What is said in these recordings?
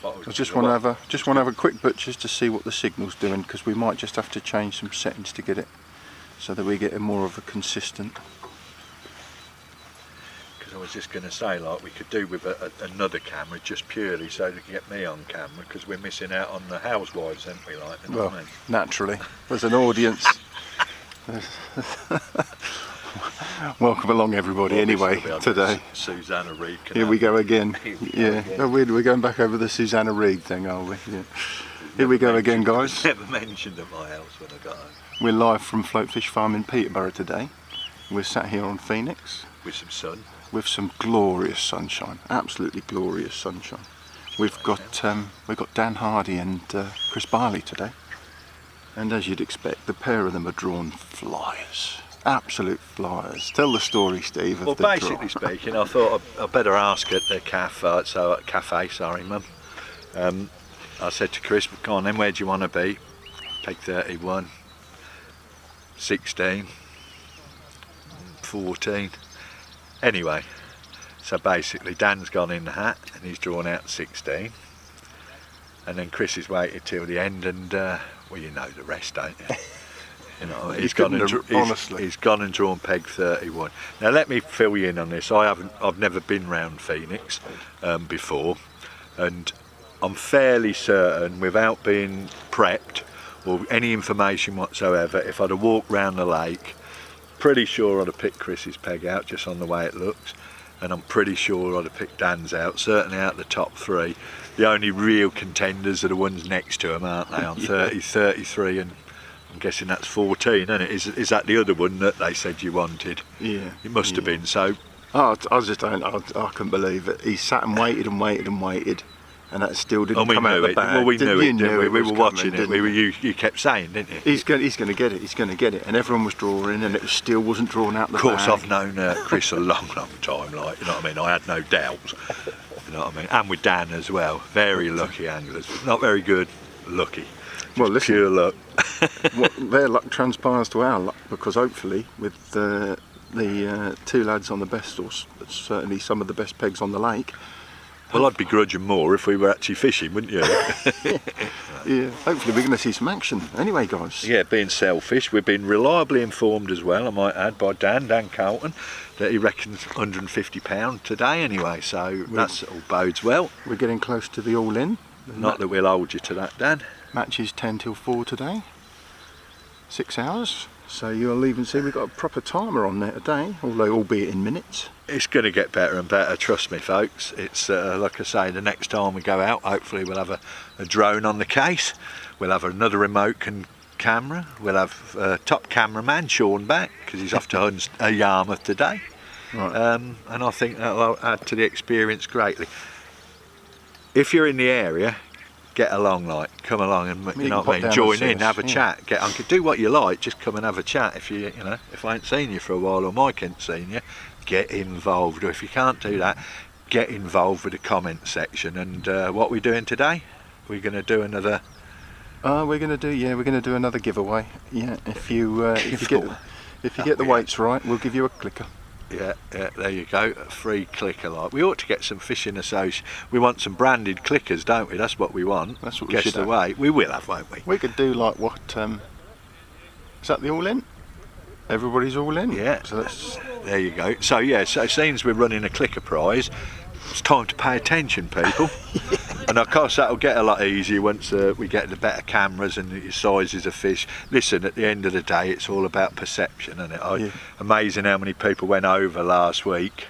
I just want to have a quick butcher's to see what the signal's doing, because we might just have to change some settings to get it so that we get a more of a consistent. Because I was just going to say, like, we could do with another camera just purely so they can get me on camera, because we're missing out on the housewives, aren't we? Like, you know what I mean? Naturally, there's an audience. Welcome along, everybody. Anyway, today Susanna Reid. Here we go again. Yeah, oh, we're going back over the Susanna Reid thing, are we? Yeah. Here we go again, guys. Never mentioned at my house when I got home. We're live from Floatfish Farm in Peterborough today. We're sat here on Phoenix with some sun. With some glorious sunshine, absolutely glorious sunshine. We've got Dan Hardy and Chris Barley today, and as you'd expect, the pair of them are drawn flyers. Absolute flyers. Tell the story, Steve. Well, basically speaking, I thought I'd better ask at the cafe. Sorry, Mum. I said to Chris, "Go on, then. Where do you want to be? Peg 31, 16, 14." Anyway, so basically, Dan's gone in the hat and he's drawn out 16, and then Chris has waited till the end, and well, you know the rest, don't you? You know, he's gone and drawn peg 31. Now let me fill you in on this. I've never been round Phoenix before, and I'm fairly certain, without being prepped or any information whatsoever, if I'd have walked round the lake, pretty sure I'd have picked Chris's peg out just on the way it looks, and I'm pretty sure I'd have picked Dan's out, certainly out the top three. The only real contenders are the ones next to him, aren't they, on 30, 33 and I'm guessing that's 14, isn't it? Is that the other one that they said you wanted? Yeah. It must have been, so... Oh, I couldn't believe it. He sat and waited and waited and waited, and that still didn't come out of the bag. Well, we knew it, didn't we? We were coming, watching it. You kept saying, didn't you? He's going to get it, he's going to get it. And everyone was drawing, and it still wasn't drawn out the bag. Of course, I've known Chris a long time, like, you know what I mean? I had no doubts, you know what I mean? And with Dan as well. Very lucky anglers. Not very good, lucky. Well, listen, pure luck. Their luck transpires to our luck, because hopefully with the two lads on the best, or certainly some of the best pegs on the lake. Well, I'd begrudge them more if we were actually fishing, wouldn't you? Yeah, hopefully we're going to see some action. Anyway, guys. Yeah, being selfish, we've been reliably informed as well, I might add, by Dan Carlton, that he reckons £150 today anyway, so that's all bodes well. We're getting close to the all-in. Not that we'll hold you to that, Dan. Match is 10 till 4 today, 6 hours, so you'll even see we've got a proper timer on there today, although albeit in minutes. It's going to get better and better, trust me folks. It's like I say, the next time we go out, hopefully we'll have a drone on the case, we'll have another remote camera, we'll have top cameraman Sean back, because he's off to hunt a Yarmouth today. Right. And I think that'll add to the experience greatly. If you're in the area, get along, like, come along and, you know what I mean, join in, have a chat, get on, do what you like, just come and have a chat. If you know, if I ain't seen you for a while, or Mike ain't seen you, get involved. Or if you can't do that, get involved with the comment section. And what we're doing today, we're going to do another... we're going to do another giveaway. Yeah, if you get the weights right, we'll give you a clicker. Yeah, there you go, a free clicker. Like, we ought to get some fishing association. We want some branded clickers, don't we? That's what we want. That's what we should have. Guess the way. We will have, won't we? We could do like what? Is that the all in? Everybody's all in. Yeah. So that's, there you go. So yeah, so since we're running a clicker prize, it's time to pay attention, people. Yeah. And of course that'll get a lot easier once we get the better cameras and the sizes of fish. Listen, at the end of the day, it's all about perception, isn't it? Yeah. Amazing how many people went over last week.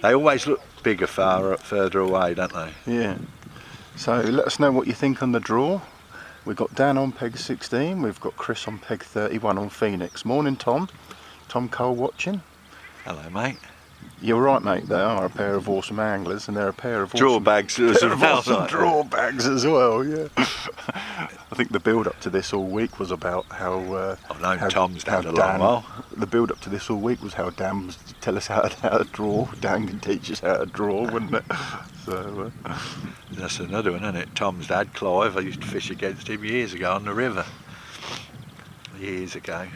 They always look bigger further away, don't they? Yeah. So let us know what you think on the draw. We've got Dan on peg 16, we've got Chris on peg 31 on Phoenix. Morning, Tom. Tom Cole watching. Hello, mate. You're right, mate. They are a pair of awesome anglers, and they're a pair of drawbags as well. Drawbags as well. Yeah. I think the build-up to this all week was about how. I've known Tom's dad a long while. The build-up to this all week was how Dan was tell us how to draw. Dan can teach us how to draw, wouldn't it? So. That's another one, isn't it? Tom's dad, Clive. I used to fish against him years ago on the river. Years ago.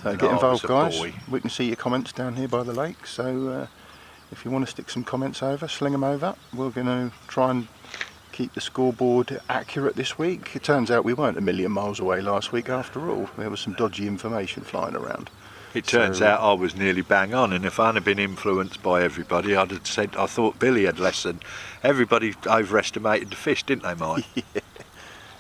So get involved, guys. We can see your comments down here by the lake, so if you want to stick some comments over, sling them over. We're going to try and keep the scoreboard accurate this week. It turns out we weren't a million miles away last week after all. There was some dodgy information flying around. It turns out I was nearly bang on, and if I hadn't been influenced by everybody, I'd have said I thought Billy had less than. Everybody overestimated the fish, didn't they, Mike?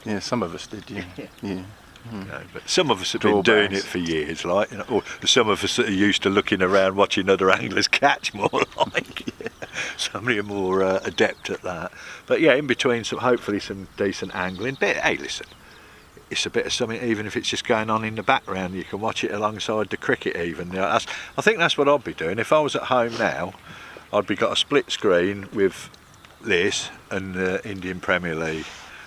Yeah, some of us did, yeah. Yeah. No, but some of us have been doing it for years, like, you know, or some of us that are used to looking around watching other anglers catch, more like. Somebody are more adept at that. But yeah, in between hopefully some decent angling. But hey, listen, it's a bit of something, even if it's just going on in the background. You can watch it alongside the cricket even. You know, I think that's what I'd be doing. If I was at home now, I'd be got a split screen with this and the Indian Premier League.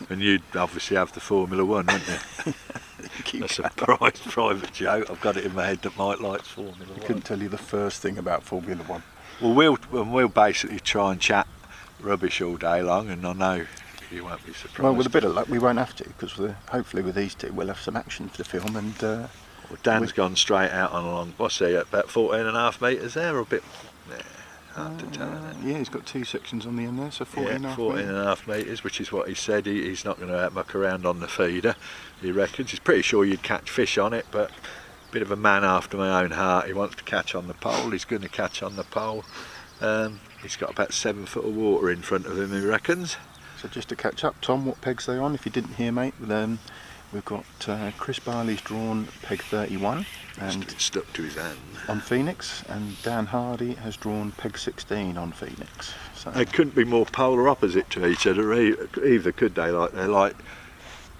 And you'd obviously have the Formula 1, wouldn't you? That's a private joke. I've got it in my head that Mike likes Formula 1. I couldn't tell you the first thing about Formula 1. Well, we'll basically try and chat rubbish all day long, and I know you won't be surprised. Well, with a bit of luck, we won't have to, because hopefully with these two, we'll have some action to film. And well, Dan's gone straight out on along. What's he at? About 14.5 metres there, or a bit? Yeah, hard to tell. Yeah, he's got 2 sections on the end there, so 14.5 yeah, 14.5 metres, which is what he said. He's not going to muck around on the feeder, he reckons. He's pretty sure you'd catch fish on it, but a bit of a man after my own heart. He wants to catch on the pole. He's going to catch on the pole. He's got about 7 foot of water in front of him, he reckons. So just to catch up, Tom, what pegs they on? If you didn't hear, mate, we've got Chris Barley's drawn peg 31 and stuck to his hand on Phoenix, and Dan Hardy has drawn peg 16 on Phoenix. So they couldn't be more polar opposite to each other either, could they? Like they're like,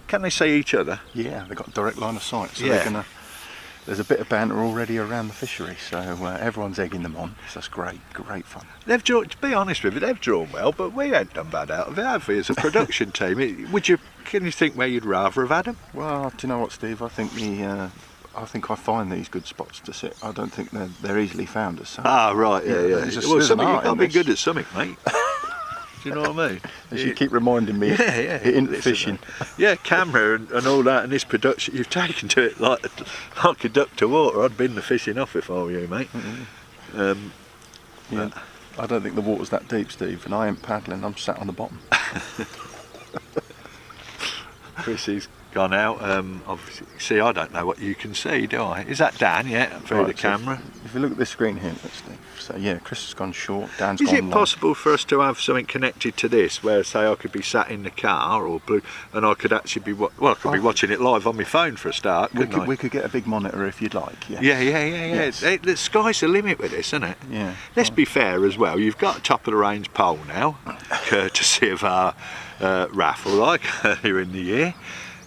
can they see each other? Yeah, they've got direct line of sight, so yeah. There's a bit of banter already around the fishery, so everyone's egging them on. So that's great fun. They've drawn, to be honest with you, they've drawn well, but we ain't done bad out of it, have we, as a production team? Can you think where you'd rather have had them? Well, do you know what, Steve? I think I find these good spots to sit. I don't think they're easily found as such. Ah, right, yeah. Well, you've got to be good at something, mate. Do you know what I mean? You keep reminding me. Yeah. Fishing. Yeah, camera and all that, and this production, you've taken to it like a duck to water. I'd bin the fishing off if I were you, mate. Yeah, I don't think the water's that deep, Steve, and I ain't paddling. I'm sat on the bottom. Chrissy's gone out. Obviously, see, I don't know what you can see, do I? Is that Dan? Yeah, through the camera. If you look at this screen here, Steve. So yeah, Chris has gone short. Dan's gone long. Is it possible for us to have something connected to this, where say I could be sat in the car or blue, and I could actually be I could be watching it live on my phone for a start. We could get a big monitor if you'd like. Yeah. Yes. The sky's the limit with this, isn't it? Yeah. Let's be fair as well. You've got a top of the range pole now, courtesy of our raffle, like earlier in the year.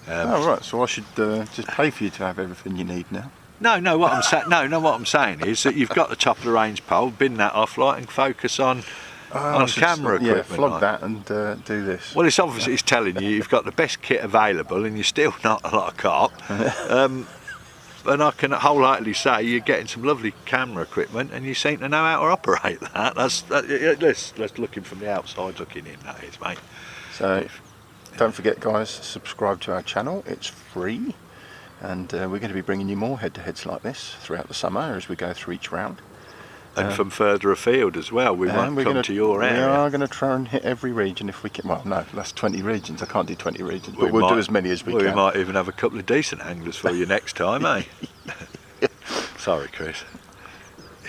Oh right, so I should just pay for you to have everything you need now. No. What I'm saying is that you've got the top of the range pole, bin that off, like, and focus on camera equipment. Yeah, flog that and do this. Well, it's obviously it's telling you've got the best kit available, and you're still not a lot of cop. And I can wholeheartedly say you're getting some lovely camera equipment, and you seem to know how to operate that. Let's looking from the outside looking in. That is, mate. So. Don't forget, guys, subscribe to our channel. It's free, and we're going to be bringing you more head-to-heads like this throughout the summer as we go through each round. And from further afield as well. We might come to your area. We are going to try and hit every region if we can. Well, no, that's 20 regions. I can't do 20 regions, but we'll do as many as we can. We might even have a couple of decent anglers for you next time, eh? Sorry, Chris.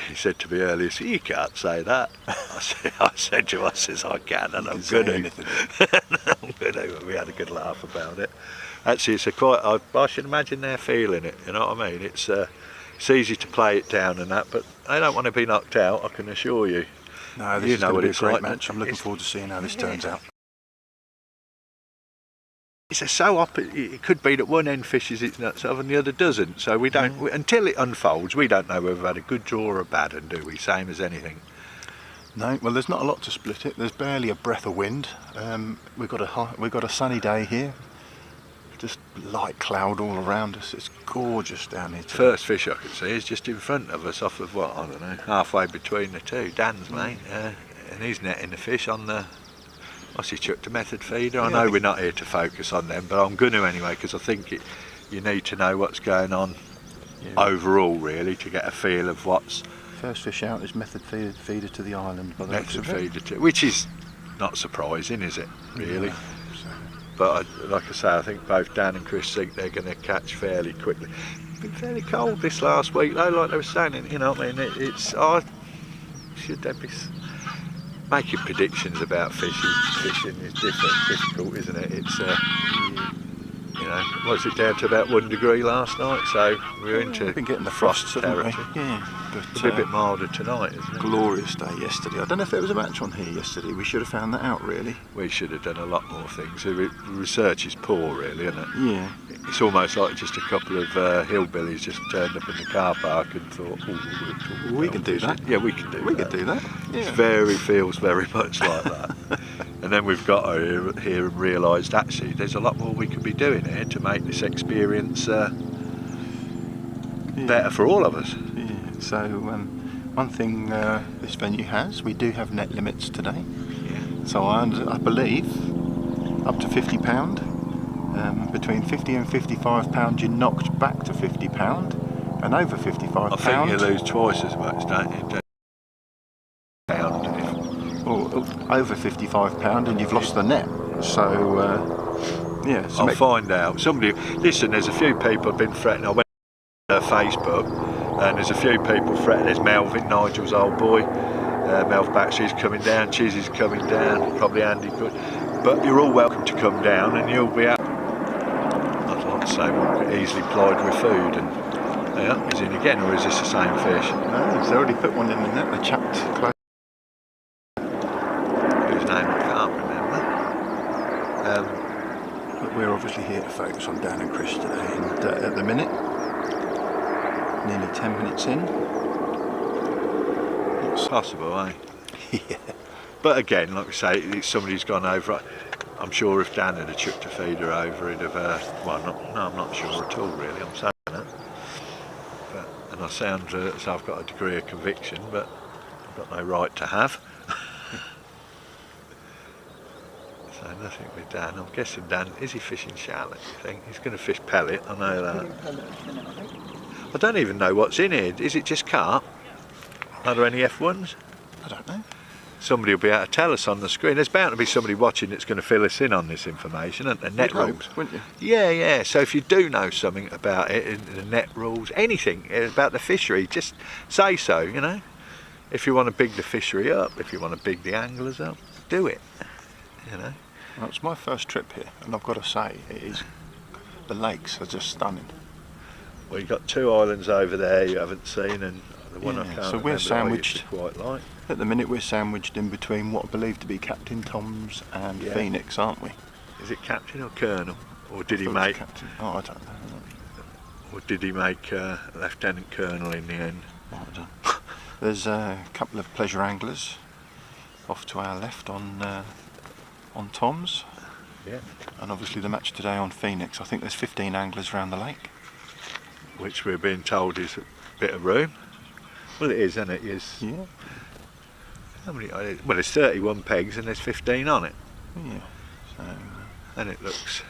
He said to me earlier, so you can't say that. I said to him, I says, I can, and I'm good at it. We had a good laugh about it. Actually, it's I should imagine they're feeling it, you know what I mean? It's easy to play it down and that, but they don't want to be knocked out, I can assure you. No, this is going to be a great match. I'm looking forward to seeing how this turns out. It's so it could be that one end fishes its nuts off and the other doesn't, so we don't until it unfolds we don't know whether we've had a good draw or a bad one, do we? Same as anything. No, well, there's not a lot to split it. There's barely a breath of wind. We've got a sunny day here, just light cloud all around us. It's gorgeous down here today. First fish I can see is just in front of us, off of what, I don't know, halfway between the two. Dan's mate, and he's netting the fish on the what's he chucked, a method feeder? I know we're not here to focus on them, but I'm going to anyway, because I think you need to know what's going on overall, really, to get a feel of what's... First fish out is method feeder to the island. Method feeder to, which is not surprising, is it, really? No, so. But like I say, I think both Dan and Chris think they're going to catch fairly quickly. It's been fairly cold this last week though, like they were saying, you know what I mean? Should they be making predictions about fishing is difficult, isn't it? It's you know, was it down to about 1 degree last night? So we're into We've been getting the frost territory. Yeah, but It'll be a bit milder tonight, isn't it? glorious day yesterday. I don't know if there was a match on here yesterday. We should have found that out, really. We should have done a lot more things. The research is poor, really, isn't it? Yeah. It's almost like just a couple of hillbillies just turned up in the car park and thought, oh, We can do that. Yeah, we can do that. We could do that. Yeah. Feels very much like that. And then we've got here and realised actually there's a lot more we could be doing here to make this experience better for all of us. Yeah. So one thing this venue has, we do have net limits today. Yeah. So I believe up to £50. Between £50 and £55 you're knocked back to £50, and over £55 I think you lose twice as much, don't you? or over £55 and you've lost the net. So yeah, so I'll find out. Listen, there's a few people have been threatening. I went on Facebook and there's a few people threatening. There's Melvin, Nigel's old boy, Melv Baxter's coming down, Chizzy's coming down, probably Andy Good. But you're all welcome to come down and you'll be out. I'd like to say we're easily plied with food. And yeah, he's in again, or is this the same fish? no, he's already put one in the net. The chapped close. Whose name I can't remember. But we're obviously here to focus on Dan and Chris today, and at the minute, nearly 10 minutes in. It's possible, eh? Yeah. But again, like we say, it's somebody who's gone over. I'm sure if Dan had chucked a feeder over, he'd have. Well, I'm not sure at all, really. I'm saying that. And I sound as I've got a degree of conviction, but I've got no right to have. So nothing with Dan. I'm guessing Dan, is he fishing shallot, you think? He's going to fish pellet, I know that. I don't even know what's in here. Is it just carp? Are there any F1s? I don't know. Somebody will be able to tell us on the screen. There's bound to be somebody watching that's going to fill us in on this information, and the net rules. Wouldn't you? Yeah. So if you do know something about it, the net rules, anything about the fishery, just say so. You know, if you want to big the fishery up, if you want to big the anglers up, do it. You know. Well, it's my first trip here, and I've got to say, the lakes are just stunning. Well, you've got 2 islands over there you haven't seen, and the one I can't so we're remember sandwiched. I used to quite like. At the minute, we're sandwiched in between what I believe to be Captain Tom's and Phoenix, aren't we? Is it Captain or Colonel, or did he I thought it was make? Captain. Oh, I don't know. Or did he make Lieutenant Colonel in the end? Oh, I don't. There's a couple of pleasure anglers off to our left on Tom's. Yeah. And obviously the match today on Phoenix. I think there's 15 anglers around the lake. Which we're being told is a bit of room. Well, it is, isn't it? Yes. Yeah. How many? Well, there's 31 pegs and there's 15 on it. Yeah. So And it looks.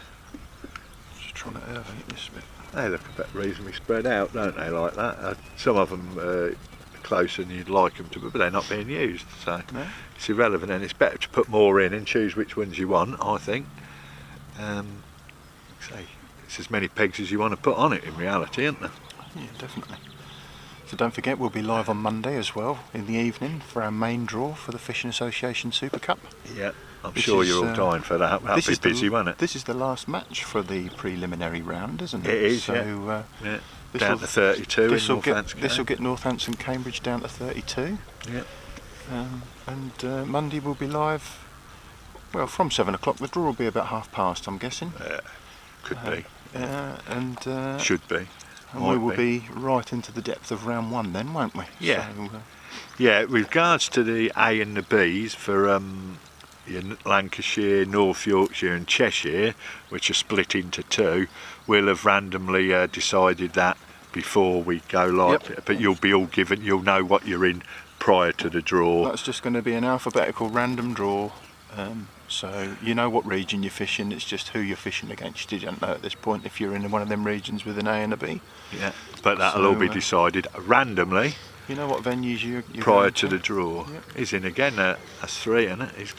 just trying to elevate this bit. They look a bit reasonably spread out, don't they? Like that. Some of them are closer than you'd like them to be, but they're not being used. So No? it's irrelevant, and it's better to put more in and choose which ones you want. I think. Say it's as many pegs as you want to put on it in reality, isn't there? Yeah, definitely. So don't forget, we'll be live on Monday as well in the evening for our main draw for the Fishing Association SuperCup. Yeah, I'm This sure is, you're all dying for that. That'll be busy, won't it? This is the last match for the preliminary round, isn't it? It is, so, yeah. This Down will- to 32 in Northampton. This will get Northampton Cambridge down to 32. Yeah. And Monday we'll be live, well, from 7 o'clock. The draw will be about 1:30, I'm guessing. Could be. Should be. And we will be right into the depth of round 1 then, won't we? Yeah. So, Yeah, with regards to the A and the Bs for Lancashire, North Yorkshire and Cheshire, which are split into 2, we'll have randomly decided that before we go live. Yep. But you'll be all given, you'll know what you're in prior to the draw. that's just going to be an alphabetical random draw. So you know what region you're fishing, it's just who you're fishing against. You don't know at this point if you're in one of them regions with an A and a B. Yeah, but that'll all be decided randomly You know what venues you're prior going to the draw. Yep. He's in again. That's 3, isn't it? He's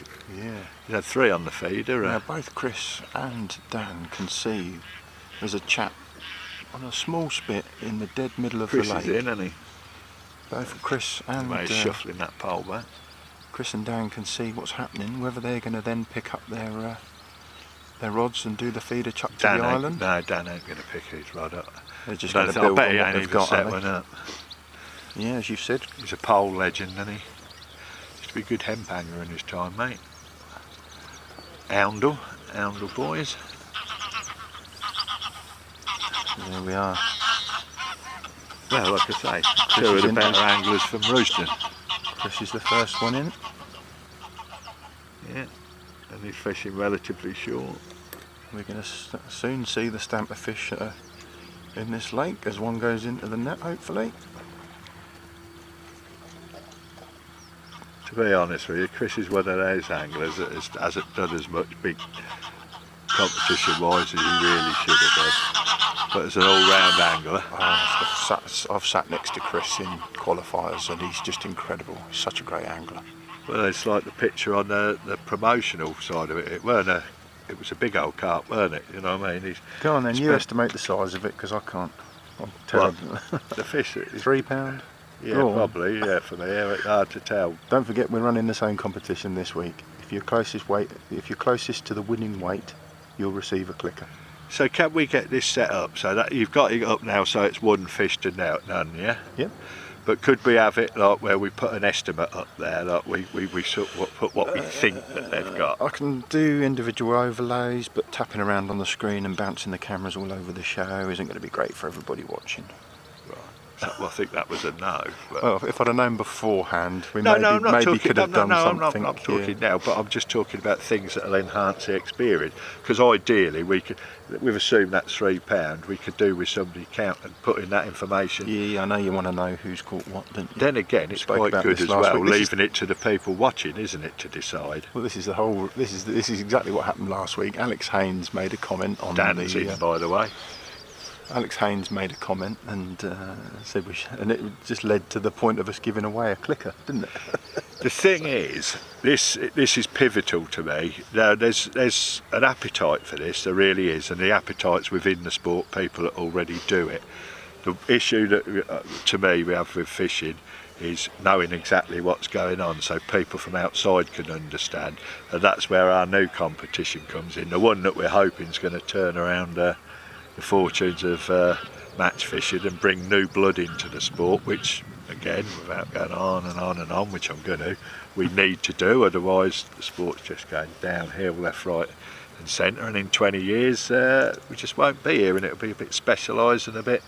had 3 on the feeder. Now both Chris and Dan can see there's a chap on a small spit in the dead middle of Chris the lake. is in, isn't he? Both Chris and He's shuffling that pole back. Chris and Dan can see what's happening. Whether they're going to then pick up their rods and do the feeder chuck to the island. No, Dan ain't going to pick his rod up. They're just going to build bet on he what ain't they've even got. set one up. Yeah, as you said. He's a pole legend, isn't he? Used to be a good hemp hanger in his time, mate. Oundle boys. There we are. Well, like I say, 2 of the better anglers from Royston. Chris is the first one in. Yeah, and he's fishing relatively short. We're going to soon see the stamp of fish in this lake as one goes into the net, hopefully. To be honest with you, Chris is one of those anglers that hasn't done as much big competition-wise as he really should have done. But as an all-round angler, I've sat next to Chris in qualifiers and he's just incredible. He's such a great angler. well, it's like the picture on the promotional side of it. It was a big old carp, weren't it? You know what I mean? Go on then, you estimate the size of it because I can't. I'm terrible. The fish. £3. Yeah, probably. Yeah, for me, yeah, it's hard to tell. Don't forget, we're running the same competition this week. If you're closest to the winning weight, you'll receive a clicker. So can we get this set up so that you've got it up now so it's one fish to none, yeah? Yep. But could we have it like where we put an estimate up there, like we sort of put what we think that they've got? I can do individual overlays, but tapping around on the screen and bouncing the cameras all over the show isn't going to be great for everybody watching. Right. So, well, I think that was a no. But Well, if I'd have known beforehand, we I'm not maybe talking, could have done something. I'm talking now, but I'm just talking about things that'll enhance the experience. Because ideally, we've assumed that's £3. We could do with somebody counting, putting that information. Yeah, I know you want to know who's caught what, don't you? Then again, it's Spoke quite about good this as last well, week. leaving it to the people watching, isn't it, to decide. Well, this is exactly what happened last week. Alex Haynes made a comment on Dan's in, by the way. Alex Haynes made a comment and said and it just led to the point of us giving away a clicker, didn't it? The thing is, this is pivotal to me. Now, there's an appetite for this, there really is, and the appetite's within the sport, people that already do it. The issue that, to me, we have with fishing is knowing exactly what's going on so people from outside can understand, and that's where our new competition comes in, the one that we're hoping is going to turn around the fortunes of match fishing and bring new blood into the sport, which again, without going on and on and on, which I'm going to, we need to do, otherwise the sport's just going downhill left, right and centre, and in 20 years we just won't be here, and it'll be a bit specialised and a bit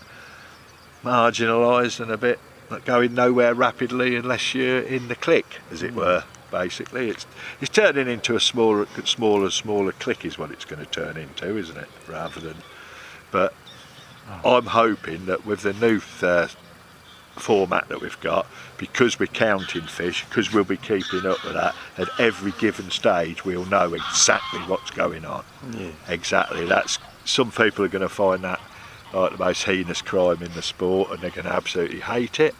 marginalised and a bit going nowhere rapidly unless you're in the clique, as it were. Basically, it's turning into a smaller clique is what it's going to turn into, isn't it? Rather than, but I'm hoping that with the new format that we've got, because we're counting fish, because we'll be keeping up with that, at every given stage we'll know exactly what's going on. Yeah. Exactly. That's, some people are going to find that like the most heinous crime in the sport, and they're going to absolutely hate it.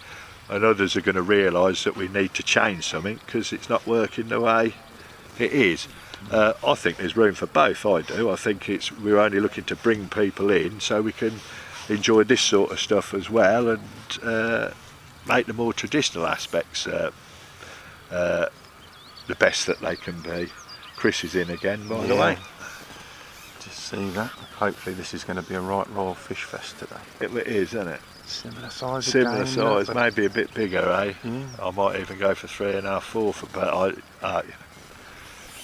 And others are going to realise that we need to change something because it's not working the way it is. I think there's room for both, I do. I think we're only looking to bring people in so we can enjoy this sort of stuff as well, and make the more traditional aspects the best that they can be. Chris is in again, by the way. Just see that. Hopefully this is going to be a right royal fish fest today. It is, isn't it? Similar size Similar again, size, maybe a bit bigger, eh? Yeah. I might even go for 3.5, 4 for, but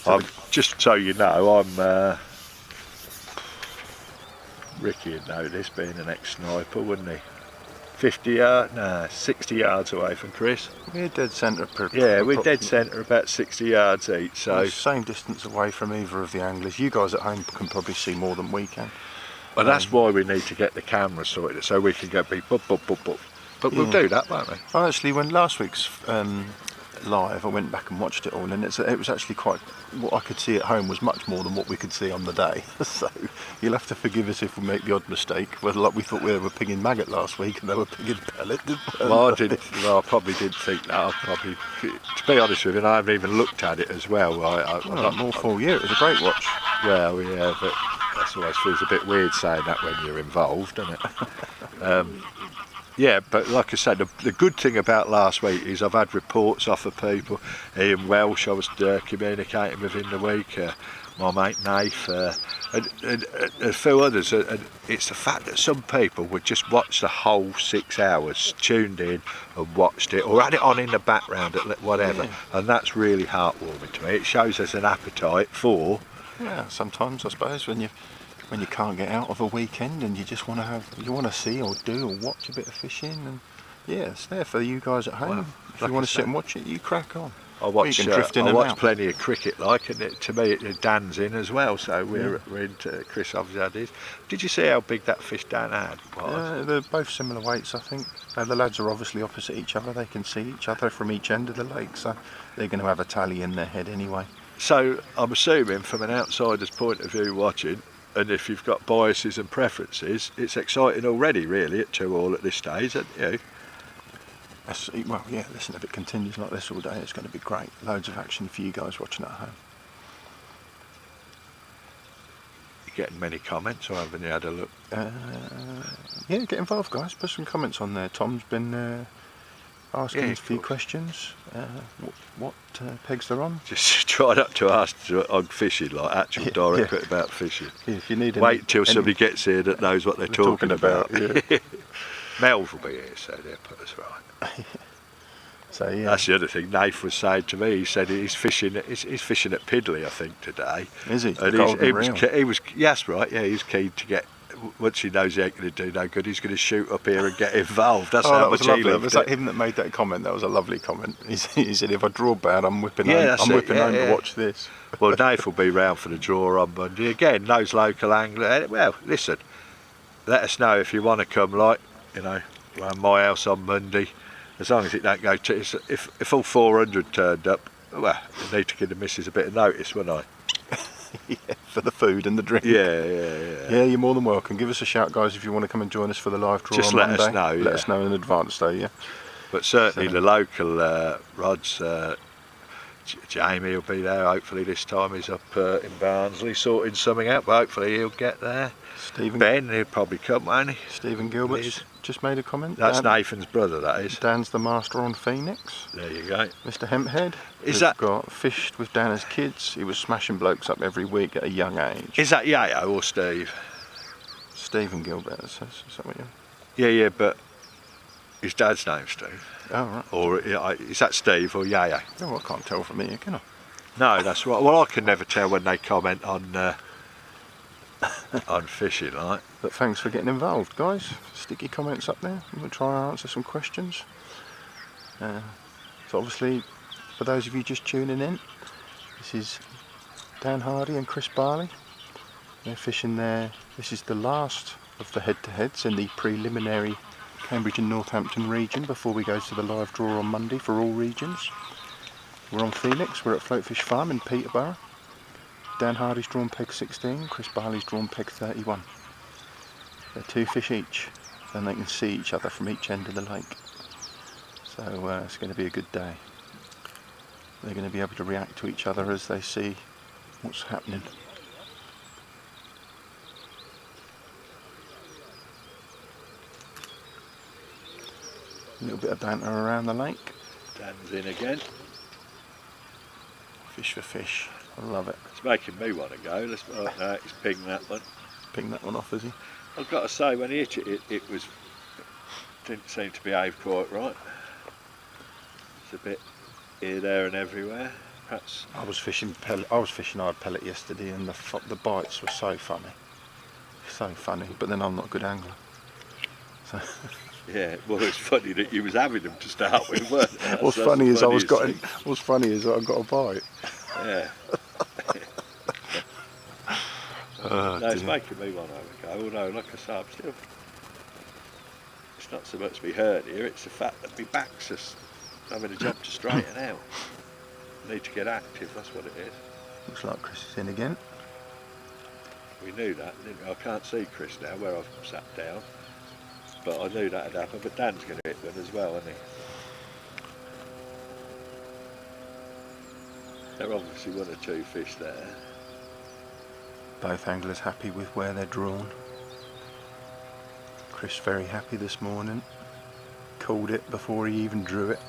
I'm just so you know, I'm Ricky would know this, being an ex-sniper, wouldn't he? 60 yards away from Chris. We're dead centre. Yeah, we're dead centre, about 60 yards each. So same distance away from either of the anglers. You guys at home can probably see more than we can. Well, that's why we need to get the camera sorted, so we can go beep, bup, bup, bup, bup. But we'll do that, won't we? Well, actually, when last week's live, I went back and watched it all, and it was actually quite, what I could see at home was much more than what we could see on the day. So you'll have to forgive us if we make the odd mistake, whether like we thought we were picking maggot last week and they were picking pellet. Well, I probably didn't think that. To be honest with you, I haven't even looked at it as well. I'm not more full year. It was a great watch. Well, yeah, but that always feels a bit weird saying that when you're involved, doesn't it? Yeah, but like I said, the good thing about last week is I've had reports off of people. Ian Welsh, I was communicating with in the week, my mate Nath, and a few others. And it's the fact that some people would just watch the whole 6 hours, tuned in and watched it, or had it on in the background, at whatever. Yeah. And that's really heartwarming to me. It shows us an appetite for... Yeah, sometimes I suppose when you can't get out of a weekend and you just want to see or do or watch a bit of fishing, and yeah, it's there for you guys at home. Well, if you want to sit and watch it, you crack on. I watch plenty of cricket, and to me Dan's in as well, so we're into. Chris obviously had his. Did you see how big that fish Dan had was? They're both similar weights, I think. The lads are obviously opposite each other. They can see each other from each end of the lake, so they're going to have a tally in their head anyway. So I'm assuming, from an outsider's point of view watching, and if you've got biases and preferences, it's exciting already, really, at 2-2 at this stage, isn't it? Well, yeah, listen, if it continues like this all day, it's going to be great. Loads of action for you guys watching at home. You getting many comments, or haven't you had a look? Yeah, get involved, guys. Put some comments on there. Tom's been asking a few questions. What pegs they're on. Just try not to ask on fishing, like actual direct about fishing. Yeah, if you need wait until somebody gets here that knows what they're talking about. Yeah. Melv will be here, so they'll put us right. So yeah, that's the other thing. Nath was saying to me. He said he's fishing at Piddley, I think, today. Is he? And he was. Yes, right. Yeah, he's keen to get. Once he knows he ain't going to do no good, he's going to shoot up here and get involved. That's how much he loved it. Was that him that made that comment? That was a lovely comment. He said, "If I draw bad, I'm whipping home. I'm whipping home to watch this." Well, Nath will be round for the draw on Monday again. Those local anglers. Well, listen. Let us know if you want to come. Like, around my house on Monday. As long as it don't go if all 400 turned up, well, I need to give the missus a bit of notice, wouldn't I? Yeah, for the food and the drink. Yeah, you're more than welcome. Give us a shout, guys, if you want to come and join us for the live draw Just on Monday. Just let us know. Let us know in advance, though, yeah. But certainly the local rods, Jamie will be there. Hopefully this time he's up in Barnsley sorting something out, but hopefully he'll get there. Ben, he'll probably come, won't he? Stephen Gilbert's just made a comment. That's Nathan's brother, that is. Dan's the master on Phoenix. There you go. Mr. Hemphead. Got fished with Dan as kids. He was smashing blokes up every week at a young age. Is that Yayo or Steve? Stephen Gilbert. Is that what Yeah, but his dad's name's Steve. Oh, right. Or is that Steve or Yayo? Oh, I can't tell from here, can I? No, that's right. Well, I can never tell when they comment on fishing, like. But thanks for getting involved, guys. Stick your comments up there. We'll try and answer some questions. So obviously, for those of you just tuning in, this is Dan Hardy and Chris Barley. They're fishing there. This is the last of the head-to-heads in the preliminary Cambridge and Northampton region before we go to the live draw on Monday for all regions. We're on Phoenix. We're at Floatfish Farm in Peterborough. Dan Hardy's drawn peg 16, Chris Barley's drawn peg 31. They're 2 fish each, and they can see each other from each end of the lake. So it's going to be a good day. They're going to be able to react to each other as they see what's happening. A little bit of banter around the lake. Dan's in again. Fish for fish. I love it. It's making me want to go. No, he's pinged that one. Pinged that one off, is he? I've got to say, when he hit it, it didn't seem to behave quite right. It's a bit here, there, and everywhere. Perhaps. I was fishing hard pellet yesterday, and the bites were so funny, But then I'm not a good angler. So. Yeah, well, it's funny that you was having them to start with, weren't they? What's funny is I got a bite. Yeah. No, it's making me want to have a go. Although, like I say, it's not so much me hurt here, it's the fact that my back's just having a job to straighten out. Need to get active, that's what it is. Looks like Chris is in again. We knew that, didn't we? I can't see Chris now where I've sat down, but I knew that had happened. But Dan's going to hit one as well, isn't he? There are obviously 1 or 2 fish there. Both anglers happy with where they're drawn. Chris very happy this morning. Called it before he even drew it.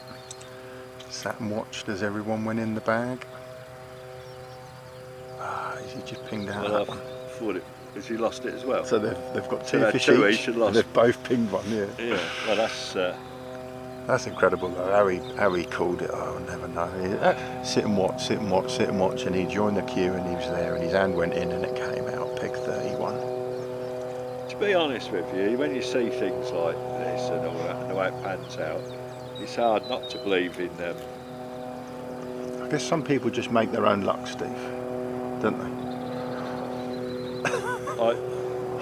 Sat and watched as everyone went in the bag. Ah, he just pinged out that one. Thought it, has he lost it as well? So they've got 2 So fish 2 each, and lost. they've both pinged one, yeah. Yeah, well That's incredible though, how he called it. I'll never know. Sit and watch, sit and watch, sit and watch, and he joined the queue and he was there and his hand went in and it came out, pig 31. to be honest with you, when you see things like this and all that, and the way it pans out, it's hard not to believe in I guess some people just make their own luck, Steve, don't they? I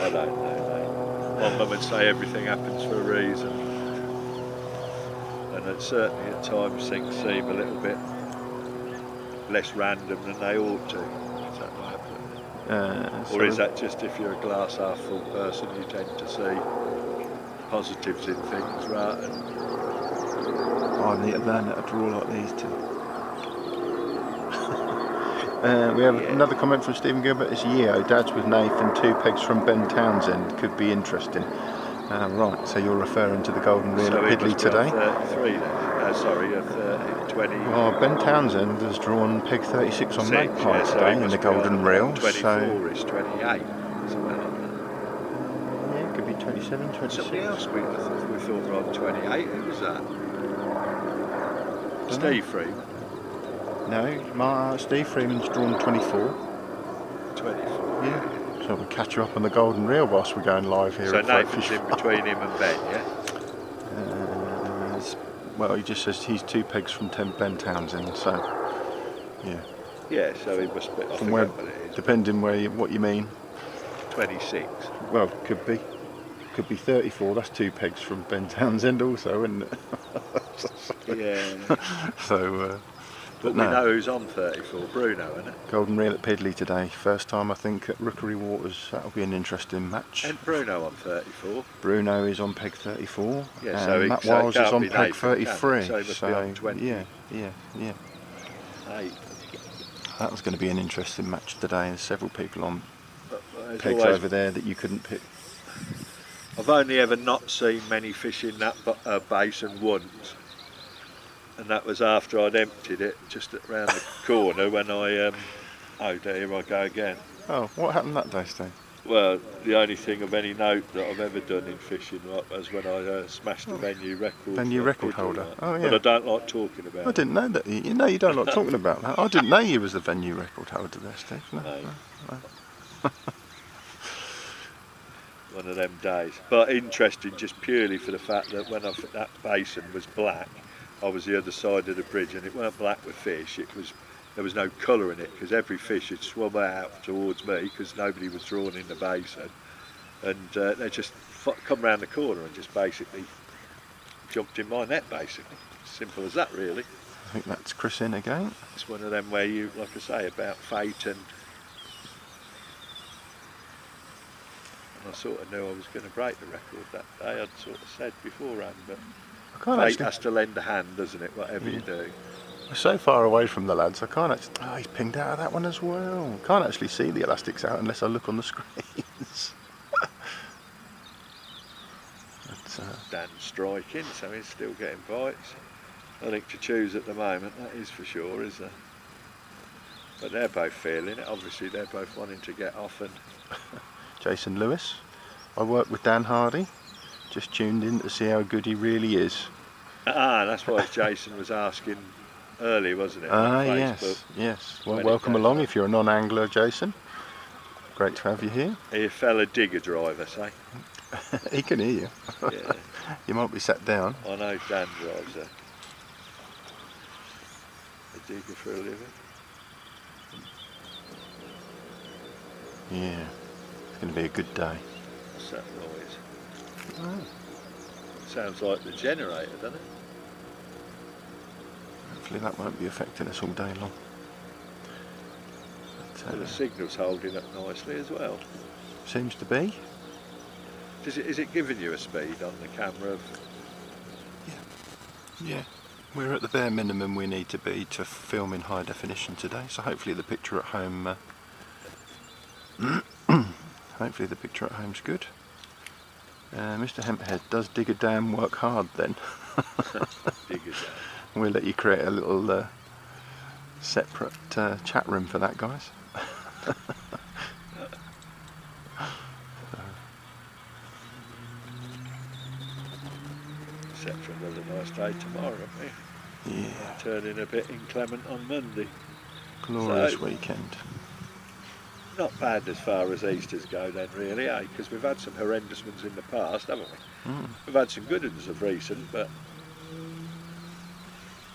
don't know, mate. My mum would say everything happens for a reason. And it certainly at times things seem a little bit less random than they ought to. Is that what happened? Or is that just if you're a glass half full person, you tend to see positives in things, right? I need to learn how to draw like these two. We have another comment from Stephen Gilbert. It's Yeo, Dad's with Nathan, 2 pegs from Ben Townsend. Could be interesting. Right, so you're referring to the golden reel at Pidley today? 33 then. Sorry, 20. Well, Ben Townsend has drawn peg 36 on Magpie today in the golden reel. 24 is 28. Yeah, it could be 27, 26. Somebody else we thought were on 28. Who was that? Steve Freeman. No, Steve Freeman's drawn 24. 24. Yeah. So we'll catch you up on the golden reel whilst we're going live here. So at Nathan's in between him and Ben, yeah? Well, he just says he's 2 pegs from Ben Townsend, so yeah. Yeah, so he must be. From where, depending what you mean. 26. Well, could be 34. That's 2 pegs from Ben Townsend, also, isn't it? Yeah. So. But we know who's on 34, Bruno, isn't it? Golden reel at Pidley today. First time, I think, at Rookery Waters. That'll be an interesting match. And Bruno on 34. Bruno is on peg 34. Yeah, and Matt Wiles is on peg 33. So he must be on 20. Yeah. 8. That was going to be an interesting match today. There's several people on pegs over there that you couldn't pick. I've only ever not seen many fish in that basin once. And that was after I'd emptied it just around the corner when I, oh dear, here I go again. Oh, what happened that day, Steve? Well, the only thing of any note that I've ever done in fishing was when I smashed the venue record. Venue record holder. Oh, yeah. But I don't like talking about it. I didn't know that. You know you don't like talking about that. I didn't know you was the venue record holder there, Steve. No. One of them days. But interesting just purely for the fact that when that basin was black, I was the other side of the bridge and it weren't black with fish, there was no colour in it because every fish had swum out towards me because nobody was drawn in the basin, and they just come round the corner and just basically jumped in my net, basically. Simple as that, really. I think that's Chris in again. It's one of them where you, like I say, about fate and I sort of knew I was going to break the record that day. I'd sort of said beforehand, but fate has to lend a hand, doesn't it, whatever you do. We're so far away from the lads, I can't actually... Oh, he's pinged out of that one as well. Can't actually see the elastics out unless I look on the screens. Dan's striking, so he's still getting bites. Nothing to choose at the moment, that is for sure, is there? But they're both feeling it, obviously they're both wanting to get off. And Jason Lewis, I work with Dan Hardy. Just tuned in to see how good he really is. Ah, that's why Jason was asking earlier, wasn't it? Yes. Well, welcome along if you're a non-angler, Jason. Great to have you here. Are you a fella digger driver, say? He can hear you. Yeah. You might be sat down. I know Dan drives a digger for a living. Yeah, it's going to be a good day. What's that noise? Oh. Sounds like the generator, doesn't it? hopefully that won't be affecting us all day long. But, And the signal's holding up nicely as well. seems to be. Is it giving you a speed on the camera? Yeah, we're at the bare minimum we need to be to film in high definition today, so hopefully the picture at home hopefully the picture at home's good. Mr. Hemphead does dig a dam, work hard then. Dig a dam. We'll let you create a little separate chat room for that, guys. Except for another nice day tomorrow, haven't we? Yeah. Turning a bit inclement on Monday. Glorious So, weekend. Not bad as far as Easters go then, really, eh? Because we've had some horrendous ones in the past, haven't we? We've had some good ones of recent, but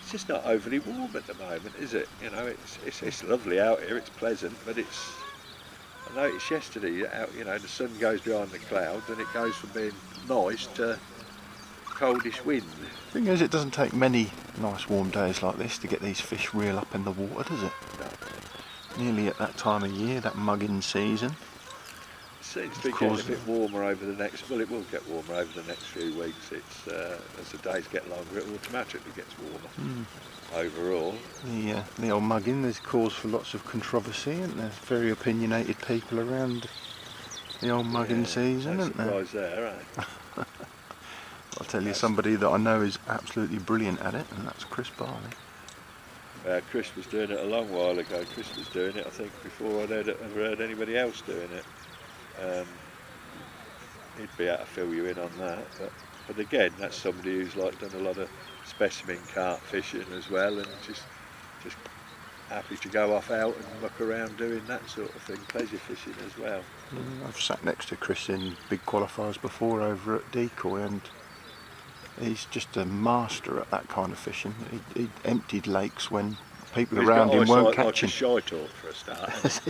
it's just not overly warm at the moment, is it? You know, it's lovely out here, it's pleasant, but it's... I noticed yesterday, out, you know, the sun goes behind the clouds and it goes from being nice to coldish wind. The thing is, it doesn't take many nice warm days like this to get these fish reel up in the water, does it? No. Nearly at that time of year, that mugging season. It seems to be getting a bit warmer over the next, well, it will get warmer over the next few weeks. It's as the days get longer, it automatically gets warmer overall. The old mugging, there's cause for lots of controversy, and there's very opinionated people around the old mugging season, No isn't there? surprise there, eh? I'll tell you somebody that I know is absolutely brilliant at it, and that's Chris Barley. Chris was doing it a long while ago. Chris was doing it, I think, before I'd ever heard anybody else doing it. He'd be able to fill you in on that. But again, that's somebody who's like done a lot of specimen carp fishing as well, and just happy to go off out and muck around doing that sort of thing, pleasure fishing as well. I've sat next to Chris in big qualifiers before over at Decoy, and he's just a master at that kind of fishing. He emptied lakes when people around him weren't catching. Like a shy talk for a start.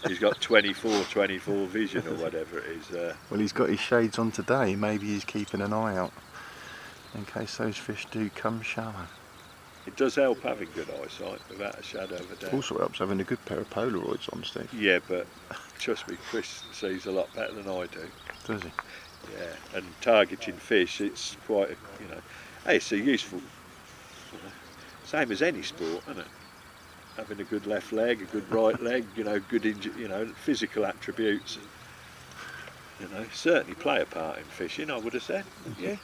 He's got 24 vision or whatever it is. Well, he's got his shades on today. Maybe he's keeping an eye out in case those fish do come shallow. It does help having good eyesight, without a shadow of a doubt. Also helps having a good pair of Polaroids on, Steve. Yeah, but trust me, Chris sees a lot better than I do. Does he? Yeah, and targeting fish, it's quite, hey, it's a useful, same as any sport, isn't it? Having a good left leg, a good right leg, good, physical attributes, certainly play a part in fishing, I would have said, yeah.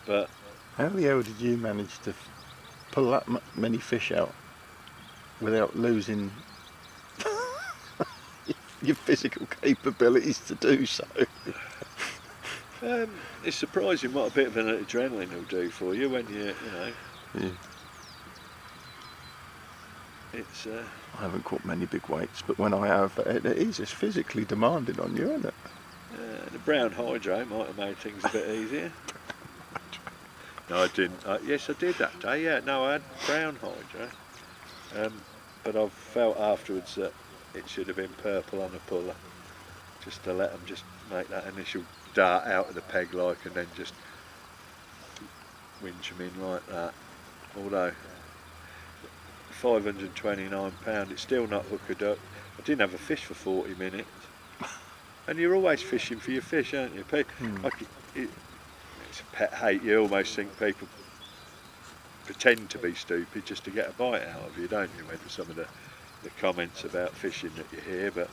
But how the hell did you manage to pull that many fish out without losing your physical capabilities to do so? It's surprising what a bit of an adrenaline will do for you when Yeah. It's. I haven't caught many big weights, but when I have, it's physically demanding on you, isn't it? The brown hydro might have made things a bit easier. No, I didn't. Yes, I did that day. Yeah, no, I had brown hydro, but I felt afterwards that it should have been purple on a puller, just to let them just make that initial dart out of the peg like, and then just winch them in like that. Although £529, it's still not hook or duck. I didn't have a fish for 40 minutes, and you're always fishing for your fish, aren't you? It's a pet hate. You almost think people pretend to be stupid just to get a bite out of you, don't you? With some of the comments about fishing that you hear, but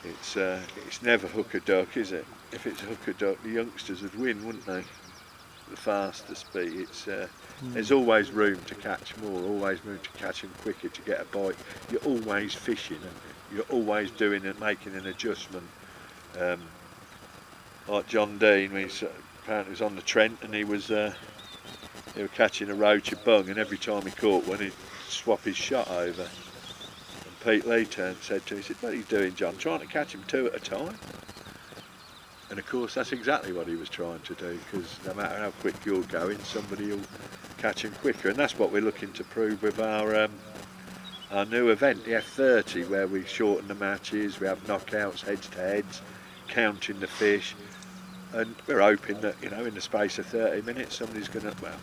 it's never hook or duck, is it? If it's hook or duck, the youngsters would win, wouldn't they? The faster speed. There's always room to catch more, always room to catch them quicker, to get a bite. You're always fishing, and you're always doing and making an adjustment. Like John Dean, apparently was on the Trent, and they were catching a roach, a bung, and every time he caught one, he'd swap his shot over. And Pete Lee said to him, he said, "What are you doing, John? Trying to catch him two at a time?" And of course, that's exactly what he was trying to do, because no matter how quick you're going, somebody will catch him quicker. And that's what we're looking to prove with our new event, the F30, where we shorten the matches, we have knockouts, heads to heads, counting the fish. and we're hoping that, you know, in the space of 30 minutes somebody's going to, well,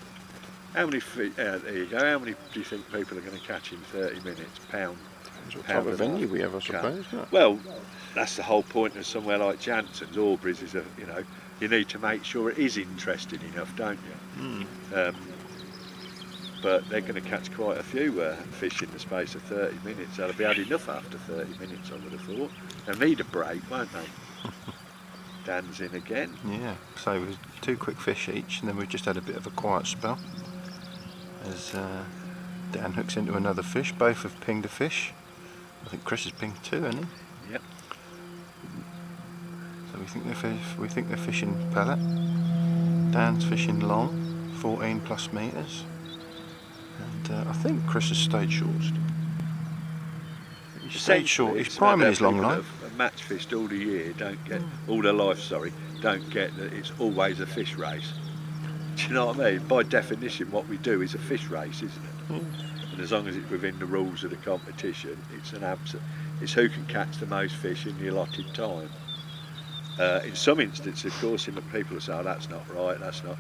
how many there you go, how many do you think people are going to catch in 30 minutes? Pound. What type of venue we have, I suppose. Well, that's the whole point of somewhere like Jansen's. Aubrey's is you know, you need to make sure it is interesting enough, don't you? But they're going to catch quite a few fish in the space of 30 minutes. That'll be had enough after 30 minutes, I would have thought. They'll need a break, won't they? Dan's in again. Yeah, so it was 2 quick fish each, and then we've just had a bit of a quiet spell as Dan hooks into another fish. Both have pinged a fish. I think Chris has pinged 2, hasn't he? Yep. So we think they're fishing pellet. Dan's fishing long, 14 plus metres, and I think Chris has stayed short. He's stayed short. He's priming his long line. Match fished all the year, don't get all their life. Sorry, don't get that it's always a fish race. Do you know what I mean? By definition, what we do is a fish race, isn't it? And as long as it's within the rules of the competition, it's an it's who can catch the most fish in the allotted time. In some instances, of course, people will say, "Oh, that's not right. That's not."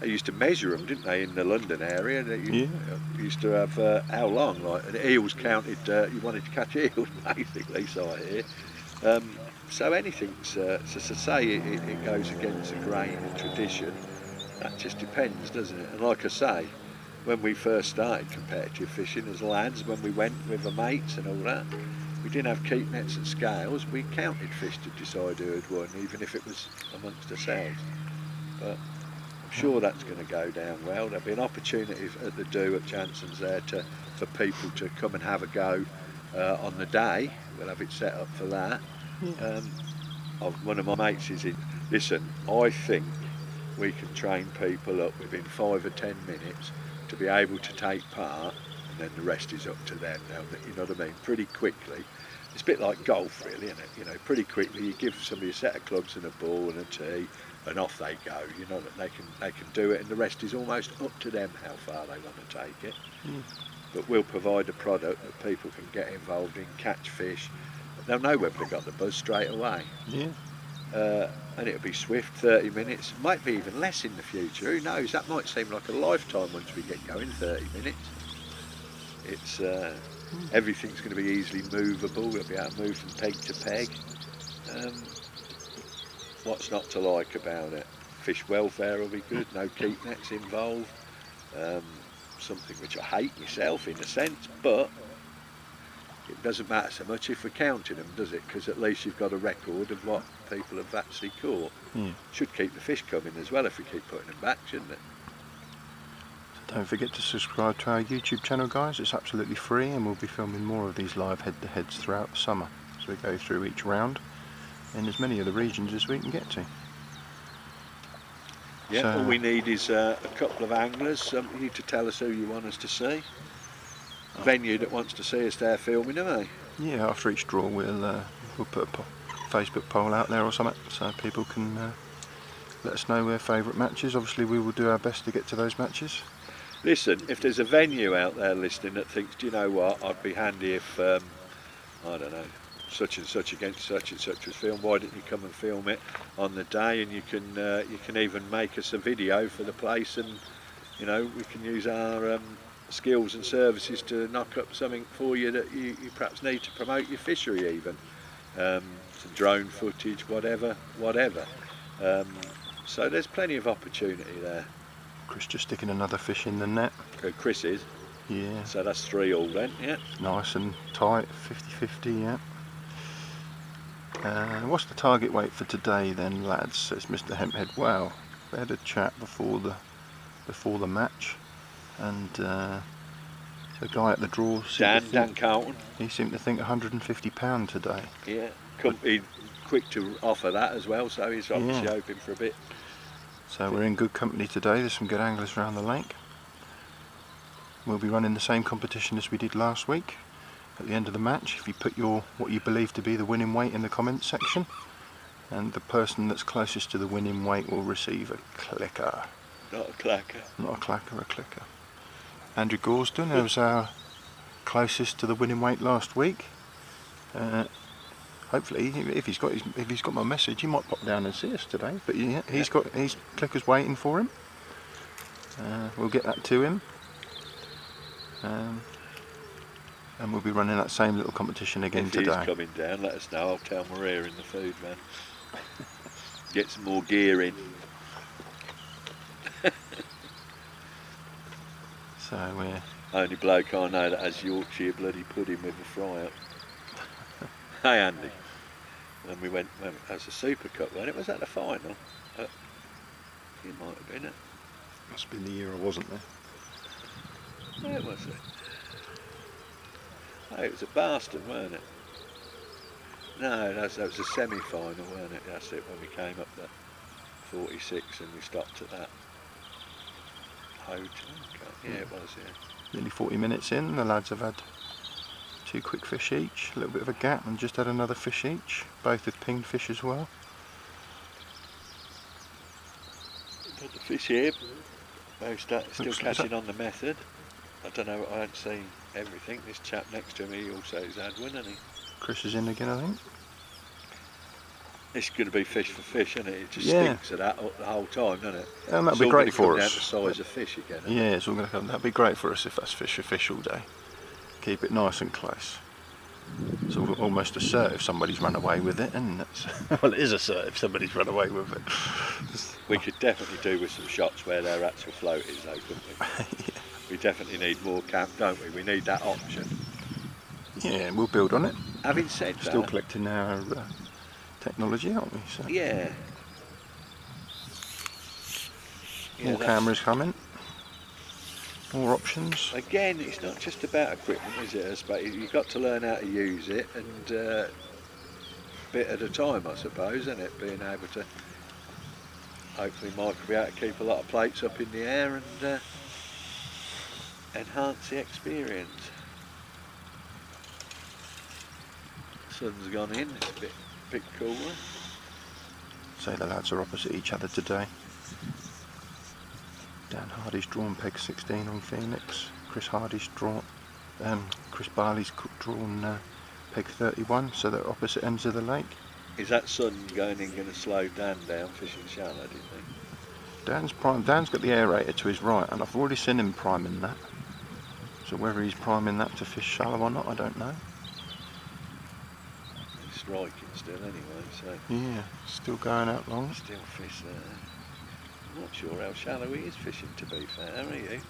They used to measure them, didn't they, in the London area? They used to have how long? Like and eels counted. You wanted to catch eels, basically. So I hear. So anything's to say it goes against the grain and tradition. That just depends, doesn't it? And like I say, when we first started competitive fishing as lads, when we went with the mates and all that, we didn't have keep nets and scales. We counted fish to decide who had won, even if it was amongst ourselves. But I'm sure that's going to go down well. There'll be an opportunity at the do at Jansen's there for people to come and have a go on the day. We'll have it set up for that. One of my mates is in. Listen, I think we can train people up within 5 or 10 minutes to be able to take part, and then the rest is up to them. Now, you know what I mean? Pretty quickly. It's a bit like golf, really, isn't it? You know, pretty quickly you give somebody a set of clubs and a ball and a tee, and off they go. You know that they can do it, and the rest is almost up to them how far they want to take it. But we'll provide a product that people can get involved in, catch fish. They'll know whether they've got the buzz straight away. And it'll be swift, 30 minutes, might be even less in the future, who knows, that might seem like a lifetime once we get going, 30 minutes. It's, everything's going to be easily movable, we'll be able to move from peg to peg. What's not to like about it? Fish welfare will be good, no keep nets involved, something which I hate myself in a sense, but it doesn't matter so much if we're counting them, does it? Because at least you've got a record of what people have actually caught. Should keep the fish coming as well if we keep putting them back, shouldn't it? So don't forget to subscribe to our YouTube channel, guys. It's absolutely free, and we'll be filming more of these live head-to-heads throughout the summer as we go through each round in as many of the regions as we can get to. Yeah, so all we need is a couple of anglers. You need to tell us who you want us to see. Venue that wants to see us there filming, don't they? Yeah, after each draw we'll put a Facebook poll out there or something, so people can let us know their favourite matches. Obviously we will do our best to get to those matches. Listen, if there's a venue out there listening that thinks, do you know what, I'd be handy if, I don't know, such and such against such and such was filmed, why didn't you come and film it on the day, and you can even make us a video for the place, and you know, we can use our skills and services to knock up something for you that you perhaps need to promote your fishery, even some drone footage, whatever. So there's plenty of opportunity there. Chris just sticking another fish in the net. Chris is? Yeah. So that's 3 all then, yeah. Nice and tight, 50-50, yeah. What's the target weight for today then, lads? Says Mr. Hemphead. Wow, we had a chat before the match, and the guy at the draw, Dan Carlton, he seemed to think £150 today. Yeah, he's quick to offer that as well, so he's obviously hoping for a bit. So we're in good company today. There's some good anglers around the lake. We'll be running the same competition as we did last week. At the end of the match, if you put what you believe to be the winning weight in the comments section, and the person that's closest to the winning weight will receive a clicker. Not a clacker. Not a clacker, a clicker. Andrew Gorsden was our closest to the winning weight last week. hopefully, if he's got my message, he might pop down and see us today. But yeah, he's got his clickers waiting for him. We'll get that to him, and we'll be running that same little competition again today. If he's coming down, let us know. I'll tell Maria in the food van. Get some more gear in. So we're only bloke I know that has Yorkshire bloody pudding with a fry up. Hey Andy. And we went as a SuperCup, when it was at the final. You might have been it. Must have been the year I wasn't there. Where was it? Oh, it was at Barston, weren't it? No, that was a semi-final, weren't it? That's it, when we came up to 46 and we stopped at that hotel. Yeah, it was, yeah. Nearly 40 minutes in, the lads have had 2 quick fish each, a little bit of a gap, and just had another fish each, both with pinged fish as well. Got the fish here, both still catching on the method. I don't know, I hadn't seen everything. This chap next to me also has had one, hasn't he? Chris is in again, I think. It's going to be fish for fish, isn't it? It just stinks of that the whole time, doesn't it? And that'd be great for us. It's all going to come down to size of fish again. Yeah, it's all going to come. That'd be great for us if that's fish for fish all day. Keep it nice and close. It's almost a cert if somebody's run away with it, isn't it? Well, it is a cert if somebody's run away with it. We could definitely do with some shots where their actual float is, though, couldn't we? Yeah. We definitely need more camp, don't we? We need that option. Yeah, we'll build on it. Having said that, still collecting our technology, aren't we? So. Yeah. More cameras coming. More options. Again, it's not just about equipment, is it? But you've got to learn how to use it, and a bit at a time, I suppose, isn't it? Being able to, hopefully Mike will be able to keep a lot of plates up in the air and enhance the experience. Sun's gone in, it's a bit cooler. So the lads are opposite each other today. Dan Hardy's drawn peg 16 on Phoenix. Chris Barley's drawn peg 31, so they're opposite ends of the lake. Is that sun going to slow Dan down fishing shallow, do you think? Dan's got the aerator to his right, and I've already seen him priming that. So whether he's priming that to fish shallow or not, I don't know. He's striking still anyway, so... Yeah, still going out long. Still fish there. I'm not sure how shallow he is fishing, to be fair, are you?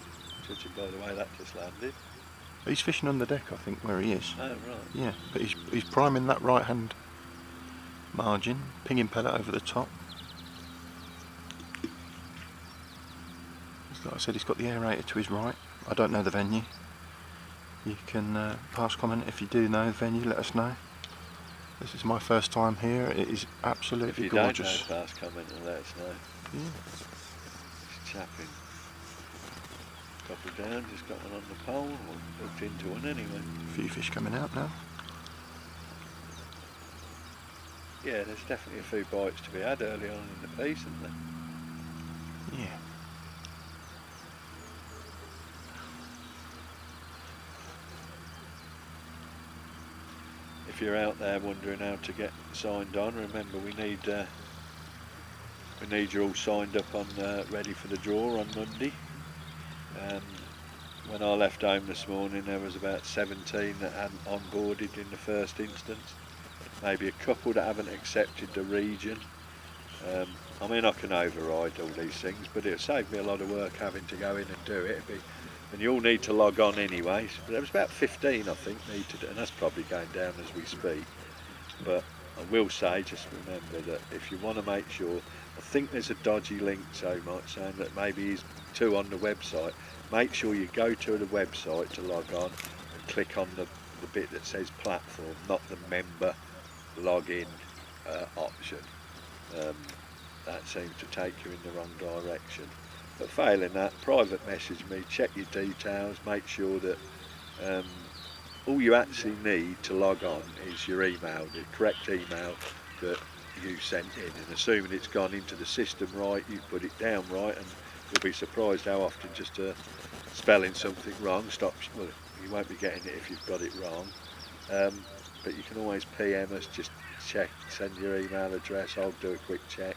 Judging by the way that just landed. He's fishing on the deck, I think, where he is. Oh, right. Yeah, but he's priming that right hand margin, pinging pellet over the top. Like I said, he's got the aerator to his right. I don't know the venue. You can pass comment if you do know the venue, let us know. This is my first time here. It is absolutely gorgeous. If you don't know, pass comment and let us know. Yeah. He's chapping. Couple down, just got one on the pole, or hooked into one anyway. A few fish coming out now. Yeah, there's definitely a few bites to be had early on in the piece, isn't there? Yeah. If you're out there wondering how to get signed on, remember we need you all signed up on ready for the draw on Monday. When I left home this morning, there was about 17 that hadn't onboarded in the first instance. Maybe a couple that haven't accepted the region. I mean, I can override all these things, but it'll save me a lot of work having to go in and do it. And you all need to log on anyway. But there was about 15, I think, need to do, and that's probably going down as we speak. But I will say, just remember that if you want to make sure, I think there's a dodgy link so much saying that maybe he's two on the website. Make sure you go to the website to log on and click on the bit that says platform, not the member login option. That seems to take you in the wrong direction. But failing that, private message me, check your details, make sure that all you actually need to log on is your email, the correct email that you sent in, and assuming it's gone into the system right, you put it down right, and you'll be surprised how often just spelling something wrong stops. Well, you won't be getting it if you've got it wrong. but you can always PM us, just check, send your email address, I'll do a quick check.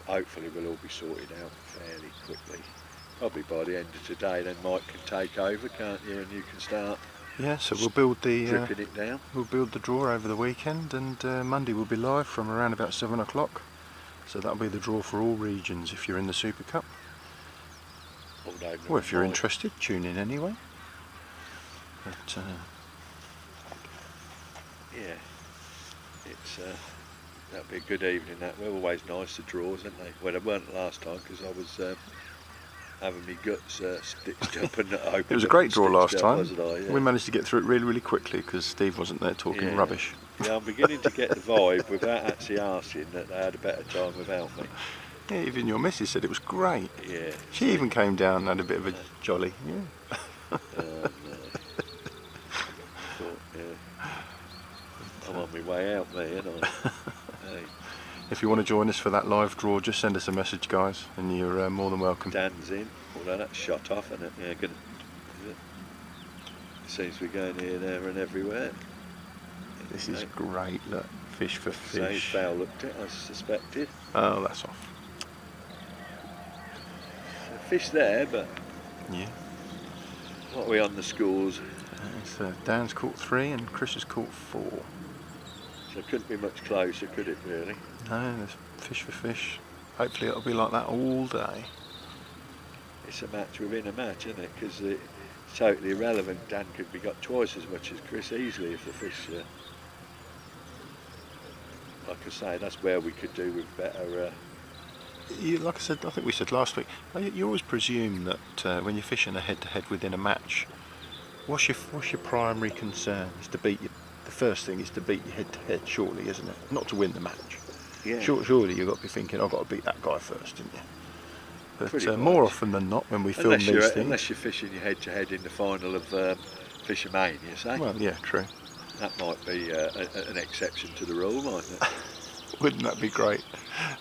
Hopefully we'll all be sorted out fairly quickly. Probably by the end of today, then Mike can take over, can't you, and you can start. Yeah, so we'll build the dripping it down. We'll build the draw over the weekend, and Monday we'll be live from around about 7 o'clock. So that'll be the draw for all regions if you're in the SuperCup. Or if you're interested, tune in anyway. But yeah, it's that'll be a good evening. That we're always nice to draws, aren't they? Well, they weren't last time because I was having me guts stitched up and open. It was a great draw last time. Yeah. We managed to get through it really, really quickly because Steve wasn't there talking rubbish. Yeah, I'm beginning to get the vibe without actually asking that they had a better time without me. Yeah, even your missus said it was great. Yeah. She even came down and had a bit of a jolly. Yeah. No. I'm on my way out, me, ain't I? Hey. If you want to join us for that live draw, just send us a message, guys, and you're more than welcome. Dan's in, although that's shot off, isn't it? Yeah, good. Seems to be going here, there and everywhere. This is great, look, fish for fish. Same foul looked it, I suspected. Oh, that's off. So fish there, but yeah. What are we on the scores? Dan's caught 3 and Chris has caught 4. So it couldn't be much closer, could it really? No, there's fish for fish. Hopefully it'll be like that all day. It's a match within a match, isn't it? Because it's totally irrelevant. Dan could be got twice as much as Chris easily if the fish. Like I say, that's where we could do with better. Like I said, I think we said last week. You always presume that when you're fishing a head-to-head within a match, what's your primary concern? Is to beat your. The first thing is to beat your head-to-head, surely, isn't it? Not to win the match. Yeah. Surely you've got to be thinking, I've got to beat that guy first, didn't you? But more often than not, when we film these things, unless you're fishing your head-to-head in the final of Fishermania, say. Well, yeah, true. That might be an exception to the rule, mightn't it? Wouldn't that be great?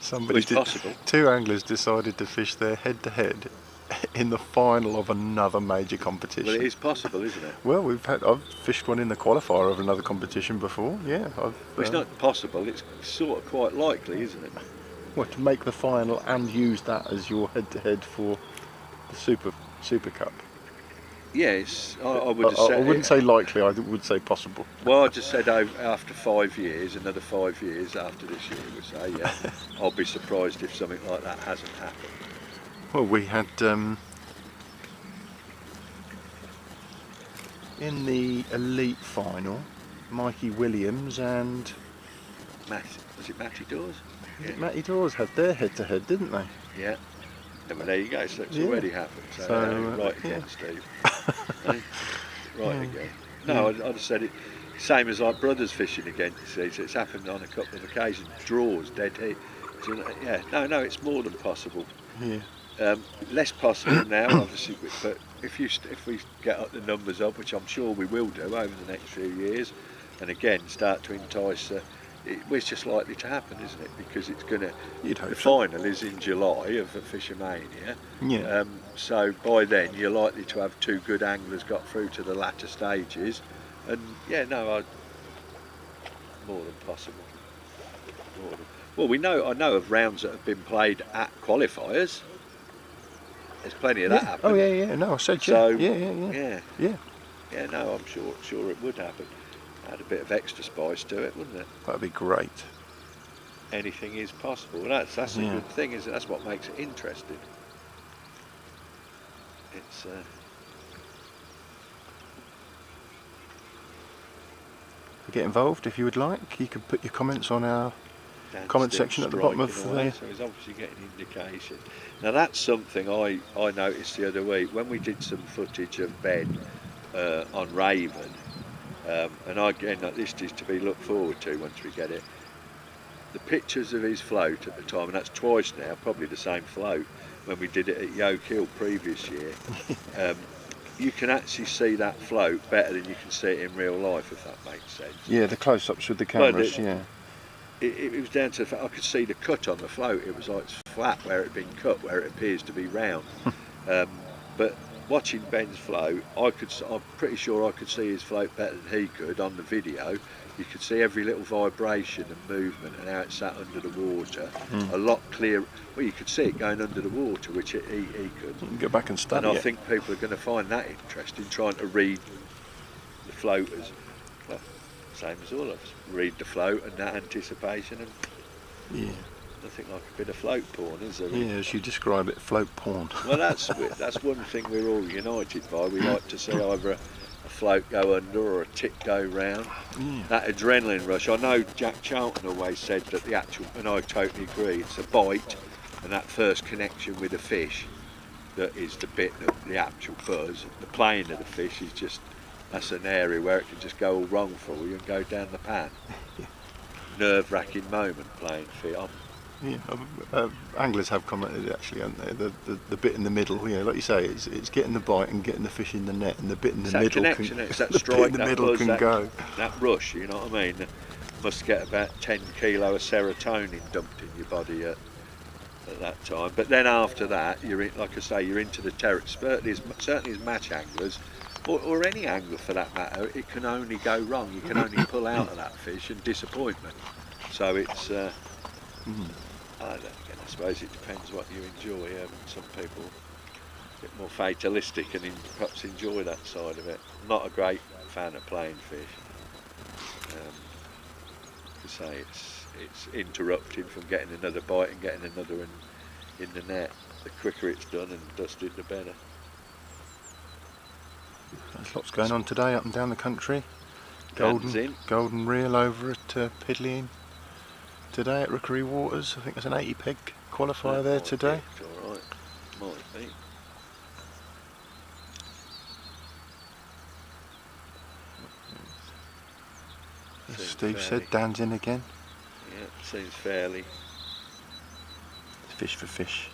Possible. 2 anglers decided to fish their head-to-head in the final of another major competition. Well, it is possible, isn't it? Well, I've fished one in the qualifier of another competition before. Yeah, it's not possible. It's sort of quite likely, isn't it? Well, to make the final and use that as your head-to-head for the Super Cup. Yes, I would have said. I wouldn't say likely. I would say possible. Well, I just said after 5 years, another 5 years after this year, would say, yeah. I'll be surprised if something like that hasn't happened. Well, we had in the elite final, Mikey Williams and was it Matty Dawes? Yeah. Matty Dawes had their head-to-head, didn't they? Yeah. Well, there you go. So it's already happened. So right again, Steve. Right again. No, I'd have said it. Same as like brothers fishing again. You see, so it's happened on a couple of occasions. Draws, dead heat. So, yeah. No, it's more than possible. Yeah. Less possible now, obviously. But if we get up the numbers up, which I'm sure we will do over the next few years, and again start to entice. It's just likely to happen, isn't it? Because it's going to. The final is in July of Fishermania. Yeah. So by then you're likely to have 2 good anglers got through to the latter stages, and more than possible. Well, I know of rounds that have been played at qualifiers. There's plenty of that happening. Oh yeah. No, I said so. Yeah. Yeah. No, I'm sure it would happen. Add a bit of extra spice to it, wouldn't it? That'd be great. Anything is possible. That's a good thing, isn't it? That's what makes it interesting. It's get involved if you would like. You can put your comments on our comment section at the bottom of the. So he's obviously getting indication. Now that's something I noticed the other week when we did some footage of Ben on Raven. And again, this is to be looked forward to once we get it. The pictures of his float at the time, and that's twice now, probably the same float, when we did it at Yoke Hill previous year, you can actually see that float better than you can see it in real life, if that makes sense. Yeah, the close-ups with the cameras, It was down to the fact I could see the cut on the float. It was like flat where it had been cut, where it appears to be round. But watching Ben's float, I'm pretty sure I could see his float better than he could on the video. You could see every little vibration and movement and how it sat under the water. A lot clearer. Well, you could see it going under the water, which he could. You can go back and study And I it. think people are going to find that interesting, trying to read the floaters. Well, same as all of us. Read the float and that anticipation, and Yeah. nothing like a bit of float porn, is there? Yeah, as you describe it, float porn. Well, that's one thing we're all united by. We like to see either a float go under or a tick go round. Yeah. That adrenaline rush. I know Jack Charlton always said that the actual, and I totally agree, it's a bite and that first connection with the fish that is the bit that the actual buzz. The playing of the fish is just, that's an area where it can just go all wrong for you and go down the pan. Nerve-wracking moment playing fish. Yeah, anglers have commented actually, haven't they? The bit in the middle, you know, like you say, it's getting the bite and getting the fish in the net, and the bit in the middle connection, it's that the strike, bit in the that middle buzz, can go. That rush, you know what I mean? Must get about 10 kilo of serotonin dumped in your body at that time. But then after that, you're in, like I say, you're into the territory. Certainly as match anglers, or any angler for that matter, it can only go wrong. You can only pull out of that fish and disappointment. So it's. I suppose it depends what you enjoy. Some people a bit more fatalistic and perhaps enjoy that side of it. I'm not a great fan of playing fish. To say it's interrupting from getting another bite and getting another in the net. The quicker it's done and dusted, the better. There's lots going on today up and down the country. Golden reel over at Pidley today at Rookery Waters. I think there's an 80 peg qualifier there today. Alright, might be. As Steve said, Dan's in again. Yeah, seems fairly. It's fish for fish.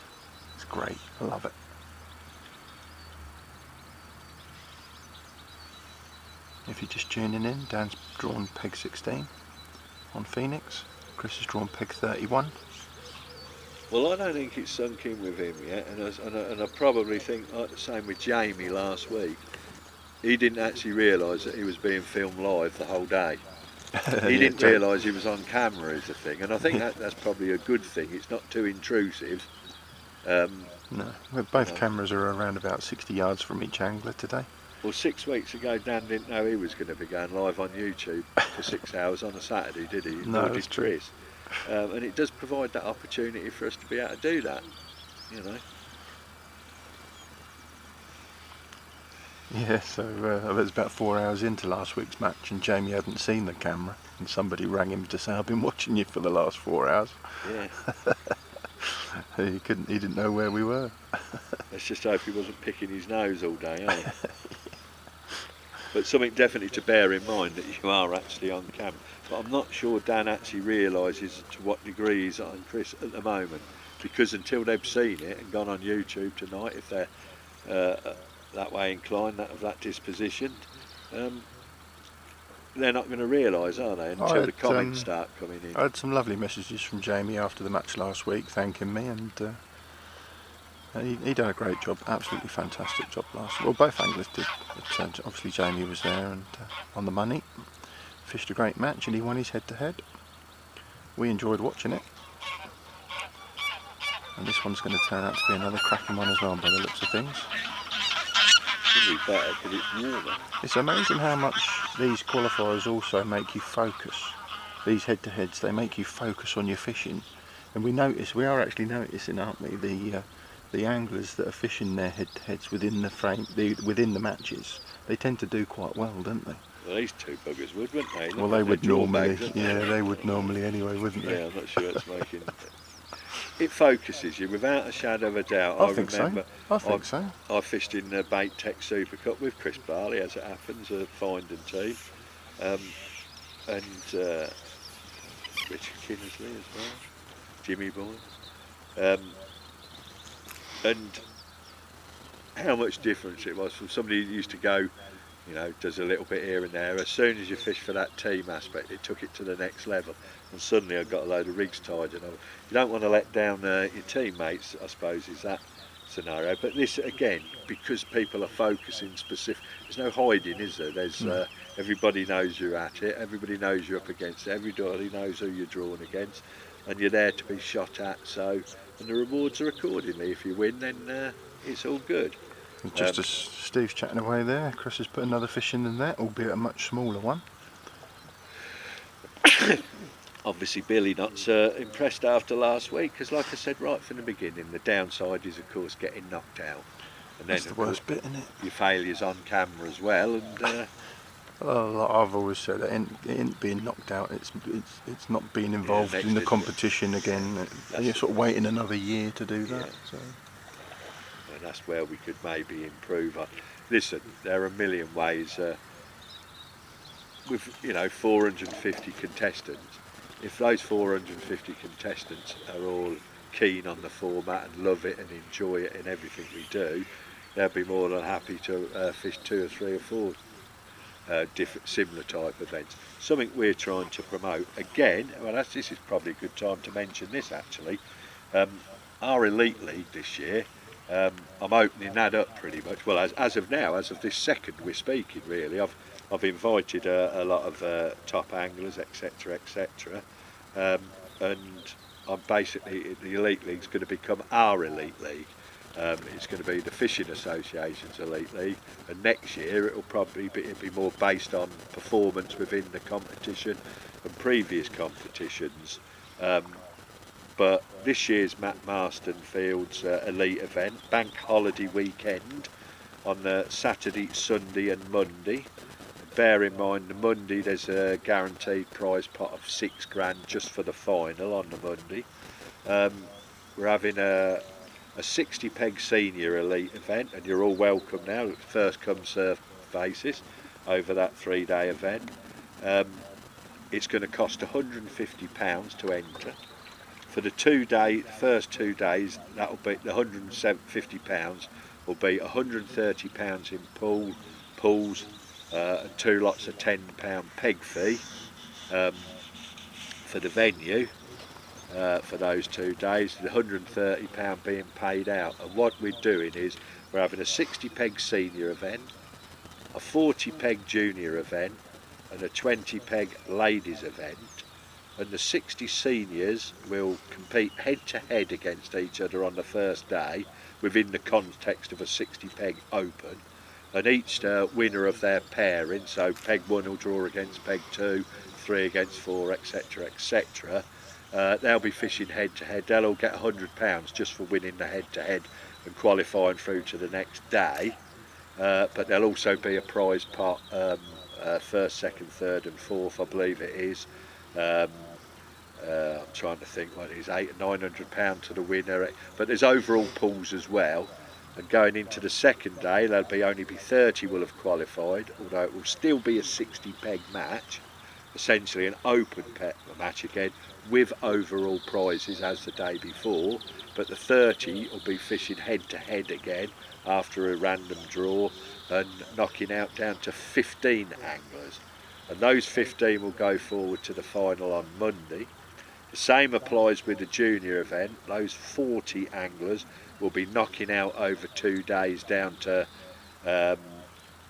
It's great. I love it. If you're just tuning in, Dan's drawn peg 16 on Phoenix. Chris has drawn peg 31. Well, I don't think it's sunk in with him yet, and I probably think like the same with Jamie last week. He didn't actually realise that he was being filmed live the whole day. He didn't realise he was on camera is the thing, and I think that's probably a good thing. It's not too intrusive. No, well, both cameras are around about 60 yards from each angler today. Well, 6 weeks ago, Dan didn't know he was going to be going live on YouTube for 6 hours on a Saturday, did he? No, that's true. Chris. And it does provide that opportunity for us to be able to do that, you know. Yeah, so it was about 4 hours into last week's match, and Jamie hadn't seen the camera, and somebody rang him to say, "I've been watching you for the last 4 hours." Yeah. He didn't know where we were. Let's just hope he wasn't picking his nose all day, eh? But something definitely to bear in mind that you are actually on camera. But I'm not sure Dan actually realises to what degree he's on Chris at the moment, because until they've seen it and gone on YouTube tonight, if they're that way inclined, of that disposition, they're not going to realise, are they, until the comments start coming in. I had some lovely messages from Jamie after the match last week thanking me, and he done a great job, absolutely fantastic job last week. Well, both anglers did, but obviously Jamie was there and on the money, fished a great match, and he won his head-to-head. We enjoyed watching it, and this one's going to turn out to be another cracking one as well by the looks of things. Should be better because it's warmer. It's amazing how much these qualifiers also make you focus. These head-to-heads, they make you focus on your fishing, and we are actually noticing, aren't we, the anglers that are fishing their head-to-heads within the frame, within the matches. They tend to do quite well, don't they? Well, these two buggers would, wouldn't they? Well, they would normally, they would normally anyway, wouldn't they? Yeah, I'm not sure it's making. It focuses you without a shadow of a doubt. I think so. I fished in the Bait Tech SuperCup with Chris Barley, as it happens, a finding team, and Richard Kinnersley as well, Jimmy Boy, and how much difference it was from somebody who used to go, you know, does a little bit here and there. As soon as you fish for that team aspect, it took it to the next level. And suddenly I've got a load of rigs tied, and you don't want to let down your teammates, I suppose, is that scenario. But this again, because people are focusing specific, there's no hiding, is there? There's everybody knows you're at it, everybody knows you're up against it, everybody knows who you're drawn against, and you're there to be shot at. So, and the rewards are accordingly. If you win, then it's all good. Just as Steve's chatting away there, Chris has put another fish in the net, albeit a much smaller one. Obviously Billy not so impressed after last week, because like I said right from the beginning, the downside is of course getting knocked out. And that's the worst bit, isn't it? Your failures on camera as well. And well, I've always said that it ain't being knocked out, it's not being involved in the competition again. You're sort of waiting another year to do that. So. And that's where we could maybe improve. Listen, there are a million ways. With 450 contestants, if those 450 contestants are all keen on the format and love it and enjoy it in everything we do, they'll be more than happy to fish 2 or 3 or 4 different similar type events. Something we're trying to promote again. Well, this is probably a good time to mention this actually. Our Elite League this year, I'm opening that up pretty much. Well, as of now, as of this second we're speaking, really, I've invited a lot of top anglers, etc., etc., and I'm basically, the Elite League's going to become our Elite League. It's going to be the Fishing Association's Elite League, and next year it'll probably be more based on performance within the competition and previous competitions. But this year's Matt Marston Field's elite event, bank holiday weekend, on the Saturday, Sunday and Monday. Bear in mind, the Monday there's a guaranteed prize pot of £6 just for the final on the Monday. We're having a 60 peg senior elite event, and you're all welcome now, first come served basis over that 3-day event. It's going to cost £150 to enter. For the first 2 days, that'll be the £150 will be £130 in pools, and 2 lots of £10 peg fee for the venue for those 2 days. The £130 being paid out. And what we're doing is we're having a 60 peg senior event, a 40 peg junior event, and a 20 peg ladies event. And the 60 seniors will compete head to head against each other on the first day within the context of a 60 peg open, and each winner of their pairing, so peg 1 will draw against peg 2, 3 against 4, etc., etc., they'll be fishing head to head. They'll all get £100 just for winning the head to head and qualifying through to the next day, but there'll also be a prize pot, first, second, third and fourth, I believe it is. I'm trying to think what it is, £800 or £900 to the winner, but there's overall pools as well. And going into the second day, there'll only be 30 will have qualified, although it will still be a 60 peg match, essentially an open match again, with overall prizes as the day before, but the 30 will be fishing head to head again after a random draw and knocking out down to 15 anglers. And those 15 will go forward to the final on Monday. The same applies with the junior event. Those 40 anglers will be knocking out over 2 days down to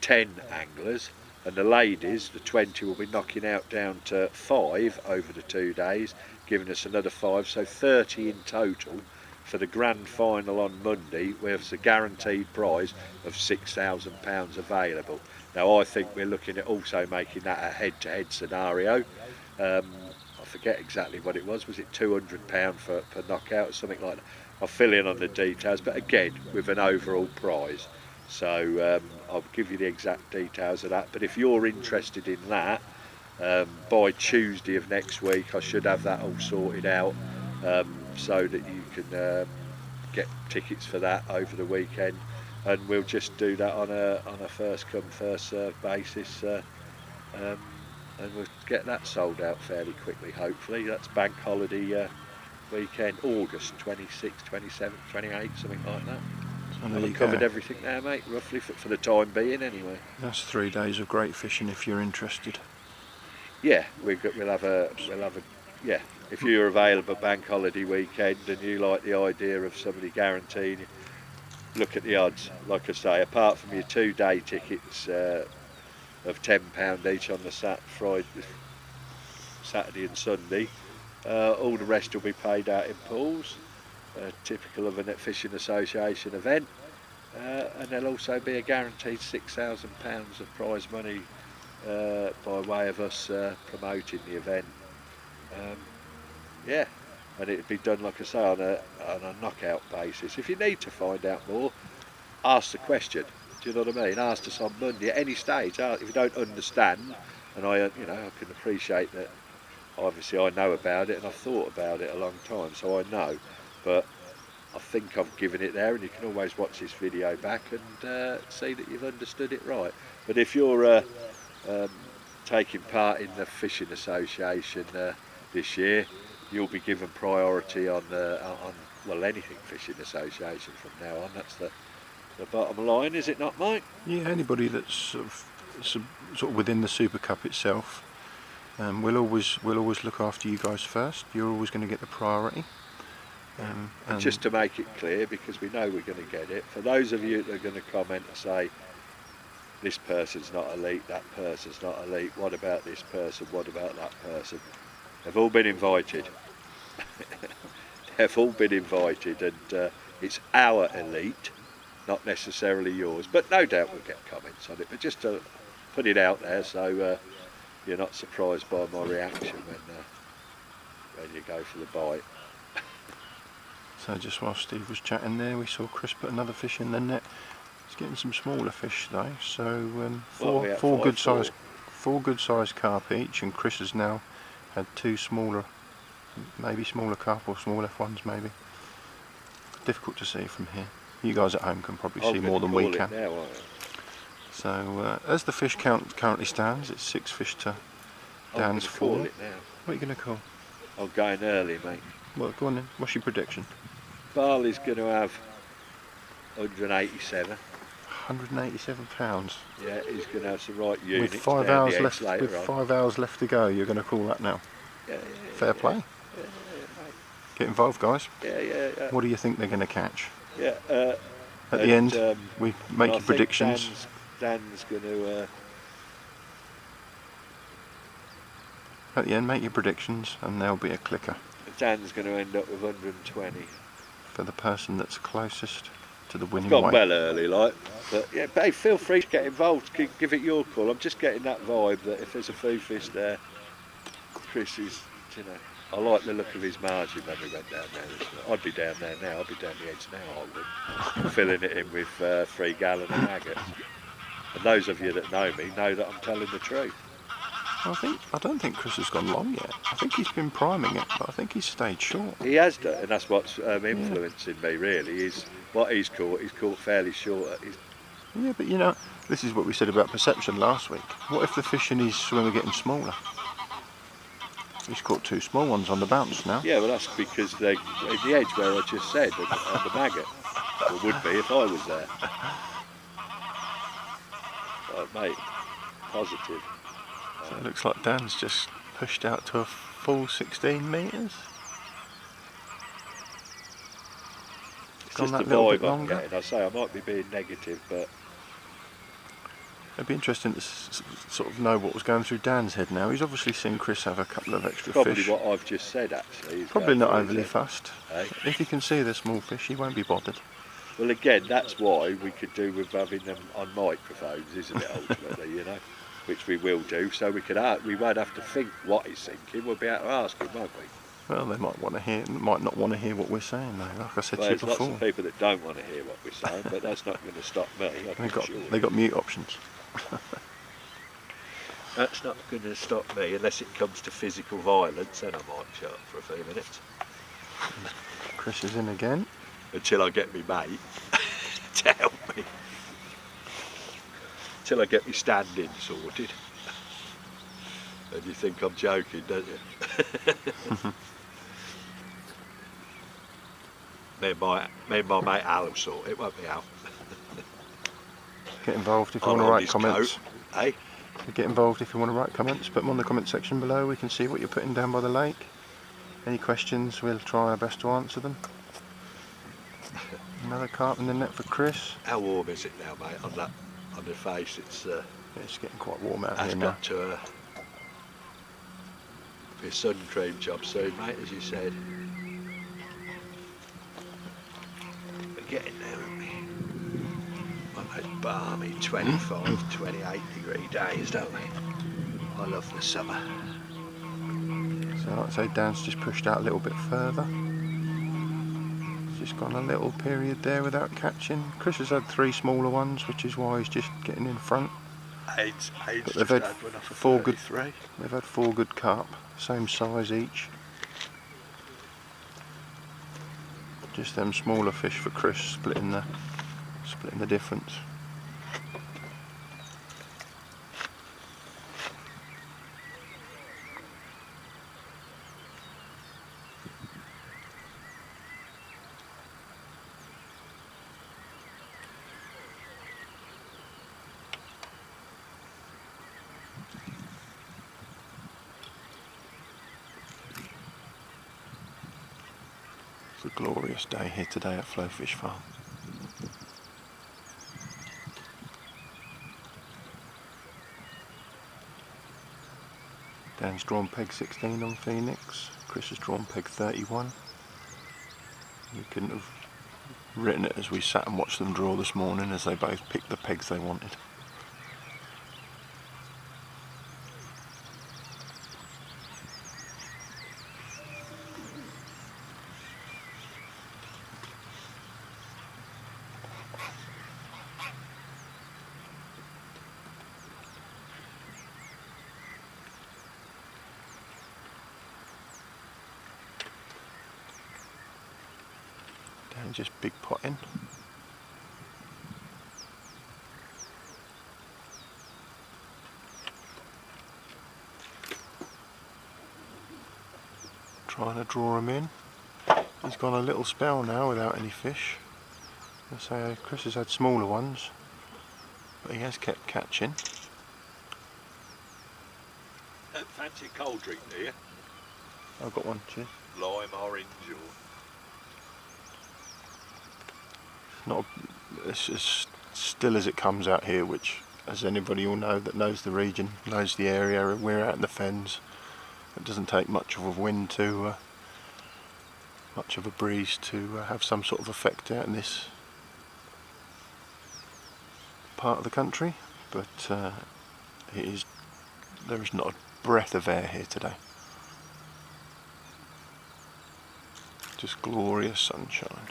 10 anglers, and the ladies, the 20, will be knocking out down to 5 over the 2 days, giving us another 5, so 30 in total for the grand final on Monday, with a guaranteed prize of £6,000 available. Now I think we're looking at also making that a head-to-head scenario. I forget exactly what it was it £200 per knockout or something like that? I'll fill in on the details, but again with an overall prize. So I'll give you the exact details of that, but if you're interested in that, by Tuesday of next week I should have that all sorted out, so that you can get tickets for that over the weekend, and we'll just do that on a first come first served basis, and we'll get that sold out fairly quickly, hopefully. That's bank holiday weekend, August 26th, 27th, 28th, something like that. I've covered everything there, mate, roughly for the time being anyway. That's 3 days of great fishing if you're interested. Yeah, we'll have a yeah. If you're available bank holiday weekend and you like the idea of somebody guaranteeing look at the odds. Like I say, apart from your 2-day tickets of £10 each on the Saturday and Sunday, all the rest will be paid out in pools, typical of a net fishing association event. And there'll also be a guaranteed £6,000 of prize money by way of us promoting the event. Yeah, and it'd be done, like I say, on a knockout basis. If you need to find out more, ask the question. Do you know what I mean? Ask us on Monday at any stage. If you don't understand, and I can appreciate that. Obviously, I know about it and I've thought about it a long time, so I know. But I think I've given it there, and you can always watch this video back and see that you've understood it right. But if you're taking part in the fishing association this year, you'll be given priority on well, anything fishing association from now on. That's the bottom line, is it not, Mike? Yeah, anybody that's sort of within the SuperCup itself, we'll always look after you guys first. You're always going to get the priority. And just to make it clear, because we know we're going to get it, for those of you that are going to comment and say, this person's not elite, that person's not elite, what about this person, what about that person? They've all been invited. They've all been invited, and it's our elite, not necessarily yours. But no doubt we'll get comments on it. But just to put it out there, so you're not surprised by my reaction when you go for the bite. So just while Steve was chatting there, we saw Chris put another fish in the net. He's getting some smaller fish though. So four good sized carp each, and Chris has now had 2 smaller, maybe smaller carp or small F1s maybe. Difficult to see from here. You guys at home can probably see more than we can. Now, so as the fish count currently stands, it's 6 fish to Dan's 4. What are you going to call? I'm going early, mate. Well, go on then. What's your prediction? Barley's going to have 187. 187 pounds. Yeah, he's going to have some right units. With 5 hours left. With 5 hours left to go, you're going to call that now. Yeah, fair play. Yeah, Get involved, guys. Yeah. What do you think they're going to catch? Yeah. At the end, we make your predictions. Dan's going to. At the end, make your predictions, and there'll be a clicker. Dan's going to end up with 120. For the person that's closest to the winning Gone weight. well early, like. But yeah, hey, feel free to get involved. Give it your call. I'm just getting that vibe that if there's a few fish there, Chris is, I like the look of his margin when we went down there. I'd be down there now. I'd be down the edge now, I would. Filling it in with 3 gallon of maggots. And those of you that know me know that I'm telling the truth. I don't think Chris has gone long yet. I think he's been priming it, but I think he's stayed short. He has done, and that's what's influencing me really, is what he's caught fairly short. Yeah, but this is what we said about perception last week. What if the fish in his swim are getting smaller? He's caught 2 small ones on the bounce now. Yeah, well that's because they're in the edge where I just said, on the maggot. Or would be if I was there. But mate, positive. So it looks like Dan's just pushed out to a full 16 metres. It's just the vibe I'm getting. I say I might be being negative, but it'd be interesting to sort of know what was going through Dan's head now. He's obviously seen Chris have a couple of extra probably fish. What I've just said actually. He's probably not overly fussed. Hey? If he can see the small fish, he won't be bothered. Well, again, that's why we could do with having them on microphones, isn't it? Ultimately, which we will do, so we won't have to think what he's thinking. We'll be able to ask him, won't we? Well, they might not want to hear what we're saying though. Like I said to you there's before. lots of people that don't want to hear what we're saying, but that's not going to stop me. They got mute options. That's not going to stop me unless it comes to physical violence. Then I might shut up for a few minutes. Chris is in again. Until I get me mate to help me. Until I get me standing sorted. And you think I'm joking, don't you? me and my mate Al will sort it, won't we, Al? Get involved if you want to write comments. Hey? Get involved if you want to write comments. Put them on the comment section below. We can see what you're putting down by the lake. Any questions, we'll try our best to answer them. Another carp in the net for Chris. How warm is it now, mate? On the face, it's getting quite warm out has here now. got to be a sun cream job soon, mate, as you said. We're getting there, aren't we? On those balmy 25, 28 degree days, don't we? I love the summer. So like I say, Dan's just pushed out a little bit further. He's just gone a little period there without catching. Chris has had 3 smaller ones, which is why he's just getting in front. Aids But just had one off of 4 good. 33. They've had 4 good carp, same size each. Just them smaller fish for Chris, splitting the difference. It's a glorious day here today at Flowfish Farm. Dan's drawn peg 16 on Phoenix, Chris has drawn peg 31. You couldn't have written it as we sat and watched them draw this morning, as they both picked the pegs they wanted. Just big potting. Trying to draw him in. He's gone a little spell now without any fish. I say Chris has had smaller ones, but he has kept catching. Fancy a cold drink, do you? I've got one, cheers. Lime, orange, or Not it's as still as it comes out here, which, as anybody will know that knows the region, knows the area, we're out in the fens. It doesn't take much of a wind to much of a breeze to have some sort of effect out in this part of the country, but there is not a breath of air here today. Just glorious sunshine.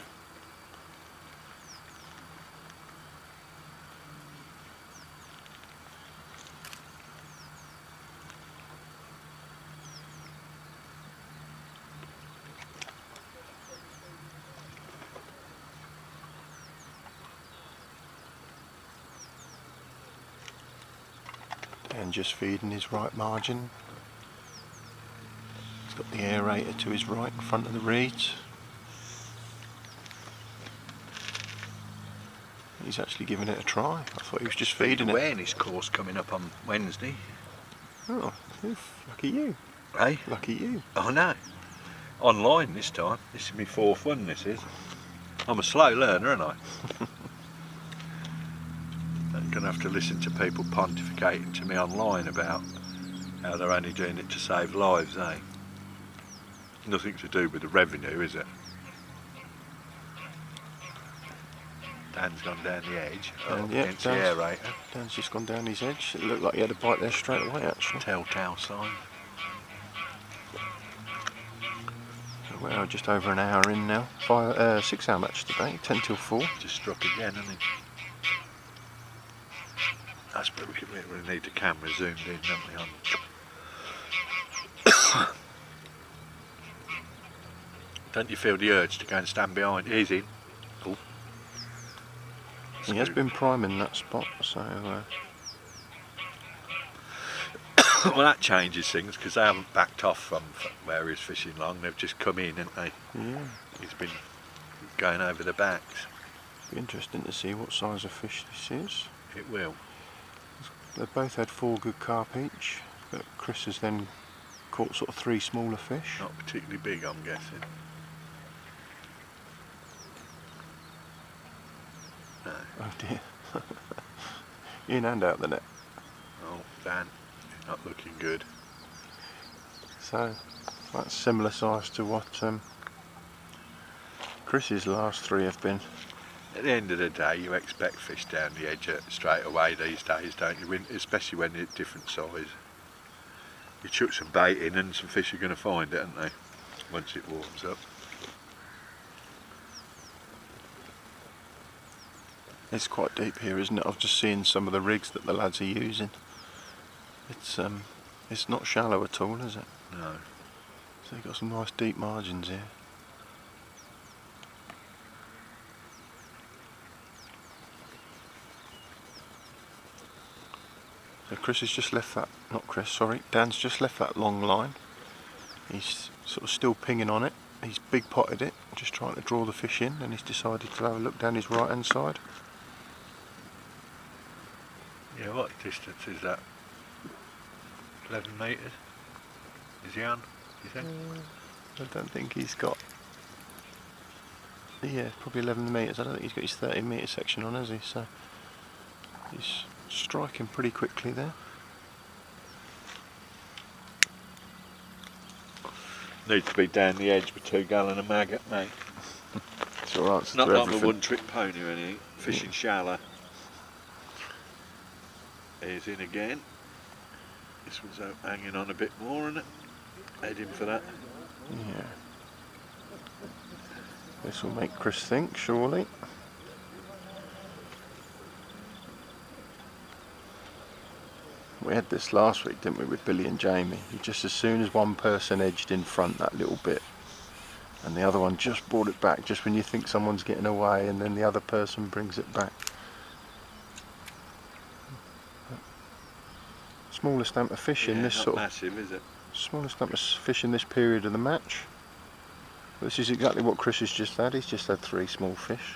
And just feeding his right margin. He's got the aerator to his right in front of the reeds. He's actually giving it a try. I thought he was just feeding it. Awareness course coming up on Wednesday. Oh, lucky you. Hey? Lucky you. Oh no. Online this time. This is my 4th one, this is. I'm a slow learner, aren't I? I'm going to have to listen to people pontificating to me online about how they're only doing it to save lives, eh? Nothing to do with the revenue, is it? Dan's gone down the edge, against the aerator. Dan's just gone down his edge. It looked like he had a bite there straight away, actually. Telltale sign. Well, just over an hour in now. 6 hour match today, 10 till 4. Just struck again, hasn't he? I suppose we need the camera zoomed in, don't we? Don't you feel the urge to go and stand behind? He's in. Oh. He has been priming that spot, so... Well, that changes things, because they haven't backed off from where he's fishing long. They've just come in, haven't they? Yeah. He's been going over the backs. Be interesting to see what size of fish this is. It will. They've both had 4 good carp each, but Chris has then caught sort of 3 smaller fish. Not particularly big, I'm guessing. No. Oh dear. In and out the net. Oh, Dan, not looking good. So that's similar size to what Chris's last three have been. At the end of the day, you expect fish down the edge straight away these days, don't you? Especially when they're different size. You chuck some bait in and some fish are going to find it, aren't they? Once it warms up. It's quite deep here, isn't it? I've just seen some of the rigs that the lads are using. It's not shallow at all, is it? No. So you've got some nice deep margins here. So Chris has just left that, not Chris, sorry, Dan's just left that long line. He's sort of still pinging on it. He's big potted it, just trying to draw the fish in, and he's decided to have a look down his right hand side. Yeah, what distance is that? 11 metres? Is he on, do you think? I don't think he's got... Yeah, probably 11 metres. I don't think he's got his 30 metre section on, has he? So he's striking pretty quickly there. Needs to be down the edge with 2 gallon of maggot, mate. It's alright. It's not like a one-trick pony or anything. Fishing shallow. Here's in again. This one's hanging on a bit more, isn't it? Heading for that. Yeah. This will make Chris think, surely. We had this last week, didn't we, with Billy and Jamie? Just as soon as one person edged in front that little bit, and the other one just brought it back, just when you think someone's getting away, and then the other person brings it back. Smallest amount of fish in this sort of... massive, is it? Smallest amount of fish in this period of the match. This is exactly what Chris has just had. He's just had 3 small fish.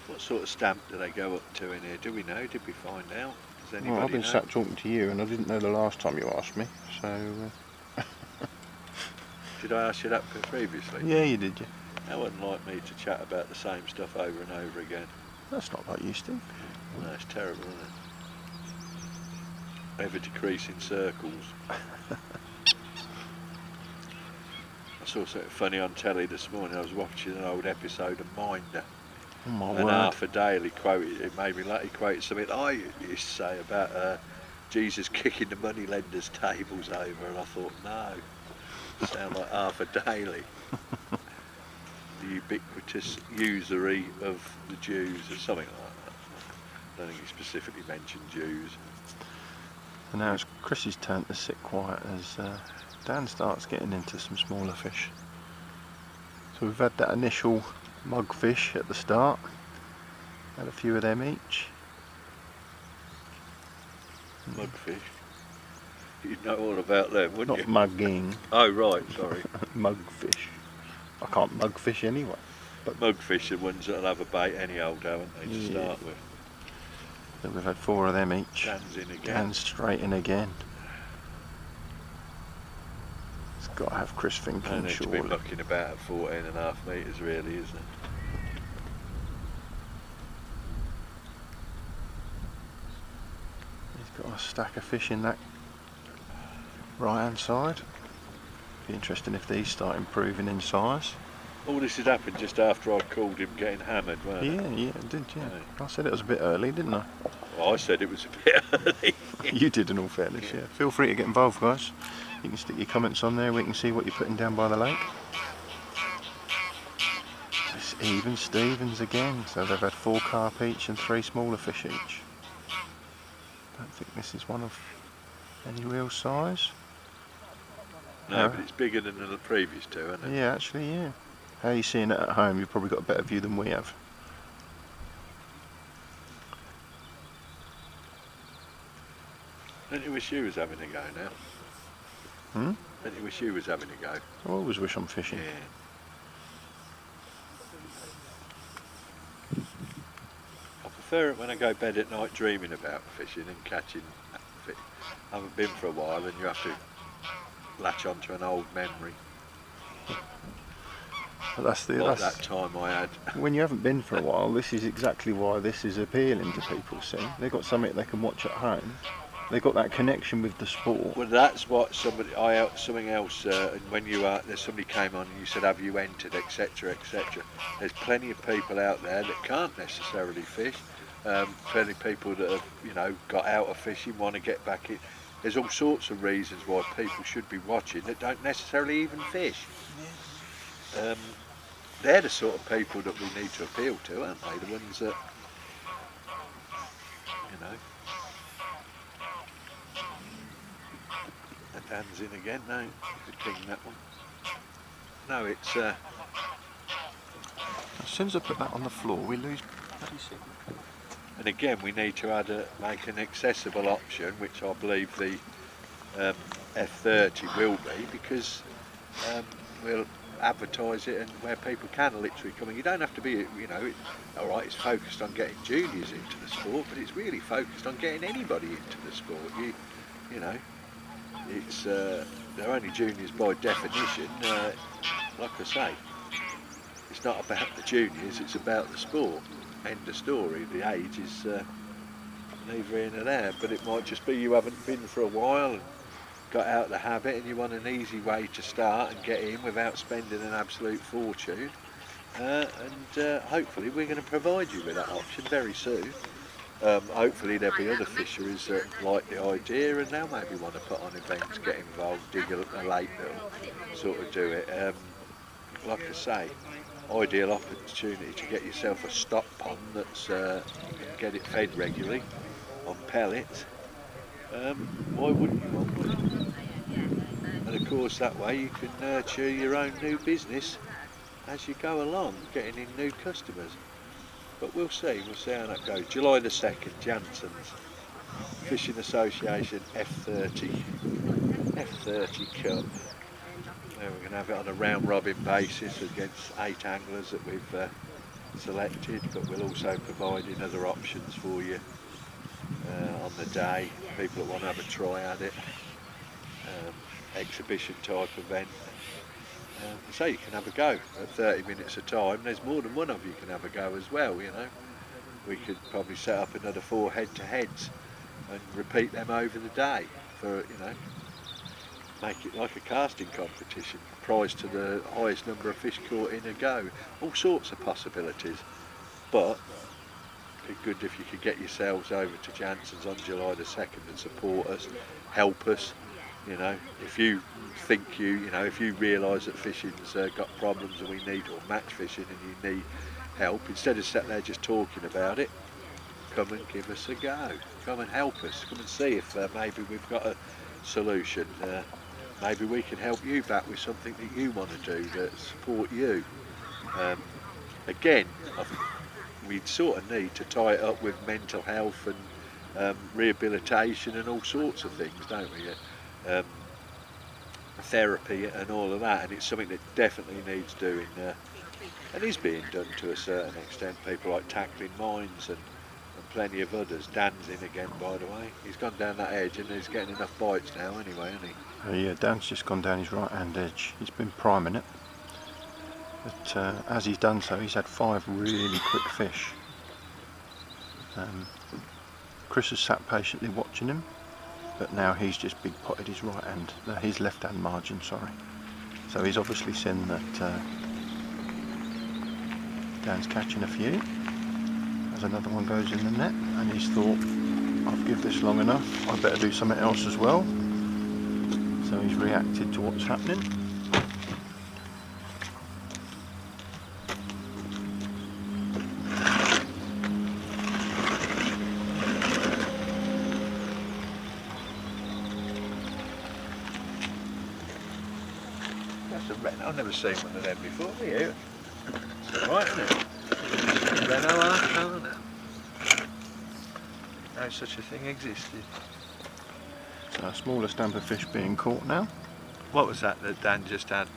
What sort of stamp do they go up to in here? Do we know? Did we find out? Does anybody Well, I've been know? sat talking to you, and I didn't know the last time you asked me, so... Did I ask you that previously? Yeah, you did, yeah. That wasn't like me to chat about the same stuff over and over again. That's not like you, Steve. No, it's terrible, isn't it? Ever decreasing circles. I saw something funny on telly this morning. I was watching an old episode of Minder. Oh my And word. Arthur Daly quoted, it made me laugh, he quoted something I used to say about Jesus kicking the moneylenders' tables over, and I thought, no, sound like Arthur Daly. The ubiquitous usury of the Jews, or something like that. I don't think he specifically mentioned Jews. And now it's Chris's turn to sit quiet as Dan starts getting into some smaller fish. So we've had that initial mugfish at the start. Had a few of them each. Mugfish. You'd know all about them, wouldn't Not you? mugging. Oh right, sorry. Mugfish. I can't mugfish anyway. But Mugfish are ones that'll have a bait any old, haven't they, to start with. so we've had 4 of them each. Dan's in again. Dan's straight in again. It's got to have Chris thinking, And it's been surely. looking about at 14.5 metres really, isn't it? He's got a stack of fish in that right hand side. Be interesting if these start improving in size. All this has happened just after I called him getting hammered, weren't it? Yeah, it did, yeah. Yeah. I said it was a bit early, didn't I? Well, I said it was a bit early. You did, in all fairness, yeah. Feel free to get involved, guys. You can stick your comments on there, we can see what you're putting down by the lake. It's even Stevens again, so they've had 4 carp each and 3 smaller fish each. Don't think this is one of any real size. No, but it's bigger than the previous 2, isn't it? Yeah, actually, yeah. How are you seeing it at home? You've probably got a better view than we have. Don't you wish you was having a go now? Hmm? Don't you wish you was having a go? I always wish I'm fishing. Yeah. I prefer it when I go to bed at night dreaming about fishing and catching fish. I haven't been for a while and you have to latch onto an old memory. But that's that time I had. When you haven't been for a while, this is exactly why this is appealing to people. See, they've got something they can watch at home. They've got that connection with the sport. Well, that's what something else. And when there's somebody came on and you said, "Have you entered?" etc., etc. There's plenty of people out there that can't necessarily fish. Plenty of people that have, got out of fishing, want to get back in. There's all sorts of reasons why people should be watching that don't necessarily even fish. They're the sort of people that we need to appeal to, aren't they? The ones that, And Dan's in again. No, he's a king, that one. No, it's. As soon as I put that on the floor, we lose. And again, we need to make an accessible option, which I believe the F30 will be, because we'll advertise it and where people can literally come in. You don't have to be, alright, it's focused on getting juniors into the sport, but it's really focused on getting anybody into the sport. It's they're only juniors by definition. Like I say, it's not about the juniors, it's about the sport. End of story. The age is neither here nor there, but it might just be you haven't been for a while and got out of the habit and you want an easy way to start and get in without spending an absolute fortune. Hopefully we're going to provide you with that option very soon. Hopefully there'll be other fisheries that like the idea and they'll maybe want to put on events, get involved, dig a lake that'll sort of do it. Like I say, ideal opportunity to get yourself a stock pond that's get it fed regularly on pellets. Why wouldn't you want one? And of course that way you can nurture your own new business as you go along, getting in new customers. But we'll see how that goes. July the 2nd, Jansen's Fishing Association F30 Cup. We're going to have it on a round robin basis against 8 anglers that we've selected, but we'll also provide in other options for you on the day, people that want to have a try at it, exhibition type event. So you can have a go at 30 minutes a time. There's more than one of you can have a go as well, We could probably set up another 4 head-to-heads and repeat them over the day for, make it like a casting competition, prize to the highest number of fish caught in a go. All sorts of possibilities, but it'd be good if you could get yourselves over to Jansen's on July the 2nd and support us, help us. If you think if you realise that fishing's got problems and we need, or match fishing and you need help, instead of sitting there just talking about it, come and give us a go. Come and help us. Come and see if maybe we've got a solution. Maybe we can help you back with something that you want to do that support you. Again, we sort of need to tie it up with mental health and rehabilitation and all sorts of things, don't we? Therapy and all of that, and it's something that definitely needs doing and is being done to a certain extent. People like Tackling Mines and plenty of others. Dan's in again, by the way. He's gone down that edge and he's getting enough bites now anyway, hasn't he? Yeah, Dan's just gone down his right hand edge. He's been priming it, but as he's done so, he's had 5 really quick fish. Chris has sat patiently watching him, but now he's just big potted his right hand, his left hand margin, sorry. So he's obviously seen that Dan's catching a few as another one goes in the net, and he's thought, I've given this long enough, I better do something else as well. So he's reacted to what's happening. I've never seen one of them before, have you? It's alright, isn't it? Reno Arco, isn't it? No such a thing existed. So a smaller stamper fish being caught now. What was that Dan just had?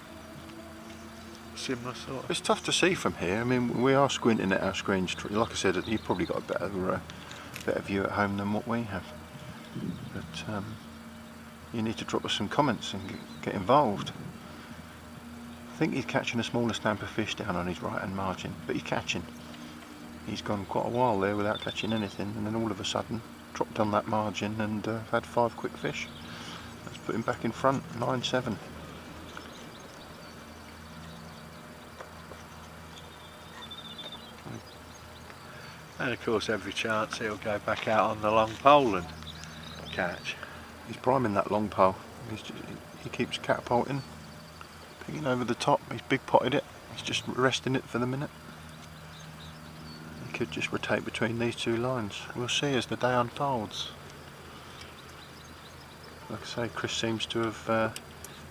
Similar sort of? It's tough to see from here. I mean, we are squinting at our screens. Like I said, you've probably got a better view at home than what we have. But you need to drop us some comments and get involved. think he's catching a smaller stamp of fish down on his right hand margin, but he's catching. He's gone quite a while there without catching anything, and then all of a sudden dropped on that margin and had 5 quick fish. Let's put him back in front, 9-7. And of course every chance he'll go back out on the long pole and catch. He's priming that long pole. He keeps catapulting, picking over the top. He's big potted it. He's just resting it for the minute. He could just rotate between these 2 lines. We'll see as the day unfolds. Like I say, Chris seems to have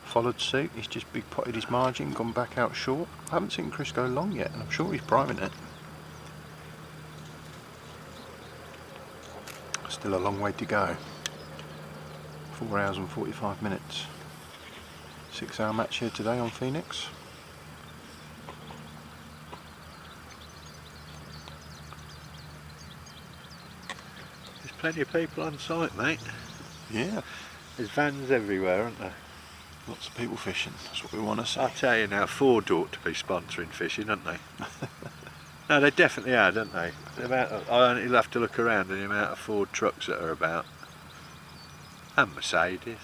followed suit. He's just big potted his margin, gone back out short. I haven't seen Chris go long yet, and I'm sure he's priming it. Still a long way to go. 4 hours and 45 minutes. 6-hour match here today on Phoenix. There's plenty of people on site, mate. Yeah. There's vans everywhere, aren't there? Lots of people fishing, that's what we want to see. I tell you now, Ford ought to be sponsoring fishing, don't they? No, they definitely are, don't they? You'll have to look around at the amount of Ford trucks that are about. And Mercedes.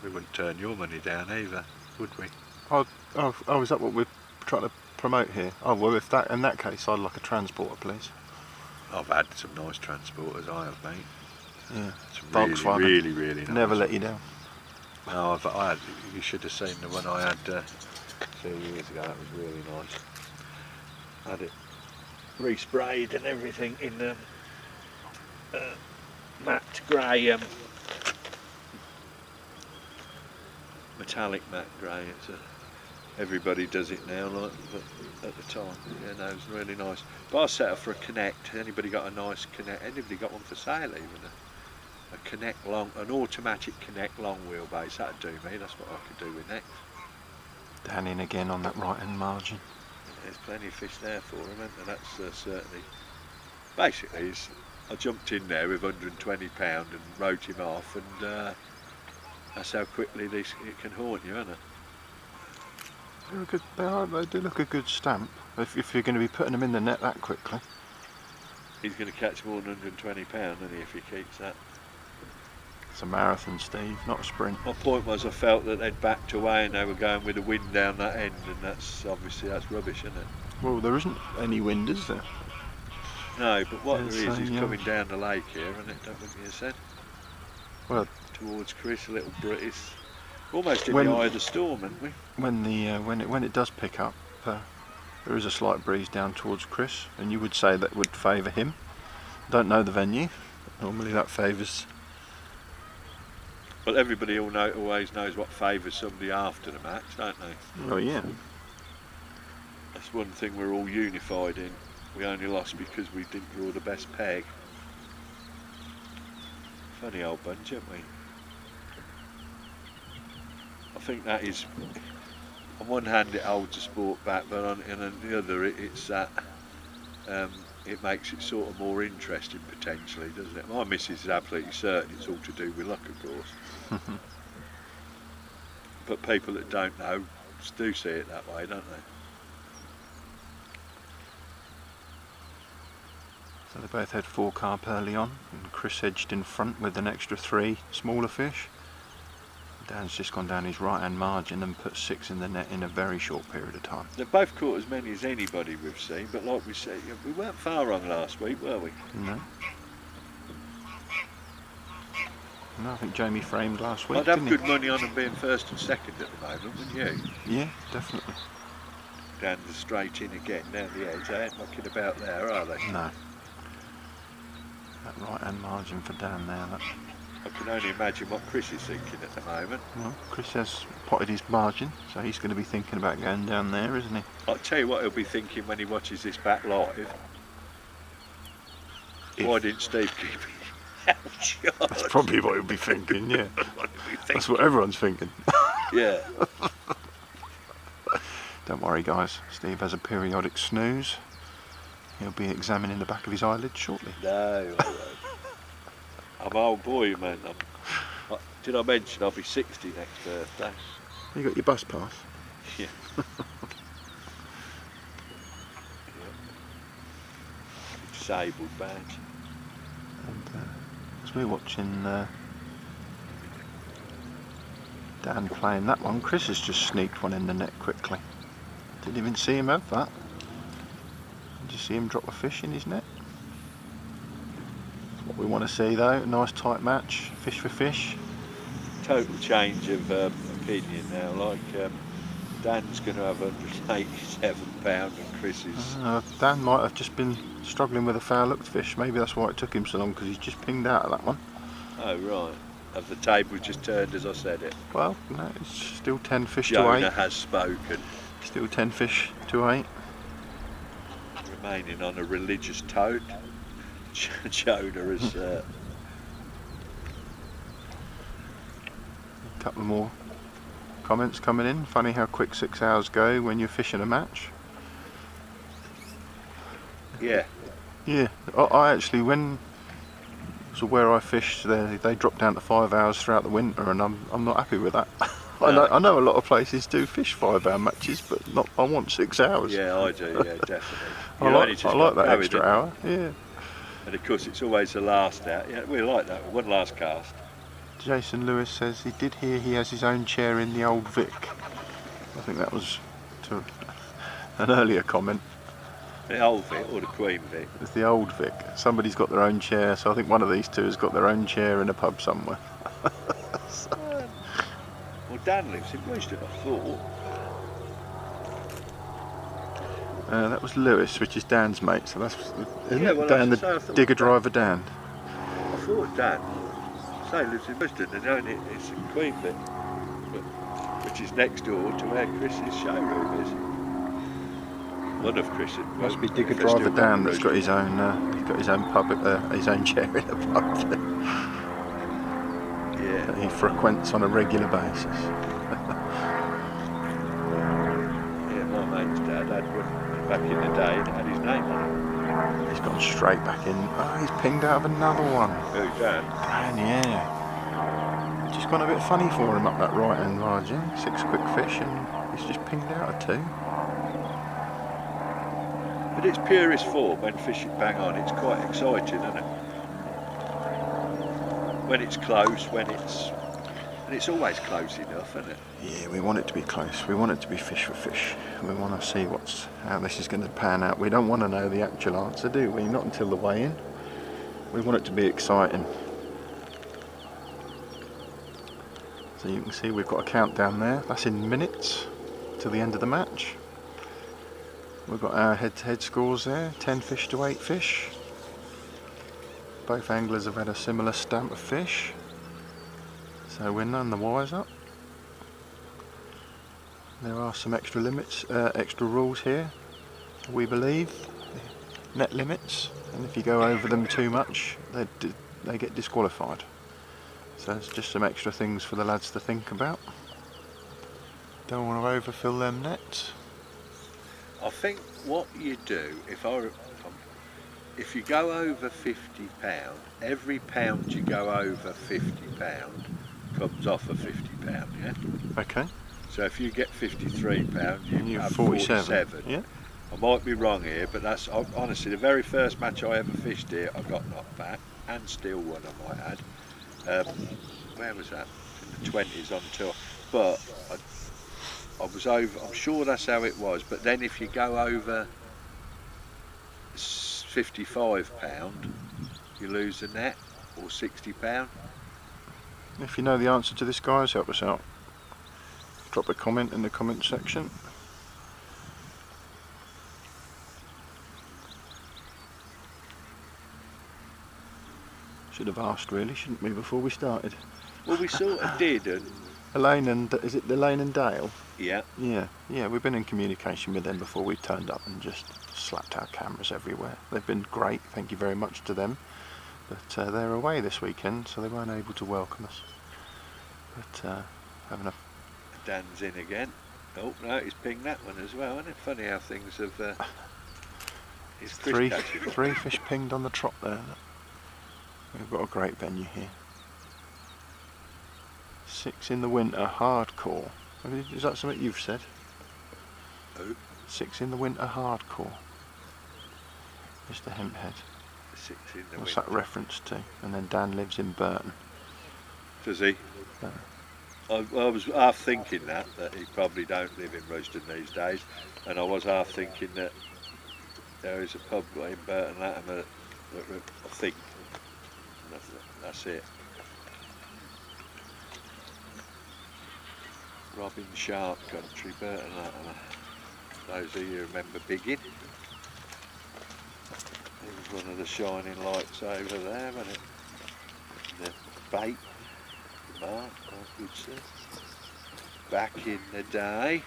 We wouldn't turn your money down either, would we? Oh, is that what we're trying to promote here? Oh, well, if that in that case, I'd like a transporter, please. I've had some nice transporters, I have, mate. Yeah, it's really nice. Never let you down. No, you should have seen the one I had 2 years ago. That was really nice. I had it resprayed and everything in matte grey, metallic matte grey. Everybody does it now, like, but at the time, yeah, no, it was really nice. But I set up for a Connect. Anybody got a nice Connect? Anybody got one for sale even? A Connect long, an automatic Connect long wheelbase. That'd do me. That's what I could do with next. Down in again on that right hand margin. There's plenty of fish there for him, and that's certainly. Basically, I jumped in there with £120 and wrote him off, and that's how quickly it can haunt you, isn't it? They do look a good stamp. If you're going to be putting them in the net that quickly. He's going to catch more than £120, isn't he, if he keeps that? It's a marathon, Steve, not a sprint. My point was I felt that they'd backed away and they were going with the wind down that end, and that's rubbish, isn't it? Well, there isn't any wind, is there? No, but what there is coming down the lake here, and it don't look you said. Well, towards Chris, a little British, almost in the eye of the storm, aren't we? When it does pick up, there is a slight breeze down towards Chris, and you would say that would favour him. Don't know the venue. Normally that favours. Well, everybody always knows what favours somebody after the match, don't they? Oh yeah. That's one thing we're all unified in. We only lost because we didn't draw the best peg. Funny old bunch, aren't we? I think that is, on one hand it holds the sport back, but on the other it's that it makes it sort of more interesting potentially, doesn't it? My missus is absolutely certain it's all to do with luck, of course. But people that don't know do see it that way, don't they? So they both had 4 carp early on, and Chris edged in front with an extra 3 smaller fish. Dan's just gone down his right hand margin and put 6 in the net in a very short period of time. They've both caught as many as anybody we've seen, but like we said, we weren't far wrong last week, were we? No. No, I think Jamie framed last week. I'd have good money on them being first and second at the moment, wouldn't you? Yeah, definitely. Down the straight in again, down the edge. They ain't mucking about there, are they? No. That right hand margin for Dan there. I can only imagine what Chris is thinking at the moment. Well, Chris has potted his margin, so he's going to be thinking about going down there, isn't he? I'll tell you what he'll be thinking when he watches this back live. Why didn't Steve keep it? That's probably what he'll be thinking, yeah. That's what everyone's thinking. Yeah. Don't worry guys, Steve has a periodic snooze. He'll be examining the back of his eyelids shortly. No, I won't. I'm an old boy, man. Did I mention I'll be 60 next birthday? You got your bus pass? Yeah. Disabled badge. And as we're watching Dan playing that one, Chris has just sneaked one in the net quickly. Didn't even see him have that. Did you see him drop a fish in his net? That's what we want to see though, a nice tight match, fish for fish. Total change of opinion now, like Dan's going to have £187 and Chris is... Dan might have just been struggling with a foul-looked fish, maybe that's why it took him so long, because he's just pinged out of that one. Oh right, have the table just turned as I said it? Well, no, it's still 10 fish Jonah to 8. has spoken. Still 10 fish to 8. Remaining on a religious tone. Jonah has... A couple more comments coming in. Funny how quick 6 hours go when you're fishing a match. Yeah. Yeah, I actually, where I fished, they drop down to 5 hours throughout the winter, and I'm not happy with that. No. I know a lot of places do fish 5-hour matches, but not. I want 6 hours. Yeah, I do. Yeah, definitely. I like that extra hour. Yeah. And of course, it's always the last out. Yeah, we like that. One last cast. Jason Lewis says he did hear he has his own chair in the Old Vic. I think that was to an earlier comment. The Old Vic or the Queen Vic? It's the Old Vic. Somebody's got their own chair, so I think one of these two has got their own chair in a pub somewhere. Well, Dan lives in Wisdom, I thought. That was Lewis, which is Dan's mate, so that's isn't Yeah, it? well, Dan, that's the so digger driver Dan. I thought Dan, say, lives in Wisdom, and only it's in Queen Vic, which is next door to where Chris's showroom is. One of Chris. Must be digger driver Dan that's got his own pub, his own chair in a pub yeah. that he frequents on a regular basis. Yeah, my mate's dad had one back in the day and it had his name on it. He's gone straight back in. Oh, he's pinged out of another one. Who, Dan? Dan, yeah. It's just gone a bit funny for him up that right hand margin. 6 quick fish and he's just pinged out of 2. But it's purest form when fishing bang on. It's quite exciting, isn't it? When it's close, and it's always close enough, isn't it? Yeah, we want it to be close. We want it to be fish for fish. We want to see how this is going to pan out. We don't want to know the actual answer, do we? Not until the weigh-in. We want it to be exciting. So you can see we've got a countdown there. That's in minutes till the end of the match. We've got our head-to-head scores there, 10 fish to 8 fish. Both anglers have had a similar stamp of fish, so we're none the wiser. There are some extra limits, extra rules here, we believe, net limits, and if you go over them too much, they get disqualified. So it's just some extra things for the lads to think about. Don't want to overfill them nets. I think what you do, if you go over £50, every pound you go over £50 comes off of £50, yeah? Okay. So if you get £53, you have 47. Yeah. I might be wrong here, but that's honestly the very first match I ever fished here, I got knocked back, and still one I might add. Where was that? In the 20s on tour. But I was over, I'm sure that's how it was, but then if you go over £55, you lose the net, or £60. If you know the answer to this, guys, help us out. Drop a comment in the comment section. Should have asked really, shouldn't we, before we started? Well, we sort of did, and Elaine and, is it Elaine and Dale? yeah. Yeah, we've been in communication with them before we turned up and just slapped our cameras everywhere. They've been great, thank you very much to them. But they're away this weekend, so they weren't able to welcome us. But having a... Dan's in again. Oh no, he's pinged that one as well, isn't it? Funny how things have... It's three fish pinged on the trot there. We've got a great venue here. 6 in the winter, hardcore. Is that something you've said? Who? 6 in the winter hardcore. Mr. Hemphead. 6 in the What's winter. that reference to? And then Dan lives in Burton. Does he? I was half thinking that he probably don't live in Royston these days, and I was half thinking that there is a pub in Burton Latimer that I think that's it. Robin Sharp country, Burton Latimer. Those of you remember Biggin? He was one of the shining lights over there, wasn't it? The bait. Mark, good sir. Back in the day.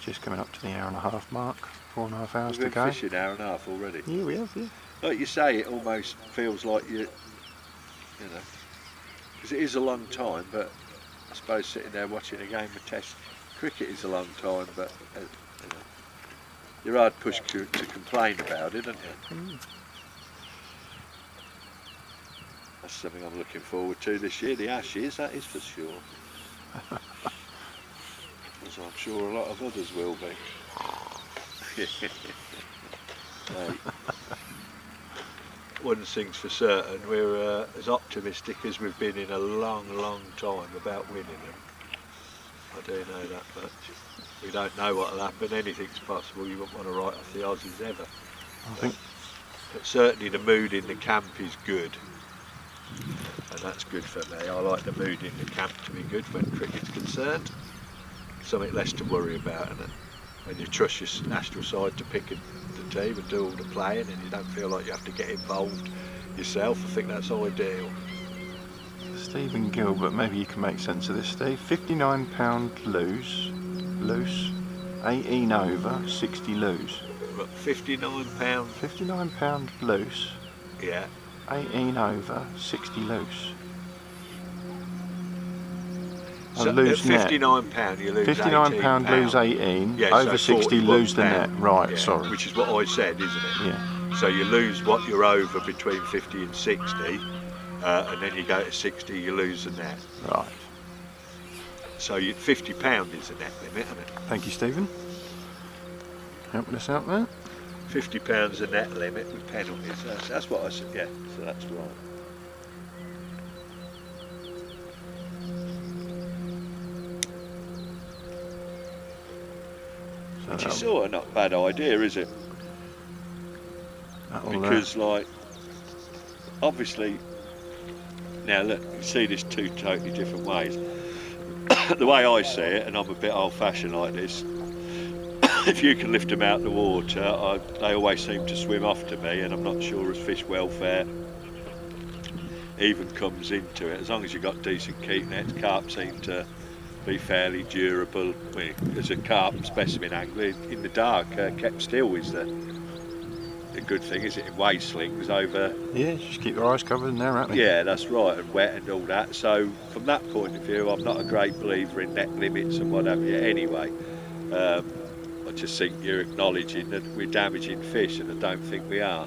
Just coming up to the 1.5 hour mark, 4.5 hours We've to been go. fishing 1.5 hours already. Yeah, we have, yeah. Like you say, it almost feels like you know, because it is a long time, but I suppose sitting there watching a game of Test cricket is a long time, but you know, you're hard pushed to complain about it, aren't you? Mm. That's something I'm looking forward to this year, the Ashes, that is for sure. As I'm sure a lot of others will be. Right. One thing's for certain, we're as optimistic as we've been in a long time about winning them. I do know that much. We don't know what'll happen, anything's possible. You wouldn't want to write off the Aussies ever. I think. But certainly the mood in the camp is good. And that's good for me. I like the mood in the camp to be good when cricket's concerned. Something less to worry about, isn't it? When you trust your national side to pick the team and do all the playing, and you don't feel like you have to get involved yourself. I think that's ideal. Stephen Gilbert, maybe you can make sense of this, Steve. £59 loose, 18 over, 60 loose. What, £59? £59 loose, Yeah. 18 over, 60 loose. So lose at £59 you lose £59 lose 18, yeah, over so 60 lose the net. Right, yeah, sorry. Which is what I said, isn't it? Yeah. So you lose what you're over between 50 and 60, and then you go to 60, you lose the net. Right. So £50 is the net limit, isn't it? Thank you, Stephen. Helping us out there. £50 the net limit with penalties. That's what I said. Yeah, so that's right. Which is sort of not a bad idea, is it? Because, like, obviously, now look, you see this 2 totally different ways. The way I see it, and I'm a bit old-fashioned like this, if you can lift them out of the water, they always seem to swim off to me, and I'm not sure as fish welfare even comes into it. As long as you've got decent keep nets, carp seem to be fairly durable. I mean, as a carp specimen angler, in the dark, kept still is the good thing, is it? In waist slings over. Yeah, just keep your eyes covered and they're at me. Yeah, that's right, and wet and all that. So from that point of view, I'm not a great believer in net limits and what have you. Anyway, I just think you're acknowledging that we're damaging fish, and I don't think we are.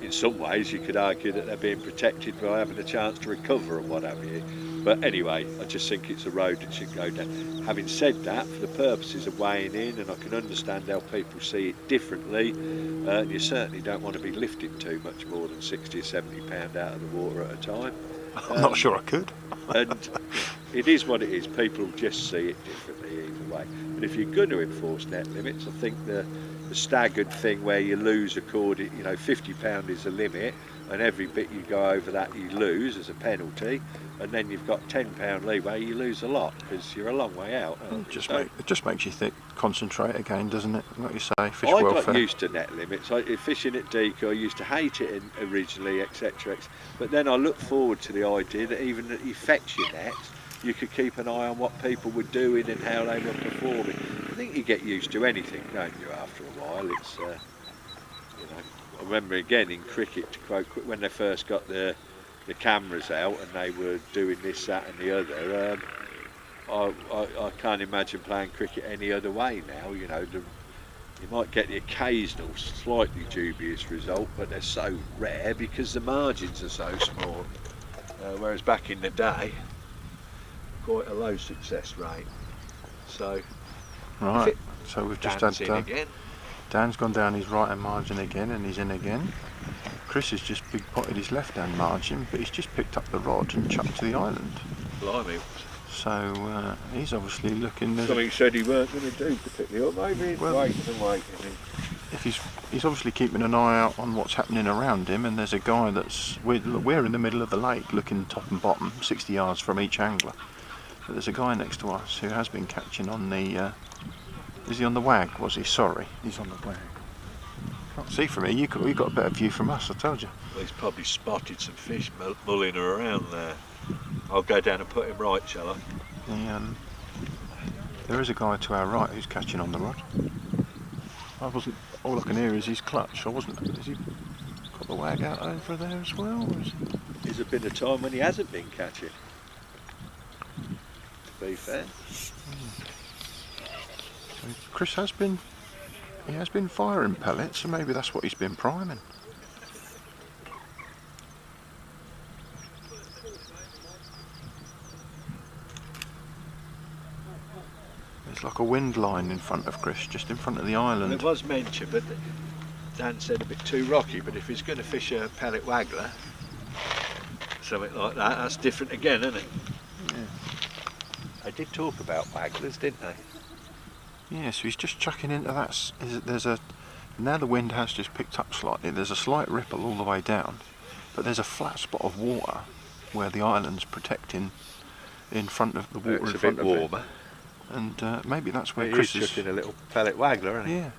In some ways, you could argue that they're being protected by having a chance to recover and what have you. But anyway, I just think it's a road that should go down. Having said that, for the purposes of weighing in, and I can understand how people see it differently, you certainly don't want to be lifting too much more than 60 or 70 pound out of the water at a time. I'm not sure I could. And it is what it is. People just see it differently either way. But if you're going to enforce net limits, I think the staggered thing where you lose according, you know, £50 is the limit, and every bit you go over that you lose as a penalty, and then you've got £10 leeway, you lose a lot because you're a long way out. It just makes you concentrate again, doesn't it? Like you say, fish I welfare. got used to net limits. Fishing at decoy, I used to hate it originally, etc. But then I looked forward to the idea that even that you fetch your nets, you could keep an eye on what people were doing and how they were performing. I think you get used to anything, don't you, after a while? It's, you know, I remember again in cricket, to quote, when they first got the cameras out and they were doing this, that and the other, I can't imagine playing cricket any other way now. You know, you might get the occasional slightly dubious result, but they're so rare because the margins are so small. Whereas back in the day, quite a low success rate. So Right, so we've just Dan's had in again. Dan's gone down his right hand margin again, and he's in again. Chris has just big potted his left hand margin, but he's just picked up the rod and chucked to the island. Blimey. So he's obviously looking. Something he said he weren't going to do particularly, or maybe he's waiting and waiting. If he's obviously keeping an eye out on what's happening around him, and there's a guy we're in the middle of the lake, looking top and bottom, 60 yards from each angler. But there's a guy next to us who has been catching on the. Is he on the wag? Was he? Sorry, he's on the wag. Can't see from here. You got a better view from us. I told you. Well, he's probably spotted some fish mulling around there. I'll go down and put him right, shall I? There is a guy to our right who's catching on the rod. All I can hear is his clutch. Has he got the wag out over there as well? Or is he? There's a bit of time when he hasn't been catching, to be fair. So Chris has been firing pellets, so maybe that's what he's been priming. There's like a wind line in front of Chris, just in front of the island. It was mentioned, but Dan said a bit too rocky, but if he's going to fish a pellet waggler, something like that, that's different again, isn't it? Yeah. They did talk about wagglers, didn't they? Yeah, so he's just chucking into that. Now the wind has just picked up slightly. There's a slight ripple all the way down, but there's a flat spot of water where the island's protecting in front of the water. It's in a front bit of warmer. it. And maybe that's where Chris Chris is chucking a little pellet waggler, isn't he? Yeah.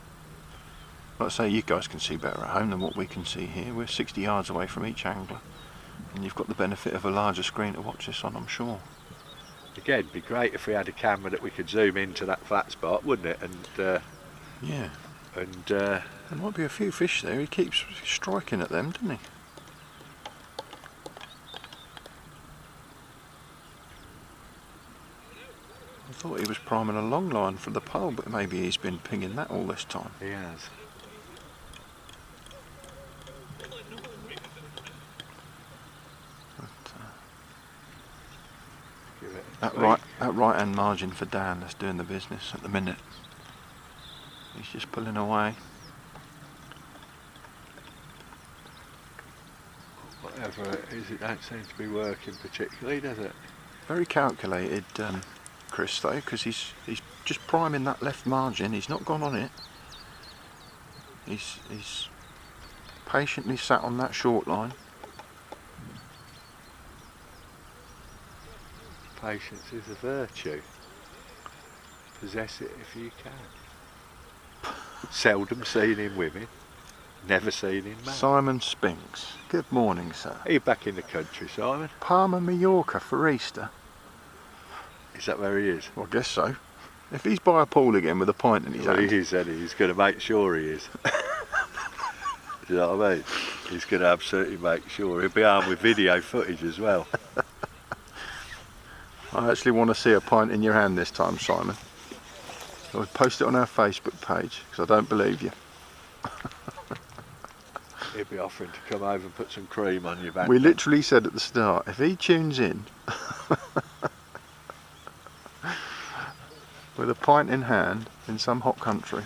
Like I say, you guys can see better at home than what we can see here. We're 60 yards away from each angler, and you've got the benefit of a larger screen to watch this on, I'm sure. Again, it'd be great if we had a camera that we could zoom into that flat spot, wouldn't it? And yeah. And there might be a few fish there. He keeps striking at them, doesn't he? I thought he was priming a long line for the pole, but maybe he's been pinging that all this time. he has. That right hand margin for Dan that's doing the business at the minute. He's just pulling away. Whatever it is, it don't seem to be working particularly, does it? Very calculated, Chris, though, because he's just priming that left margin. He's not gone on it. He's patiently sat on that short line. Patience is a virtue. Possess it if you can. Seldom seen in women, never seen in men. Simon Spinks. Good morning, sir. Are you back in the country, Simon? Palma, Mallorca for Easter. Is that where he is? Well, I guess so. If he's by a pool again with a pint in his Well, hand. he is, and he's going to make sure he is. Do you know what I mean? He's going to absolutely make sure. He'll be armed with video footage as well. I actually want to see a pint in your hand this time, Simon. I'll post it on our Facebook page, because I don't believe you. He'll be offering to come over and put some cream on your back. We literally said at the start, if he tunes in with a pint in hand in some hot country.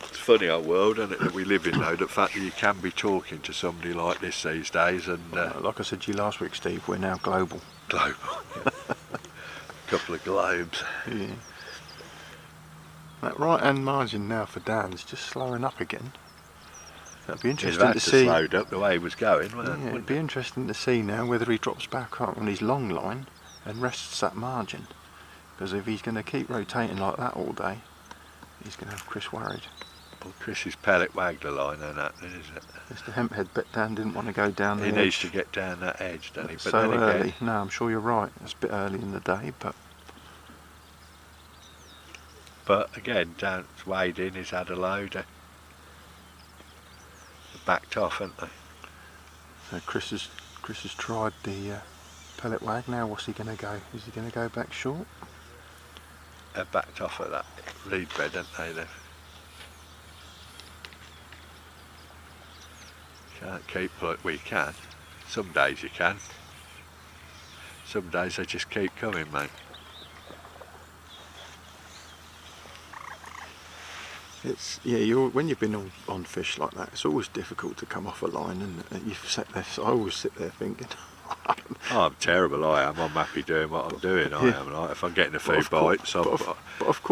It's a funny old world, isn't it, that we live in, though, the fact that you can be talking to somebody like this these days, and like I said to you last week, Steve, we're now global. global. Couple of globes. Yeah. That right hand margin now for Dan's just slowing up again. That'd be interesting to see. Slowed up the way he was going, wasn't Yeah, it? it'd be interesting to see now whether he drops back up on his long line and rests that margin. Because if he's going to keep rotating like that all day, he's going to have Chris worried. Well, Chris's pellet waggler line ain't happening, is it? It's the hemp head, but Dan didn't want to go down the He edge. needs to get down that edge, doesn't he? But So then again, early. No, I'm sure you're right. It's a bit early in the day, but again, Dan's weighed in, he's had a load. They're backed off, haven't they? so Chris has tried the pellet wag. Now what's he going to go? Is he going to go back short? They're backed off at that reed bed, haven't they? They've can't keep like we can. Some days you can. some days they just keep coming, mate. It's when you've been on fish like that, it's always difficult to come off a line, and you sit there. So I always sit there thinking, oh, I'm terrible. I am. I'm happy doing what I'm doing. I am. Like, if I'm getting a few bites, I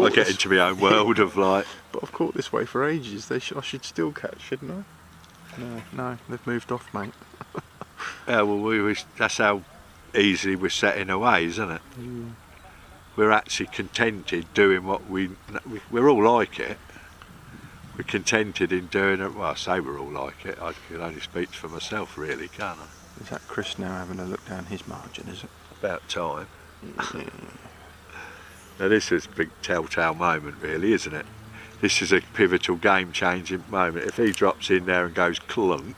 get into my own world of like. But I've caught this way for ages. I should still catch, shouldn't I? No, they've moved off, mate. Yeah, well, that's how easily we're setting away, isn't it? Mm. We're actually contented doing what we're all like it. We're contented in doing it. Well, I say we're all like it. I can only speak for myself, really, can't I? Is that Chris now having a look down his margin, is it? About time. Now this is a big telltale moment, really, isn't it? This is a pivotal, game-changing moment. If he drops in there and goes clunk,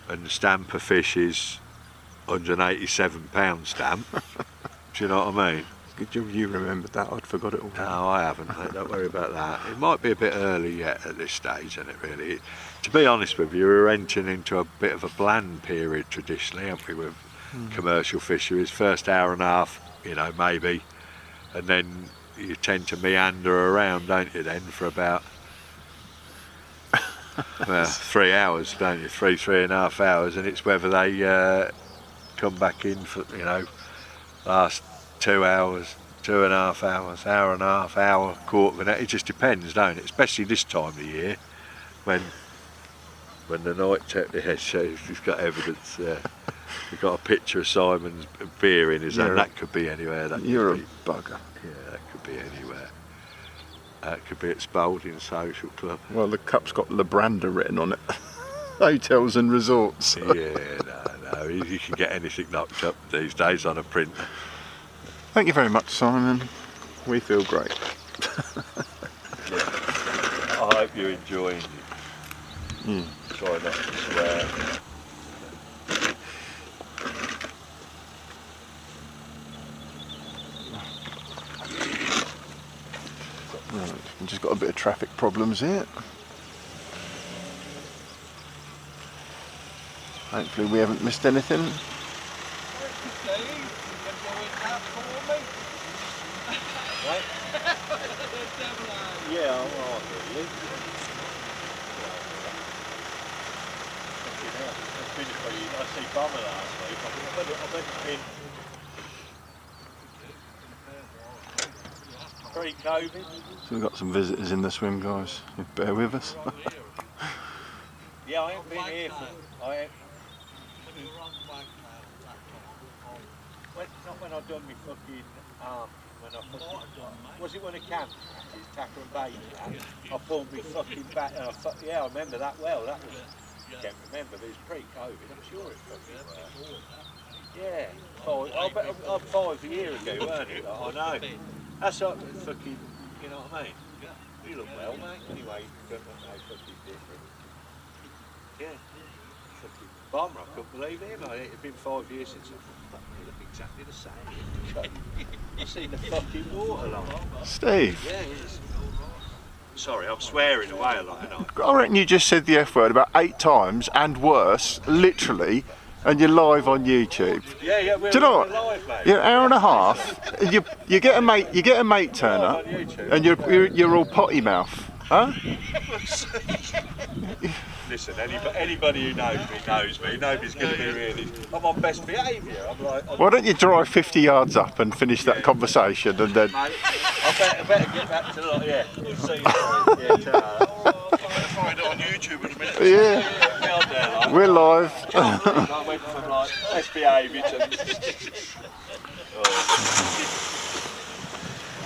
and the stamper fish is £187 stamp, do you know what I mean? Good job you remembered that. I'd forgot it all. No, I haven't, mate. Don't worry about that. It might be a bit early yet at this stage, isn't it, really? To be honest with you, we're entering into a bit of a bland period traditionally, aren't we, with commercial fisheries. First hour and a half, you know, maybe, and then you tend to meander around, don't you, then, for about 3 hours, don't you? 3.5 hours, and it's whether they come back in for, you know, last 2 hours, 2.5 hours, hour and a half, hour, quarter of an hour. It just depends, don't it? Especially this time of year, when the night shows he's got evidence. We've got a picture of Simon's beer in his hand. That could be anywhere. You're a bugger. Yeah, that could be anywhere. It could be at Spalding Social Club. Well, the cup's got Labranda written on it. Hotels and resorts. Yeah, no, you can get anything knocked up these days on a printer. Thank you very much, Simon. We feel great. I hope you're enjoying it. Try not to swear. Right, we've just got a bit of traffic problems here. Hopefully we haven't missed anything. Yeah, I'm alright with you. I see Bummer last week. I bet it's been pre-COVID. So we've got some visitors in the swim, guys. Bear with us. Yeah, I haven't been here for... Not when I've done my fucking arm. Was it when I camped? Tackle and bait. I pulled me fucking back and I remember that well. That was, I can't remember, but it was pre-COVID. I'm sure it fucking was. Yeah. I bet 5 years ago, weren't it? I know. That's like fucking, you know what I mean? You look well, mate. Anyway, you don't look no fucking different. Yeah. Fucking bomber, I couldn't believe him. It had been 5 years since I look exactly the same. I've seen the fucking water line. Steve. Yeah, sorry, I'm swearing away a lot, ain't I? I reckon you just said the F word about 8 times and worse, literally, and you're live on YouTube. Yeah, we're Do you know what? live, mate. You're an hour and a half. You get a mate turn up, and you're all potty mouth, huh? Listen, anybody who knows me. Nobody's going to be really. I'm on best behaviour. I'm like. Why don't you drive 50 yards up and finish that conversation, and then. Mate, I better get back to the. Yeah, we'll see. I better find it on YouTube in a minute. Yeah. We're live. I went from like best behaviour to.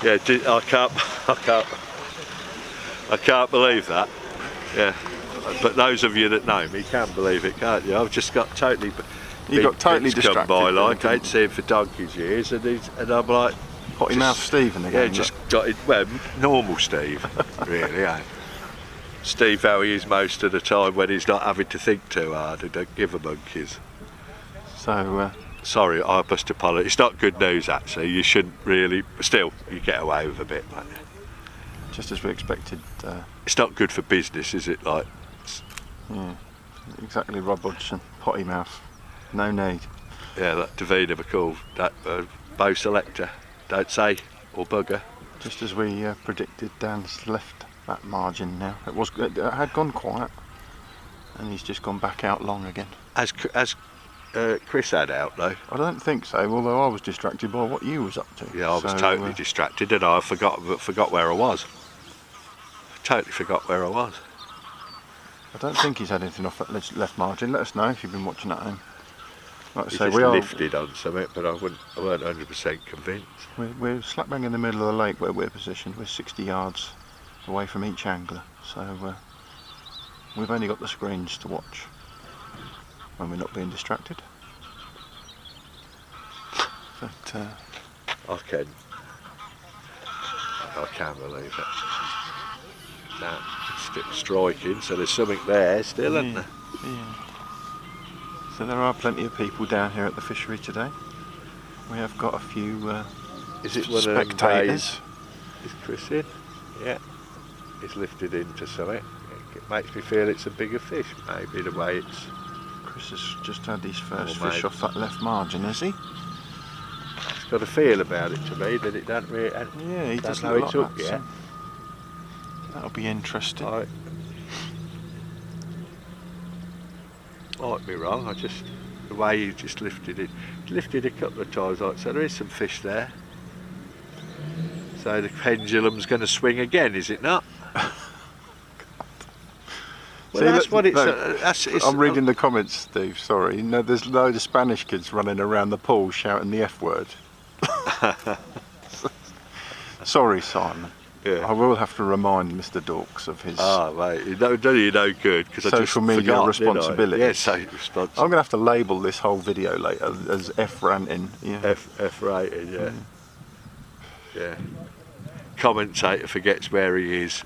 Yeah, I can't believe that. Yeah. But those of you that know me can believe it, can't you? I've just got totally. You got totally distracted. Come by like I'd seen for donkey's years, and I'm like. Potty mouth Stephen again. Yeah, just got it. Well, normal Steve, really. Eh? Steve, how he is most of the time when he's not having to think too hard and don't give a monkeys. So. Sorry, I must apologise. It's not good news actually. You shouldn't really. Still, you get away with a bit, mate. Just as we expected. It's not good for business, is it? Like. Yeah, exactly, Rob Hodgson, potty mouth, no need. Yeah, that Davina McCall, that bow selector, don't say or bugger. Just as we predicted, Dan's left that margin now. It had gone quiet, and he's just gone back out long again. As Chris had out though. I don't think so, although I was distracted by what you was up to. Yeah, I was totally distracted, didn't I? I forgot where I was. Totally forgot where I was. I don't think he's had anything off that left margin. Let us know if you've been watching at home. Like I He say, just we are lifted on something, but I weren't 100% convinced. we're slap bang in the middle of the lake where we're positioned. We're 60 yards away from each angler, so we've only got the screens to watch when we're not being distracted. But I can't believe it. Now, it's still striking, so there's something there still, isn't there? Yeah. So there are plenty of people down here at the fishery today. We have got a few Is it one spectators. Is Chris in? Yeah. He's lifted into something. It makes me feel it's a bigger fish, maybe the way it's... Chris has just had his first Oh, fish mate. off that left margin, has he? It's got a feel about it to me that it don't really... Yeah, he don't does know look it's like up that. yet. So that'll be interesting. Might be wrong, the way you just lifted it, lifted a couple of times, like, so there is some fish there. So the pendulum's going to swing again, is it not? Well, See, that's what it's. no, I'm reading the comments, Steve. Sorry. You know, there's loads of Spanish kids running around the pool shouting the F word. Sorry, Simon. Yeah. I will have to remind Mr. Dorks of his Mate, you know good because I just social media forgot, responsibilities. Yeah, social responsibility. I'm going to have to label this whole video later as F ranting. Yeah. F rated, yeah. Yeah. Commentator forgets where he is.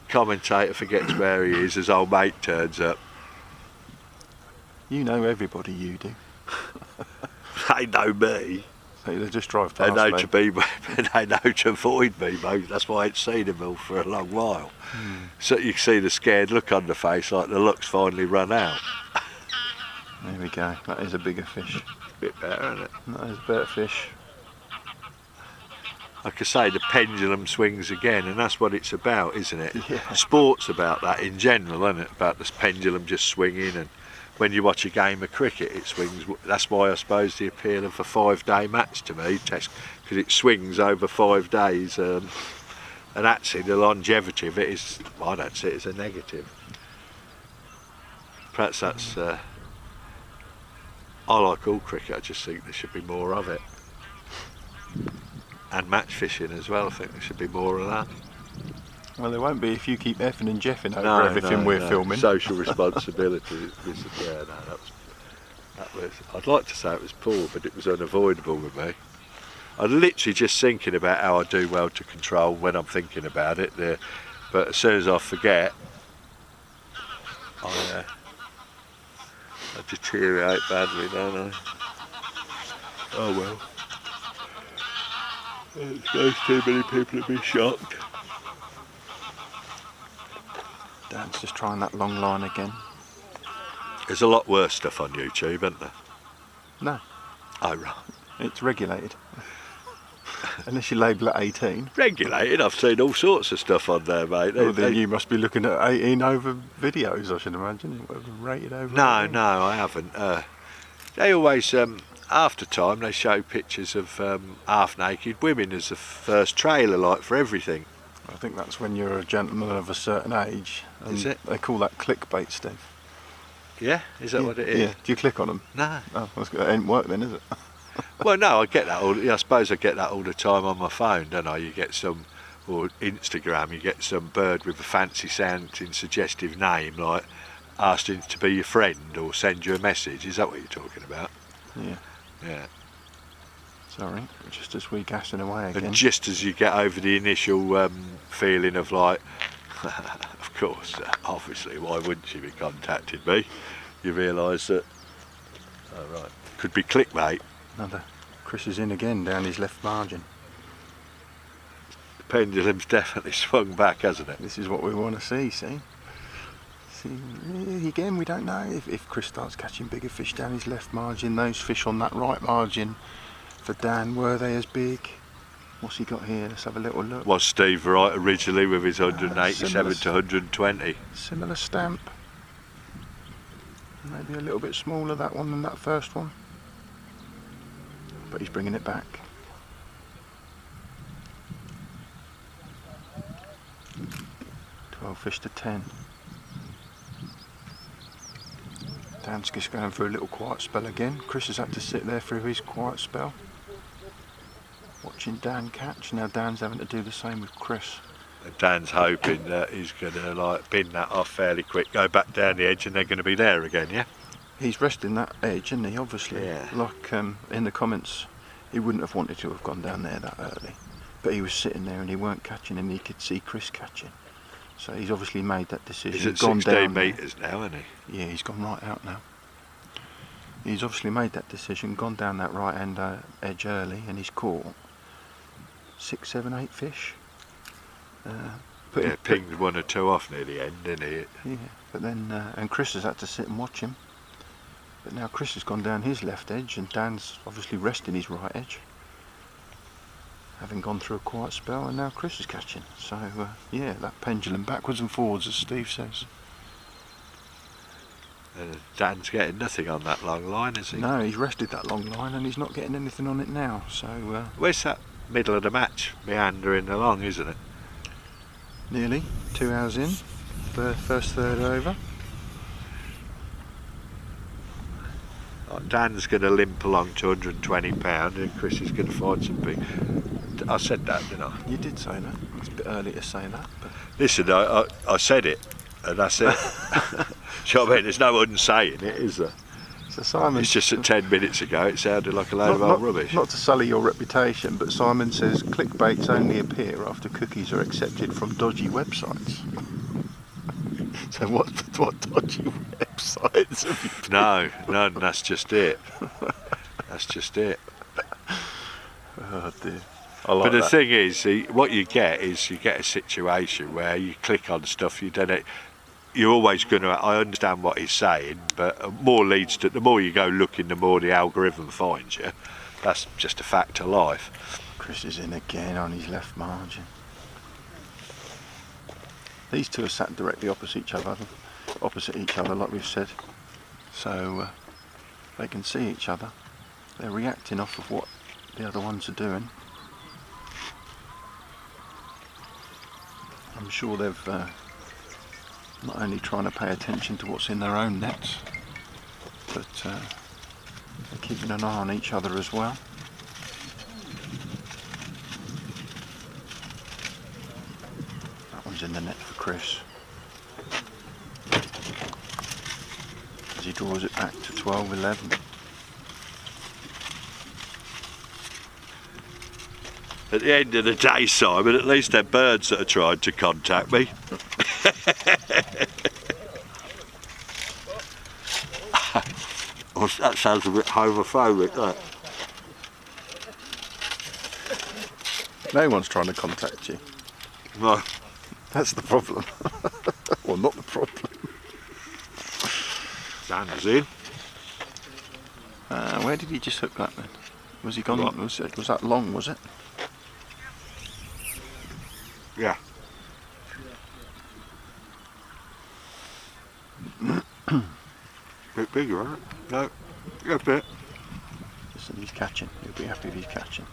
Commentator forgets where he is as old mate turns up. You know everybody, you do. They know me. So they just drive They past know me. to be. They know to avoid me, mate. That's why I ain't seen them all for a long while. So you see the scared look on the face, like the luck's finally run out. There we go. That is a bigger fish. Bit better, isn't it? That is a better fish. Like I say, the pendulum swings again, and that's what it's about, isn't it? Yeah. Sport's about that in general, isn't it? About this pendulum just swinging, and when you watch a game of cricket, it swings. That's why I suppose the appeal of a 5-day match to me, Test, because it swings over 5 days, and actually the longevity of it is, I don't see it as a negative. Perhaps that's. I like all cricket. I just think there should be more of it. And match fishing as well, I think there should be more of that. Well, there won't be if you keep effing and jeffing over everything we're filming. Social responsibility. That was. I'd like to say it was poor, but it was unavoidable with me. I'm literally just thinking about how I do well to control when I'm thinking about it. But as soon as I forget, I deteriorate badly, don't I? Oh well. There's too many people to be shocked. Dan's just trying that long line again. There's a lot worse stuff on YouTube, isn't there? No, Oh, right. it's regulated. Unless you label it 18. Regulated? I've seen all sorts of stuff on there, mate. Well, then you must be looking at 18 over videos, I should imagine. Whatever, rated over. No, 18. no, I haven't. They always, after time, they show pictures of half-naked women as the first trailer, like, for everything. I think that's when you're a gentleman of a certain age. And Is it? They call that clickbait, Steve. Yeah? Is that what it is? Yeah. Do you click on them? No. Oh, that ain't work then, is it? Well, no, I get that I suppose I get that all the time on my phone, don't I? You get some, or Instagram, you get some bird with a fancy sounding suggestive name, like asking to be your friend or send you a message. Is that what you're talking about? Yeah. Yeah. Sorry, just as we gassing away again. And just as you get over the initial feeling of like, of course, obviously, why wouldn't she be contacting me? You realise that, oh right, could be clickbait. Another. Chris is in again down his left margin. The pendulum's definitely swung back, hasn't it? This is what we want to see, see? again, we don't know if Chris starts catching bigger fish down his left margin. Those fish on that right margin for Dan, were they as big? What's he got here? Let's have a little look. Was Steve right originally with his 187 to 120? Similar stamp. Maybe a little bit smaller, that one, than that first one. But he's bringing it back. Fish to 10. Dan's just going for a little quiet spell again. Chris has had to sit there through his quiet spell, watching Dan catch. Now Dan's having to do the same with Chris. Dan's hoping that he's going to like bin that off fairly quick, go back down the edge, and they're going to be there again. Yeah. He's resting that edge, isn't he? Obviously. Yeah. Like in the comments, he wouldn't have wanted to have gone down there that early, but he was sitting there and he weren't catching, and he could see Chris catching. So he's obviously made that decision. He's at gone 16 down metres now, isn't he? Yeah, he's gone right out now. He's obviously made that decision, gone down that right hand edge early, and he's caught 6, 7, 8 fish. Pinged 1 or 2 off near the end, didn't he? Yeah, but then and Chris has had to sit and watch him. But now Chris has gone down his left edge, and Dan's obviously resting his right edge, having gone through a quiet spell, and now Chris is catching. So yeah, that pendulum backwards and forwards, as Steve says. Dan's getting nothing on that long line, is he? No, he's rested that long line and he's not getting anything on it now. So where's that middle of the match meandering along, isn't it? Nearly 2 hours in, the first third over. Dan's going to limp along to £120 and Chris is going to find something. I said that, didn't I? You did say that. It's a bit early to say that. But listen, I said it, and that's it. Do you know what I mean? There's no unsaying it, is there? So Simon, it's just that 10 minutes ago it sounded like a load of old rubbish. Not to sully your reputation, but Simon says clickbaits only appear after cookies are accepted from dodgy websites. So what dodgy websites have you been? No, that's just it. That's just it. Oh dear. But the thing is, what you get is you get a situation where you click on stuff, you're always going to, I understand what he's saying, but more leads to, the more you go looking, the more the algorithm finds you. That's just a fact of life. Chris is in again on his left margin. These two are sat directly opposite each other, like we've said. So they can see each other. They're reacting off of what the other ones are doing. I'm sure they've not only trying to pay attention to what's in their own nets, but they're keeping an eye on each other as well. That one's in the net for Chris, as he draws it back to 12-11. At the end of the day, Simon, at least they're birds that are trying to contact me. Well, that sounds a bit homophobic, that. No one's trying to contact you. No. That's the problem. Well, not the problem. Dan's in. Where did he just hook that then? Was he gone? What? Was that long, was it? Yeah. Bit bigger, isn't it? No, a bit. Listen, he's catching. He'll be happy if he's catching.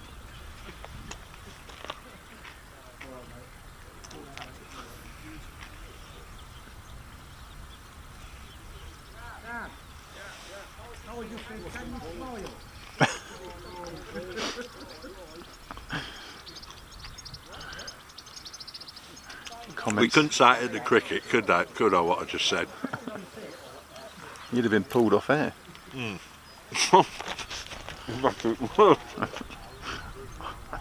We couldn't say it in the cricket, could I, what I just said? You'd have been pulled off air. I'd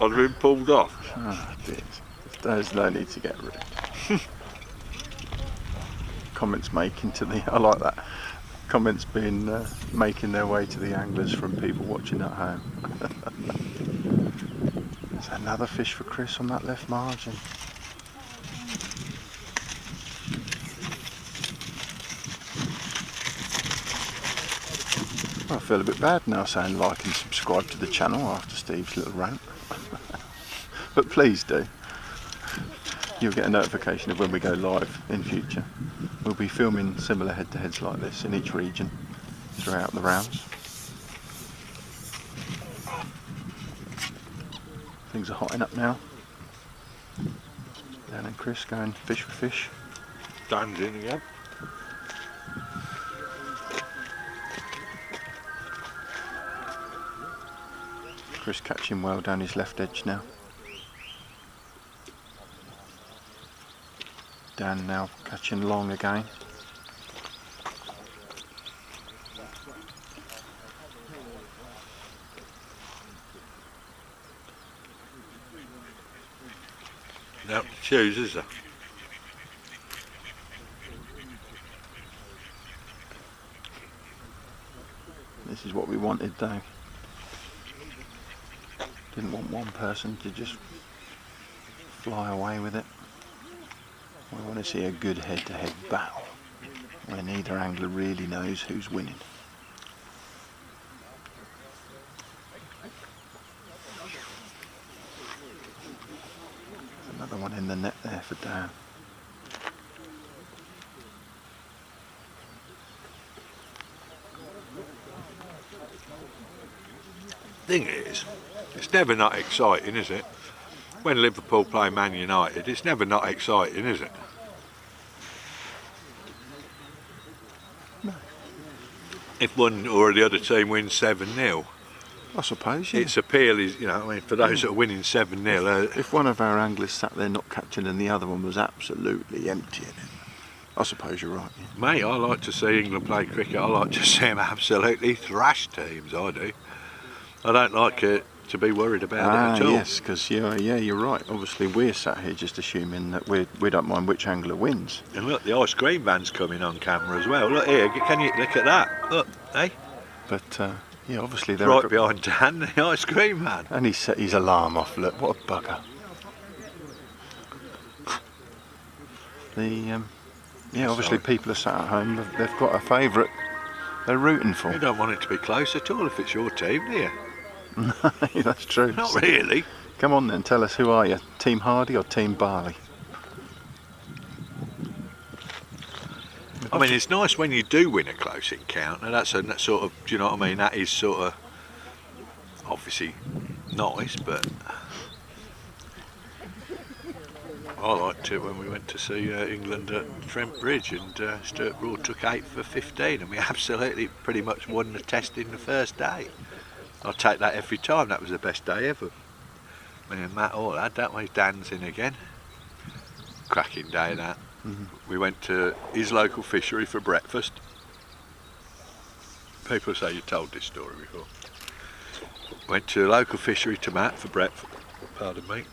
been pulled off. Oh dear. There's no need to get rid. Comments making to the, I like that. Comments being making their way to the anglers from people watching at home. There's another fish for Chris on that left margin. I feel a bit bad now saying like and subscribe to the channel after Steve's little rant. But please do. You'll get a notification of when we go live in future. We'll be filming similar head-to-heads like this in each region throughout the rounds. Things are hotting up now. Dan and Chris going fish for fish. Dan's in again. Chris catching well down his left edge now. Dan now catching long again. No, choose, is there? This is what we wanted, Dave. Didn't want one person to just fly away with it. We want to see a good head-to-head battle where neither angler really knows who's winning. Another one in the net there for Dan. Thing is, it's never not exciting, is it? When Liverpool play Man United, it's never not exciting, is it? No. If one or the other team wins 7-0, I suppose, yeah. its appeal is, you know, I mean, for those that are winning 7-0. If one of our anglers sat there not catching and the other one was absolutely emptying it, I suppose you're right. Yeah. Mate, I like to see England play cricket. I like to see them absolutely thrash teams, I do. I don't like it to be worried about it at all. Yes, because yeah, you're right. Obviously, we're sat here just assuming that we don't mind which angler wins. And look, the ice cream van's coming on camera as well. Look here, can you look at that? Look, hey? But yeah, obviously they're right behind Dan, the ice cream van. And he set his alarm off. Look, what a bugger. Yeah, obviously people are sat at home. They've got a favourite they're rooting for. You don't want it to be close at all if it's your team, do you? No, that's true. Not really. Come on then, tell us, who are you? Team Hardy or Team Barley? I mean, it's nice when you do win a close encounter. That's sort of, do you know what I mean? That is sort of obviously nice, but I liked it when we went to see England at Trent Bridge and Stuart Broad took 8 for 15 and we absolutely pretty much won the test in the first day. I'll take that every time. That was the best day ever. Me and Matt all had that. Way Dan's in again. Cracking day that. Mm-hmm. We went to his local fishery for breakfast. People say you told this story before. Went to a local fishery to Matt for breakfast. Pardon me.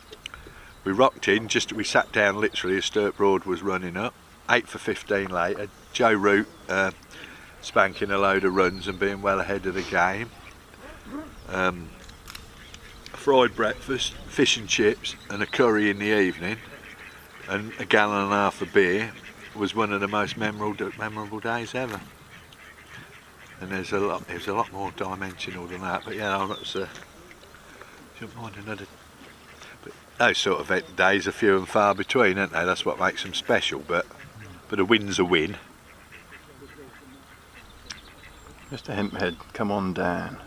We rocked in. We sat down literally as Stuart Broad was running up. 8 for 15 later. Joe Root spanking a load of runs and being well ahead of the game. Fried breakfast, fish and chips and a curry in the evening and a gallon and a half of beer was one of the most memorable days ever. And there's a lot more dimensional than that, but yeah, shouldn't mind another. But those sort of days are few and far between, aren't they? That's what makes them special, but a win's a win. Mr. Hemphead, come on down.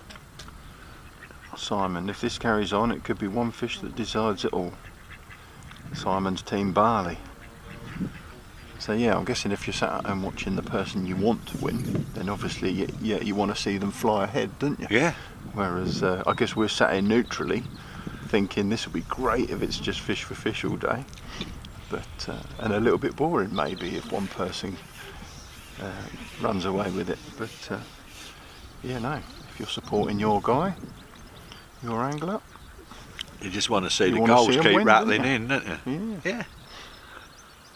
Simon, if this carries on, it could be one fish that decides it all. Simon's Team Barley. So yeah, I'm guessing if you're sat at home watching the person you want to win, then obviously yeah, you want to see them fly ahead, don't you? Yeah. Whereas I guess we're sat here neutrally, thinking this would be great if it's just fish for fish all day, but and a little bit boring maybe if one person runs away with it. But yeah, no, if you're supporting your guy, your angler, you just want to see the goals keep rattling in, don't you? Yeah.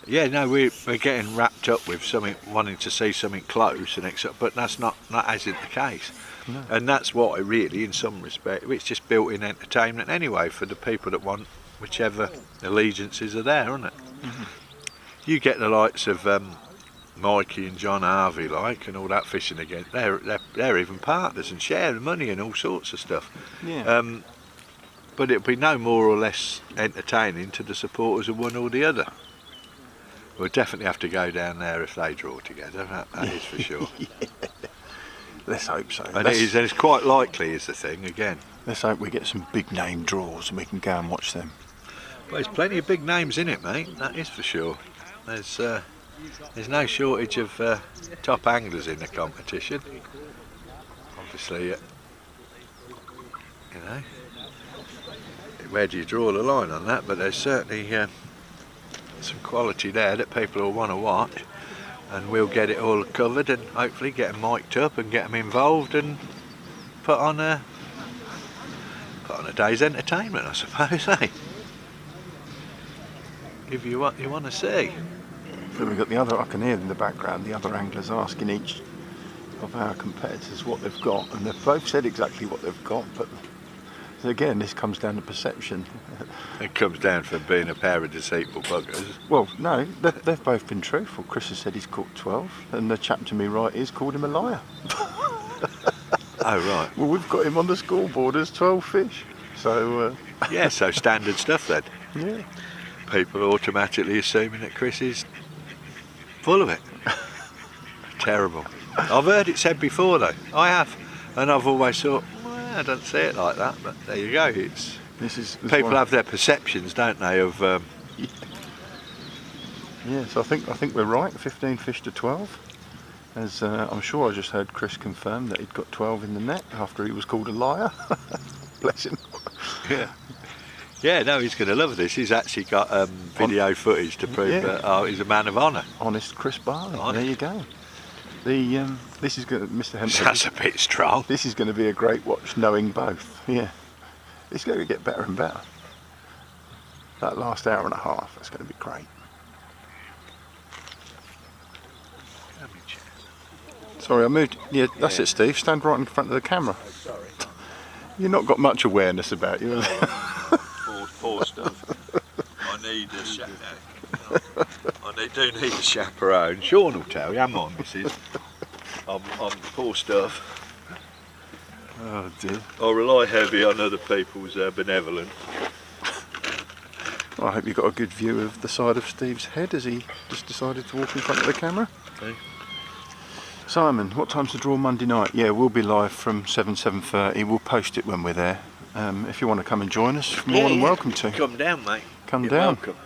Yeah, no, we're getting wrapped up with something, wanting to see something close, but that isn't the case. No. And that's why, really, in some respect, it's just built-in entertainment anyway for the people that want whichever allegiances are there, isn't it? Mm-hmm. You get the likes of Mikey and John Harvey like and all that fishing again, they're even partners and share the money and all sorts of stuff. Yeah. But it'll be no more or less entertaining to the supporters of one or the other. We'll definitely have to go down there if they draw together, that is for sure. Yeah. Let's hope so. And it's quite likely is the thing again. Let's hope we get some big name draws and we can go and watch them. Well, there's plenty of big names in it, mate, that is for sure. There's no shortage of top anglers in the competition. Obviously, you know, where do you draw the line on that? But there's certainly some quality there that people will want to watch, and we'll get it all covered and hopefully get them mic'd up and get them involved and put on a day's entertainment, I suppose, eh? Give you what you want to see. So we've got the other, I can hear in the background, the other anglers asking each of our competitors what they've got, and they've both said exactly what they've got, but again, this comes down to perception. It comes down from being a pair of deceitful buggers. Well, no, they've both been truthful. Chris has said he's caught 12, and the chap to me right is called him a liar. Oh, right. Well, we've got him on the scoreboard as 12 fish, so... Yeah, so standard stuff then. Yeah. People are automatically assuming that Chris is full of it. Terrible. I've heard it said before though, I have, and I've always thought, well, I don't see it like that, but there you go. It's people have their perceptions, don't they, of yeah, so I think we're right, 15 fish to 12, as I'm sure I just heard Chris confirm that he'd got 12 in the net after he was called a liar. Bless him. Yeah, no, he's going to love this. He's actually got video footage to prove that he's a man of honour. Honest Chris Barley. Honest. There you go. This is going to, Mr. Hempel. That's a bit strong. This is going to be a great watch, knowing both. Yeah, it's going to get better and better. That last hour and a half, that's going to be great. Sorry, I moved. Yeah, that's it, Steve. Stand right in front of the camera. Sorry. You've not got much awareness about you. Poor stuff. I need a do need a chaperone. Sean will tell you, I'm on, missus. I'm poor stuff. Oh dear. I rely heavy on other people's benevolence. Well, I hope you got a good view of the side of Steve's head as he just decided to walk in front of the camera. Okay. Simon, what time's the draw Monday night? Yeah, we'll be live from 7:30. We'll post it when we're there. If you want to come and join us, you're more than welcome to. Come down, mate. Come You're down. welcome.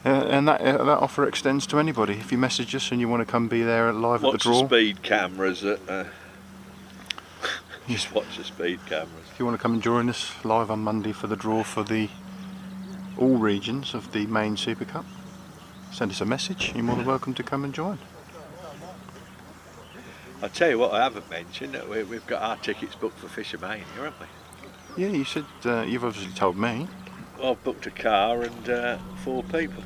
And that offer extends to anybody. If you message us and you want to come be there live at the draw. Watch the speed cameras. Just watch the speed cameras. If you want to come and join us live on Monday for the draw for all regions of the main SuperCup, send us a message. You're more than welcome to come and join. I'll tell you what I haven't mentioned, that we've got our tickets booked for Fisher Mania, haven't we? Yeah, you said, you've obviously told me. I've booked a car and 4 people.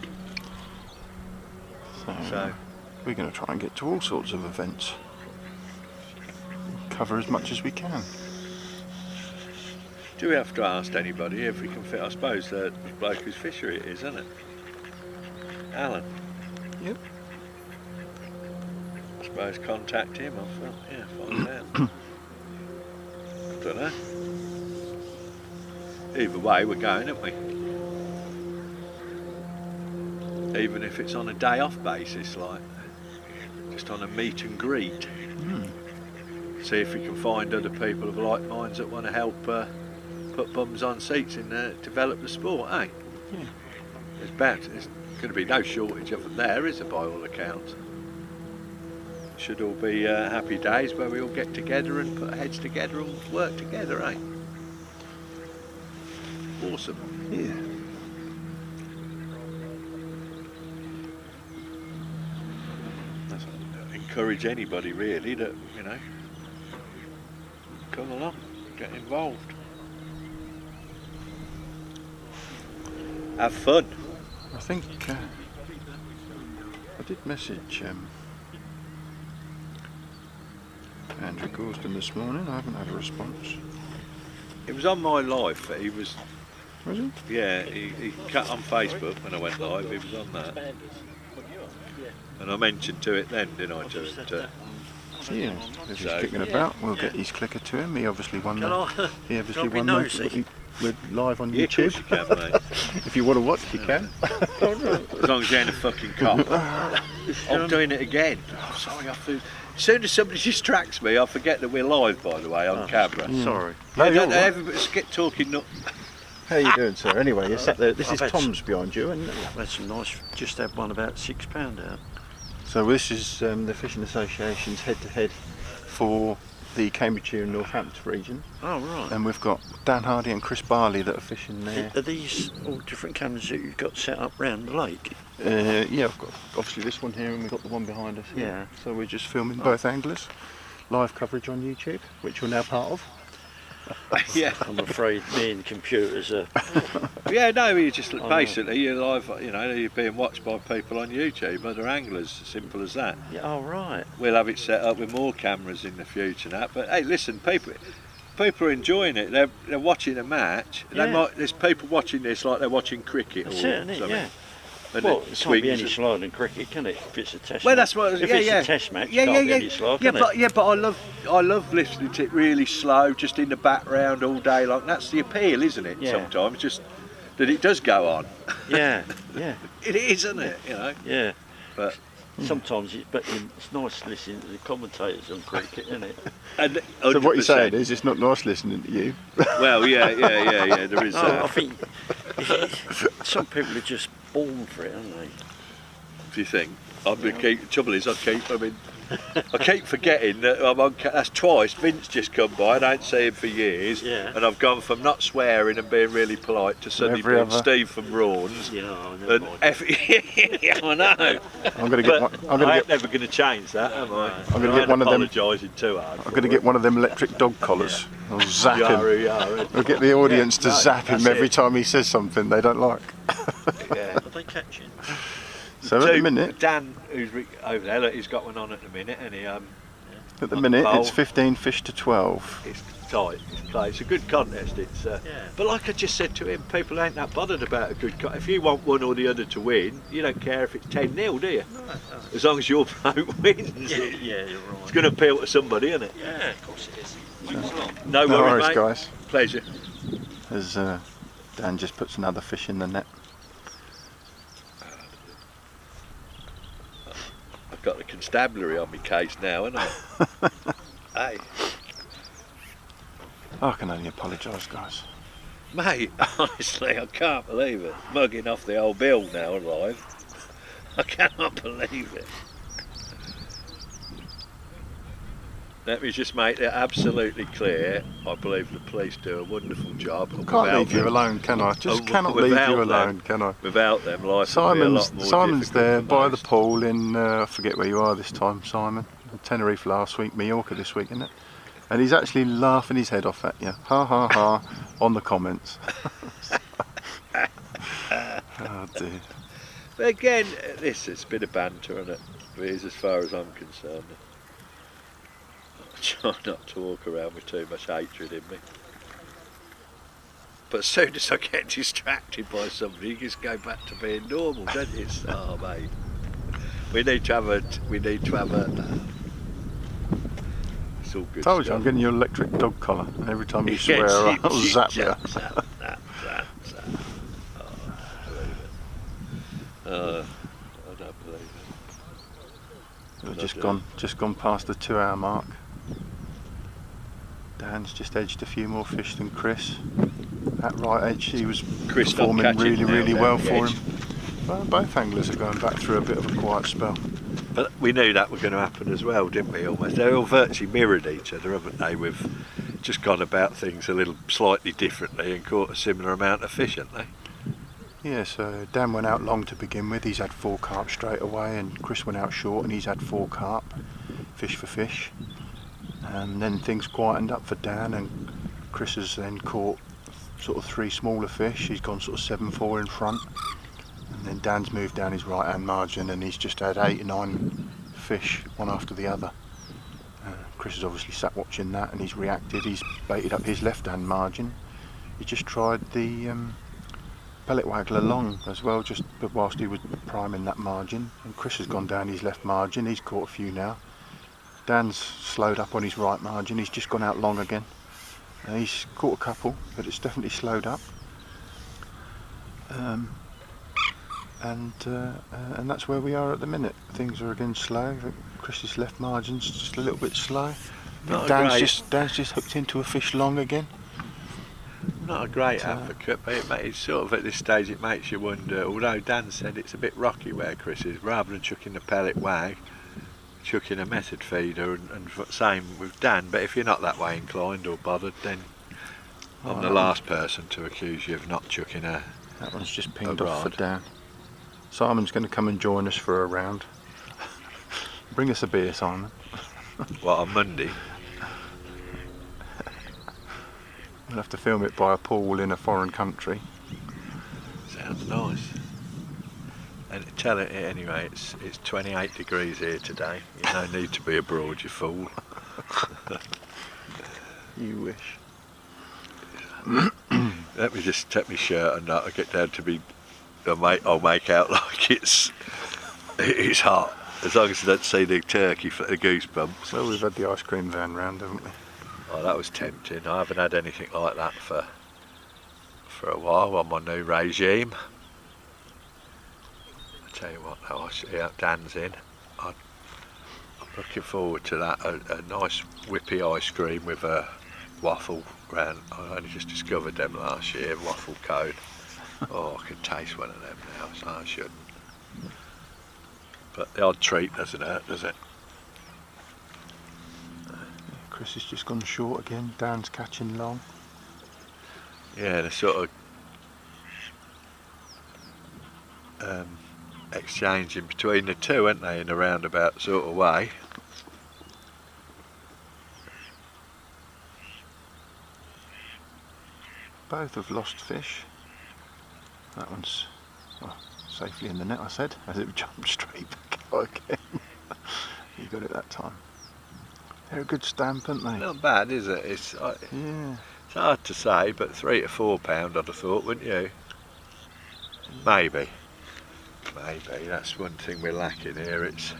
So we're going to try and get to all sorts of events. Cover as much as we can. Do we have to ask anybody if we can fit? I suppose the bloke whose Fishery it is, isn't it? Alan. Yep. I suppose contact him. Find out. I don't know. Either way, we're going, aren't we? Even if it's on a day off basis, like just on a meet and greet. See if we can find other people of like minds that want to help put bums on seats and develop the sport, eh? Yeah. There's going to be no shortage of them there, is there, by all accounts? Should all be happy days where we all get together and put heads together and work together, eh? Awesome. Yeah. Encourage anybody really that, come along, get involved. Have fun. I think I did message Andrew Gorston this morning. I haven't had a response. It was on my live feed. Was it? Yeah, he cut on Facebook when I went live. He was on that. And I mentioned to it then, didn't I? Yeah, he's just kicking about. We'll get his clicker to him. He obviously won the. He obviously won the. We're live on YouTube. Of course you can, mate. If you want to watch, you can. As long as you ain't a fucking cop. I'm doing it again. I'm sorry, I feel. As soon as somebody distracts me, I forget that we're live, by the way, on camera. Sorry. No, Yeah, you're right. everybody get talking. How you doing, sir? Anyway, you're sat there. This is Tom's behind you, and That's nice. Just had one about £6 out. so this is the Fishing Association's head-to-head for the Cambridge and Northampton region, Oh right. and we've got Dan Hardy and Chris Barley that are fishing there. Are these all different cameras that you've got set up round the lake? Yeah, I've got obviously this one here, and we've got the one behind us here. Yeah. So we're just filming both anglers. Live coverage on YouTube, which you're now part of. Yeah. I'm afraid me and computers are. Yeah, no, you just basically you're live. You know, you're being watched by people on YouTube, other anglers. Simple as that. Yeah. Oh right. We'll have it set up with more cameras in the future. And that, but hey, listen, people are enjoying it. They're watching a match. Yeah. There's people watching this like they're watching cricket That's or it, isn't it? something. Yeah. And Well, it it can't be any swings. slower than cricket, can it? If it's a test. Well, match. that's what. If Yeah, it's yeah. a test match, Yeah, it can't yeah, be any slower, yeah, can it? but I love listening to it really slow, just in the background all day long. That's the appeal, isn't it? Yeah. Sometimes just that it does go on. Yeah. Yeah. It is, isn't it? You know. Yeah. But Sometimes it's nice listening to the commentators on cricket, isn't it? and So what you're 100%. saying is, it's not nice listening to you. Well, yeah. There is. I think some people are just born for it, aren't they? Do you think? Trouble is, I keep forgetting that I'm on. That's twice. Vince just come by. I don't see him for years. Yeah. And I've gone from not swearing and being really polite to suddenly Every being other. Steve from Rawns. Yeah, never And mind. I know. I'm going to get one. I'm going to get. never going to change that, am I? I'm gonna get one of them- Apologising too hard. I'm going to get one of them electric dog collars. I'll zap him. Yara. I'll get the audience to No, zap him that's every it. time he says something they don't like. Yeah. Are they catching? So at the minute, Dan, who's over there, look, he's got one on at the minute, and it's 15 fish to 12. it's tight. It's close. It's a good contest. It's. But like I just said to him, people ain't that bothered about a good contest. If you want one or the other to win, you don't care if it's 10-0, do you? No. As long as your boat wins. Yeah, you're right. It's going to appeal to somebody, isn't it? Yeah, of course it is. No No worries, worries, mate. guys. Pleasure. As Dan just puts another fish in the net. I've got the constabulary on my case now, haven't I? Hey, I can only apologise, guys. mate, honestly, I can't believe it. Mugging off the old bill now alive. I cannot believe it. Let me just make it absolutely clear. I believe the police do a wonderful job. and Can't without leave you them- alone, can I? Just cannot leave without you them- alone, can I? Without them, life would be a lot more Simon's difficult there for by the most. pool in, I forget where you are this time, Simon. Tenerife last week, Mallorca this week, isn't it? And he's actually laughing his head off at you. Ha ha ha, on the comments. Oh dear. But again, it's been a banter, and it is as far as I'm concerned. I try not to walk around with too much hatred in me. But as soon as I get distracted by somebody, you just go back to being normal, don't you? Oh, mate. We need to have a. It's all good. Told you, I'm stuff. getting your electric dog collar. And every time you Yes, swear, I'll zap you. Zap. Oh, I don't believe it. We've just gone past the 2 hour mark. Dan's just edged a few more fish than Chris. That right edge, he was Chris not performing catching really, now, really down well the for edge. him. Well, both anglers are going back through a bit of a quiet spell. But we knew that was going to happen as well, didn't we? Almost. They're all virtually mirrored each other, haven't they? We've just gone about things a little slightly differently and caught a similar amount of fish, haven't they? Yeah, so Dan went out long to begin with. He's had 4 carp straight away, and Chris went out short and he's had 4 carp, fish for fish. And then things quietened up for Dan, and Chris has then caught sort of 3 smaller fish. He's gone sort of 7-4 in front. And then Dan's moved down his right hand margin and he's just had 8 or 9 fish, one after the other. Chris has obviously sat watching that and he's reacted. He's baited up his left hand margin. He just tried the pellet waggler long as well, just whilst he was priming that margin. And Chris has gone down his left margin, he's caught a few now. Dan's slowed up on his right margin, he's just gone out long again. He's caught a couple, but it's definitely slowed up. And that's where we are at the minute. Things are again slow. Chris's left margin's just a little bit slow. Dan's just hooked into a fish long again. Not a great advocate, but it's sort of at this stage it makes you wonder, although Dan said it's a bit rocky where Chris is, rather than chucking a pellet wag, chucking a method feeder, and same with Dan, but if you're not that way inclined or bothered, then I'm the last person to accuse you of not chucking a That one's just pinged off for Dan. Simon's going to come and join us for a round. Bring us a beer, Simon. What, on Monday? We'll have to film it by a pool in a foreign country. Sounds nice. And tell it anyway, it's 28 degrees here today. You no need to be abroad, you fool. You wish. Let me just take my shirt and I'll get down to me. I'll make out like it's hot. As long as I don't see the turkey for the goosebumps. Well, we've had the ice cream van round, haven't we? Oh, that was tempting. I haven't had anything like that for a while on my new regime. I tell you what, though, I see how Dan's in. I'm looking forward to that. A nice whippy ice cream with a waffle round. I only just discovered them last year, waffle cone. Oh, I can taste one of them now, so I shouldn't. But the odd treat doesn't hurt, does it? Chris has just gone short again. Dan's catching long. Yeah, they're sort of exchanging between the two, aren't they, in a roundabout sort of way. Both have lost fish. That one's safely in the net, I said, as it jumped straight back out again. You got it that time. They're a good stamp, aren't they? Not bad, is it? It's hard to say, but £3 to £4 I'd have thought, wouldn't you? Maybe. That's one thing we're lacking here. It's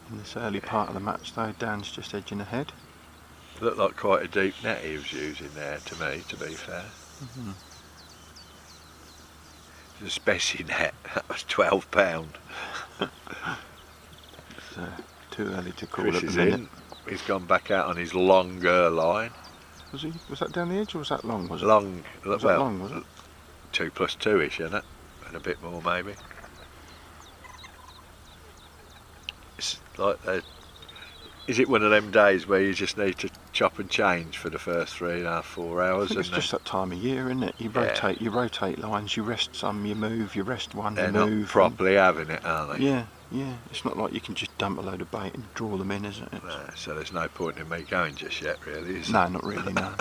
in this early part of the match, though, Dan's just edging ahead. Looked like quite a deep net he was using there, to me, to be fair. Mm-hmm. It was a specie net. That was £12. Too early to call Chris it. Is in. He's gone back out on his longer line. Was he? Was that down the edge or was that long? Was it? Long. Was that long? Was it? 2 plus 2-ish, isn't it? And a bit more maybe. It's like is it one of them days where you just need to chop and change for the first 3.5, 4 hours? I think it's just that time of year, isn't it? You rotate lines, you rest some, you move, you rest one, They're you move. They're not properly having it, are they? Yeah. It's not like you can just dump a load of bait and draw them in, is it? No, so there's no point in me going just yet, really, is there? No, not really, no.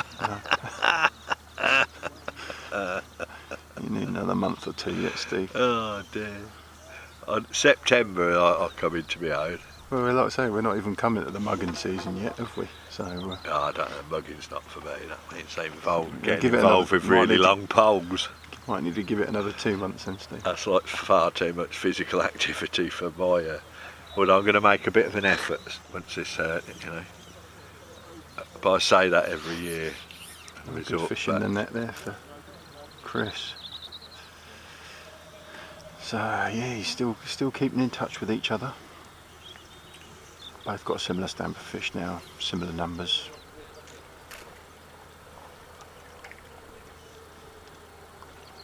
You need another month or two yet, Steve. Oh dear. On September I'll come into my own. Well, like I say, we're not even coming to the mugging season yet, have we? So. Oh, I don't know, mugging's not for me. That means getting involved with really long poles. Might need to give it another 2 months then, Steve. That's like far too much physical activity for my. Well, I'm going to make a bit of an effort once this, But I say that every year. Good fish in the net there for Chris. So yeah, he's still keeping in touch with each other. Both got a similar stamp of fish now, similar numbers.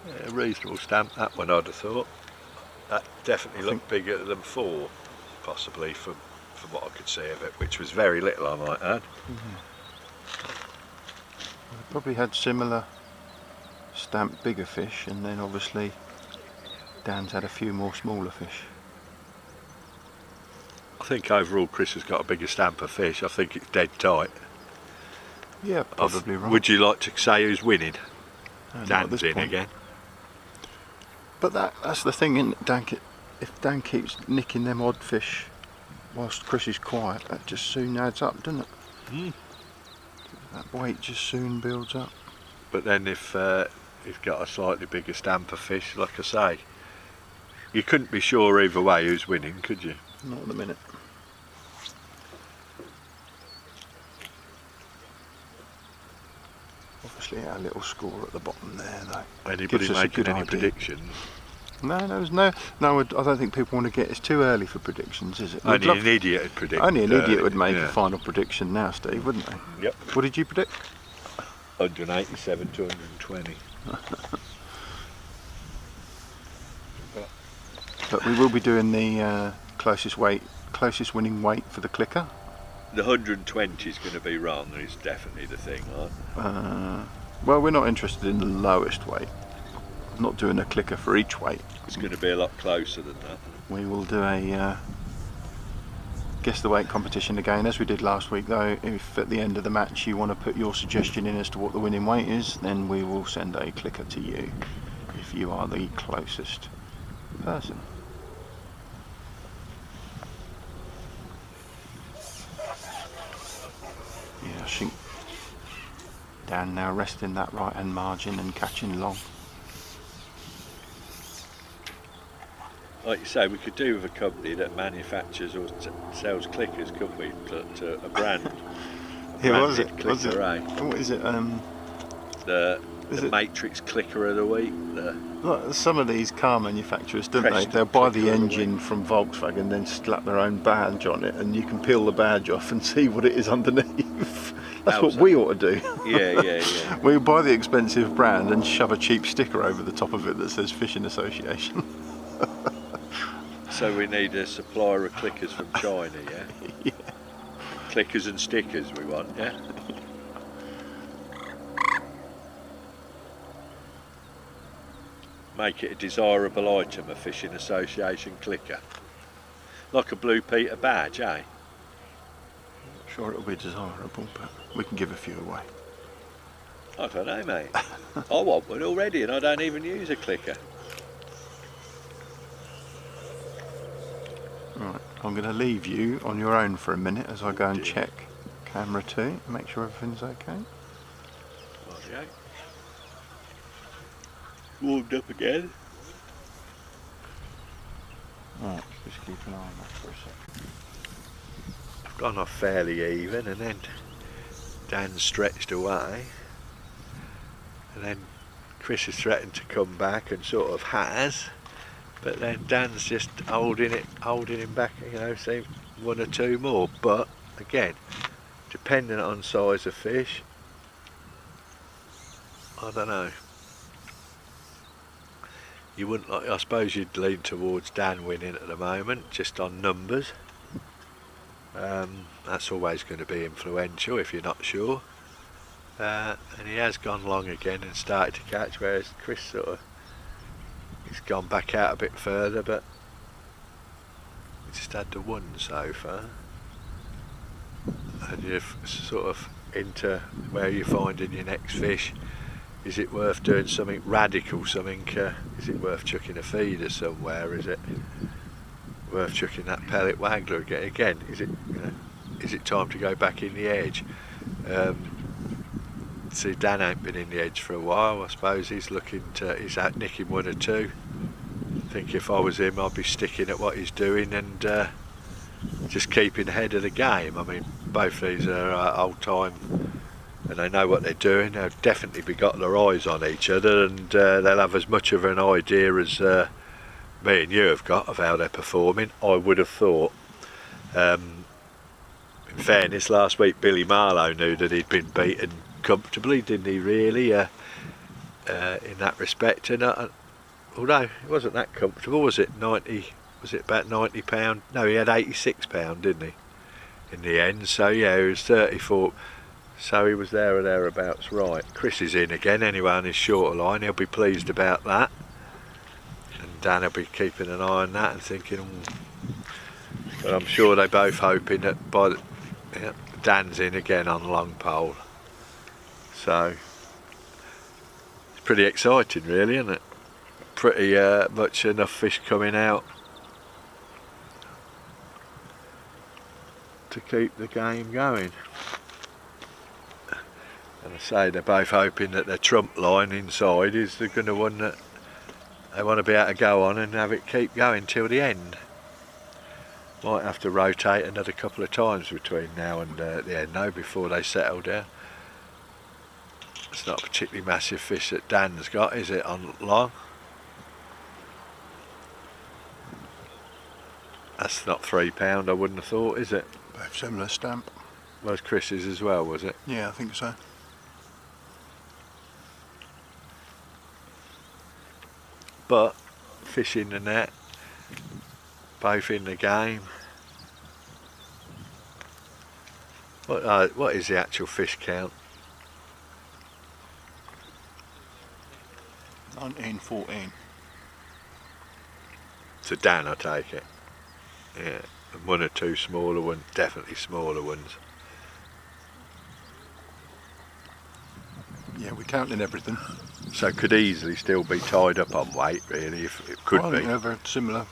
Yeah, a reasonable stamp, that one, I'd have thought. That definitely looked bigger than 4, possibly, from what I could see of it, which was very little, I might add. They probably had similar stamp bigger fish, and then obviously Dan's had a few more smaller fish. I think overall Chris has got a bigger stamp of fish. I think it's dead tight. Yeah, probably right. Would you like to say who's winning? Dan's in point. Again. But that's the thing, isn't it? If Dan keeps nicking them odd fish whilst Chris is quiet, that just soon adds up, doesn't it? That weight just soon builds up. but then if he's got a slightly bigger stamper fish, like I say, you couldn't be sure either way who's winning, could you? Not at the minute. Obviously our little score at the bottom there though. Anybody Gives us a making good any idea. predictions? No, I don't think people want to get, it's too early for predictions, is it? Only an idiot would predict. Only an idiot early, would make yeah. a final prediction now, Steve, wouldn't they? Yep. What did you predict? 187 to 120. But we will be doing the closest winning weight for the clicker. The 120 is going to be wrong, is definitely the thing, right? Well, we're not interested in the lowest weight. I'm not doing a clicker for each weight. It's going to be a lot closer than that. We will do a guess the weight competition again, as we did last week though. If at the end of the match you want to put your suggestion in as to what the winning weight is, then we will send a clicker to you if you are the closest person. Yeah, I think Dan now resting that right hand margin and catching long. Like you say, we could do with a company that manufactures or sells clickers, couldn't we? To a brand. Yeah, was it? Clicker, Was it? eh? What is it? The Is it- Matrix Clicker of the week. Look, some of these car manufacturers, don't Crest they? They'll buy the clicker of the engine from Volkswagen, then slap their own badge on it, and you can peel the badge off and see what it is underneath. That's what we ought to do. Yeah. We buy the expensive brand and shove a cheap sticker over the top of it that says Fishing Association. So we need a supplier of clickers from China, yeah? Yeah. Clickers and stickers we want, yeah? Make it a desirable item, a Fishing Association clicker. Like a Blue Peter badge, eh? Sure, it'll be desirable, but we can give a few away. I don't know, mate. I want one already and I don't even use a clicker. Right, I'm going to leave you on your own for a minute as I go and check camera 2 and make sure everything's okay. Rightio. Warmed up again. Right, just keep an eye on that for a sec. I've gone off fairly even and then Dan stretched away and then Chris has threatened to come back and sort of has, but then Dan's just holding him back, you know, say one or two more, but again, depending on size of fish, I don't know. You wouldn't like, I suppose you'd lean towards Dan winning at the moment, just on numbers. That's always going to be influential if you're not sure. And he has gone long again and started to catch, whereas Chris sort of, he's gone back out a bit further, but he just had the one so far. And you're sort of into where you're finding your next fish. Is it worth doing something radical, is it worth chucking a feeder somewhere, is it worth chucking that pellet waggler again, is it time to go back in the edge? See, Dan ain't been in the edge for a while. I suppose he's out nicking one or two. I think if I was him I'd be sticking at what he's doing and just keeping ahead of the game. I mean, both these are old time and they know what they're doing. They'll definitely be got their eyes on each other and they'll have as much of an idea as me and you have got of how they're performing, I would have thought. In fairness, last week Billy Marlowe knew that he'd been beaten comfortably, didn't he, really, in that respect, and although it wasn't that comfortable, was it about £90? No, he had £86, didn't he, in the end, so yeah, he was 34, so he was there or thereabouts right. Chris is in again anyway on his shorter line, he'll be pleased about that, and Dan will be keeping an eye on that and thinking, but I'm sure they're both hoping that Dan's in again on long pole. So it's pretty exciting, really, isn't it? Pretty much enough fish coming out to keep the game going. And I say they're both hoping that their trump line inside is the kind of one that they want to be able to go on and have it keep going till the end. Might have to rotate another couple of times between now and the end though, before they settle down. It's not a particularly massive fish that Dan's got, is it, on long? That's not £3, I wouldn't have thought, is it? Both similar stamp. Was Chris's as well, was it? Yeah, I think so. But fish in the net, both in the game. What is the actual fish count? 1914. To Dan, I take it. Yeah, and one or two smaller ones, definitely smaller ones. Yeah, we're counting everything. So it could easily still be tied up on weight, really, if it could be. Yeah, very similar.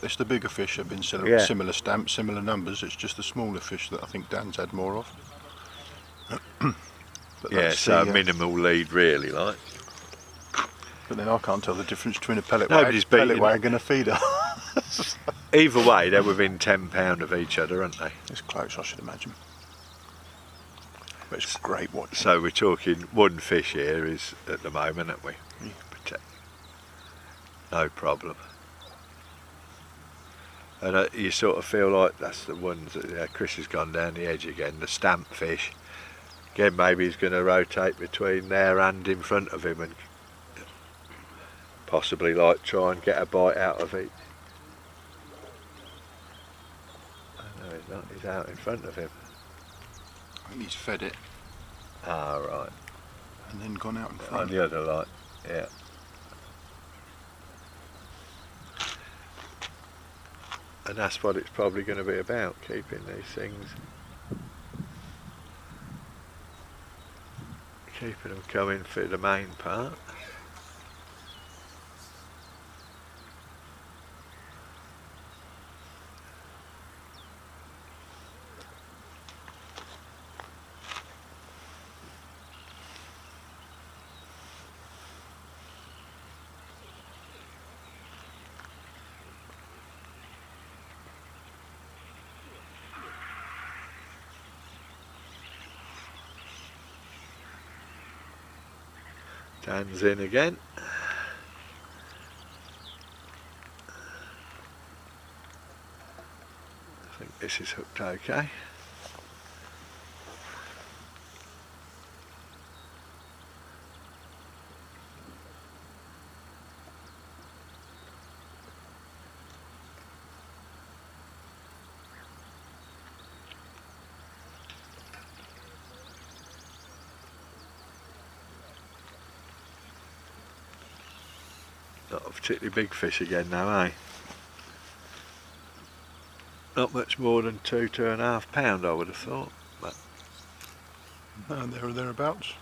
It's the bigger fish have been Yeah. similar stamps, similar numbers. It's just the smaller fish that I think Dan's had more of. But Yeah, that's so the, minimal lead, really, like. But then I can't tell the difference between a pellet Nobody's beating wag and a feeder. Either way, they're within £10 of each other, aren't they? It's close, I should imagine. But it's great watching. So we're talking one fish here is at the moment, aren't we? Yeah. No problem. And you sort of feel like that's the ones that Chris has gone down the edge again, the stamp fish. Again, maybe he's going to rotate between there and in front of him and possibly like try and get a bite out of it. No, he's not, he's out in front of him. I think he's fed it Ah, right. and then gone out in On front. the other line, yeah. And that's what it's probably going to be about, keeping these things, keeping them coming for the main part. Dan's in again. I think this is hooked okay. Not a particularly big fish again now, eh? Not much more than £2–2.5 I would have thought. But No, there or thereabouts.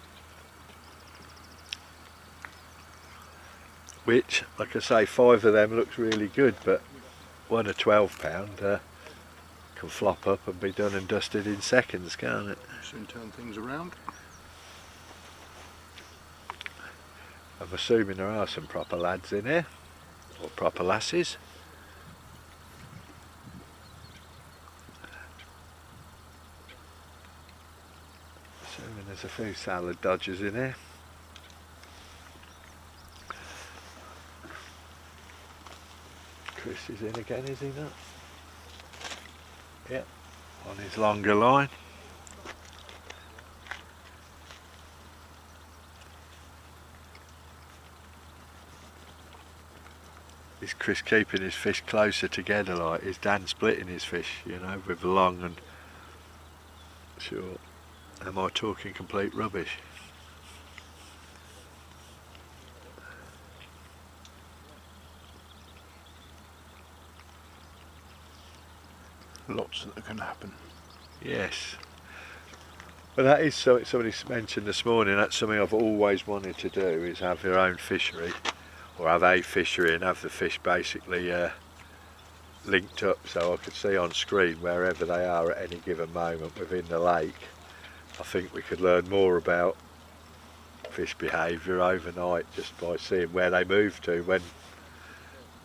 which, like I say, 5 of them looks really good, but one at £12 can flop up and be done and dusted in seconds, can't it? Soon turn things around. I'm assuming there are some proper lads in here, or proper lasses. Assuming there's a few salad dodgers in here. Chris is in again, is he not? Yep, on his longer line. Is Chris keeping his fish closer together, like is Dan splitting his fish, you know, with the long and short? Am I talking complete rubbish? Lots that can happen. Yes. Well, that is something somebody mentioned this morning. That's something I've always wanted to do, is have your own fishery, or have a fishery and have the fish basically linked up, so I could see on screen wherever they are at any given moment within the lake, I think we could learn more about fish behaviour overnight just by seeing where they move to when,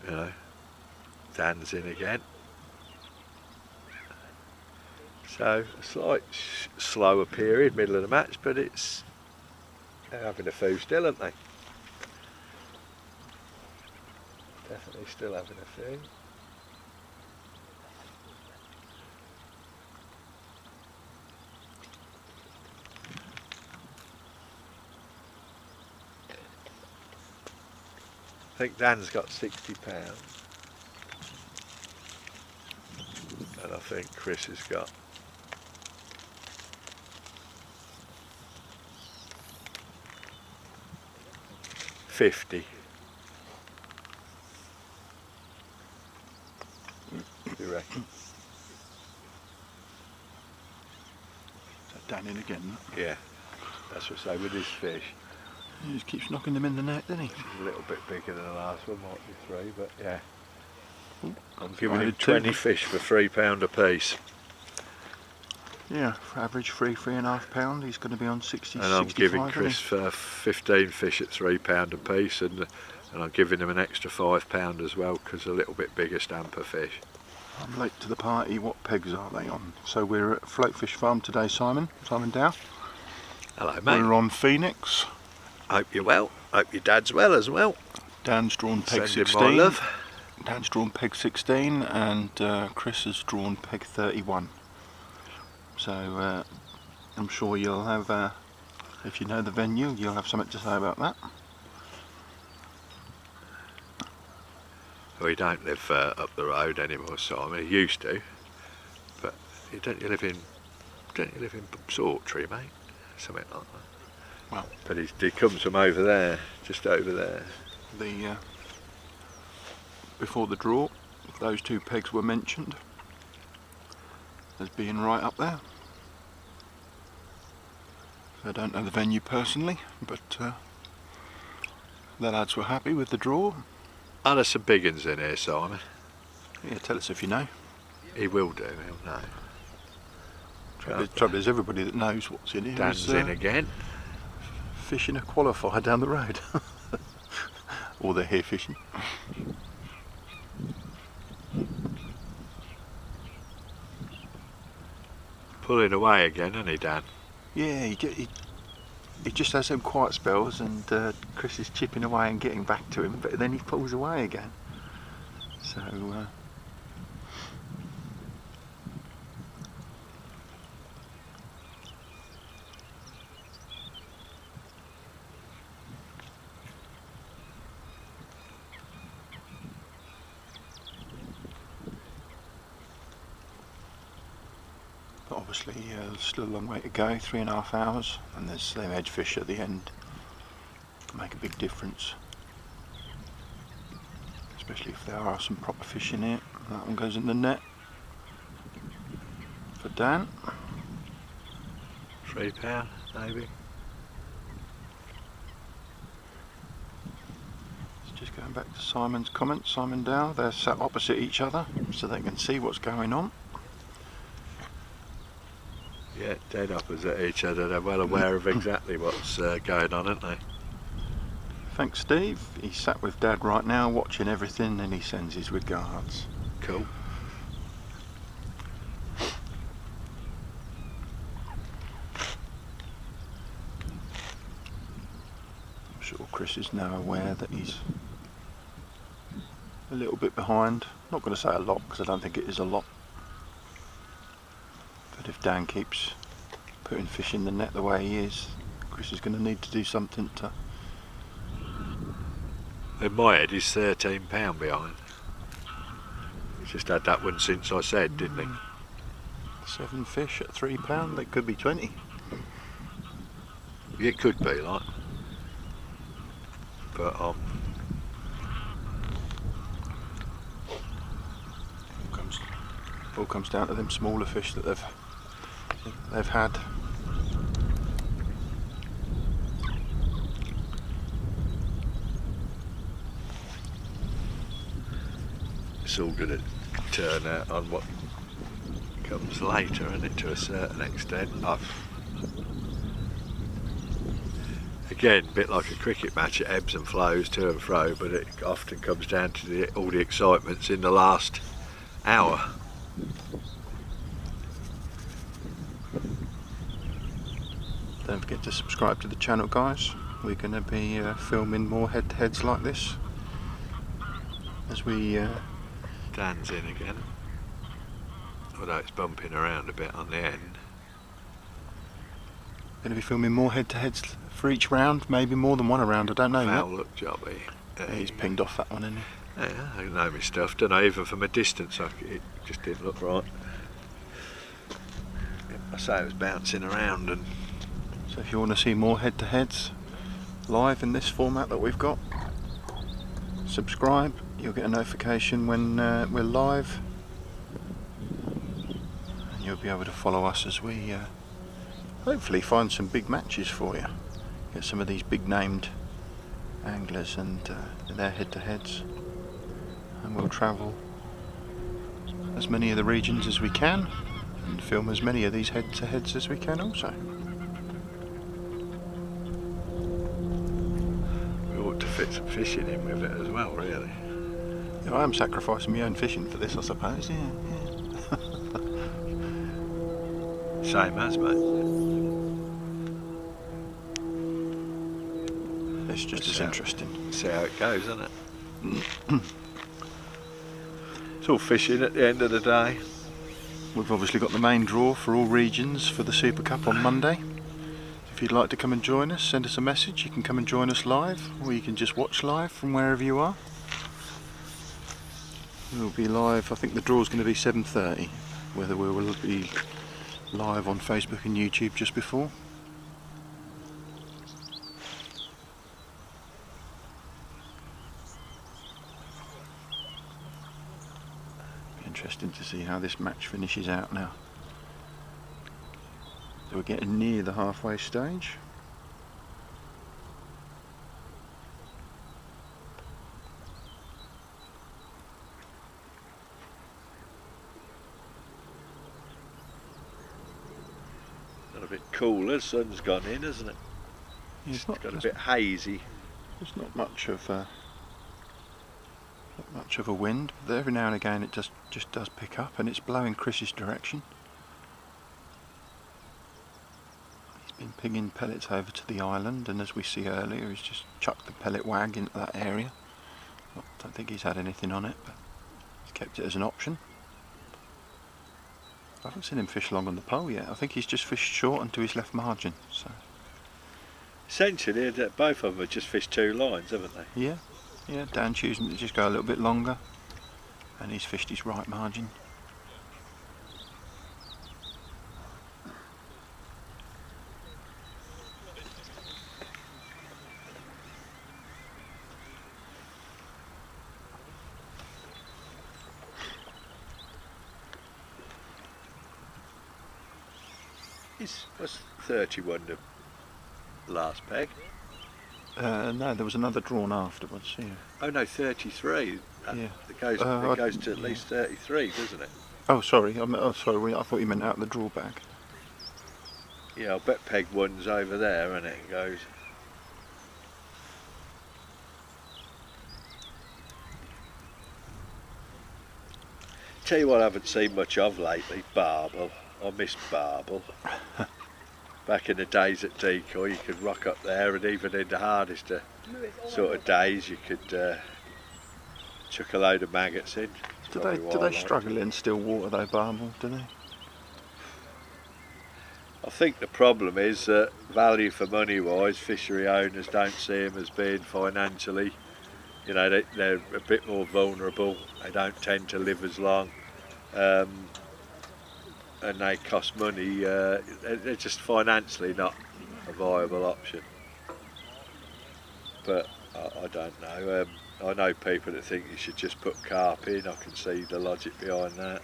you know, Dan's in again. So a slight slower period, middle of the match, but it's they're having a few still, aren't they? Definitely still having a few. I think Dan's got £60 and I think Chris has got £50. Do you reckon? Is that Dan in again? Yeah, that's what I say with his fish. He just keeps knocking them in the net, doesn't he? A little bit bigger than the last one, might be 3, but yeah. Ooh, I'm giving him two. 20 fish for £3 a piece. Yeah, for average £3.5. He's going to be on 60, And I'm 65, giving isn't Chris he? 15 fish at £3 a piece, and I'm giving him an extra £5 as well because a little bit bigger stamper fish. I'm late to the party. What pegs are they on? So we're at Floatfish Farm today, Simon Dow. Hello, mate. We're on Phoenix. Hope you're well. Hope your dad's well as well. Dan's drawn peg Send him 16. my love. Dan's drawn peg 16 and Chris has drawn peg 31. So I'm sure you'll have, if you know the venue, you'll have something to say about that. We don't live up the road anymore, Simon. He used to, but don't you live in Sawtry, mate? Something like that. Well, but he comes from over there, just over there. The before the draw, those two pegs were mentioned as being right up there. So I don't know the venue personally, but the lads were happy with the draw. Are there some big uns in here, Simon? Yeah, tell us if you know. He will do, he'll know. Trouble is everybody that knows what's in here Dan's is in again. fishing a qualifier down the road. Or they're here fishing. Pulling away again, isn't he, Dan? Yeah, he just has some quiet spells and Chris is chipping away and getting back to him, but then he pulls away again. So but obviously there's still a long way to go, 3.5 hours, and there's them edge fish at the end. Make a big difference, especially if there are some proper fish in it. That one goes in the net for Dan. £3 maybe. Just going back to Simon's comments, Simon Dow, they're sat opposite each other so they can see what's going on. Yeah, dead opposite each other. They're well aware of exactly what's going on, aren't they? Thanks Steve, he's sat with Dad right now watching everything and he sends his regards. Cool. I'm sure Chris is now aware that he's a little bit behind. Not going to say a lot because I don't think it is a lot. But if Dan keeps putting fish in the net the way he is, Chris is going to need to do something to... In my head, he's £13 behind. He's just had that one since I said, didn't he? 7 fish at £3, they could be 20. It could be, like. But all comes down to them smaller fish that they've had. it's all going to turn out on what comes later, isn't it, to a certain extent. Again, a bit like a cricket match, it ebbs and flows to and fro, but it often comes down to all the excitements in the last hour. Don't forget to subscribe to the channel, guys. We're going to be filming more head-to-heads like this as we Dan's in again, although it's bumping around a bit on the end. going to be filming more head-to-heads for each round, maybe more than one round, I don't know Foul yet. look jobby. He's pinged off that one, isn't he? Yeah, I know my stuff, don't I? Even from a distance, it just didn't look right. I say it was bouncing around. And So if you want to see more head-to-heads live in this format that we've got, subscribe, you'll get a notification when we're live, and you'll be able to follow us as we hopefully find some big matches for you. Get some of these big named anglers and their head-to-heads, and we'll travel as many of the regions as we can and film as many of these head-to-heads as we can also. to fit some fishing in with it as well, really. Yeah, I am sacrificing my own fishing for this, I suppose. Yeah. Same as, mate. It's just as interesting. See how it goes, isn't it? It's all fishing at the end of the day. We've obviously got the main draw for all regions for the SuperCup on Monday. If you'd like to come and join us, send us a message. You can come and join us live, or you can just watch live from wherever you are. We'll be live, I think the draw's going to be 7:30, whether we will be live on Facebook and YouTube just before. Be interesting to see how this match finishes out now. So we're getting near the halfway stage. Got a bit cooler, sun's gone in, hasn't it? Yeah, It's got a bit hazy. There's not much of a wind, but every now and again it just does pick up, and it's blowing Chris's direction. He's been pinging pellets over to the island, and as we see earlier, he's just chucked the pellet wag into that area. I don't think he's had anything on it, but he's kept it as an option. I haven't seen him fish long on the pole yet. I think he's just fished short and to his left margin. So Essentially, both of them have just fished two lines, haven't they? yeah, Dan's choosing to just go a little bit longer, and he's fished his right margin. Was 31 the last peg? No, there was another drawn afterwards. Yeah. Oh no, 33. Yeah. It goes to at least 33, doesn't it? Oh, sorry. Sorry. I thought you meant out the draw bag. Yeah, I'll bet peg one's over there, and it goes. Tell you what I haven't seen much of lately, barbel. I miss barbel. Back in the days at Decoy, you could rock up there, and even in the hardest sort of days, you could chuck a load of maggots in. Do they struggle in still water though, barbel? Do they? I think the problem is that value for money wise, fishery owners don't see them as being financially, you know, they're a bit more vulnerable. They don't tend to live as long. And they cost money, they're just financially not a viable option. But I don't know. I know people that think you should just put carp in. I can see the logic behind that.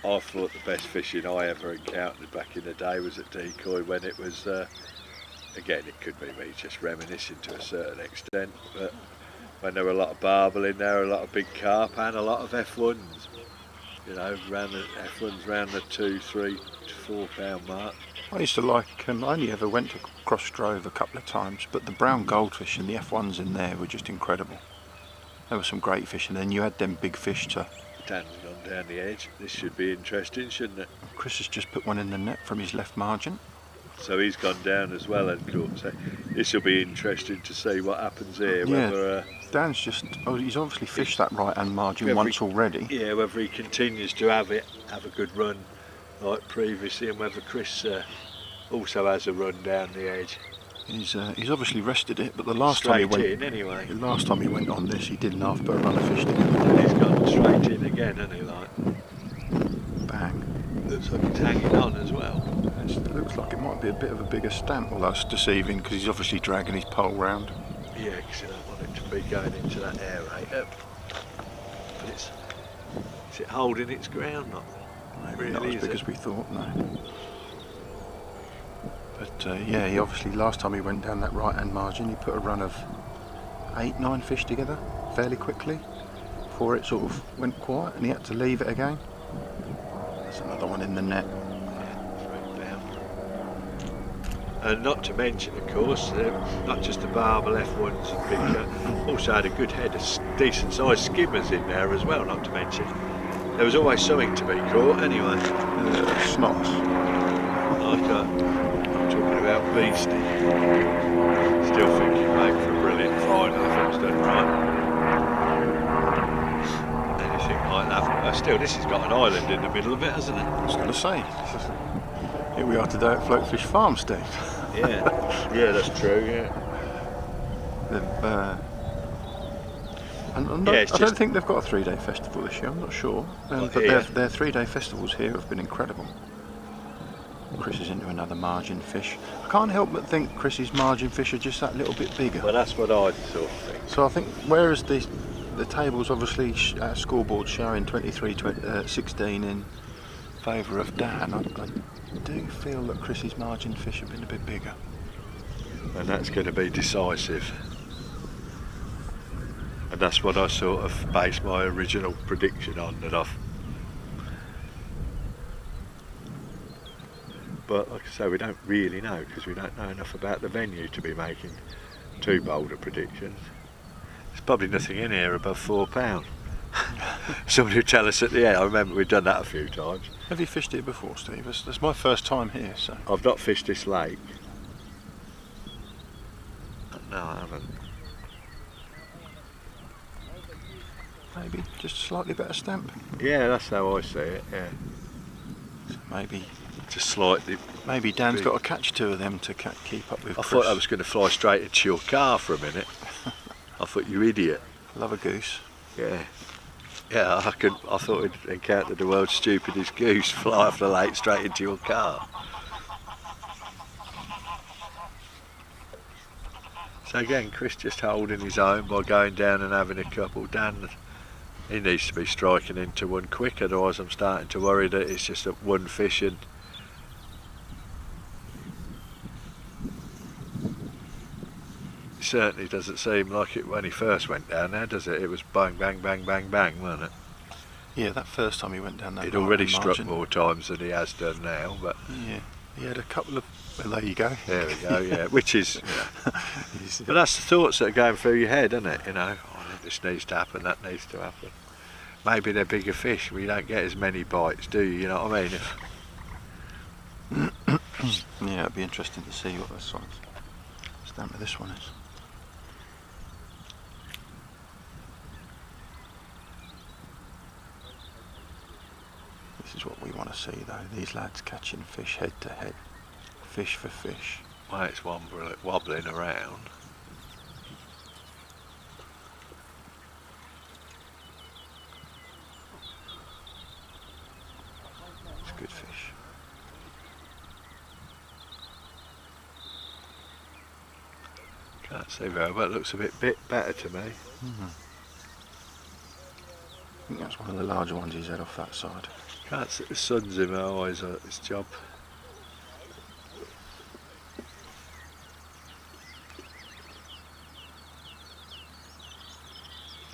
I thought the best fishing I ever encountered back in the day was at Decoy, when it was, again, it could be me just reminiscing to a certain extent, but when there were a lot of barbel in there, a lot of big carp and a lot of F1s. You know, round the F1's round the 2, 3 to 4 pound mark. I used to like, I only ever went to Cross Drove a couple of times, but the brown goldfish and the F1s in there were just incredible. There were some great fish, and then you had them big fish to... Dan's gone down the edge. This should be interesting, shouldn't it? Chris has just put one in the net from his left margin. So he's gone down as well, and caught. So this will be interesting to see what happens here. Yeah, whether Dan's just, he's obviously fished that right-hand margin once already. Yeah, whether he continues to have a good run like previously, and whether Chris also has a run down the edge. He's obviously rested it, but the last time he went in anyway. The last time he went on this, he didn't half put a run of fish together. And he's gone straight in again, hasn't he? Like bang. Looks like it's hanging on as well. It looks like it might be a bit of a bigger stamp, although it's deceiving because he's obviously dragging his pole round. Yeah, because you don't want it to be going into that aerator. But is it holding its ground? Maybe really, not as big as we thought, no. But yeah, he obviously, last time he went down that right-hand margin, he put a run of 8, 9 fish together fairly quickly before it sort of went quiet and he had to leave it again. There's another one in the net. And not to mention, of course, not just the barbel F1s and big, also had a good head of decent sized skimmers in there as well, not to mention. There was always something to be caught anyway. Snots. Like I'm talking about beastie. Still think he'd make for a brilliant final if it was done right. Anything like that. Still, this has got an island in the middle of it, hasn't it? I was going to say. Here we are today at Floatfish Farm, Steve. Yeah, yeah, that's true. Yeah. I don't think they've got a 3-day festival this year. I'm not sure, but their 3-day festivals here have been incredible. Chris is into another margin fish. I can't help but think Chris's margin fish are just that little bit bigger. Well, that's what I sort of think. So I think, whereas the table's obviously scoreboard showing 23-16 in favour of Dan, I do feel that Chris's margin fish have been a bit bigger. And that's going to be decisive. And that's what I sort of based my original prediction on, that I've... But like I say, we don't really know, because we don't know enough about the venue to be making too bold a predictions. There's probably nothing in here above £4. Somebody would tell us at the end. I remember we've done that a few times. Have you fished here before, Steve? That's my first time here, so... I've not fished this lake. No, I haven't. Maybe just a slightly better stamp. Yeah, that's how I see it, yeah. So maybe... Just slightly... Maybe Dan's got to catch 2 of them to keep up with I Chris. thought I was going to fly straight into your car for a minute. I thought, you idiot. Love a goose. Yeah. Yeah, I thought we'd encountered the world's stupidest goose fly off the lake straight into your car. So again, Chris just holding his own by going down and having a couple. Dan, he needs to be striking into one quick, otherwise I'm starting to worry that it's just one fish and it certainly doesn't seem like it when he first went down there, does it? It was bang, bang, bang, bang, bang, wasn't it? Yeah, that first time he went down that He'd already struck more times than he has done now, but... Yeah, he had a couple of... Well, there you go. There we go, yeah, which is... You know, but that's the thoughts that are going through your head, isn't it? You know, oh, this needs to happen, that needs to happen. Maybe they're bigger fish, we don't get as many bites, do you? You know what I mean? Yeah, it'd be interesting to see what the stamp of this one is. This is what we want to see though, these lads catching fish head to head, fish for fish. Well, it's wobbling around. It's good fish. Can't see very well, it looks a bit better to me. I think that's one of the larger ones he's had off that side. Can't see the sun's in my eyes at this job.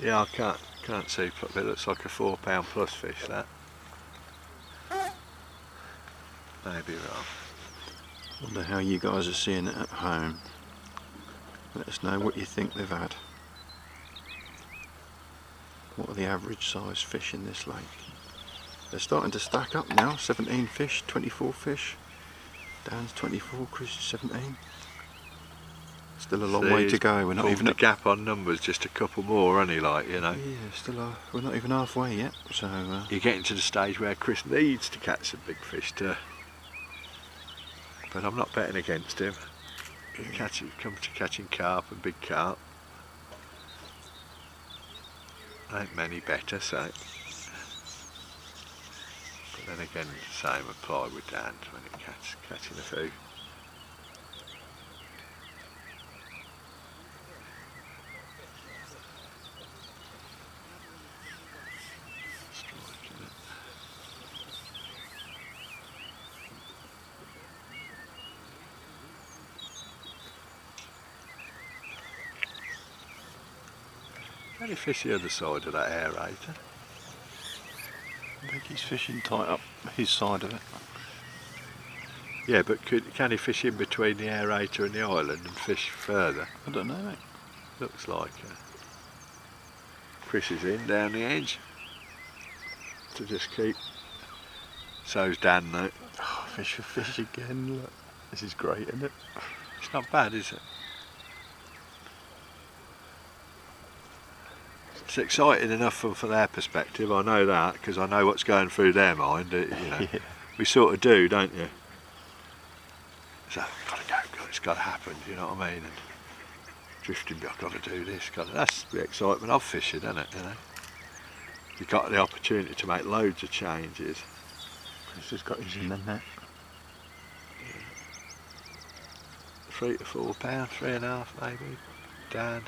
Yeah, I can't see, but it looks like a £4 plus fish, that. Maybe wrong. Wonder how you guys are seeing it at home. Let us know what you think they've had. What are the average size fish in this lake? They're starting to stack up now. 17 fish, 24 fish. Dan's 24, Chris is 17. Still a long way to go. We're not even the gap on numbers, just a couple more, only, like, you know. Yeah, we're not even halfway yet. So you're getting to the stage where Chris needs to catch some big fish too. But I'm not betting against him. Comes to catching carp and big carp. Ain't many better, so. But then again, the same apply with Dan when it catching a few. Can he fish the other side of that aerator? I think he's fishing tight up his side of it. Yeah, but can he fish in between the aerator and the island and fish further? I don't know, mate. Looks like Chris is in down the edge to just keep. So's Dan though. Oh, fish for fish again, look. This is great, isn't it? It's not bad, is it? It's exciting enough for their perspective, I know that, because I know what's going through their mind, you know. Yeah. We sort of do, don't you? So, gotta go, it's gotta happen, you know what I mean? And drifting, I've got to do this, that's the excitement of fishing, isn't it, you know? You've got the opportunity to make loads of changes. Chris has got his in the net. 3 to 4 pound, 3.5 maybe, Dan.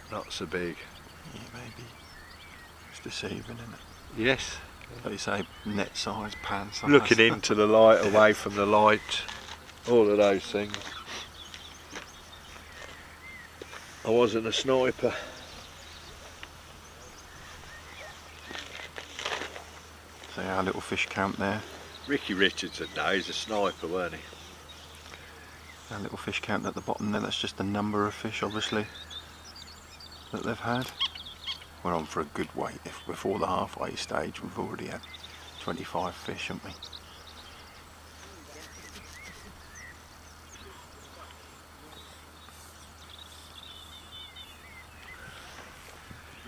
Not so big. Yeah, maybe. It's deceiving, isn't it? Yes. Like you say, net size, pan size. Looking into the light, away from the light, all of those things. I wasn't a sniper. So our little fish count there. Ricky Richardson, no, he's a sniper, weren't he? Our little fish count at the bottom there, that's just the number of fish, obviously, that they've had. We're on for a good wait. If before the halfway stage we've already had 25 fish, haven't we?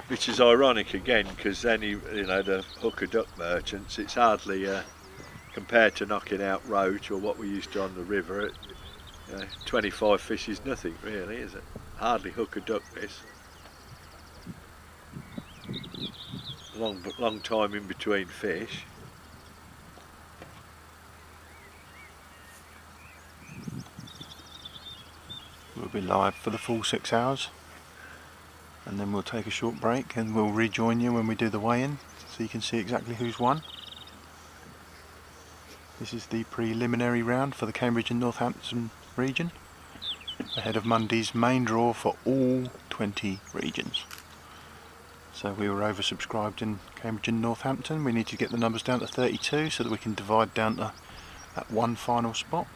Which is ironic again, because then you know, the hooker duck merchants, it's hardly compared to knocking out roach or what we used to on the river. 25 fish is nothing really, is it? Hardly hooker duck this. Long time in between fish. We'll be live for the full 6 hours, and then we'll take a short break and we'll rejoin you when we do the weigh-in, so you can see exactly who's won. This is the preliminary round for the Cambridge and Northampton region, ahead of Monday's main draw for all 20 regions. So we were oversubscribed in Cambridge and Northampton. We need to get the numbers down to 32 so that we can divide down to that one final spot,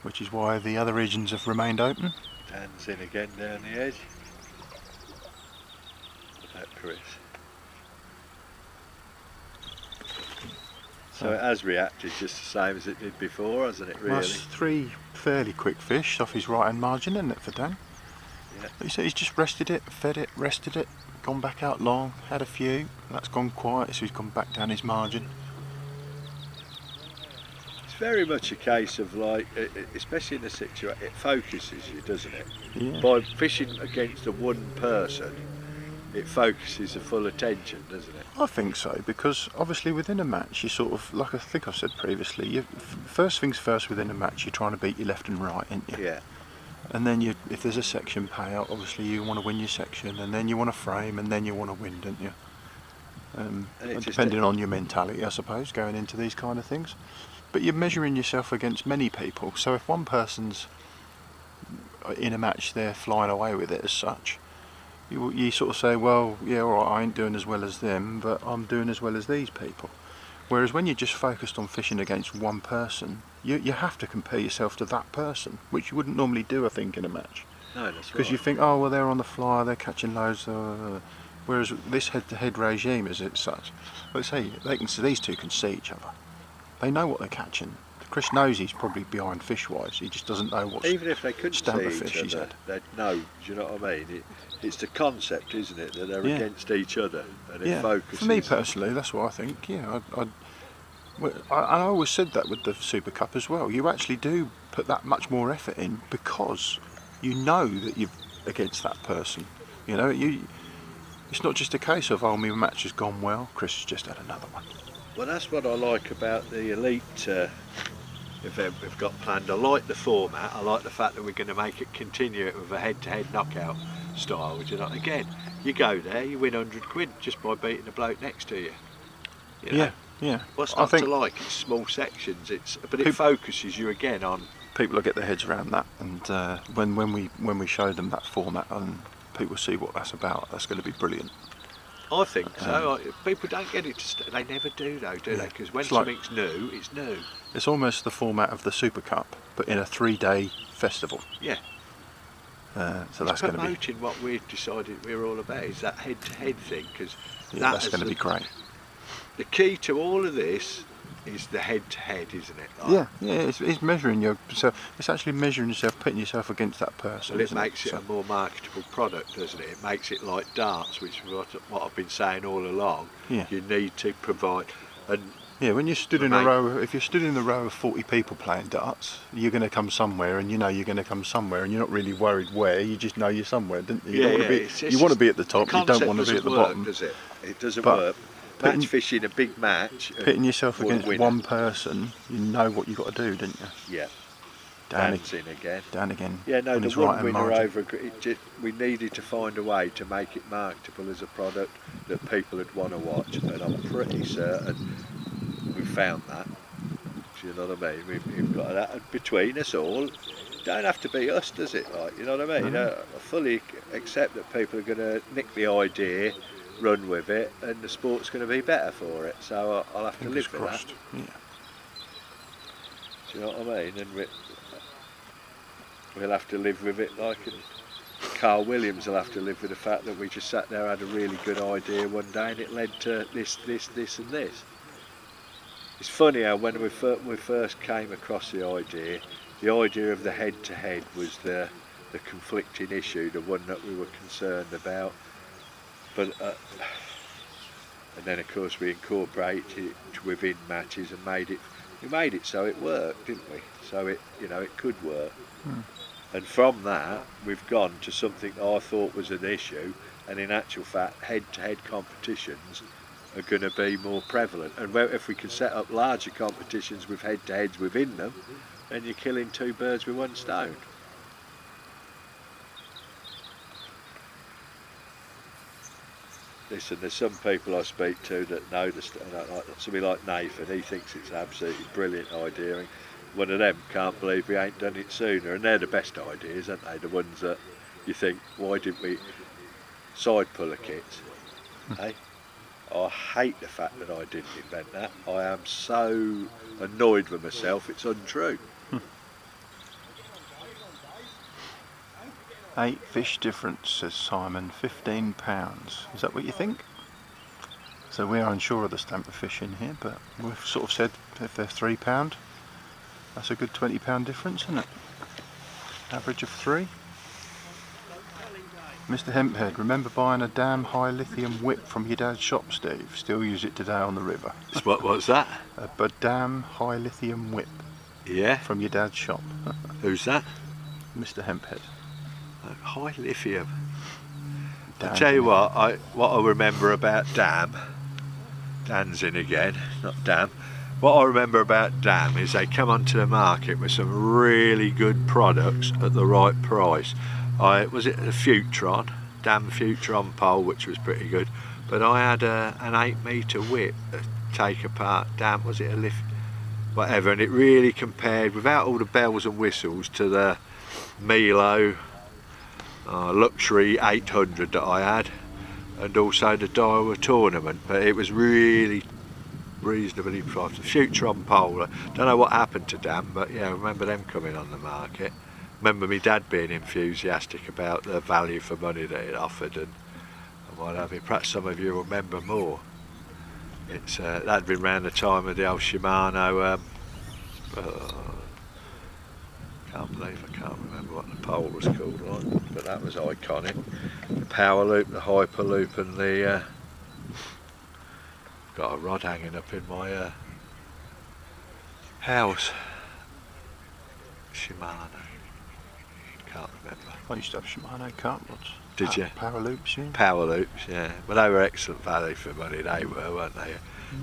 which is why the other regions have remained open. Dan's in again down the edge. That Chris. So it has reacted just the same as it did before, hasn't it, really? That's 3 fairly quick fish off his right hand margin, isn't it, for Dan? Yeah. But he's just rested it, fed it, rested it, gone back out long, had a few, that's gone quiet, so he's gone back down his margin. It's very much a case of, like, especially in a situation, it focuses you, doesn't it? Yeah. By fishing against a one person, it focuses the full attention, doesn't it? I think so, because obviously within a match you sort of, like I think I've said previously, first things first within a match you're trying to beat your left and right, aren't you? Yeah. And then if there's a section payout, obviously you want to win your section, and then you want to frame, and then you want to win, don't you? Depending on your mentality, I suppose, going into these kind of things. But you're measuring yourself against many people, so if one person's in a match, they're flying away with it as such, you sort of say, well, yeah, all right, I ain't doing as well as them, but I'm doing as well as these people. Whereas when you're just focused on fishing against one person, you have to compare yourself to that person, which you wouldn't normally do, I think, in a match. No, that's right. Because you think, oh, well, they're on the fly, they're catching loads. Whereas this head-to-head regime is it such. Let's say these two can see each other. They know what they're catching. Chris knows he's probably behind fish-wise. He just doesn't know what even if they couldn't stamp see of fish each he's other, had. they'd know. Do you know what I mean? It's the concept, isn't it, that they're Yeah. against each other, and it Yeah. focuses. For me personally, that's what I think. Yeah, I always said that with the SuperCup as well. You actually do put that much more effort in because you know that you're against that person. You know, it's not just a case of, oh, my match has gone well, Chris has just had another one. Well, that's what I like about the elite event we've got planned. I like the format. I like the fact that we're going to make it continue with a head-to-head knockout style. Which, again, you go there, you win 100 quid just by beating the bloke next to you. You know? Yeah. What's I not think to like? It's small sections. But it focuses you again on. people will get their heads around that, and when we show them that format and people see what that's about, that's going to be brilliant. I think so. People don't get it. They never do, though, do they? Yeah. Because when It's like- something's new, it's new. It's almost the format of the SuperCup, but in a 3-day festival. Yeah. So that's going to be promoting what we've decided we're all about is that head-to-head thing, because that's going to be great. The key to all of this is the head-to-head, isn't it? Like, Yeah, it's measuring yourself. It's actually measuring yourself, putting yourself against that person. well, it isn't makes it So- a more marketable product, doesn't it? It makes it like darts, which is what I've been saying all along. Yeah. You need to provide, and Yeah, when you're stood in Mate. a row, if you're stood in a row of 40 people playing darts, you're going to come somewhere, and you know you're going to come somewhere, and you're not really worried where. You just know you're somewhere, don't you? You, you want to be at the top. You don't want to be at the bottom. Does it? It doesn't But work. putting- Match fishing, a big match. Pitting yourself for a against winner. one person, you know what you've got to do, don't you? Yeah. Down, Dancing again. down again. Yeah, no, on the his one right-hand winner margin. over. We needed to find a way to make it marketable as a product that people would want to watch, and I'm pretty certain we found that. Do you know what I mean? We've got that, and between us all. Don't have to be us, does it? Like, you know what I mean? I fully accept that people are going to nick the idea, run with it, and the sport's going to be better for it. So I'll have to Fingers live with crossed. that. Yeah. Do you know what I mean? And we'll have to live with it, like Carl Williams will have to live with the fact that we just sat there, had a really good idea one day, and it led to this and this. It's funny how when we first came across the idea of the head-to-head was the conflicting issue, the one that we were concerned about. But and then of course we incorporated it within matches and we made it so it worked, didn't we? So it could work. And from that we've gone to something that I thought was an issue, and in actual fact head-to-head competitions are going to be more prevalent. And if we can set up larger competitions with head-to-heads within them, then you're killing two birds with one stone. Listen, there's some people I speak to that know the stuff, like somebody like Nathan. He thinks it's an absolutely brilliant idea, and one of them can't believe we ain't done it sooner. And they're the best ideas, aren't they? The ones that you think, why didn't we side puller kits? Hey, I hate the fact that I didn't invent that. I am so annoyed with myself. It's untrue. 8 fish difference, says Simon, £15. Is that what you think? So we are unsure of the stamp of fish in here, but we've sort of said if they're £3, that's a good £20 difference, isn't it? Average of 3. Mr. Hemphead, remember buying a damn high lithium whip from your dad's shop, Steve? Still use it today on the river. What's that? A damn high lithium whip Yeah. from your dad's shop. Who's that? Mr. Hemphead. High lithium. Dan, I'll tell you what I remember about Dan's in again, not Dam. What I remember about Dam is they come onto the market with some really good products at the right price. Was it a Futron, Dam Futron pole, which was pretty good, but I had an 8 metre whip to take apart. Dam, was it a lift? Whatever, and it really compared, without all the bells and whistles, to the Milo luxury 800 that I had, and also the Daiwa tournament, but it was really reasonably priced. Future on pole, I don't know what happened to them, but yeah, I remember them coming on the market. Remember my dad being enthusiastic about the value for money that it offered and what have you. Perhaps some of you remember more. It's that'd been around the time of the old Shimano. Can't believe I can't remember what the pole was called, right? But that was iconic. The power loop, the hyper loop, and the got a rod hanging up in my house. Shimano. Can't remember. I used to have Shimano cart rods. Did you? Power loops, yeah. Power loops, yeah. Well, they were excellent value for money, they were, weren't they?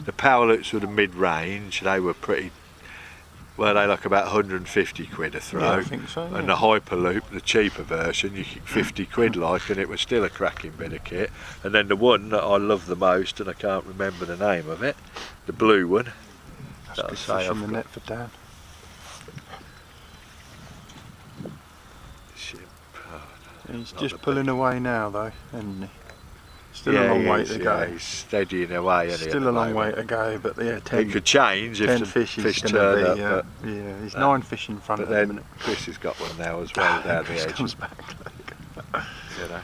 The power loops were the mid-range, they were pretty, well, they like about 150 quid a throw. Yeah, I think so, yeah. And the Hyperloop, the cheaper version, you could 50 quid like, and it was still a cracking bit of kit. And then the one that I love the most, and I can't remember the name of it, the blue one. That's good fish in the net for Dan. He's just pulling away now though, isn't he? Still a long way to go. He's steadying away. Still a long way to go, but yeah, 10, it could change if the fish turn up. Yeah, he's 9 fish in front but at the minute. Chris has got one now as well down the edge. Comes back. You know,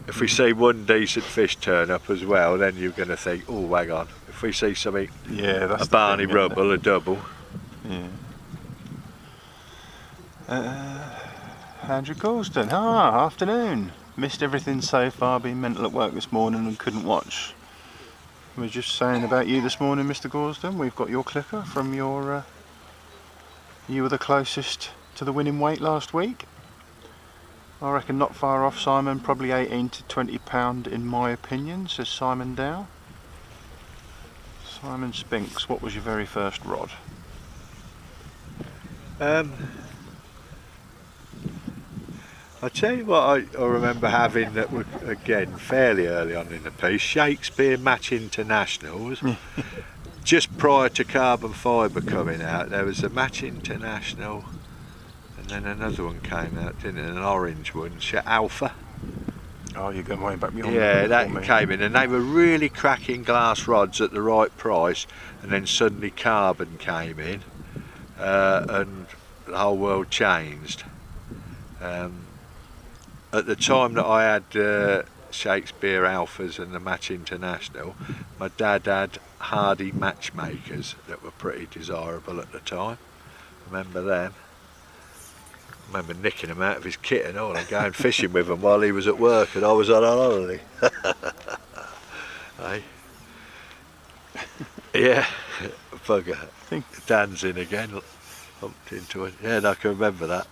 if we see one decent fish turn up as well, then you're going to think, oh, hang on. If we see something, that's a Barney rubble, a double. Yeah. Andrew Goulston, afternoon. Missed everything so far, been mental at work this morning and couldn't watch. We were just saying about you this morning, Mr. Goulston, we've got your clicker from your, you were the closest to the winning weight last week. I reckon not far off Simon, probably 18 to 20 pound in my opinion, says Simon Dow. Simon Spinks, what was your very first rod? I'll tell you what I remember having that were, again, fairly early on in the piece, Shakespeare Match Internationals. Just prior to Carbon Fibre coming out, there was a Match International, and then another one came out, didn't it? An orange one, Alpha. Oh, you're going way back beyond. Yeah, that came in, and they were really cracking glass rods at the right price, and then suddenly Carbon came in, and the whole world changed. At the time that I had Shakespeare Alphas and the Match International, my dad had Hardy Matchmakers that were pretty desirable at the time. Remember them? I remember nicking them out of his kit and all and going fishing with them while he was at work and I was on holiday. Hey? Yeah, bugger. Dan's in again, bumped into it. Yeah, I can remember that.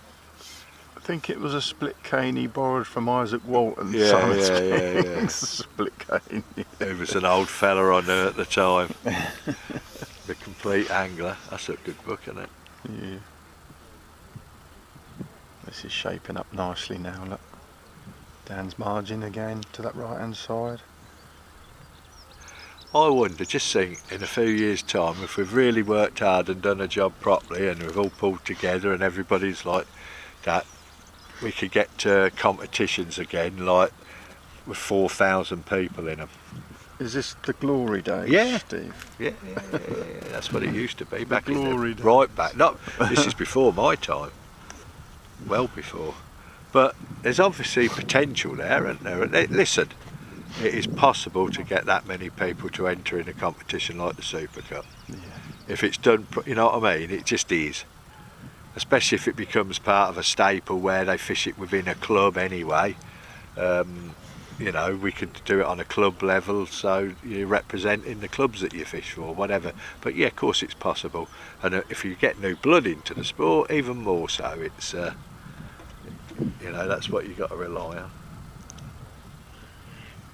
I think it was a split cane he borrowed from Isaac Walton. Yeah. Split cane. He was an old fella on there at the time. The Complete Angler. That's a good book, isn't it? Yeah. This is shaping up nicely now, look. Dan's margin again to that right hand side. I wonder, just think, in a few years' time, if we've really worked hard and done a job properly and we've all pulled together and everybody's like that, we could get to competitions again, like with 4,000 people in them. Is this the glory days, yeah. Steve? Yeah, that's what it used to be back glory days. Right back. No, this is before my time, well before. But there's obviously potential there, isn't there? Listen, it is possible to get that many people to enter in a competition like the SuperCup. Yeah. If it's done, you know what I mean? It just is. Especially if it becomes part of a staple where they fish it within a club anyway. You know, we could do it on a club level, so you're representing the clubs that you fish for, whatever. But yeah, of course it's possible. And if you get new blood into the sport, even more so. It's, you know, that's what you've got to rely on.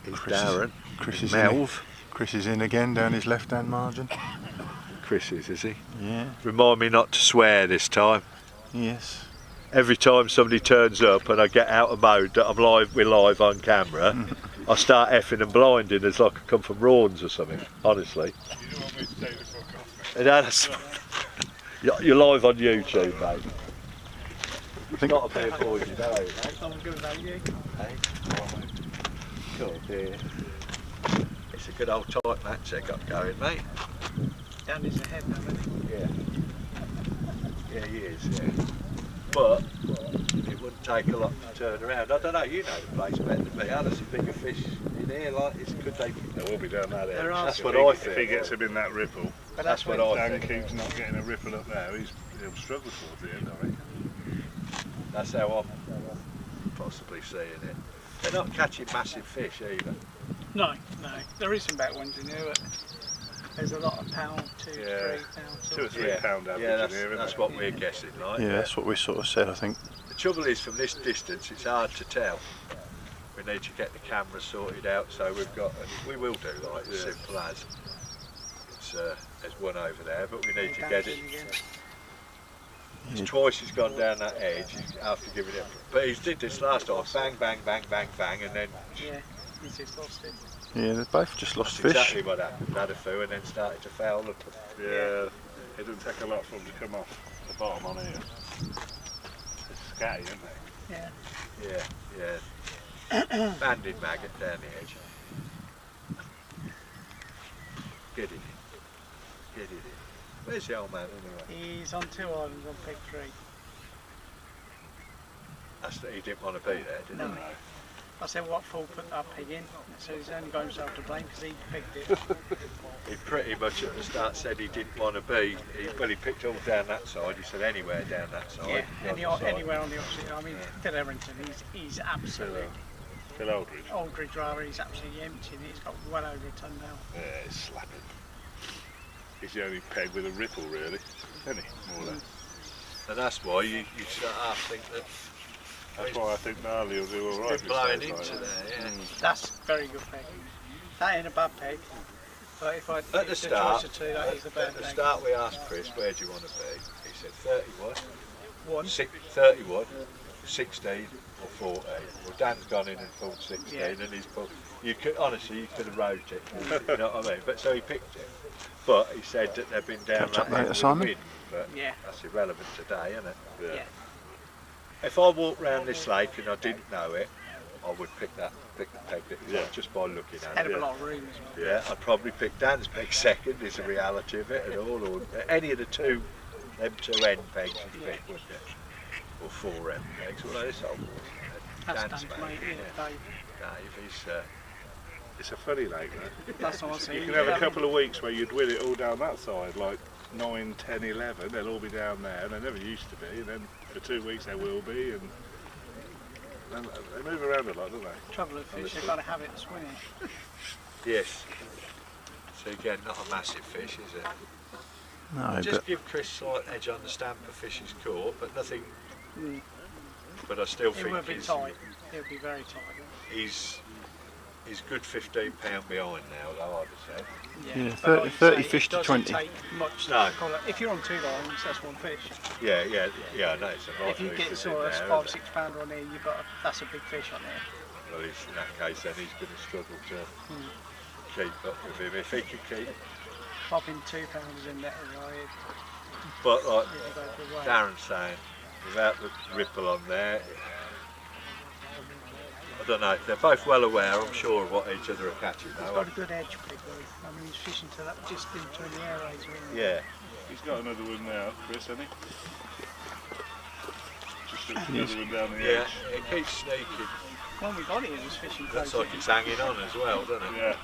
Here's Darren, Melv. Chris is in again down his left hand margin. Chris is he? Yeah. Remind me not to swear this time. Yes. Every time somebody turns up and I get out of mode that we're live on camera, I start effing and blinding as like I come from Rawns or something, honestly. You don't want me to stay the fuck off, mate. You're live on YouTube, mate. I think Got to be avoided, though, mate. I'm good about you. Hey? Oh dear. It's a good old tight match they got going, mate. Dan is ahead now, isn't he? Yeah. Yeah, he is, yeah. But it wouldn't take a lot to turn around. I don't know, you know the place better than me. How does he bigger fish in here like this? Could they? They will be down that There edge. are That's some. what I If he think. gets him in that ripple, But That's what when I Dan think. keeps not getting a ripple up there, he'll struggle towards the end, I reckon. That's how I'm possibly seeing it. They're not catching massive fish either. No. There is some better ones in here, but there's a lot of pound, £2, Yeah. £3. 2 or 3 pound average Yeah, in here, isn't that's it? what we're guessing, like. yeah, that's what we sort of said, I think. The trouble is, from this distance, it's hard to tell. We need to get the camera sorted out, so we will do like as simple as. There's one over there, but we need to get it. It's twice he's gone down that edge after giving it. But he did this last time, bang, bang, bang, bang, bang, and then. Yeah, he's just lost it. Yeah, they've both just lost That's fish. exactly what happened. Had a few and then started to foul them. Yeah, it doesn't take a lot for them to come off the bottom on here. It's scatty, isn't it? Yeah. Yeah. Banded maggot down the edge. Get it in. Get it in. Where's the old man anyway? He's on 2 islands on peg 3. He didn't want to be there, did No. he? I said, what fool put that peg in? So he's only got himself to blame because he pegged it. He pretty much at the start said he didn't want to be. He picked all down that side. He said anywhere down that side. Yeah, anywhere on the opposite. I mean, Phil Errington, he's absolutely. Phil Aldridge. Aldridge rather, he's absolutely emptying it. He's got well over a ton now. Yeah, it's slapping. He's the only peg with a ripple, really, isn't he? More or less. And that's why you start half think that That's why I think Gnarly will do all right. they're if he blowing stays like into that. there. Yeah. That's very good peg. That ain't a bad peg. But if I At the it's a start, choice of 2, that is a bad at the peg. start we asked Chris, where do you want to be? He said 31, 1. 31, 16 or 14. Well, Dan's gone in and pulled 16 Yeah. and he's pulled, honestly, you could have wrote it, you know what I mean? But so he picked it. But he said that they've been down Catch up that later, end with Simon. the wind, but Yeah. that's irrelevant today, isn't it? Yeah. If I walked round this lake and I didn't know it, I would pick the peg that you want just by looking at Hell it. of a lot of room as well. Yeah, I'd probably pick Dan's peg second, is the reality of it at all, or any of the two, them 2 end pegs you'd pick, wouldn't you? Or 4 end pegs, well this old That's Dan's Dan's mate, mate, yeah. yeah. Dave. Dave, he's, It's a funny lake, that. That's what I see. You can have a couple of weeks where you'd win it all down that side, like 9, 10, 11, they'll all be down there, and they never used to be, and then for 2 weeks they will be, and they move around a lot, don't they? Trouble with fish, they've got to have it to swing it. yes. So again, not a massive fish, is it? No, Just but give Chris slight edge on the stamp of fish he's caught, but nothing, Mm. but I still It think will be tight. It'll be very tight. he's good £15 behind now, though, I'd have said. Yeah, but 30 like you 30 say, fish it to doesn't 20. take much No. to call it. If you're on 2 islands, that's 1 fish. Yeah, I know it's a right If you fish get that's sort in of there, 5, isn't it? 6 pounder on there, that's a big fish on there. Well, in that case, then he's going to struggle to keep up with him if he can keep. Popping 2 pounders in there, right? But like It'll go the way. Darren's saying, without the ripple on there, I don't know. They're both well aware, I'm sure, of what each other are catching. He's Though. got a good edge peg though. I mean, he's fishing to that just in between the airways. Really. Yeah. He's got another one now, Chris, hasn't he? Just another one down the Yeah, edge. it keeps sneaking. When we got it, it was fishing Looks close like in. it's hanging on as well, doesn't it? Yeah.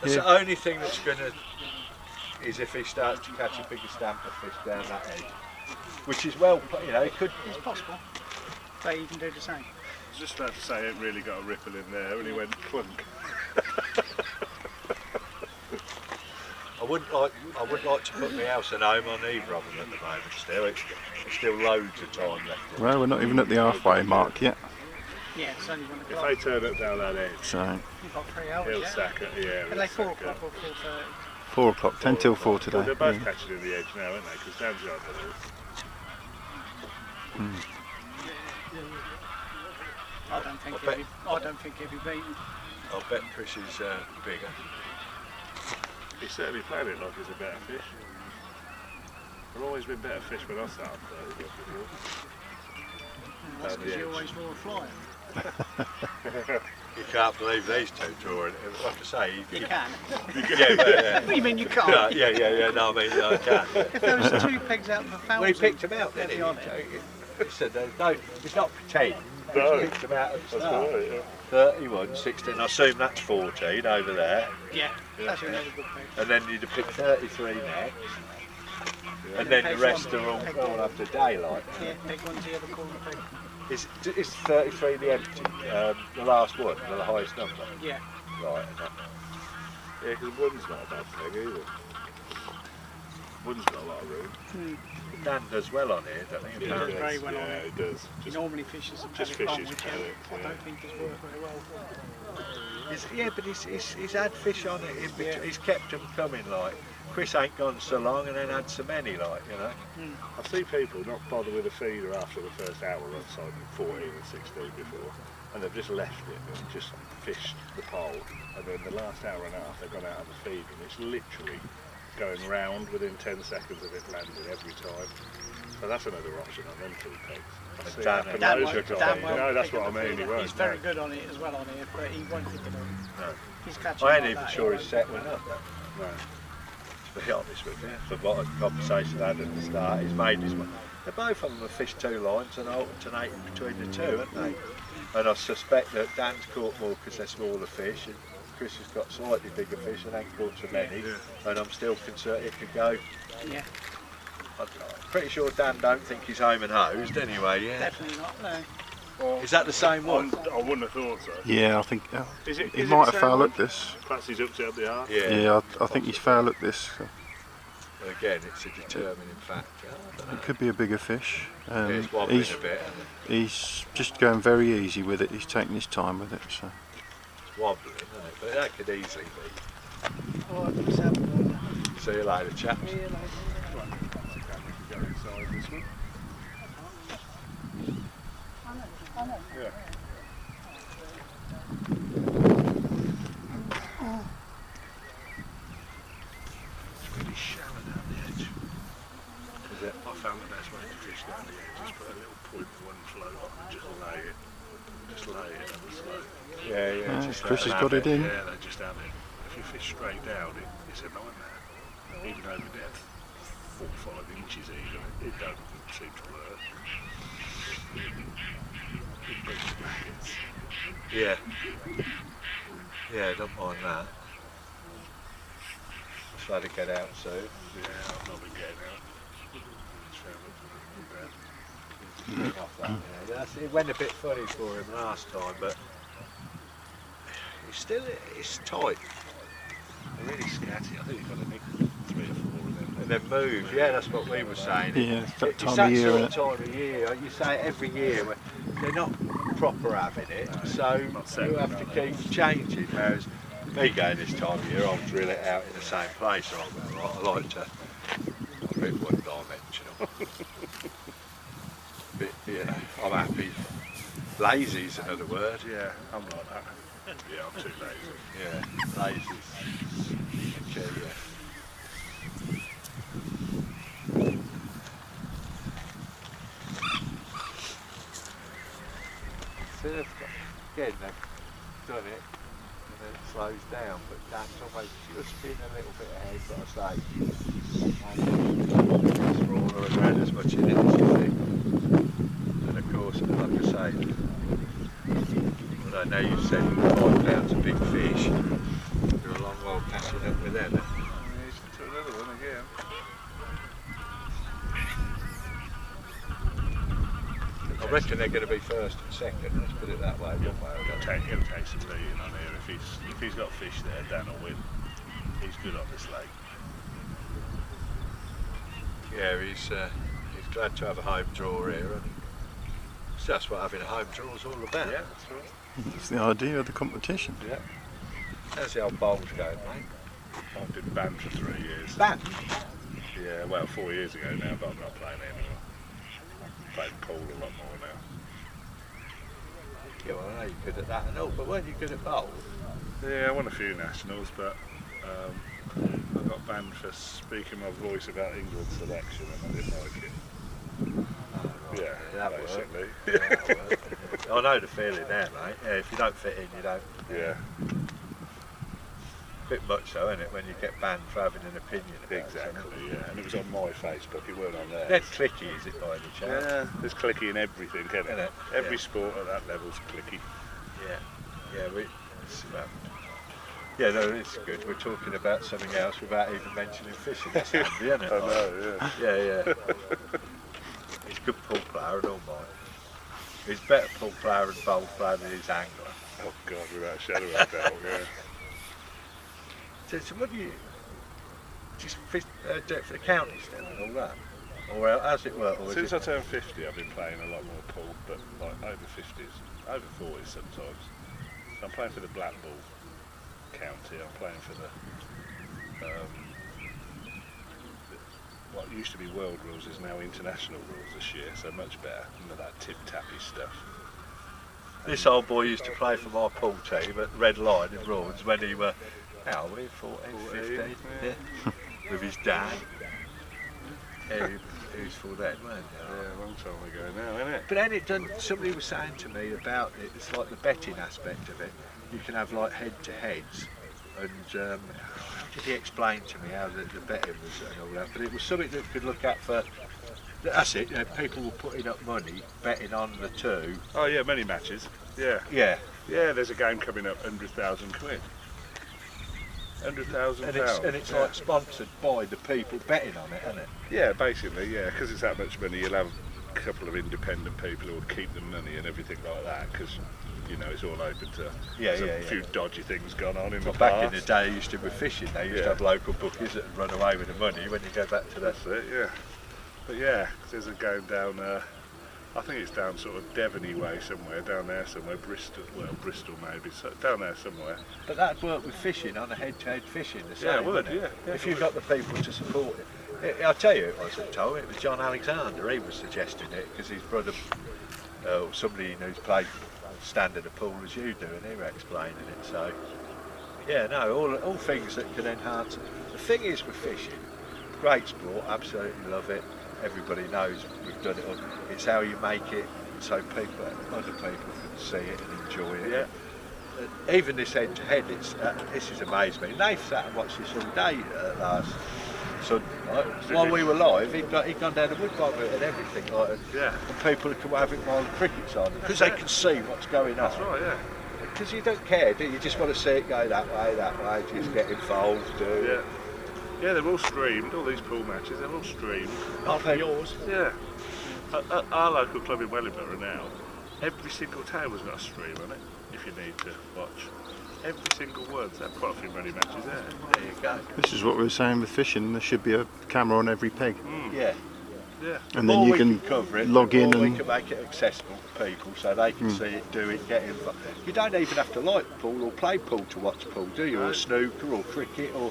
That's Yeah. the only thing that's going to, is if he starts to catch a bigger stamper fish down that edge. Which is well, you know, it could, It's possible. So you can do the same. I was just about to say it really got a ripple in there, and he went clunk. I wouldn't like to put my house and home on either of them at the moment still. It's still loads of time left. well, we're not even at the halfway mark yet, Yeah, it's only 1 If o'clock. they turn up down that edge, so You've got 3 hours. he'll Yeah. sack it. Yeah, Are he'll they 4 sack o'clock it. or 4:30? 4 o'clock, 10 till 4 today. Well, they're both yeah. catching in the edge now, aren't they? Because Dan's got it. I don't think he'll be beaten. I'll bet Chris is bigger. He's certainly playing it like he's a better fish. There've always been better fish when I started before. That's Down the because you edge. always draw a fly. You can't believe these two drawing. Like I say, You can. yeah, What do you mean you can't? yeah. No, I mean, I can. If there was 2 pegs out of a thousand, We picked them out, they'd didn't be on it. he? He said, no, it's not pretend. No. We picked them out at the That's start. right, yeah. 31, 16, I assume that's 14 over there. Yeah, that's another good peg. And then you'd have picked 33 next. Yeah. And then the Peg rest one, are all peg all one. after daylight. Yeah, peg one's the other corner peg. Is 33 the empty, the last one, the highest number? Yeah. Right. And that, Yeah, because one's not a bad peg either. One's got a lot of room. Dan does well on here, don't he? Yeah, does he very does. well on Yeah, it. he does. He Just, normally fishes a just pellet bomb, fishes which pellets, I yeah. don't think does work very well for him. Yeah, but he's had fish on it. Yeah. He's kept them coming. Like Chris ain't gone so long, and then had so many. Like I see people not bother with a feeder after the first hour on side 14 and 16 before, and they've just left it and just fished the pole, and then the last hour and a half they've gone out of the feed, and it's literally going round within 10 seconds of it landing every time. So that's another option on them 2 pegs. I see it Dan- happen Dan loads won't- of Dan times. won't No, that's pick what I up the mean. He feeder. won't. He's very no. good on it as well on here, but he won't pick it up. No, He's catching I ain't like even that, sure he'll he's set pick one it up. no. To be honest with you, for what a conversation I had at the start, he's made his one. They're both of them have fished 2 lines and alternating between the 2, haven't they? And I suspect that Dan's caught more because they're smaller fish, and Chris has got slightly bigger fish and ain't caught so many. Yeah. And I'm still concerned it could go. Yeah, I'm pretty sure Dan don't think he's home and hosed anyway. Yeah. definitely not, no. Well, Is that the same one? I wouldn't have thought so. Yeah, I think Is it? he Is might it have the foul same looked one? this. Perhaps he's hooked it up the arse. Yeah. Yeah, I think he's foul looked this. And again, it's a determining factor. I don't know. It could be a bigger fish. It's wobbling He's a bit. he's just going very easy with it. He's taking his time with it. So It's wobbling, isn't it? But that could easily be. All right, let's have one. See you later, chaps. See you later. Go inside this one. Yeah. It's really shallow down the edge. Is it? I found the best way to fish down the edge is put a little point one float on and just lay it. Just lay it on the slope. Yeah, Yeah, just Chris let has them got have it in. Yeah, they just have it. If you fish straight down, it's a nightmare. Even over depth, 4 or 5 inches even, it don't seem to work. It breaks brackets. Yeah. Yeah, don't mind that. Just let it get out soon. Yeah, I've not been getting out. It's found it. Off that, yeah. It went a bit funny for him last time, but it's tight. They're really scatty. I think you've got to nick 3 or 4 of them. And then move, yeah, that's what we were saying. yeah, it's that It's time that of year. sort Innit? of time of year. You say it every year, where they're not proper having it, No, so not you settling, have are to they? keep changing. Whereas me going this time of year, I'll drill it out in the same place. I like to a bit one-dimensional. Bit, you know, I'm happy. Lazy is another word. Yeah, I'm like that. Yeah, I'm too lazy. Yeah, lazy. Okay, yeah. So they've got, again, they've done it and then it slows down, but Dan's always just been a little bit ahead, but I say, and smaller and red as much in it as you think. And of course, like I say, I know you said 5 pounds of big fish, you're a long while catching up with them. He's to another one again. I reckon they're going to be first and second, let's put it that way. One way or He'll another. take some leading on here. If he's got fish there, Dan will win. He's good on this lake. Yeah, he's glad to have a home draw here, and that's what having a home draw is all about. Yeah, that's right. It's the idea of the competition. Yeah. How's the old bowls going, mate? I've been banned for 3 years. Banned? Yeah, well, 4 years ago now, but I'm not playing anymore. Playing pool a lot more now. Yeah, well, I know you're good at that and all, but weren't you good at bowls? Yeah, I won a few nationals, but got banned for speaking my voice about England selection, and I didn't like it. Yeah, that basically. I know the feeling there, mate. Yeah, if you don't fit in, you don't. Yeah, Bit much so, isn't it, when you get banned for having an opinion about exactly. something? Yeah, and it was on my Facebook. It weren't on They're theirs. clicky, is it, by any chance? Yeah, there's clicky in everything, isn't Isn't it? it? Every Yeah. sport at that level's clicky. Yeah. Yeah, yeah, no, it's good. We're talking about something else without even mentioning fishing. That's handy, isn't it? I know, yeah. Yeah. He's a good pool player, I don't mind. He's a better pool player and bowl player than he's angler. Oh God, without a shadow of a doubt, yeah. So what do you just fish, do it for the counties then and all that? Or how's it work? Or Since I turned 50, I've been playing a lot more pool, but like over 50s, over 40s sometimes. So I'm playing for the Black Bull County. I'm playing for the what used to be world rules is now international rules this year, so much better. None of that tip-tappy stuff. This old boy used to play for my pool team at Red Line in Rhodes when he were, how old were you, 14, 15? Yeah. With his dad. Yeah, he was full then, weren't you? Yeah, a long time ago now, isn't it? But then it done, somebody was saying to me about it, it's like the betting aspect of it. You can have like head-to-heads, and how did he explain to me how the betting was and all that? But it was something that you could look at for, that's it, you know, people were putting up money, betting on the two. Oh yeah, many matches. Yeah. Yeah. Yeah, there's a game coming up, 100,000 quid. 100,000 pounds. And it's like sponsored by the people betting on it, isn't it? Yeah, basically, yeah, because it's that much money, you'll have a couple of independent people who will keep the money and everything like that, because, you know, it's all open to a few dodgy things gone on in the past. Back in the day, used to be fishing, they used to have local bookies that would run away with the money when you go back to that. That's it, yeah. But yeah, 'cause there's a game down, I think it's down sort of Devony way somewhere, down there somewhere, Bristol maybe, so down there somewhere. But that'd work with fishing, on a head-to-head fishing the same, Yeah, it would, wouldn't it? yeah. If you've got the people to support it. I'll tell you who it was that told me, it was John Alexander, he was suggesting it, because his brother, somebody who's played standard of pool as you do, and he were explaining it, so. Yeah, no, all things that can enhance it. The thing is with fishing, great sport, absolutely love it. Everybody knows we've done it. It's how you make it so people, other people can see it and enjoy it. Yeah. Even this head-to-head, this has amazed me. They've sat and watched this all day last Sunday night. While we were live, he'd gone down the woodbine route and everything, like, and people can have it while the cricket's on, because they can see what's going on. That's right, yeah. Because you don't care, do you? You just want to see it go that way, just get involved, do you? Yeah. Yeah, they're all streamed, all these pool matches, they're all streamed. Not for yours. Yeah. Our local club in Wellingborough now, every single town has got a stream on it, if you need to watch. Every single one, so quite a few money matches there. There you go. This is what we were saying with fishing. There should be a camera on every peg, Yeah. Yeah. and then you can cover it, log in we and can make it accessible to people so they can see it, do it, get involved. You don't even have to like pool or play pool to watch pool, do you? Or snooker or cricket, or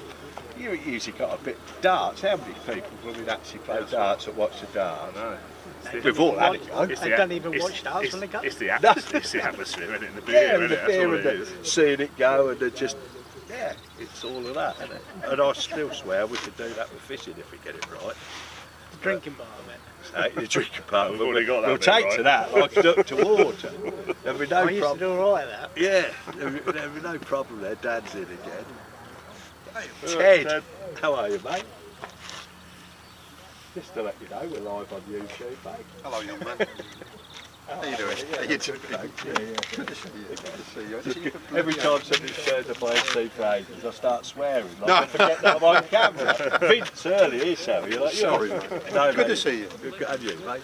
you usually got a bit of darts. How many people would actually play darts and watch the darts? I know. We've all had it, though. They don't even watch darts when they go. It's the atmosphere, isn't it? In the beer, isn't it? That's all it is. Seeing it go and just, yeah, it's all of that, isn't it? And I still swear we could do that with fishing if we get it right. The drinking part of it. The drinking part, We've already got that we'll bit take right. to that like duck to water. There'll be no I used to problem. do all right at that. Yeah, there'll be no problem there. Dad's in again. Ted. Ted, how are you, mate? Just to let you know, we're live on YouTube, mate. Hello, young man. How you doing? How you doing? Good to see you. Good to see you. Every time somebody turns up on MC for ages, I start swearing. Like I forget that I'm on camera. Vince early, he's sorry. You're like, Sorry, no, Good mate. to see you. Good and you, mate.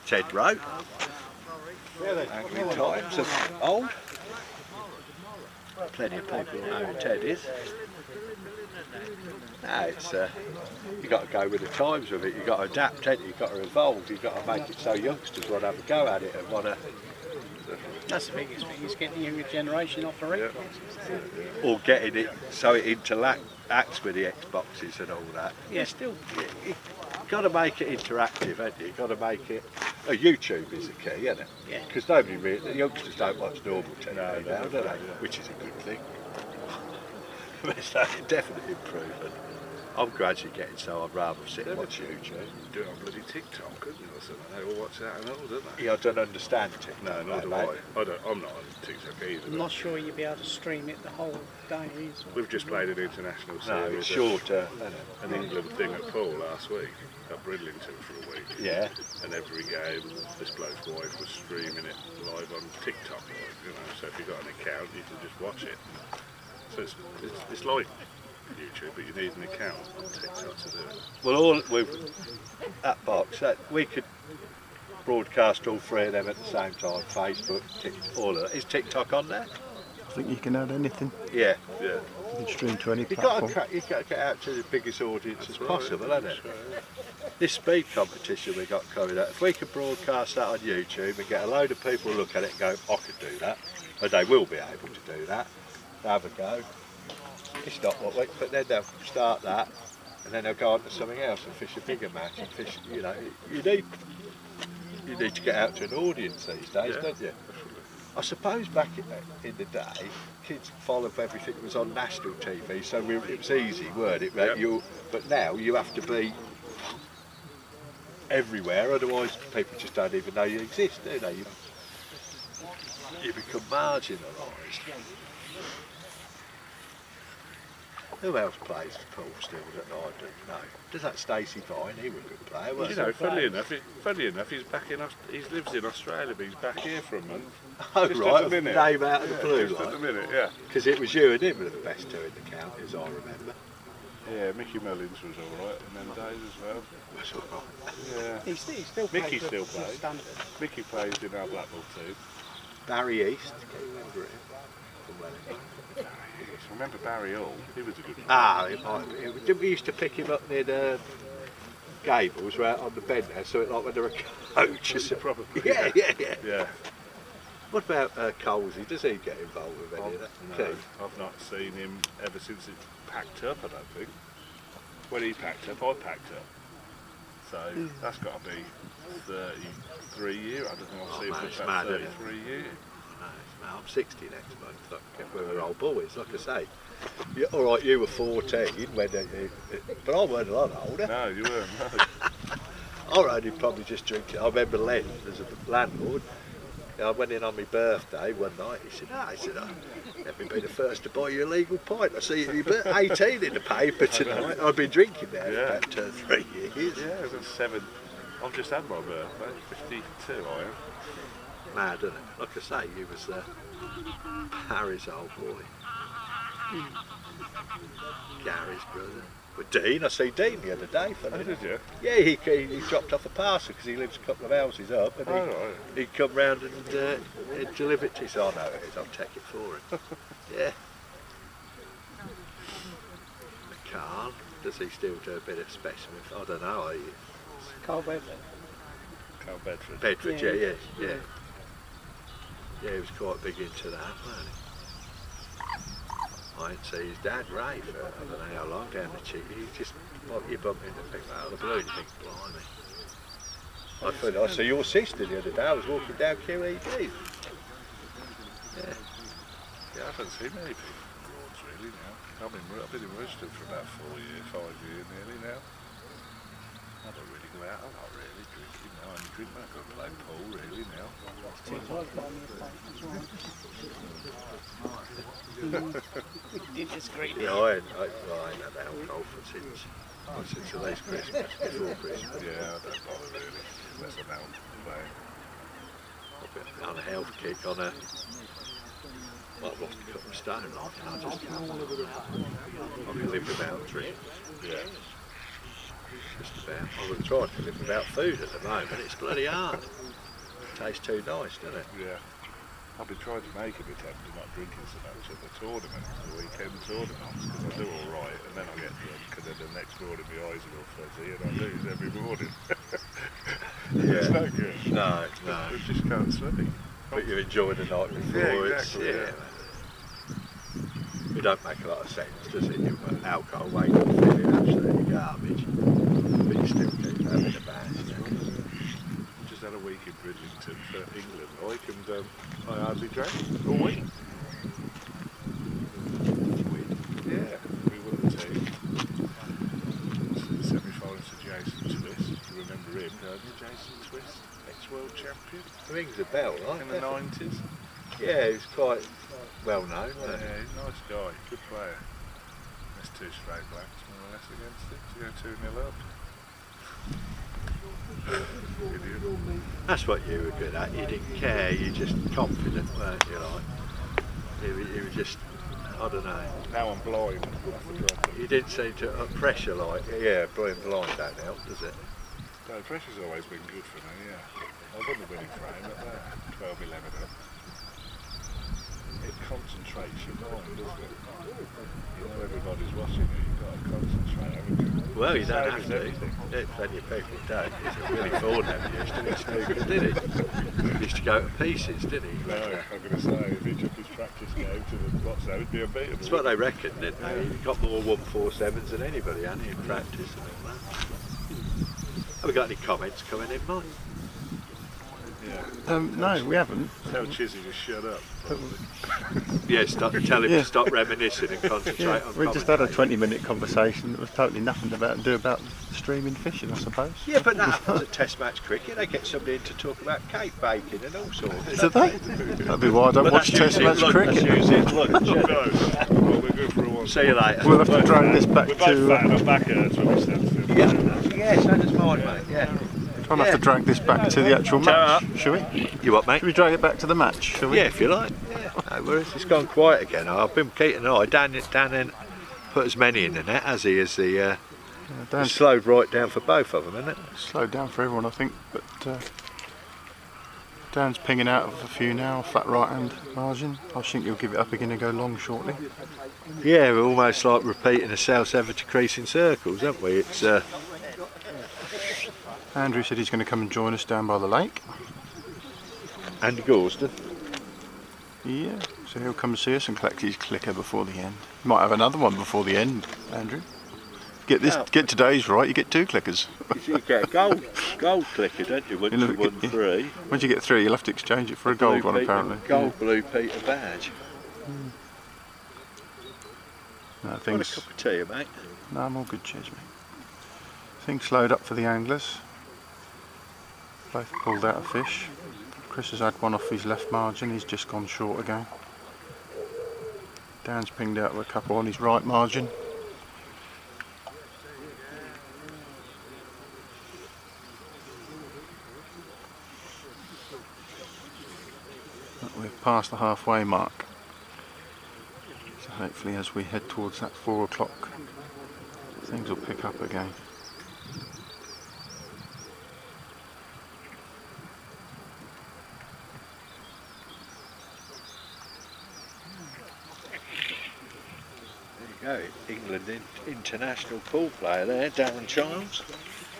Ted Rowe. Angry times of old. Plenty of people know who Ted is. No, it's you got to go with the times with it. You got to adapt, haven't you? You've got to evolve. You've got to make it so youngsters want to have a go at it and want to. That's the biggest thing, is getting the younger generation off the record. Or getting it so it interacts with the Xboxes and all that. Yeah. You've got to make it interactive, haven't you? You've got to make it. YouTube is the key, isn't it? Yeah. Because nobody really, the youngsters don't watch normal TV now, do they? Which is a good thing. Definitely improvement. I'm gradually getting so I'd rather sit and watch YouTube. Do it on bloody TikTok, couldn't you? Or something. They all watch that and all, don't they? Yeah, I don't understand TikTok. No, nor do mate. I'm not on TikTok either. I'm not sure you'll be able to stream it the whole day either. We've just played an international No, series. it's shorter. Isn't it? An England thing at Poole last week, at Bridlington for a week. Yeah. And every game, this bloke's wife was streaming it live on TikTok, you know. So if you've got an account, you can just watch it. So it's like YouTube, but you need an account on TikTok to do it. Well, all with that box, we could broadcast all three of them at the same time. Facebook, TikTok, all of it. Is TikTok on there? I think you can add anything. Yeah. Yeah. You can stream to any You've platform. got to get out to the biggest audience as right, possible, haven't it? This speed competition we got coming out, if we could broadcast that on YouTube and get a load of people look at it and go, I could do that, and they will be able to do that, have a go. It's not what we, but then they'll start that, and then they'll go on to something else and fish a bigger match and fish, you know, you need to get out to an audience these days, don't you? I suppose back in the day, kids followed everything that was on national TV, so it was easy, weren't it? Yep. But now you have to be everywhere, otherwise people just don't even know you exist, do they? You become marginalised. Who else plays the pool still that I don't know? Does that Stacey Vine? He was a good player, wasn't You know, funny enough, he lives in Australia, but he's back here for a month. Oh Just right, at the minute. name out of the blue, Just like. at the minute, yeah. Because it was you and him were the best two in the county, as I remember. Yeah, Mickey Mullins was all right in them days as well. That's all right. Yeah. He still plays. Mickey with still plays. Standard. Mickey plays in our Blackpool too. Barry East, can you remember him? From Wellington. Remember Barry Hall? He was a good player. Ah, didn't we used to pick him up near the Gables, right on the bend there, so it like when they're a coach. Probably. Yeah. Yeah. What about Colesy? Does he get involved with any of that? No, Team? I've not seen him ever since it packed up, I don't think. When he packed up, I packed up. So that's got to be 33 years. I don't think I've seen him it's for mad, about isn't it? 33 years. No, I'm 60 next month. We were old boys, like I say. All right, you were 14 when but I weren't a lot older. No, you weren't. I No. was only probably just drinking. I remember Len, as a landlord. I went in on my birthday one night. He said, let me be the first to buy you a legal pint. I see you're 18 in the paper tonight. I've been drinking there for about 2 or 3 years. Yeah, it was 7. I've just had my birthday. 52, I am. Mad, isn't it? Like I say, he was Harry's old boy. Gary's brother. With Dean, I see Dean the other day. Oh, did you? Yeah, he dropped off a parcel because he lives a couple of houses up, and he'd come round and he'd deliver it to us. Oh no, it is. I'll take it for him. Yeah. Carl, does he still do a bit of specimen? I don't know. Carl Bedford. Carl Bedford. Bedford, yeah. Yeah, he was quite big into that, wasn't he? I didn't see his dad, Ray, for I don't know how long down the cheek. He just, you bump into people out of the blue and you think, blimey. I saw your sister the other day. I was walking down QED. Yeah. Yeah, I haven't seen many people in Broads really now. I've been in Royston for about 4 years, 5 years nearly now. I don't really go out a lot really, drinking now. I only drink when I go play pool really now. You discreet. Yeah, I ain't had alcohol since at least Christmas, before Christmas. Yeah, I don't bother really, unless I'm out playing. On a health kick, on a... Well, I've lost a couple of stone, I can live without drink. Yeah. Just about. I would try to live without food at the moment. It's bloody hard. It tastes too nice, doesn't it? Yeah. I've been trying to make an attempt of not drinking so much at the tournaments, the weekend tournaments, because I do all right, and then I get drunk, and then the next morning my eyes are all fuzzy, and I lose every morning. It's no good. No. I just can't sleep. But you enjoy the night before. Yeah, exactly. It don't make a lot of sense, does it? You've got alcohol, wake up feeling absolutely garbage, but you still keep having a bash. Just had a week in Bridlington for England, and I hardly drank all week. Yeah. Rings a bell, right? In the 90s. Yeah, he was quite well known, Yeah, wasn't he's a nice guy, good player. There's 2 straight blacks more or less against it to go 2-0 up. Idiot. he? That's what you were good at. You didn't care. You were just confident, weren't you? Like you were just, I don't know. Now I'm blind. That's the problem. You didn't seem to pressure like. Yeah, being blind don't help, does it? No, pressure's always been good for me, yeah. I won the winning frame at there, 12-11 up. It concentrates your mind, doesn't it? You know everybody's watching you, you've got to concentrate, haven't you? Well, you don't Same have as to. everything. There's plenty of people who don't. Willie Ford never used to be stupid, did he? He used to go to pieces, didn't he? No, I'm going to say, if he took his practice game to the what's that, he'd be unbeatable. That's what they reckoned, didn't they? He got more 147s than anybody, hadn't he, in practice and all that. Have we got any comments coming in, Mike? Yeah. No, we haven't. Tell Chizzy to shut up. Yeah, tell him Yeah. to stop reminiscing and concentrate Yeah, on we just had a commentating. 20-minute conversation that was totally nothing to do about streaming fishing, I suppose. Yeah, but that happens at Test match cricket. They get somebody in to talk about cake baking and all sorts. Do they? That'd be why I don't But watch that's Test usually match at lunch, cricket. That's usually at lunch, No, isn't it? well, we're good for a one. See you later. We'll have to drag this back We're both to. fat and our back hurts when we stand still. Yeah, so does mine, mate. Yeah. I'll have to drag this back to the actual match, shall we? You what, mate? Shall we drag it back to the match, shall we? Yeah, if you like. Yeah. No worries. It's gone quiet again. I've been Keaton and I. Dan in put as many in the net as he is the. Dan's Slowed right down for both of them, isn't it? slowed down for everyone, I think, but Dan's pinging out of a few now, flat right hand margin. I think he'll give it up again and go long shortly. Yeah, we're almost like repeating a South Everton crease in circles, aren't we? It's Andrew said he's going to come and join us down by the lake. Andy Gorston. Yeah, so he'll come and see us and collect his clicker before the end. Might have another one before the end, Andrew. Get today's right, you get 2 clickers. You get a gold clicker, don't you, once you won 3? Once you get 3, you'll have to exchange it for a gold one, apparently. Gold Blue Peter badge. No, Want a things, cup of tea, mate? no, I'm all good, cheers, mate. Things slowed up for the anglers. Both pulled out a fish. Chris has had one off his left margin, he's just gone short again. Dan's pinged out with a couple on his right margin. We've passed the halfway mark. So hopefully as we head towards that 4 o'clock, things will pick up again. There you go, England international pool player there, Darren Childs.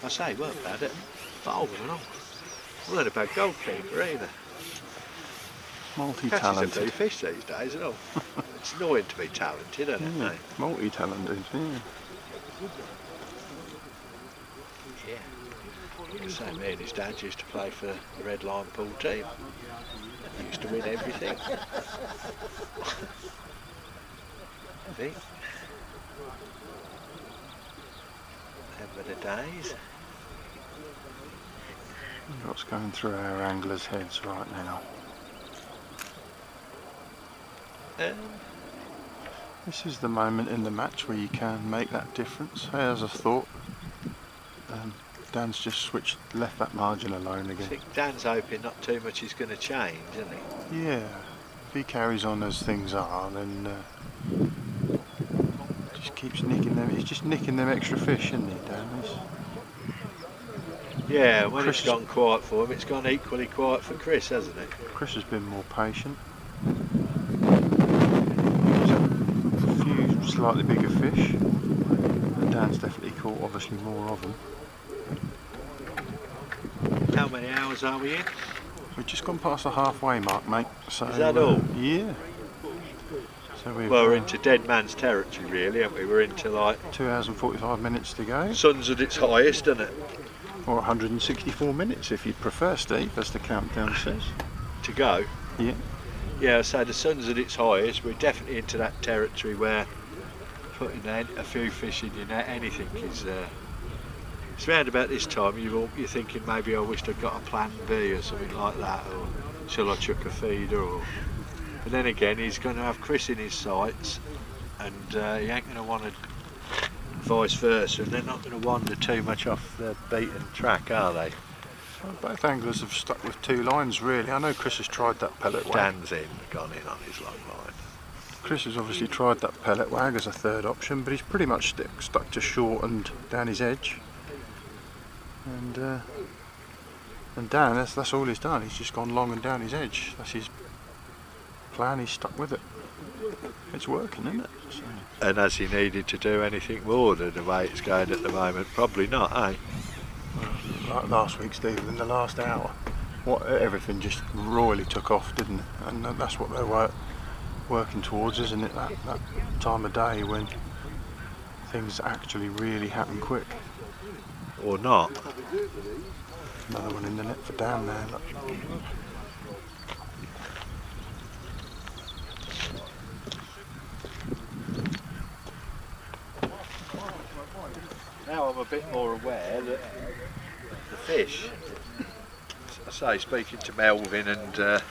I say, weren't bad at bowling and all. I learned about goalkeeper either. Catches a Multi-talented. blue fish these days and all. It's annoying to be talented, isn't it, Yeah, mate? multi-talented, yeah. Yeah. So me and his dad used to play for the Red Line pool team. And he used to win everything. See? Them were the days. What's going through our anglers' heads right now? This is the moment in the match where you can make that difference. As I thought, Dan's just left that margin alone I again. think Dan's hoping not too much is going to change, isn't he? Yeah, if he carries on as things are, then just keeps nicking them. He's just nicking them extra fish, isn't he, Dan? Yeah, when Chris it's gone quiet for him, it's gone equally quiet for Chris, hasn't it? Chris has been more patient. A few slightly bigger fish. And Dan's definitely caught obviously more of them. How many hours are we in? We've just gone past the halfway mark, mate. So, Is that all? Yeah. So we've Well, we're into dead man's territory really, aren't we? We're into like 2 hours and 45 minutes to go. sun's at its highest, isn't it? Or 164 minutes if you'd prefer, Steve, as the countdown says. To go. Yeah. Yeah, so the sun's at its highest. We're definitely into that territory where putting a few fish in your net, anything is It's round about this time you're thinking maybe I wished I'd got a plan B or something like that, or shall I chuck a feeder, or... But then again, he's going to have Chris in his sights, and he ain't going to want to vice versa, and they're not going to wander too much off the beaten track, are they? Well, both anglers have stuck with 2 lines really. I know Chris has tried that pellet wag. Dan's gone in on his long line. Chris has obviously tried that pellet wag as a 3rd option, but he's pretty much stuck to short and down his edge. And Dan, that's all he's done. He's just gone long and down his edge. That's his plan. He's stuck with it. It's working, isn't it? So. And has he needed to do anything more than the way it's going at the moment? Probably not, eh? Like last week, Stephen, in the last hour, everything just royally took off, didn't it? And that's what they're working towards, isn't it? That time of day when things actually really happen quick. Or not. Another one in the net for Dan there. Look. Now I'm a bit more aware that the fish, I say, speaking to Melvin and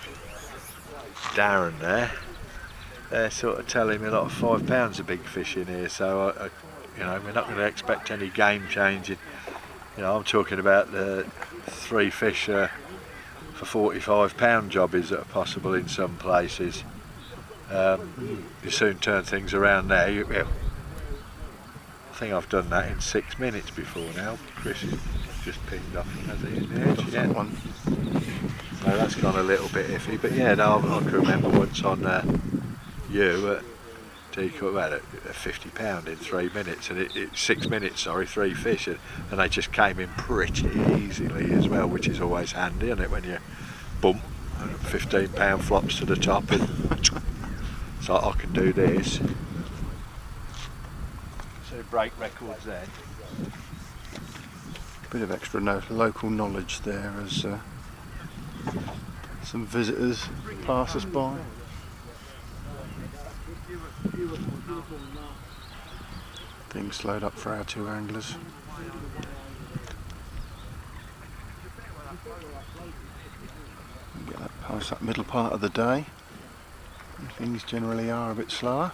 Darren there, they're sort of telling me a lot of £5 a big fish in here, so you know, we're not going to expect any game changing. You know, I'm talking about the 3 fish for £45 jobbies that are possible in some places. You soon turn things around there. I think I've done that in 6 minutes before now. Chris has just pinged off, has he, in the edge again? So that's gone a little bit iffy, but yeah, no, I can remember once on you at Decoy, well, at £50 in 3 minutes, and 6 minutes, sorry, 3 fish, and they just came in pretty easily as well, which is always handy, isn't it, when you bump and £15 flops to the top, and so I can do this. So break records then. Bit of extra local knowledge there as some visitors pass us by. Things slowed up for our 2 anglers. Get that past that middle part of the day. And things generally are a bit slower.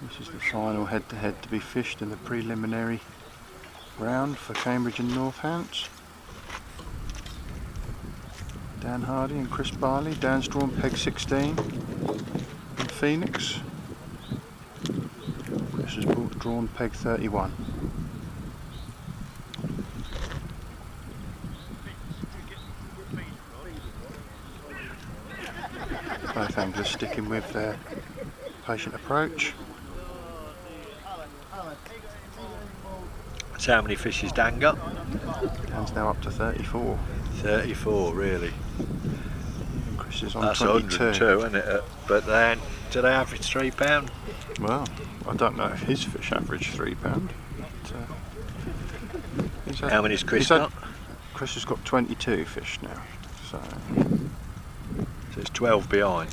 This is the final head-to-head to be fished in the preliminary round for Cambridge and Northampton. Dan Hardy and Chris Barley. Dan's drawn peg 16 in Phoenix. Chris has drawn peg 31. Both anglers sticking with their patient approach. So how many fish has Dan got? Dan's now up to 34. 34, really. And Chris is on That's 22. 102, isn't it? But then, do they average £3? Well, I don't know if his fish average £3. But, how many's Chris got? Chris has got 22 fish now. So it's 12 behind.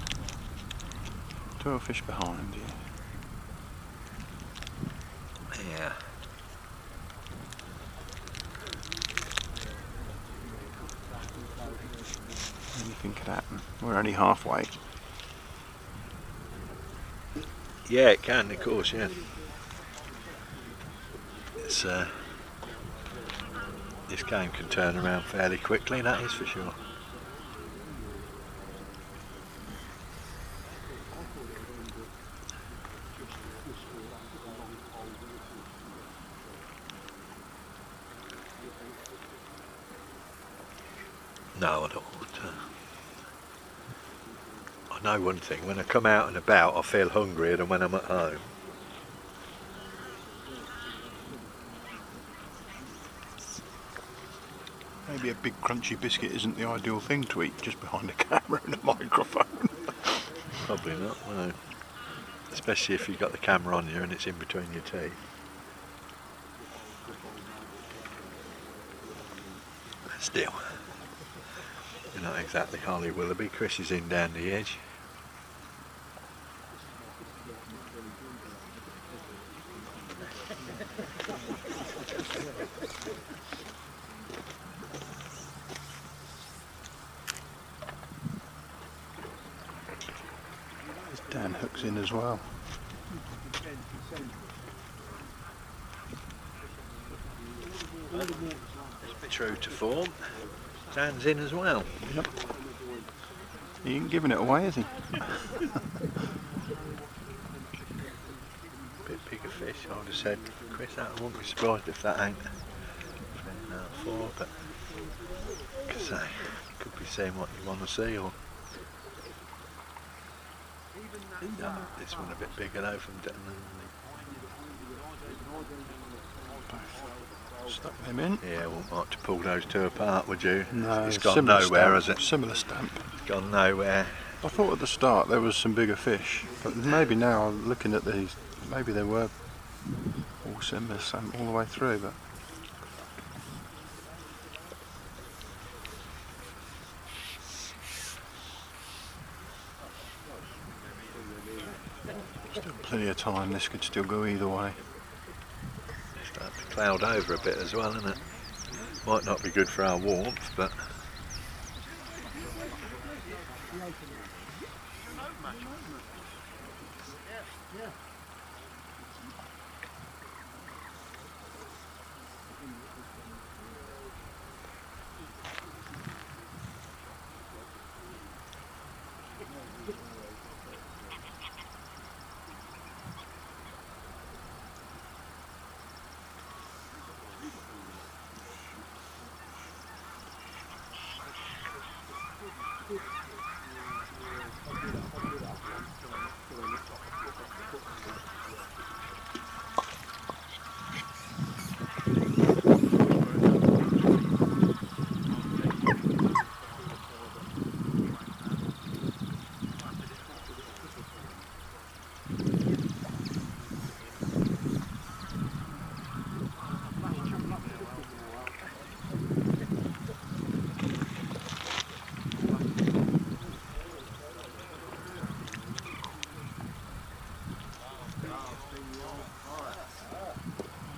12 fish behind, yeah. Yeah. Anything could happen. We're only halfway. Yeah, it can, of course, yeah. It's this game can turn around fairly quickly, that is for sure. No, I don't want to. I know one thing, when I come out and about I feel hungrier than when I'm at home. Maybe a big crunchy biscuit isn't the ideal thing to eat just behind a camera and a microphone. Probably not, no. Especially if you've got the camera on you and it's in between your teeth. still, you're not exactly Holly Willoughby. Chris is in down the edge. Dan hooks in as well. True to form. Dan's in as well. Yep. He ain't giving it away, is he? Bit bigger fish, I would have said, Chris, I wouldn't be surprised if that ain't 3.5, 4, but like I say, could be seeing what you want to see, or no, this one a bit bigger though from Denton. Stuck them in. Yeah, wouldn't like to pull those two apart, would you? No, it's gone nowhere, has it? Similar stamp. It's gone nowhere. I thought at the start there was some bigger fish, but maybe now looking at these, maybe they were all similar stamp all the way through, but still plenty of time. This could still go either way. Start to cloud over a bit as well, isn't it? Might not be good for our warmth, but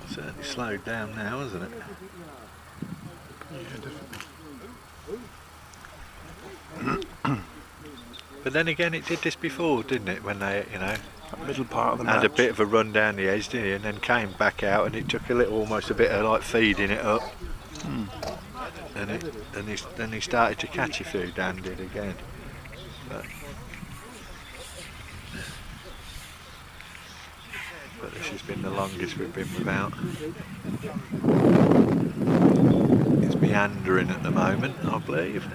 certainly slowed down now, hasn't it? Yeah, definitely. But then again, it did this before, didn't it? When they, you know, That middle part of the had match. a bit of a run down the edge, didn't he? And then came back out, and it took a little, almost a bit of like feeding it up. And then he started to catch a few. Dan did again. But this has been the longest we've been without. It's meandering at the moment, I believe.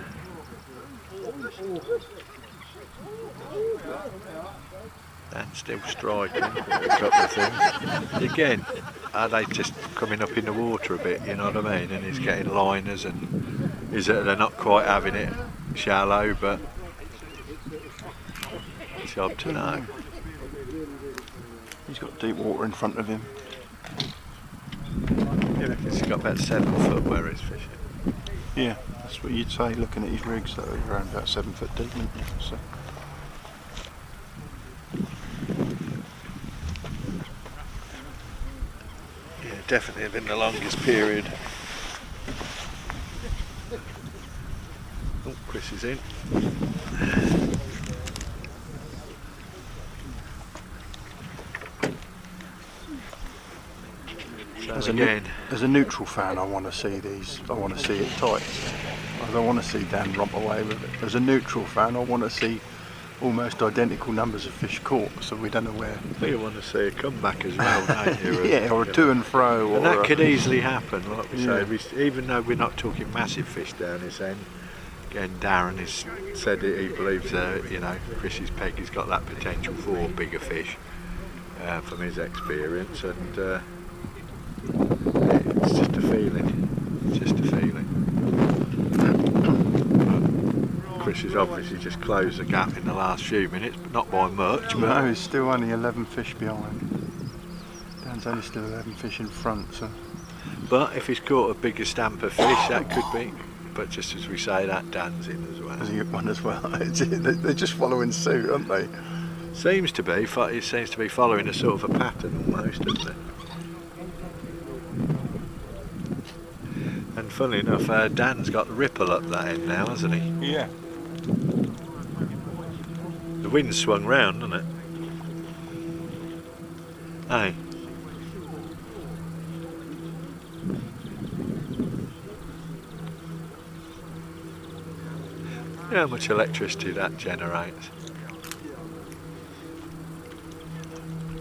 And still striking a couple of things. Again, are they just coming up in the water a bit, you know what I mean? And he's getting liners, and is it they're not quite having it shallow, but it's job to know. He's got deep water in front of him. Yeah, because he's got about 7 foot where he's fishing. Yeah, that's what you'd say looking at his rigs, though, around about 7 foot deep, wouldn't you? So. Yeah, definitely been the longest period. Oh, Chris is in. As a neutral fan, I want to see these. I want to see it tight. I don't want to see Dan romp away with it. As a neutral fan, I want to see almost identical numbers of fish caught, so we don't know where. You want to see a comeback as well, don't you? Yeah, or a to and fro. And or that could easily happen, like we Yeah. say. Even though we're not talking massive fish down this end, again, Darren has said that he believes, you know, Chris's peg has got that potential for bigger fish from his experience, and it's just a feeling. It's just a feeling. Chris has obviously just closed the gap in the last few minutes, but not by much. No, he's still only 11 fish behind. Dan's only still 11 fish in front, so. But if he's caught a bigger stamp of fish, that could be but just as we say that, Dan's in as well. Has he got one as well? They're just following suit, aren't they? Seems to be. It seems to be following a sort of a pattern almost, doesn't it? And funnily enough, Dan's got the ripple up that end now, hasn't he? Yeah. The wind swung round, hasn't it? Hey. You know how much electricity that generates?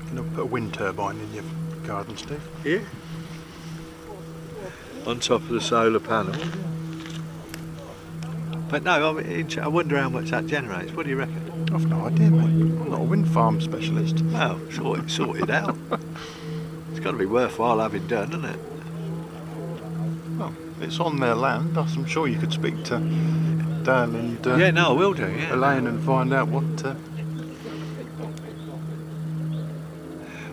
You know, put a wind turbine in your garden, Steve. Yeah. On top of the solar panel. But no, I wonder how much that generates. What do you reckon? I've no idea, mate. I'm not a wind farm specialist. Well, sort it out. It's got to be worthwhile having done, isn't it? Well, it's on their land. I'm sure you could speak to Dan and yeah, no, I will do. Yeah. Elaine and find out what.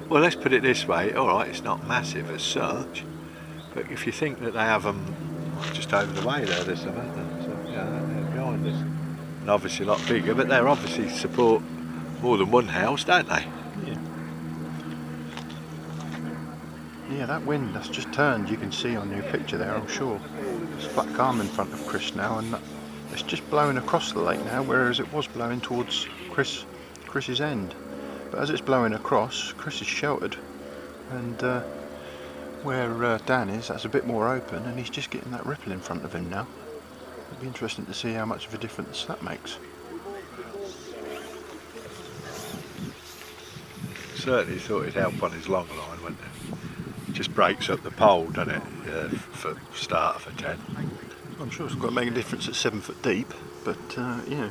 Well, let's put it this way. All right, it's not massive as such, but if you think that they have them just over the way there's some, aren't there? So, yeah, they're behind us, and obviously a lot bigger, but they're obviously support more than one house, don't they? Yeah. Yeah, that wind that's just turned. You can see on your picture there. I'm sure. It's flat calm in front of Chris now, and it's just blowing across the lake now, whereas it was blowing towards Chris's end. But as it's blowing across, Chris is sheltered, and where Dan is, that's a bit more open, and he's just getting that ripple in front of him now. It'd be interesting to see how much of a difference that makes. Certainly thought it'd help on his long line, wouldn't it? Just breaks up the pole, doesn't it, for start for 10. I'm sure it's got to make a difference at 7 foot deep, but yeah.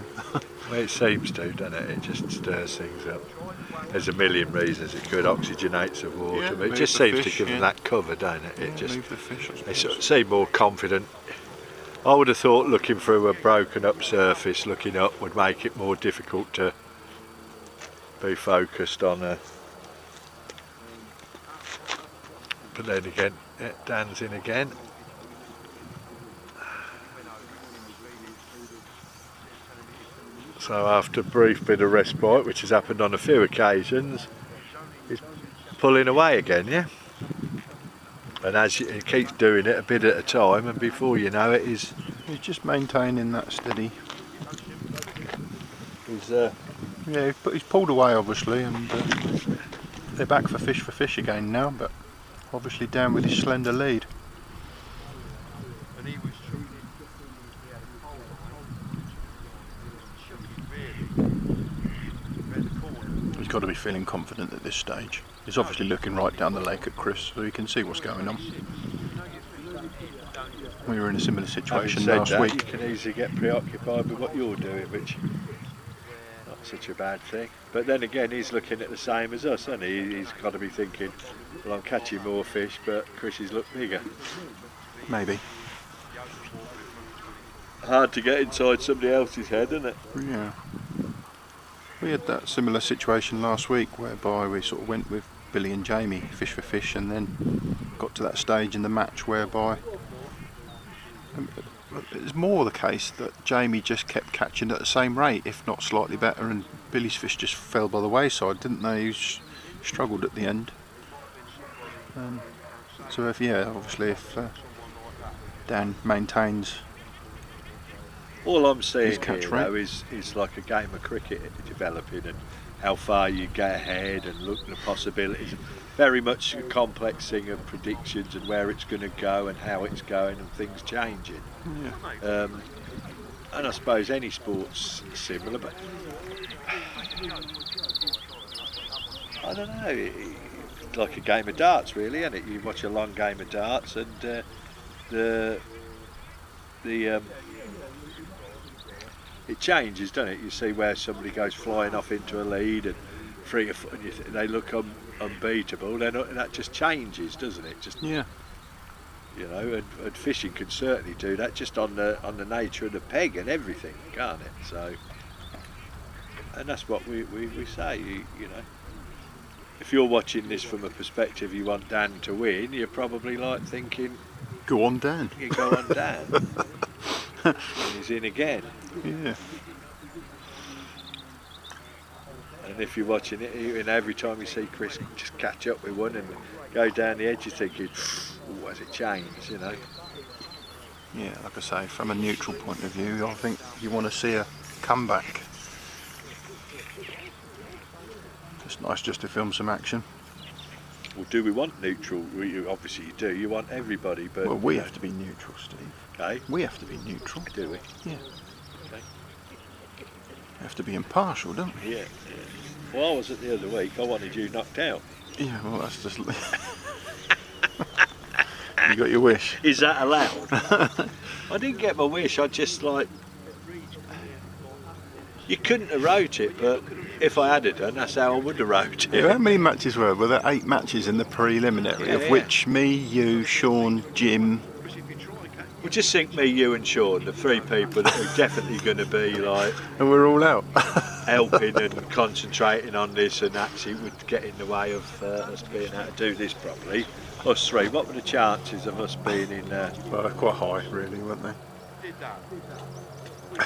Well, it seems to, doesn't it? It just stirs things up. There's a million reasons it could, oxygenates the water, Yeah, but it move just the seems fish, to give them yeah. that cover, don't it? It just Move the fish, I they suppose. sort of seem more confident. I would have thought looking through a broken up surface, looking up, would make it more difficult to be focused on a. But then again, Dan's in again. So after a brief bit of respite, which has happened on a few occasions, he's pulling away again, yeah? And as he keeps doing it a bit at a time, and before you know it, he's just maintaining that steady. Yeah, he's pulled away obviously, and they're back for fish again now, but obviously down with his slender lead. He's got to be feeling confident at this stage. He's obviously looking right down the lake at Chris, so he can see what's going on. We were in a similar situation last week. You can easily get preoccupied with what you're doing, which not such a bad thing. But then again, he's looking at the same as us, and he's got to be thinking, well, I'm catching more fish, but Chris's look bigger. Maybe. Hard to get inside somebody else's head, isn't it? Yeah. We had that similar situation last week, whereby we sort of went with Billy and Jamie, fish for fish, and then got to that stage in the match whereby it's more the case that Jamie just kept catching at the same rate, if not slightly better, and Billy's fish just fell by the wayside, didn't they? He struggled at the end. So obviously if Dan maintains. All I'm seeing catch here rate. though is like a game of cricket developing, and how far you get ahead and look at the possibilities. Very much a complex thing of predictions and where it's going to go and how it's going and things changing. Yeah. And I suppose any sport's similar, but I don't know. It's like a game of darts, really, isn't it? You watch a long game of darts, and it changes, doesn't it? You see where somebody goes flying off into a lead and they look unbeatable. Then that just changes, doesn't it? Just Yeah. You know, and fishing can certainly do that, just on the nature of the peg and everything, can't it? So, and that's what we say. You know, if you're watching this from a perspective you want Dan to win, you're probably like thinking, Go on, Dan. you go on Dan. And he's in again. Yeah. And if you're watching it, and every time you see Chris just catch up with one and go down the edge, you're thinking, oh, has it changed, you know? Yeah, like I say, from a neutral point of view, I think you want to see a comeback. It's nice just to film some action. Well, do we want neutral? Obviously you do. You want everybody, but... Well, we have to be neutral, Steve. Okay. We have to be neutral. Do we? Yeah. Okay. We have to be impartial, don't we? Yeah. Well, I was at the other week. I wanted you knocked out. Yeah, well, that's just... You got your wish. Is that allowed? I didn't get my wish. I just like... You couldn't have wrote it, but if I had it done, that's how I would have wrote it. How many matches were there? 8 matches in the preliminary, of which me, you, Sean, Jim... Well, just think me, you and Sean, the 3 people that are definitely going to be like... And we're all out. helping and concentrating on this, and actually would get in the way of us being able to do this properly. Us 3, what were the chances of us being in... Well, they're quite high, really, weren't they?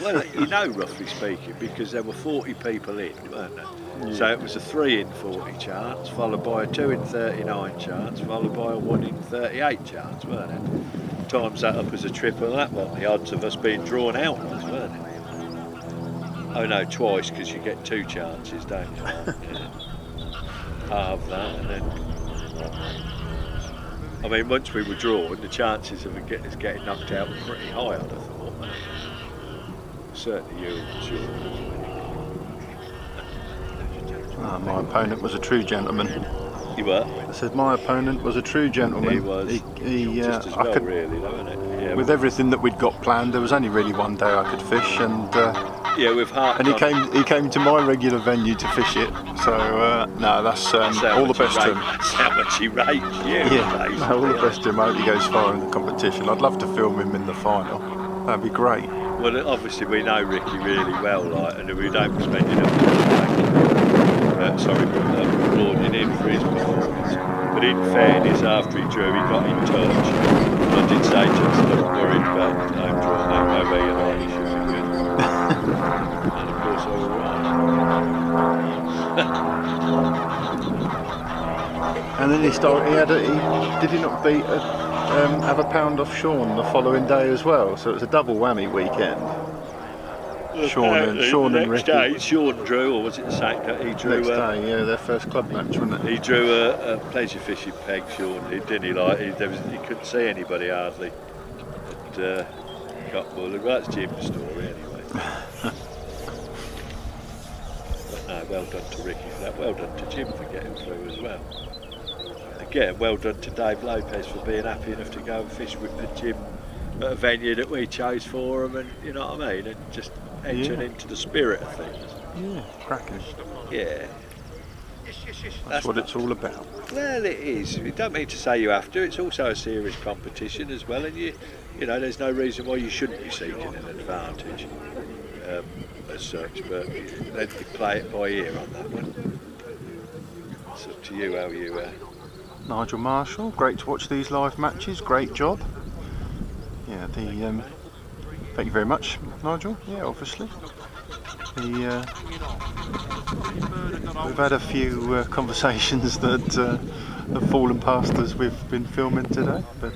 Well, you know, roughly speaking, because there were 40 people in, weren't there? Yeah. So it was a 3 in 40 chance, followed by a 2 in 39 chance, followed by a 1 in 38 chance, weren't it? Times that up as a triple, that one, the odds of us being drawn out was, weren't it? Oh no, twice, because you get 2 chances, don't you? Yeah. Half that, and then... I mean, once we were drawn, the chances of us getting knocked out were pretty high, I'd have thought. Certainly you, sure. My opponent was a true gentleman. You were? I said my opponent was a true gentleman. He was. He just as well, really, though, isn't it? Yeah, with everything that we'd got planned, there was only really one day I could fish, and yeah, with heart. And he came to my regular venue to fish it. So no, that's all the best to him. That's how much he rates you. Yeah, no, all the best to him. I hope he goes far in the competition. I'd love to film him in the final. That'd be great. Well, obviously we know Ricky really well, like, and we don't spend enough time applauding him for his performance. But in fairness, after he drew, he got in touch. And I did say just not worried about the time draw. I don't know where you like, he should be good. And of course I was right. And then he did he not beat have a pound off Sean the following day as well, so it was a double whammy weekend. Sean and Ricky. Next day, Sean drew, or was it the same day? He drew. Next day, yeah, their first club match, wasn't it? He drew a pleasure fishing peg, Sean. Didn't he? Like he couldn't see anybody hardly. And, got bullied. Well, that's Jim's story anyway. But no, well done to Ricky for that. Well done to Jim for getting through as well. Again, well done to Dave Lopez for being happy enough to go and fish with the Jim at a venue that we chose for him, and you know what I mean, and just entering into the spirit of things. Yeah, cracking. Yeah. That's what it's all about. Well, it is. You don't mean to say you have to. It's also a serious competition as well, and you know, there's no reason why you shouldn't be seeking an advantage as such. But then you play it by ear on that one. It's up to you how you. Nigel Marshall, great to watch these live matches. Great job. Yeah, thank you very much, Nigel. Yeah, obviously. We've had a few conversations that have fallen past as we've been filming today, but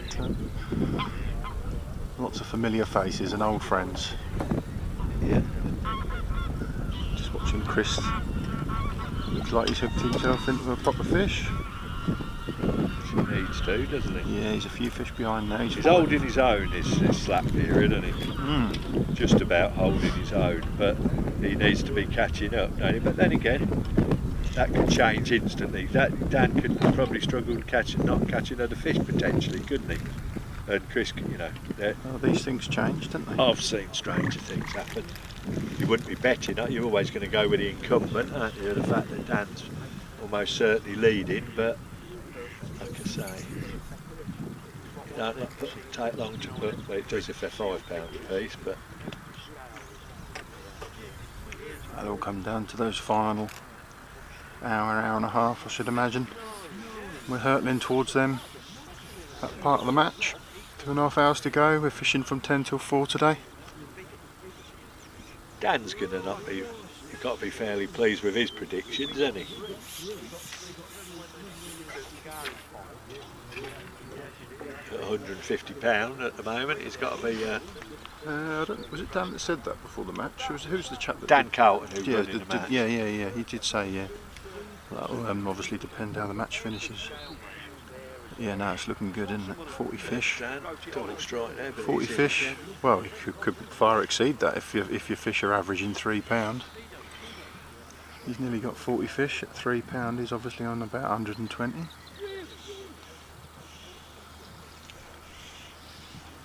lots of familiar faces and old friends. Yeah. Just watching Chris. Looks like he's hooked himself into a proper fish. He needs to, doesn't he? Yeah, he's a few fish behind now. He's holding his own this slap period, isn't he? Just about holding his own, but he needs to be catching up, don't he? But then again, that could change instantly. Dan could probably struggle to not catch another fish potentially, couldn't he? And Chris, you know. Well, these things change, don't they? I've seen stranger things happen. You wouldn't be betting, you're always going to go with the incumbent, aren't you? The fact that Dan's almost certainly leading, but like I say, it don't take long to put, well, it does if they're £5 a piece, but it'll all come down to those final hour and a half, I should imagine. We're hurtling towards them, that part of the match. 2.5 hours to go. We're fishing from 10 till 4 today. Dan's gonna not be. You've got to be fairly pleased with his predictions, hasn't he? At £150 at the moment, he's got to be. Was it Dan that said that before the match? Who's the chap that Dan did? Carlton, who Yeah, running the match. yeah. He did say, yeah. That'll obviously depend how the match finishes. Yeah, no, it's looking good, isn't it? 40 fish. Dan, double strike there, but 40 he's in fish. again. Well, you could far exceed that if your fish are averaging £3. He's nearly got 40 fish at £3. He's obviously on about 120.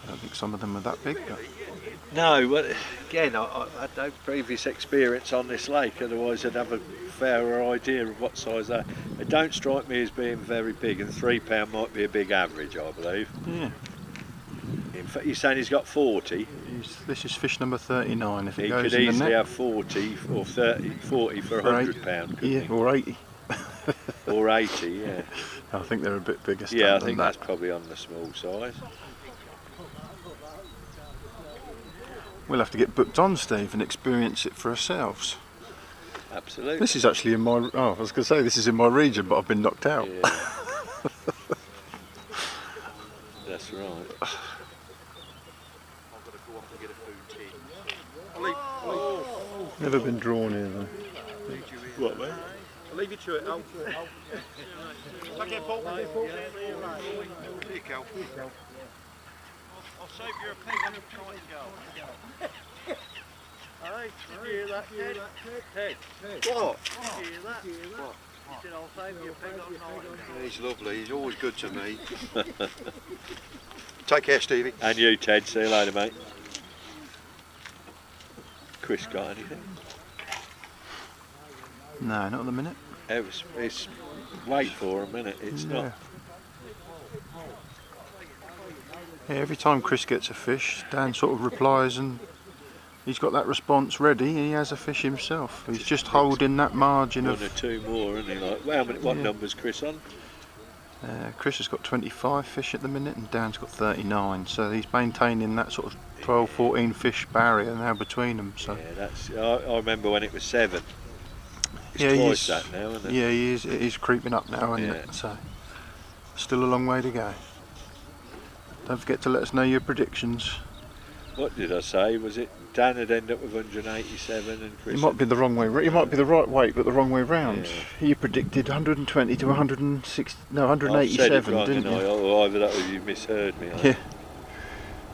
I don't think some of them are that big. But No, but again, I had no previous experience on this lake, otherwise I'd have a fairer idea of what size they are. They don't strike me as being very big, and £3 might be a big average, I believe. yeah, In fact, you're saying he's got 40? this is fish number 39. If it He goes could in the easily net, have 40 or 30, 40 for £100, couldn't yeah, he? or 80. Or 80, yeah. I think they're a bit bigger. Yeah, I than think that. that's probably on the small size. We'll have to get booked on, Steve, and experience it for ourselves. Absolutely. This is actually in my. Oh, I was going to say this is in my region, but I've been knocked out. Yeah. That's right. Never been drawn here though. What, mate? I'll leave you to it, Al. Okay, Paul. Here you go. I'll save you a pig and a try and go. Hey, did you hear that, Ted? Ted. What? Did you hear that? What? He said, I'll save you a pig on night. He's lovely, he's always good to me. Take care, Stevie. And you, Ted. See you later, mate. Chris got anything? No, not at the minute. It's wait for a minute. It's not. Yeah, every time Chris gets a fish, Dan sort of replies and he's got that response ready and he has a fish himself. He's just holding that margin One of... or two more, isn't he? Like, well, what number's Chris on? Chris has got 25 fish at the minute and Dan's got 39, so he's maintaining that sort of 12, 14 fish barrier now between them. So Yeah, that's. I remember when it was 7. It's yeah, twice that now, isn't it? Yeah, he is. It is creeping up now, isn't it? So still a long way to go. Don't forget to let us know your predictions. What did I say? Was it Dan had ended up with 187 and Chris? It might be the wrong way. It might be the right weight, but the wrong way round. Yeah. You predicted 120 to 160. No, I said it 187, wrong, didn't you? Or either that or you misheard me. Yeah.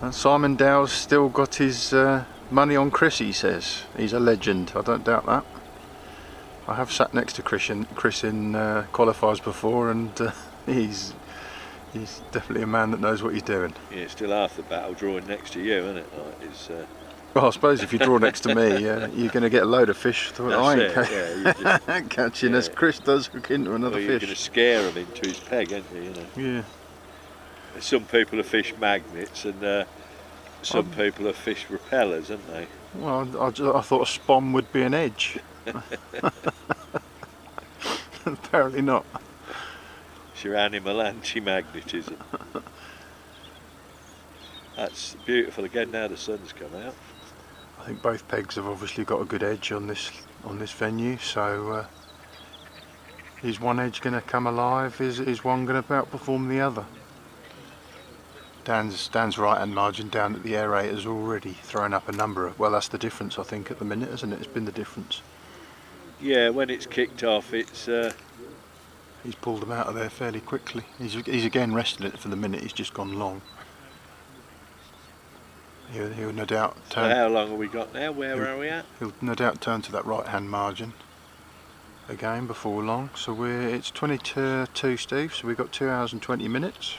And Simon Dow's still got his money on Chris. He says he's a legend. I don't doubt that. I have sat next to Chris in qualifiers before, and he's definitely a man that knows what he's doing. Yeah, it's still half the battle drawing next to you, isn't it? Like it's, Well, I suppose if you draw next to me, you're going to get a load of fish. I ain't catching as Chris does hook into another You're going to fish. scare him into his peg, aren't you? Yeah. Some people are fish magnets and some people are fish repellers, aren't they? Well, I thought a spom would be an edge. Apparently not. It's your animal anti-magnetism. That's beautiful. Again, now the sun's come out. I think both pegs have obviously got a good edge on this venue. So is one edge going to come alive? Is one going to outperform the other? Dan's right hand margin down at the aerator's already thrown up a number of. Well, that's the difference I think at the minute, isn't it? It's been the difference. Yeah, when it's kicked off, it's. He's pulled them out of there fairly quickly. He's again rested it for the minute. He's just gone long. He'll no doubt turn. So how long have we got now? Where are we at? He'll no doubt turn to that right hand margin again before long. So it's 22, Steve. So we've got 2 hours and 20 minutes.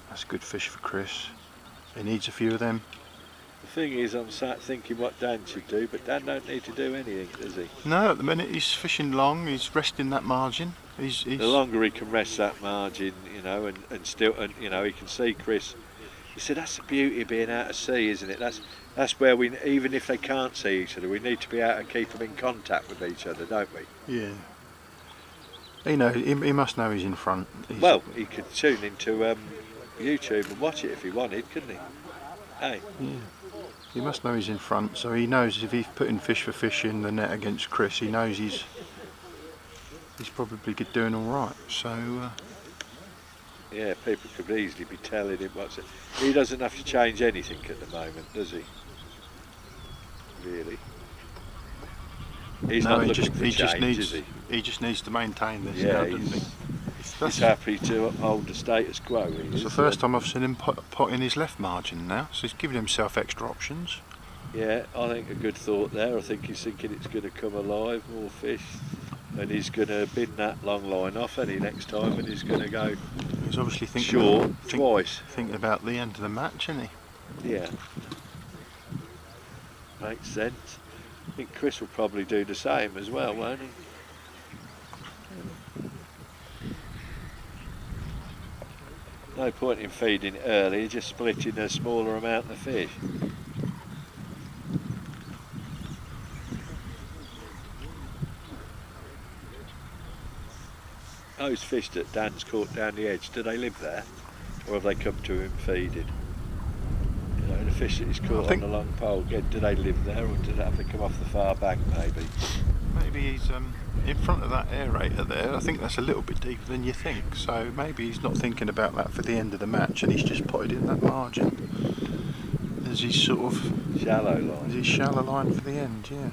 That's good fish for Chris. He needs a few of them. The thing is, I'm sat thinking what Dan should do, but Dan don't need to do anything, does he? No, at the minute he's fishing long. He's resting that margin. He's The longer he can rest that margin, you know, and still, and you know, he can see Chris. He said that's the beauty of being out at sea, isn't it? That's where we, even if they can't see each other, we need to be able to keep them in contact with each other, don't we? Yeah. He must know he's in front. Well, he could tune into YouTube and watch it if he wanted, couldn't he? Hey, Yeah. He must know he's in front, so he knows if he's putting fish for fish in the net against Chris, he knows he's probably doing all right. So yeah, people could easily be telling him what's it. He doesn't have to change anything at the moment, does he? Really? He's no, not he looking just for he change, just needs is he? he just needs to maintain this Yeah, now, doesn't he? he's happy to uphold the status quo. It's the first time I've seen him pot in his left margin now, so he's giving himself extra options. Yeah, I think a good thought there. I think he's thinking it's going to come alive, more fish, and he's going to bin that long line off any next time, and he's going to go He's obviously thinking short twice. Thinking about the end of the match, isn't he? Yeah, makes sense. I think Chris will probably do the same as well, won't he? No point in feeding early, just splitting a smaller amount of fish. Those fish that Dan's caught down the edge, do they live there? Or have they come to him feeding? You know, the fish that he's caught on the long pole, again, do they live there, or do they have to come off the far bank maybe? Maybe he's in front of that aerator there. I think that's a little bit deeper than you think, so maybe he's not thinking about that for the end of the match, and he's just potted in that margin as he's sort of shallow line. As he's shallow line for the end, yeah.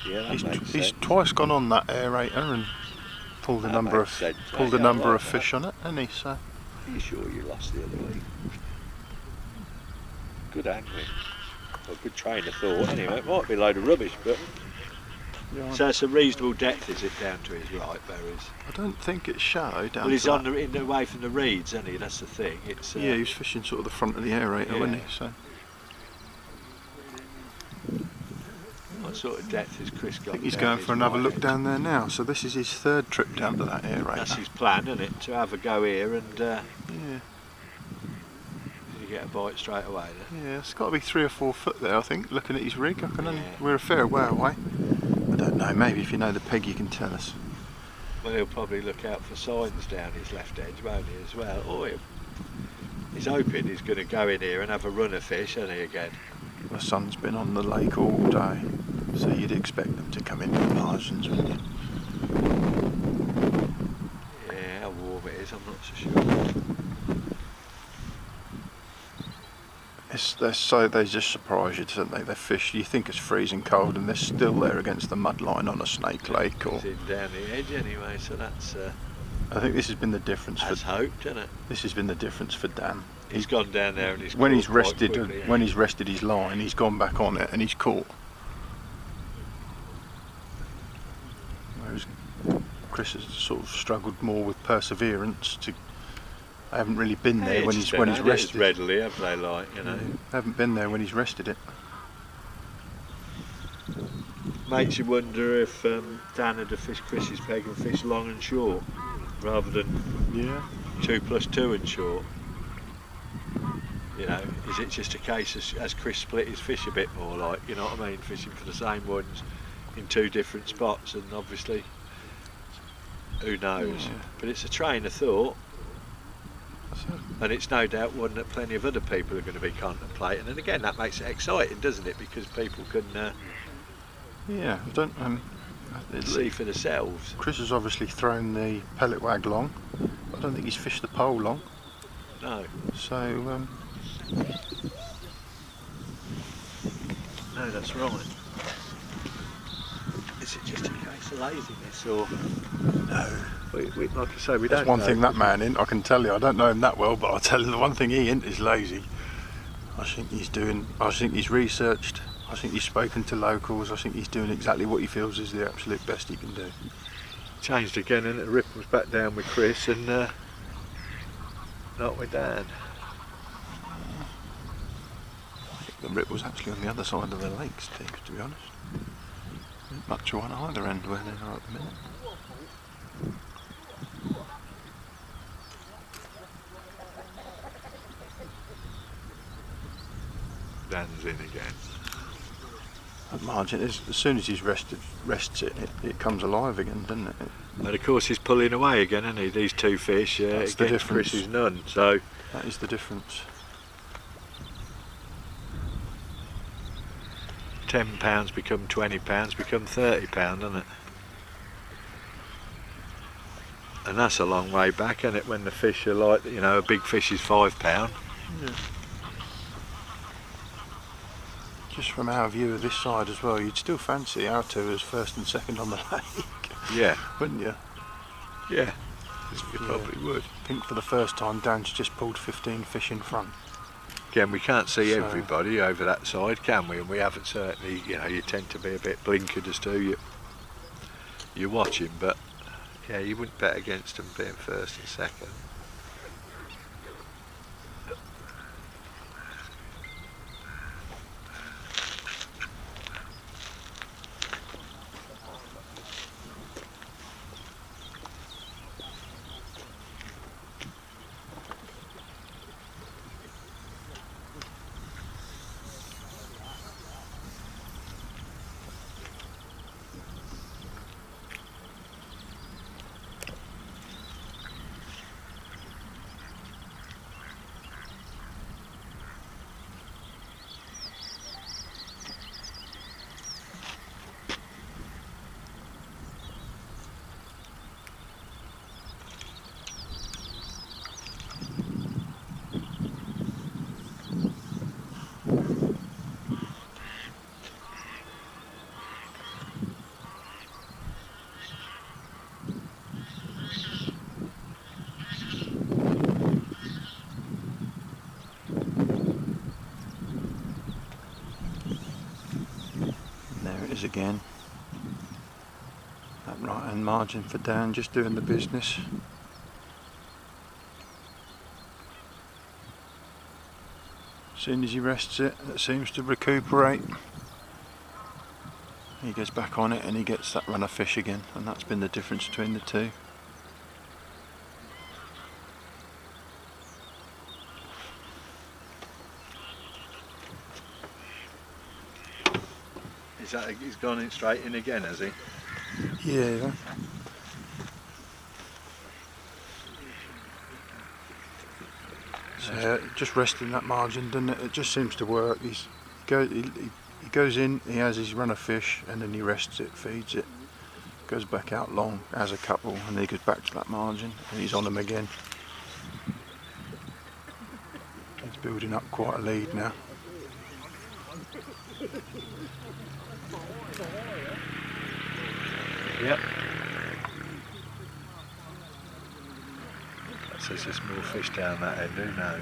Yeah, that makes sense. He's twice gone on that aerator and pulled a number of fish on it, hasn't he? So. Are you sure you lost the other week? Good angling. Well, good train of thought. Anyway, it might be a load of rubbish, but. Yeah. So it's a reasonable depth, is it, down to his right, Berries? I don't think it's shallow down. Well, he's on away from the reeds, isn't he? That's the thing. It's. Yeah, he was fishing sort of the front of the aerator, wasn't he? So. What sort of depth has Chris got? I think he's going for another look down there now. So this is his third trip down to that aerator. That's his plan, isn't it? To have a go here and. Yeah. You get a bite straight away then. Yeah, it's got to be 3 or 4 foot there, I think. Looking at his rig, we're a fair way away. I don't know. Maybe if you know the peg, you can tell us. Well, he'll probably look out for signs down his left edge, won't he, as well? Or he's hoping he's going to go in here and have a run of fish, isn't he, again? The sun's been on the lake all day, so you'd expect them to come into the margins, wouldn't you? Yeah, how warm it is, I'm not so sure. They just surprise you, don't they? They're fish. You think it's freezing cold, and they're still there against the mud line on a snake lake. Or it's in down the edge anyway, so that's. I think this has been the difference. As hoped, isn't it? This has been the difference for Dan. He's gone down there and he's when he's rested. Quickly, when he's rested his line, he's gone back on it and he's caught. Whereas Chris has sort of struggled more with perseverance. I haven't really been there when he's rested. Readily, have they? Like, you know. Yeah, I haven't been there when he's rested it. Makes you wonder if Dan had to fish Chris's peg and fish long and short, rather than 2 + 2 and short. You know, is it just a case as Chris split his fish a bit more, like, you know what I mean, fishing for the same ones in 2 different spots, and obviously, who knows? Yeah. But it's a train of thought, and it's no doubt one that plenty of other people are going to be contemplating, and again, that makes it exciting, doesn't it? Because people can see for themselves. Chris has obviously thrown the pellet wag long. I don't think he's fished the pole long. No. So. No, that's right. Is it just a case of laziness, or no? We like I say, we That's don't. One thing that man in, I can tell you. I don't know him that well, but I'll tell you the one thing he ain't is lazy. I think he's researched. I think he's spoken to locals. I think he's doing exactly what he feels is the absolute best he can do. Changed again, and the ripples back down with Chris, and not with Dan. The ripple's actually on the other side of the lake, Steve, to be honest. Not much on either end where they are at the minute. Dan's in again. That margin is, as soon as he's rests it, it comes alive again, doesn't it? And of course he's pulling away again, isn't he? These two fish That's the against difference. Chris's none. So That is the difference. £10 become £20, become £30, doesn't it? And that's a long way back, isn't it? When the fish are like, you know, a big fish is £5. Yeah. Just from our view of this side as well, you'd still fancy our two as first and second on the lake, Yeah, wouldn't you? yeah, you Yeah. probably would. I think for the first time Dan's just pulled 15 fish in front. Again, we can't see So- everybody over that side, can we? And we haven't certainly, you know, you tend to be a bit blinkered as to you're watching, but yeah, you wouldn't bet against them being first and second. Again, that right hand margin for Dan, just doing the business. As soon as he rests it, it seems to recuperate. He goes back on it and he gets that run of fish again, and that's been the difference between the two. He's gone in straight in again, has he? Yeah. So just resting that margin, doesn't it? It just seems to work. He goes in, he has his run of fish, and then he rests it, feeds it, goes back out long, has a couple, and then he goes back to that margin, and he's on them again. He's building up quite a lead now. Yep. That says there's more fish down that end, who knows?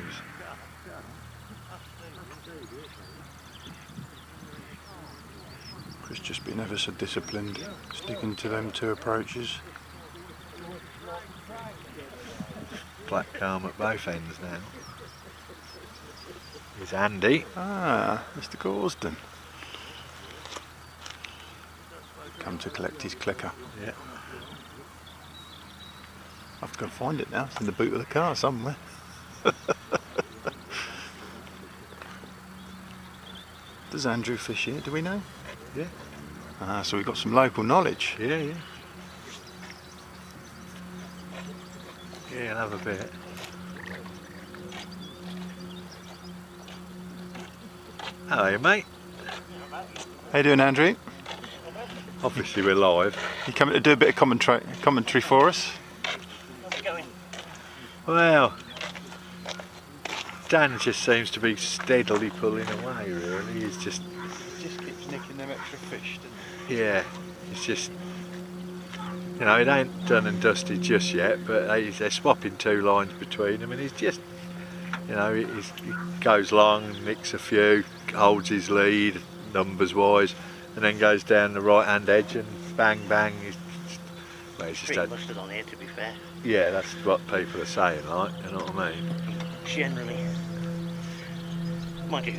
Chris just been ever so disciplined, sticking to them two approaches. Black calm at both ends now. Here's Andy. Ah, Mr. Gorsden. Come to collect his clicker. Yeah. I have to go and find it now. It's in the boot of the car somewhere. Does Andrew fish here? Do we know? Yeah. Ah, so we've got some local knowledge. Yeah, yeah. Yeah, another bit. Hello, mate. How you doing, Andrew? Obviously we're live. You coming to do a bit of commentary for us? How's it going? Well, Dan just seems to be steadily pulling away, really. He's just, Just keeps nicking them extra fish, doesn't yeah, it's just, you know, it ain't done and dusted just yet, but they're swapping two lines between them, and he's just, you know, he goes long, nicks a few, holds his lead, numbers wise, and then goes down the right hand edge and bang bang. He's just Pretty had, mustard on here, to be fair. yeah, that's what people are saying, like, you know what I mean? Generally. Mind you,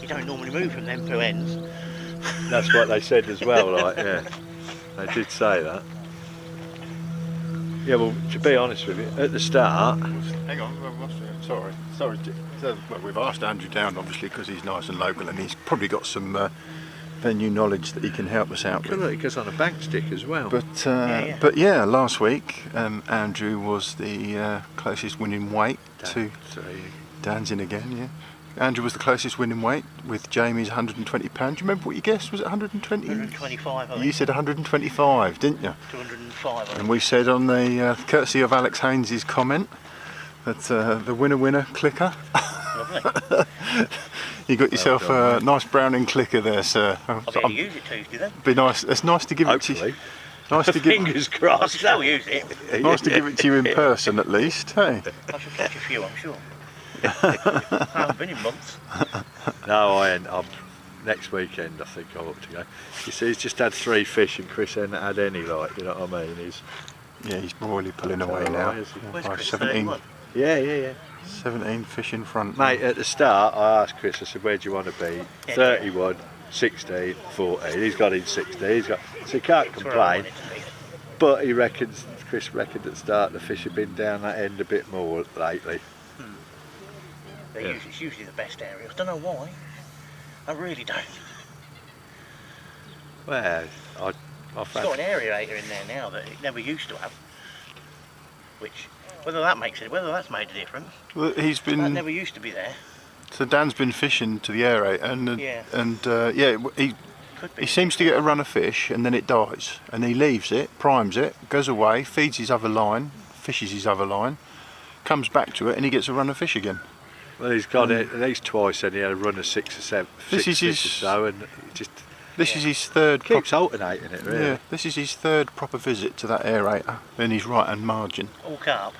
you don't normally move from them two ends. That's what they said as well, like, yeah. They did say that. Yeah, well, to be honest with you, at the start, Hang on, sorry. Well, we've asked Andrew down, obviously, because he's nice and local, and he's probably got some new knowledge that he can help us out with. Look, it goes on a bank stick as well. But yeah, last week Andrew was the closest winning weight to Dan's in again. Yeah, Andrew was the closest winning weight with Jamie's 120 pounds. Do you remember what you guessed? Was it 120? 125. I think. You said 125, didn't you? 205. And we said on the courtesy of Alex Haynes's comment that the winner clicker. Lovely. You got yourself a nice Browning clicker there, sir. I better use it Tuesday then. Be nice. It's nice to give it to you. Nice to give. Fingers crossed. I still use it. Nice to give it to you in person, at least. Hey. I should catch a few, I'm sure. I haven't been in months. No, I'm next weekend. I think I ought to go. You see, he's just had 3 fish, and Chris hasn't had any. Like, you know what I mean? He's royally pulling away now. Where's By Chris? 17. 31? Yeah. 17 fish in front. Mate, at the start, I asked Chris. I said, "Where do you want to be?" 31, 16, 14. He's got in 16. So he can't That's where I complain. want it to be. But Chris reckoned at the start the fish have been down that end a bit more lately. It's usually the best area. I don't know why. I really don't. Well, I've It's got an aerator in there now that it never used to have. Which, whether that's made a difference. Well, he's That been. never used to be there. So Dan's been fishing to the aerator, and Could be. he seems to get a run of fish, and then it dies, and he leaves it, primes it, goes away, feeds his other line, fishes his other line, comes back to it, and he gets a run of fish again. Well, he's got it at least twice, and he had a run of 6 or 7 This is fish his- or so, and he just This is his third. keeps alternating it, really. Yeah, this is his third proper visit to that aerator. Then he's right hand margin. All carp.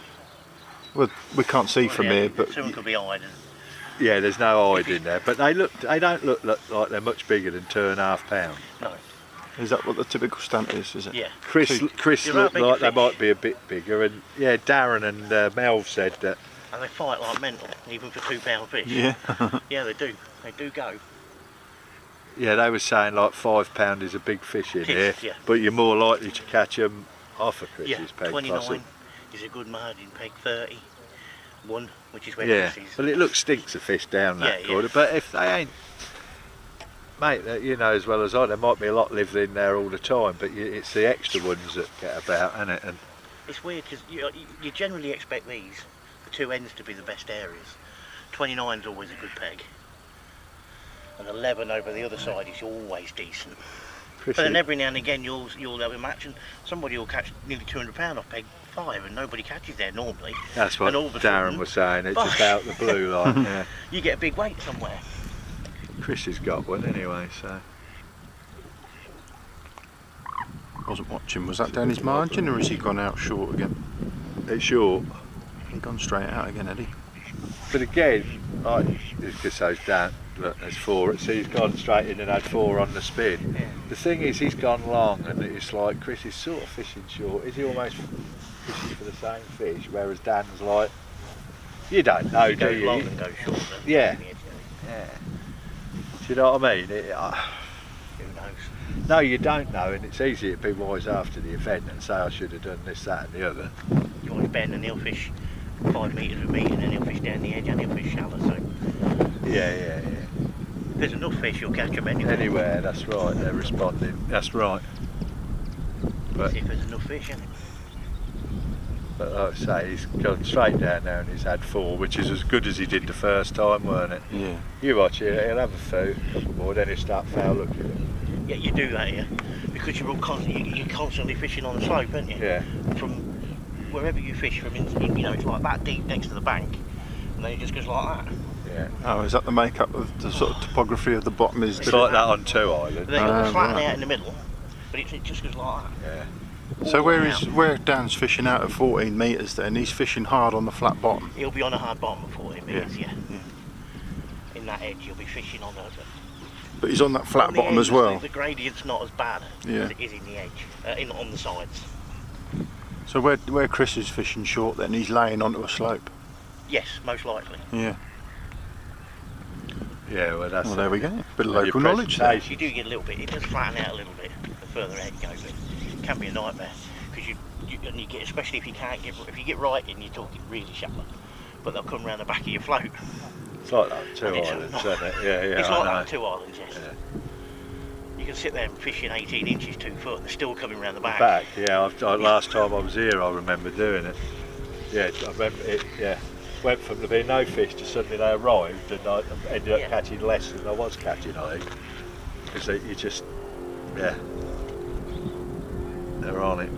Well, we can't see from here, but Someone could be eyed. Yeah, there's no hide in there, but they don't look like they're much bigger than 2.5 pounds. No. is that what the typical stamp is? Is it? Yeah. Chris There are looked bigger like they fish. might be a bit bigger, and yeah, Darren and Melv said that. And they fight like mental, even for £2 fish. Yeah. Yeah, they do. They do go. Yeah, they were saying like £5 is a big fish in here, Yeah. but you're more likely to catch them off of Chris's Yeah, peg. 29 possibly. is a good margin peg, 30. 1, which is where Yeah, Chris is. well, it looks stinks of fish down that Yeah, corner, but if they ain't, mate, you know as well as I, there might be a lot living in there all the time, but it's the extra ones that get about, isn't it? And It's weird because you generally expect the 2 ends to be the best areas. 29's always a good peg. And 11 over the other side is always decent. Chris, But then every now and again you'll have a match and somebody will catch nearly £200 off peg 5 and nobody catches there normally. that's what and all of a Darren sudden, was saying, it's bosh. just out the blue line. Yeah. You get a big weight somewhere. Chris has got one anyway, so. Wasn't watching. Was that down his margin, or has he gone out short again? It's short. He gone straight out again, had he? But again, like, because those down, look, there's 4, so he's gone straight in and had 4 on the spin. Yeah. The thing is, he's gone long, and it's like Chris is sort of fishing short. Is he almost fishing for the same fish? Whereas Dan's like, you don't know, You do go you? long and go short. then. Yeah. Yeah. Yeah. Do you know what I mean? Who knows? No, you don't know, and it's easy to be wise after the event and say I should have done this, that, and the other. You watch Ben and he'll fish 5 metres with me and then he'll fish down the edge and he'll fish shallow. So Yeah. if there's enough fish, you'll catch them anyway. Anywhere, that's right. They're responding. That's right. But If there's enough fish, innit? But like I say, he's gone straight down there and he's had 4, which is as good as he did the first time, weren't it? Yeah. You watch it, he'll have a few, couple more, then he'll start foul looking. Yeah, you do that here because you're constantly fishing on the slope, aren't you? Yeah. From wherever you fish from, it's like that deep next to the bank, and then it just goes like that. Yeah. Oh, is that the makeup of the sort of topography of the bottom? Is It's like that on 2 Island. Then you'll flatten right. out in the middle, but it just goes like that. Yeah. So All where out. where Dan's fishing out at 14 metres then, he's fishing hard on the flat bottom. He'll be on a hard bottom at 40 metres, Yeah. In that edge, you'll be fishing on But he's on that flat on the bottom as ends, well. The gradient's not as bad Yeah. as it is in the edge, on the sides. So where Chris is fishing short then, he's laying onto a slope. Yes, most likely. Yeah. Yeah, well that's Well, there we go. Bit of Your local knowledge there. presentation. You do get a little bit, it does flatten out a little bit the further ahead you go, but it can be a nightmare because you get, especially if you get right in, you're talking really shallow, but they'll come round the back of your float. It's like that 2 And it's Islands, not- isn't it? Yeah, It's I like know. that 2 Islands, yes. Yeah. You can sit there and fish in 18 inches 2 foot, and they're still coming around the back. Yeah. Last time I was here, I remember doing it. Yeah, I remember it. Yeah, went from there being no fish to suddenly they arrived, and I ended up catching less than I was catching. I think because you just, yeah, they're on it.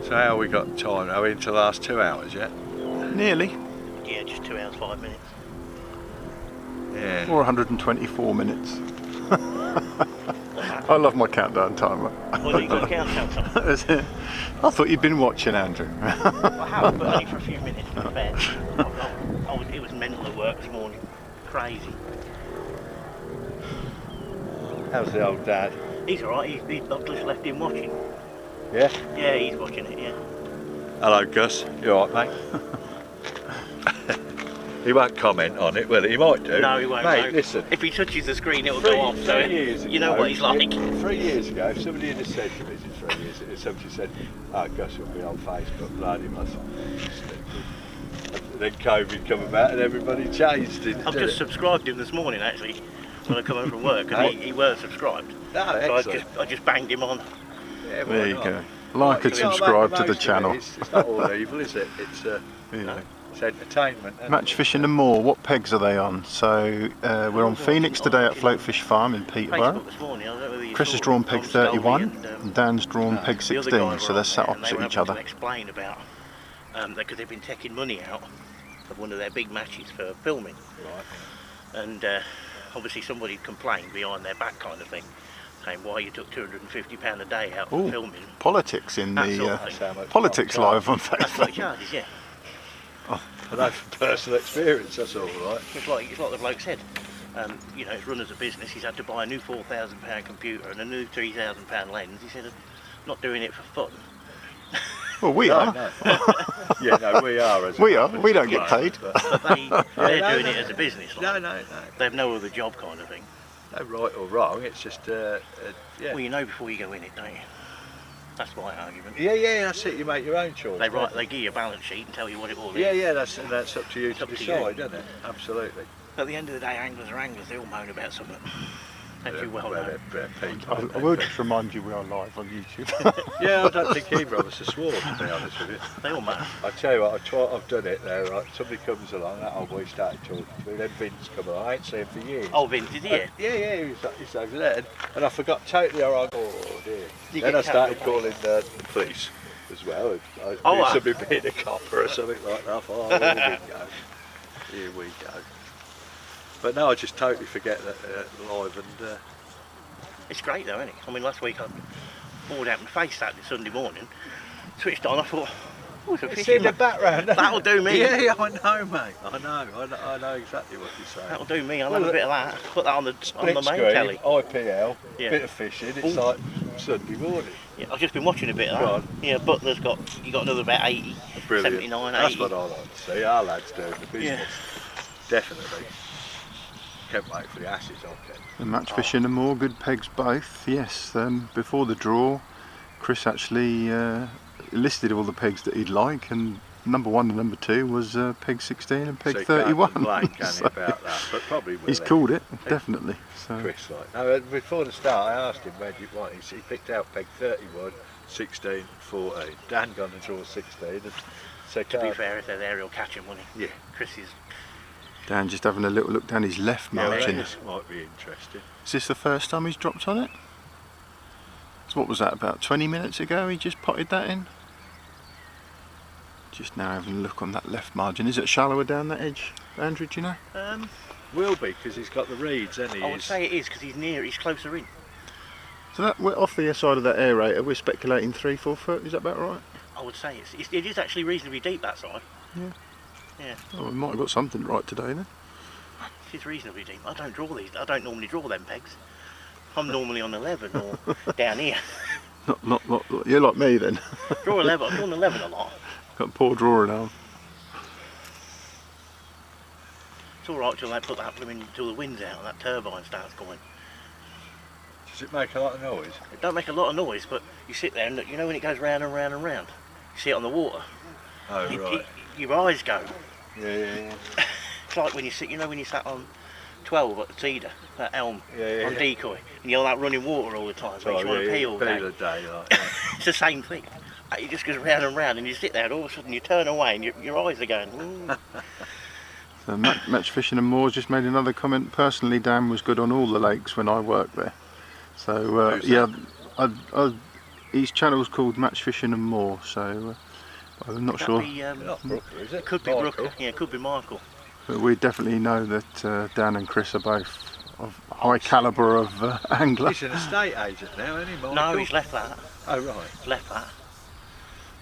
So how we got time? Are we into the last 2 hours yet? Nearly. Yeah, just 2 hours 5 minutes. Yeah. 424 minutes. I love my countdown timer. Well, you've got a countdown timer. Is it? I thought you'd been watching, Andrew. I have, but only for a few minutes, to be fair. It was mental at work this morning. Crazy. How's the old dad? He's alright, I've just left him watching. Yeah? Yeah, he's watching it, yeah. Hello Gus, you alright mate? He won't comment on it, will he? He might do. No, he won't. Mate, no. listen. If he touches the screen, it'll go off. So you know what he's like. 3 years ago, somebody had said to me, 3 years ago, somebody said, "Oh, Gus will be on Facebook, bloody must." Then COVID come about and everybody changed it. I've just subscribed him this morning actually when I come home from work, and he weren't subscribed. No, so I just banged him on. Yeah, There you go. Like and subscribe to the channel. It's not all evil, is it? It's it's entertainment. Match Fishing and More, what pegs are they on? So we're on Phoenix today at Floatfish Farm in Peterborough. Chris has drawn peg 31 and Dan's drawn peg 16, so they're sat opposite each other. Explain about because they've been taking money out of one of their big matches for filming, and obviously somebody complained behind their back kind of thing, saying why you took £250 a day out for filming. Politics in that the sort of Politics Live on That's what Facebook. it charges, yeah. I know from personal experience, that's all right. It's like the bloke said, you know, it's run as a business. He's had to buy a new £4,000 computer and a new £3,000 lens. He said, I'm not doing it for fun. Well, we are. No. Yeah, no, we are. We are. We don't get paid. But they're doing it as a business. Like. No. They have no other job kind of thing. No right or wrong, it's just, yeah. Well, you know before you go in it, don't you? That's my argument. Yeah, that's it, you make your own choice. They give you a balance sheet and tell you what it all is. Yeah, that's up to you to up to decide, you. isn't it? Absolutely. At the end of the day, anglers are anglers, they all moan about something. As you well know. I will just remind you we are live on YouTube. Yeah, I don't think either of us have sworn, to be honest with you. They all moan. I tell you what, I've done it there, right? Somebody comes along, that old boy started talking to me, then Vince come along, I ain't seen him for years. Oh, Vince, did he? Yeah, he's over there, and I forgot totally how I oh dear. You Then get I started carried away. calling the police as well. Oh, I somebody being a copper or something like that. Oh, here we go. But no, I just totally forget that live and... It's great though, isn't it? I mean, last week I bored out my face Saturday, Sunday morning, switched on, I thought, oh, it's a see fishing the background. That'll do me. Yeah, I know, mate. I know exactly what you're saying. That'll do me. I'll have a bit of that. Put that on the main screen, telly. IPL, Yeah. bit of fishing. It's like Sunday morning. Yeah, I've just been watching a bit of that. Right. Yeah, Butler's got another about 80, Brilliant. 79, 80. That's what I like to see. Our lads doing the business. Yeah. Definitely. Can't wait for the ashes, okay. And Match Fishing and More, good pegs both. Yes, before the draw, Chris actually listed all the pegs that he'd like, and number 1 and number 2 was peg 16 and peg 31. Blank, can he, about that? But probably will. He's called it, definitely. So. Chris, like. No, before the start, I asked him where do you want. He picked out peg 31, 16, 14. Dan gone and draw 16. And To be fair, if they're there, he'll catch him, won't he? Yeah. Chris is. Dan just having a little look down his left margin. This might be interesting. Is this the first time he's dropped on it? So what was that, about 20 minutes ago he just potted that in? Just now having a look on that left margin. Is it shallower down that edge, Andrew, do you know? Will be, because he's got the reeds, hasn't he? I would say it is, because he's closer in. So that we're off the side of that aerator, we're speculating 3-4 foot, is that about right? I would say it is actually reasonably deep, that side. Yeah. Yeah. Oh, we might have got something right today then. It is reasonably deep. I don't draw these. I don't normally draw them pegs. I'm normally on 11 or down here. Not, you're like me then. Draw 11. I've drawn 11 a lot. Got poor drawing arm. It's all right till they put that blooming until the wind's out and that turbine starts going. Does it make a lot of noise? It don't make a lot of noise, but you sit there and look, you know when it goes round and round and round. You see it on the water. Oh right. Your eyes go. Yeah. It's like when you sit, you know when you sat on 12 at the Cedar, at Elm, on decoy, and you're like running water all the time, so you want to pee all day. It's the same thing. It just goes round and round, and you sit there, and all of a sudden you turn away, and your eyes are going. Ooh. So Match Fishing and Moors just made another comment. Personally, Dan was good on all the lakes when I worked there. So yeah, his channel's called Match Fishing and More. So I'm not sure. Not Brooker, is it? Could be Brooker. Yeah, could be Michael. But we definitely know that Dan and Chris are both of high calibre of angler. He's an estate agent now, isn't he, Michael? No, he's left that. Oh right. He's left that.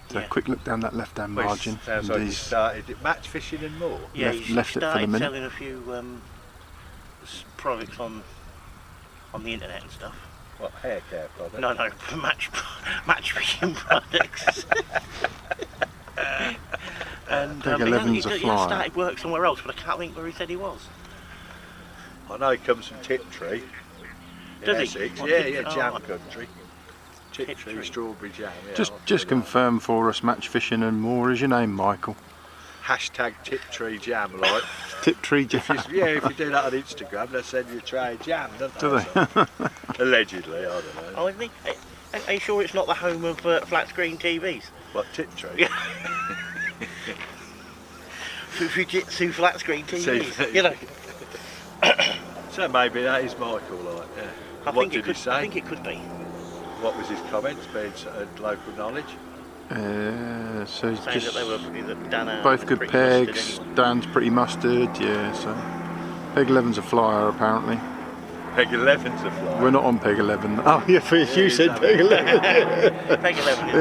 So a quick look down that left-hand margin. Sounds like he started Match Fishing and More. Yeah, left he it for the started minute. selling a few products on the internet and stuff. What, hair care products? No, match fishing products. And Big he 11's a has flyer. started work somewhere else, but I can't think where he said he was. I know he comes from Tiptree. Does he? Essex. What, Yeah, Tiptree? jam Oh, country. Tiptree strawberry jam. Yeah, Just confirm for us, Match Fishing and More is your name, Michael? Hashtag Tiptree jam, like. Tiptree Jam. Yeah, if you do that on Instagram, they send you a tray of jam, don't they? Do they? Allegedly, I don't know. Oh, isn't he? Are you sure it's not the home of flat screen TVs? What, Tiptree? Yeah. Fujitsu flat screen TVs, you know. So maybe that is Michael, like, yeah. What did he say? I think it could be. What was his comments, being local knowledge? So Saying just that they were either done both good pretty pegs. mustard anyway. Dan's pretty mustard, yeah. So peg 11's a flyer apparently. Peg 11's a fly. We're not on peg 11. Oh yeah, for you said peg 11. Peg 11 is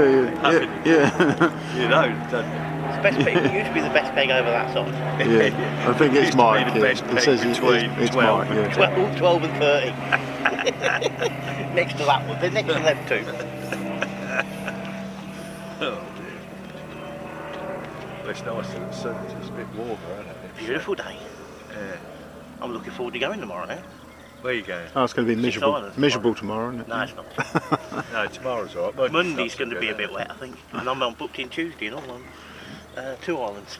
yeah. You know, doesn't it? It's best peg. It used to be the best peg over that side. Yeah, I think it's Used to be Mike. the Yeah. best It peg says between it's 12 Mike. and Yeah. 12 and 30. Next to that one. They're next to them two. Oh dear. Well, it's nice that it's sun. It's a bit warmer, isn't it? Beautiful day. Yeah. I'm looking forward to going tomorrow now. Where are you going? Oh, it's going to be Six miserable. Islands Miserable tomorrow, isn't it? No, it's not. No, tomorrow's all right. Monday's going to be a bit wet, I think. And I'm booked in Tuesday and all on 2 islands.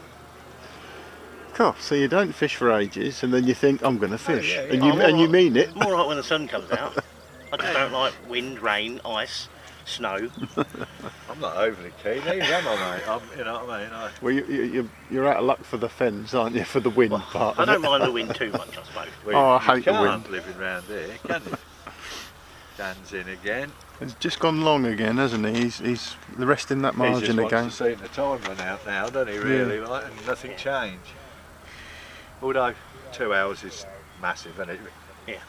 Cool. So you don't fish for ages, and then you think I'm going to fish, yeah, yeah. and you mean it. I'm all right when the sun comes out. I just don't like wind, rain, ice, snow. I'm not overly keen either, am I, mate? You know what I mean? Well, you're out of luck for the fens, aren't you? For the wind part. I of don't it. mind the wind too much, I suppose. Oh, I hate the you wind. can't living round here, can you? Dan's in again. It's just gone long again, hasn't he? He's the rest in that He margin just again. wants to see the time run out now, doesn't he, really? Like, and nothing changed. Although 2 hours is massive, isn't it? Yeah.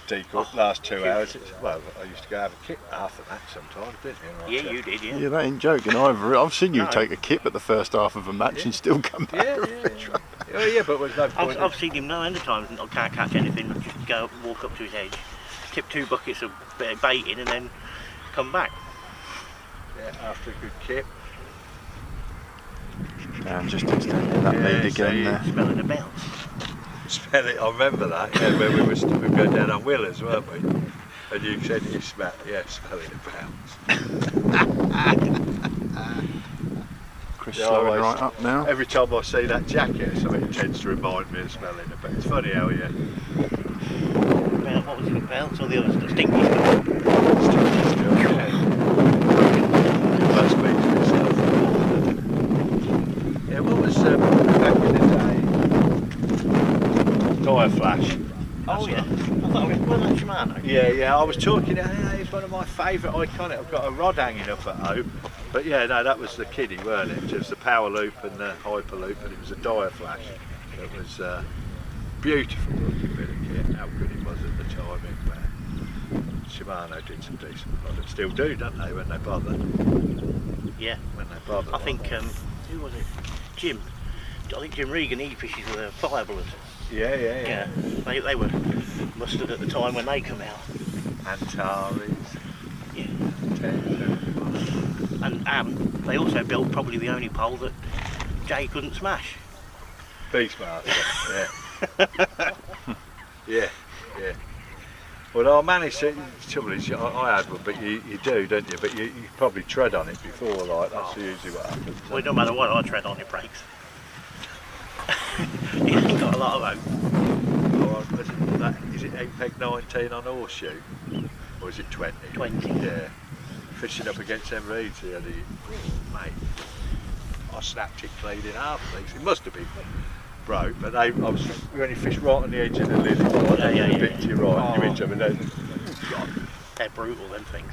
Decoy, last 2 hours, well, I used to go have a kip after that sometimes, didn't you? Yeah, you did, yeah. Yeah, that ain't joking either. I've seen you No. take a kip at the first half of a match and still come back. Yeah, but there's no point. I've seen him no end of times and I can't catch anything, but just go walk up to his edge, tip 2 buckets of bait in and then come back. Yeah, after a good kip. And just extending that lead again there. Smelling a bounce. Smell it, I remember that, yeah, where we were going down on Willers, weren't we? And you said you smell, smelling a bounce. Chris Yeah, slowing always- right up now. Every time I see that jacket, something tends to remind me of smelling a bounce. It's funny how you What was it, bounce or the other stuff? Stinky stuff. That speaks for itself. Yeah, what was back in the day? Dire flash. Oh yeah. I thought it was that Shimano. Yeah, I was talking, it's one of my favourite iconic. I've got a rod hanging up at home. But yeah, no, that was the kiddie, weren't it? It was the power loop and the hyper loop, and it was a dire flash. It was beautiful looking bit of kit. How good it was at the time. Shimano did some decent products. Still do, don't they, when they bother? Yeah. When they bother. I think, who was it? Jim. I think Jim Regan, he fishes with a firebullet. Yeah. They were mustard at the time when they come out. Antares. Yeah. And they also built probably the only pole that Jay couldn't smash. Beastmaster, yeah. yeah. Well, I managed to, the trouble is, I had one, but you do, don't you? But you probably tread on it before, like, that's usually what happens. Well, no matter what, I tread on your brakes. You ain't got a lot of hope. Oh, is it 8 peg 19 on horseshoe? Or is it 20? 20. Yeah. Fishing up against them reeds here, mate. I snapped it clean in half these. It must have been broke, but we only fished right on the edge of the lily. A bit to your right, you reach up and then. They're brutal, them things.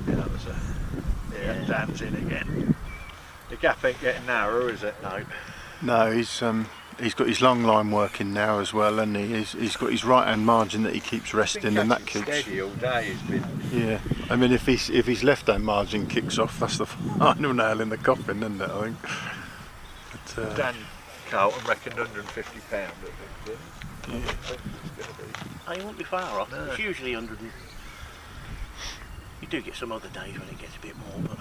Yeah, that was Dan's in again. The gap ain't getting narrower, is it? No. No, he's got his long line working now as well, and he's got his right hand margin that he keeps resting, and that keeps steady all day. He's been. Yeah, I mean if his left hand margin kicks off, that's the final nail in the coffin, isn't it? I think. But, Dan Carlton reckoned £150. Yeah. Oh, you won't be far off. No. It's usually 100. You do get some other days when it gets a bit more, but.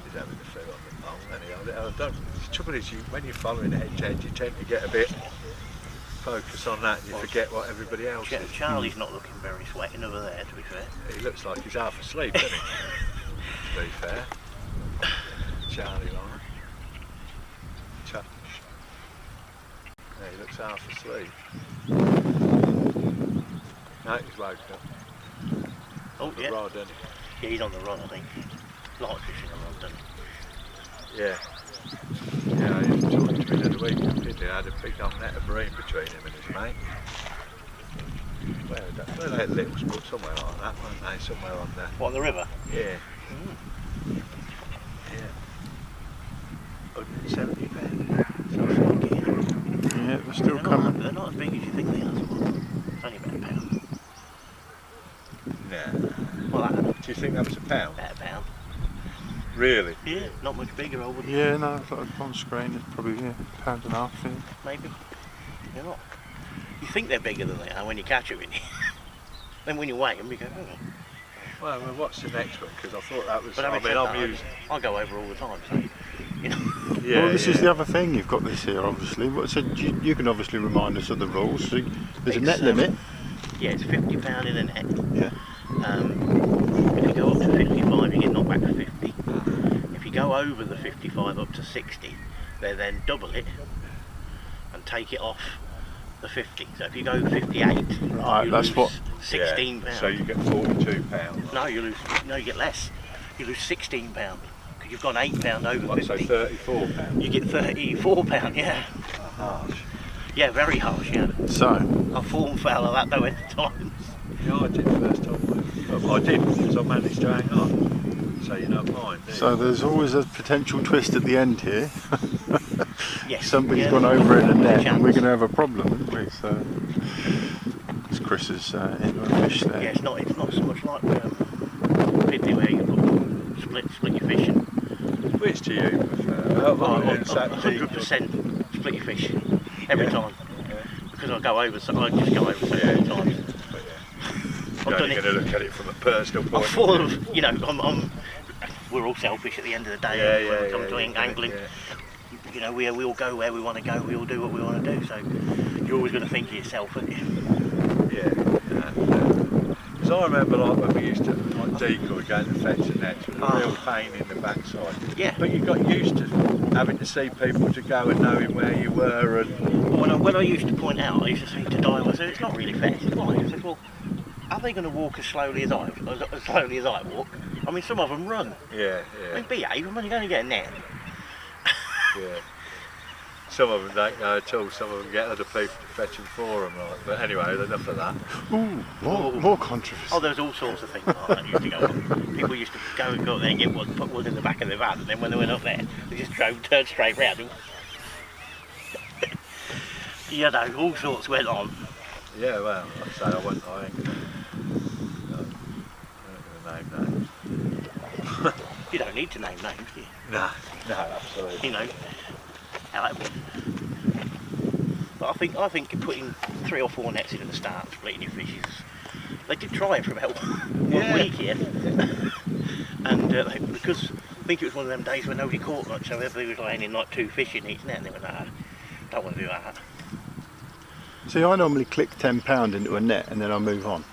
He's having a fair on the pole, anyhow. The trouble is, when you're following edge to edge, you tend to get a bit focus on that, and you forget what everybody else is. Charlie's not looking very sweating over there, to be fair. He looks like he's half asleep, doesn't he? To be fair. Charlie, like. Yeah, he looks half asleep. No, he's woke up. Oh, The yeah. rod, isn't Yeah, he's on the rod, I think. Light fishing on rod, doesn't he? Yeah. Yeah, I was talking to him the other week, didn't he? I had a big old net of bream between him and his mate. Where they had little sport, somewhere like that, weren't they? Somewhere on there. What, on the river? Yeah. Yeah. 170 pounds. yeah, they're still coming. They're not as big as you think they are. It's only about a pound. Nah. Well, that, Do you think that was a pound? about a pound. Really? Yeah, not much bigger, I wouldn't. Yeah, no, I've got on screen. It's probably £1.50. Yeah. Maybe. They're not. You think they're bigger than they are when you catch them, then when you weigh them, you go, oh. Well, what's the next one? Because I thought that was. But I having mean, said I'm that, using. I go over all the time, so, you know. Yeah, Well, this is the other thing. You've got this here, obviously. So you can obviously remind us of the rules. So there's a net limit. Yeah, it's £50 in a net. Yeah. If you go up to 55, you get knocked back to 50. If you go over the 55 up to 60, they then double it and take it off the 50. So if you go 58, Right, you that's lose what. £16. Yeah, so you get £42. No, you get less. You lose £16 because you've gone £8 over What, 50. so £34? You get £34, yeah. Harsh. Yeah, very harsh, yeah. So I've fallen foul of that though at times. Yeah, I did first time. Well, I did because I managed to hang on. So you don't mind. Do you? So there's always a potential twist at the end here. Yes. Somebody's yeah. gone over in a net, and Chance. we're going to have a problem, aren't we? So it's Chris's into a fish there. Yeah, it's not so much like Pidley where you put split your fish. Which do you prefer? 100% split your fish every time. Because I go over, so I just go over so many times. You're I've only done going to it. look at it from a personal I'm point of full view. of, you know, we're all selfish at the end of the day when it comes to angling. Yeah. You know, we all go where we want to go, we all do what we want to do, so you're always going to think of yourself, aren't you? Yeah. Because I remember like when we used to like decoy going to fetch the nets with a real pain in the backside. Yeah. But you got used to having to see people to go and knowing where you were and When I used to point out, I used to say to Di, I said, it's not really fair. I said, well, are they going to walk as slowly as I walk? I mean, some of them run. yeah. I mean, behave, I'm only going to get a net. Yeah. Some of them don't go at all, some of them get other people to fetch them for them. Like. But anyway, enough of that. Ooh, more controversy. Oh, there was all sorts of things like that used to go on. People used to go up there and get one, put one in the back of their van, and then when they went up there, they just turned straight round. And you know, all sorts went on. Yeah, well, like I say, I ain't gonna name names. You don't need to name names, do you? No, absolutely. You know. But I think putting 3 or 4 nets in at the start, splitting your fishes, they did try it for about 1 week here. And because I think it was one of them days when nobody caught much, so everybody was laying in like 2 fish in each net, and they went, nah, don't want to do that. See, I normally click £10 into a net and then I move on.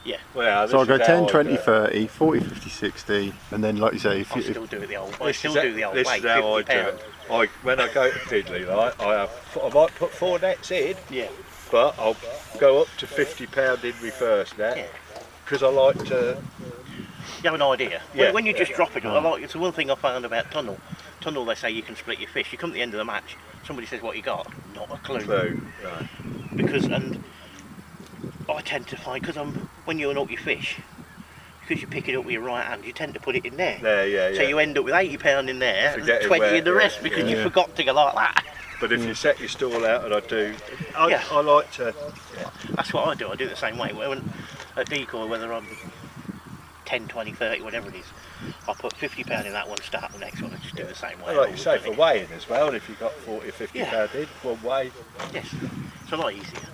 Yeah. Well, So I go this is 10, how 20, 30, 40, 50, 60, and then like you say, I still do it the old way. This is how I do it. When I go to Piddly, like, I might put 4 nets in, Yeah. but I'll go up to £50 in reverse net Yeah. because I like to. You have an idea. Yeah. When you just drop it, I like, it's the one thing I found about tunnel. Tunnel, they say you can split your fish. You come to the end of the match, somebody says what you got, not a clue. No. Because, and I tend to find, because when you unhook your fish, because you pick it up with your right hand, you tend to put it in there. Yeah. So you end up with £80 in there, Forgetting and 20 where- in the rest, yeah, because yeah. you forgot to go like that. But if you set your stall out, and I do, Yeah. I like to. That's what I do. I do it the same way. When at decoy, whether I'm 10, 20, 30, whatever it is, I put £50 in that one, start the next one, and just do the same way. Like you say, for weighing as well, and if you've got 40 or 50 Yeah. pound in, one weigh. Yes, it's a lot easier,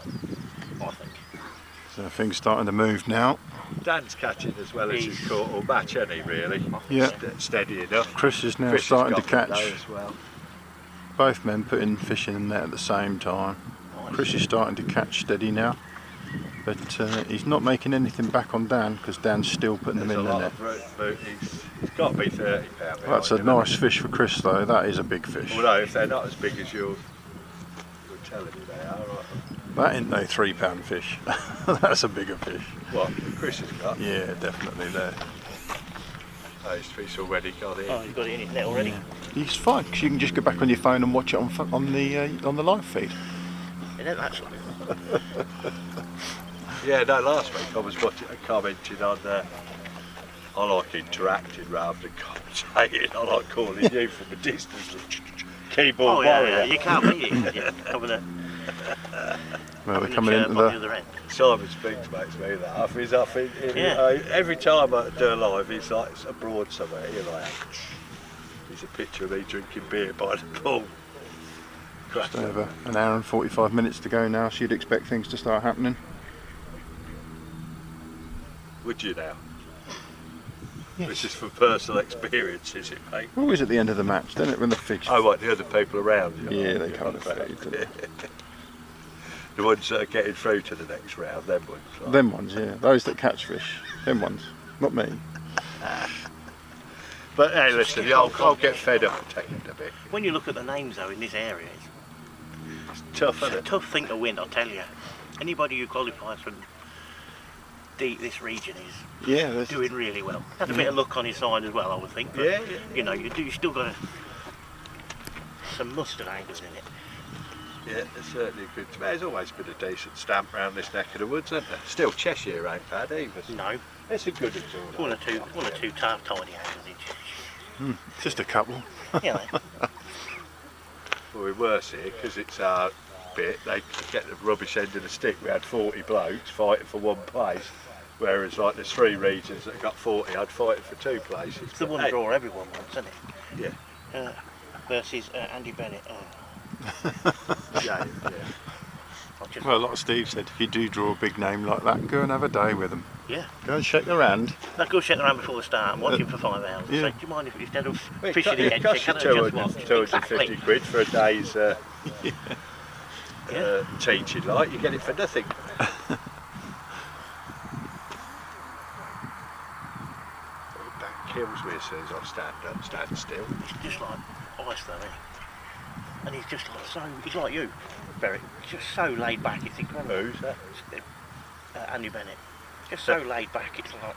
I think. So things starting to move now. Dan's catching as well as He's- he's caught all match, isn't he, really? Yeah. Steady enough. Chris is now Chris has starting to got them catch. though as well. Both men putting fish in the net at the same time. Nice. Chris is starting to catch steady now, but he's not making anything back on Dan because Dan's still putting There's them a in the lot net. of he's got to be £30. That's a behind him, nice fish for Chris though. That is a big fish. Well, no, if they're not as big as you're telling me they are. Right? That ain't no £3 fish. That's a bigger fish. What Chris has got? Yeah, definitely there. Those fish already got in. Oh, you've got it in his net already? He's fine because you can just go back on your phone and watch it on the live feed. Isn't it that slow? Yeah, no, last week I was commenting on I like interacting rather than commentating. I like calling you from a distance. Keyboard Oh yeah, warrior. you can't beat it. Yeah, coming a, Well, we're coming coming a into chirp on the the. other end. Simon Spinks makes me laugh. He's off Yeah. every time I do a live, he's like it's abroad somewhere. You're like, there's a picture of me drinking beer by the pool. Just over an hour and 45 minutes to go now, so you'd expect things to start happening. Would you now? Yes. This is from personal experience, is it, mate? Always at the end of the match, don't it, when the fish. Oh, what, the other people around you? Yeah, they can't affect it. The ones that are getting through to the next round, them ones. Like. Them ones, yeah. Those that catch fish. Them ones. Not me. But hey, listen, I'll get fed up and take it a bit. When you look at the names though in this area, It's tough, it's isn't a it? tough thing to win, I'll tell you. Anybody who qualifies from this region is Yeah, there's. doing really well. Had a bit of luck on his side as well, I would think. But, Yeah. you know, you still got some mustard angles in it. Yeah, it's certainly good. There's always been a decent stamp round this neck of the woods, isn't there? Still, Cheshire ain't bad either. No, It's a good example. one or two tiny angles each. Just a couple. You know, Well, we're worse here because it's our bit. They get the rubbish end of the stick. We had 40 blokes fighting for one place, whereas like there's 3 regions that got 40. I'd fight for 2 places. it's the But, one hey, draw everyone wants, isn't it? Yeah. Versus Andy Bennett. Yeah. I just, Well, like Steve said, if you do draw a big name like that, go and have a day with them. yeah. Go and shake their hand. Now go shake around before the start and watch him for 5 hours. Yeah. Say, do you mind if instead of Well, fishing it again, costs you can I just watch? 250 Exactly. quid for a day's Yeah. teaching, like you get it for nothing. That kills me as soon as I stand still. He's just like ice though, isn't he? And he's just like he's like you, Berry. He's just so laid back, it's incredible. Who's that? Andy Bennett. Just so laid back, it's like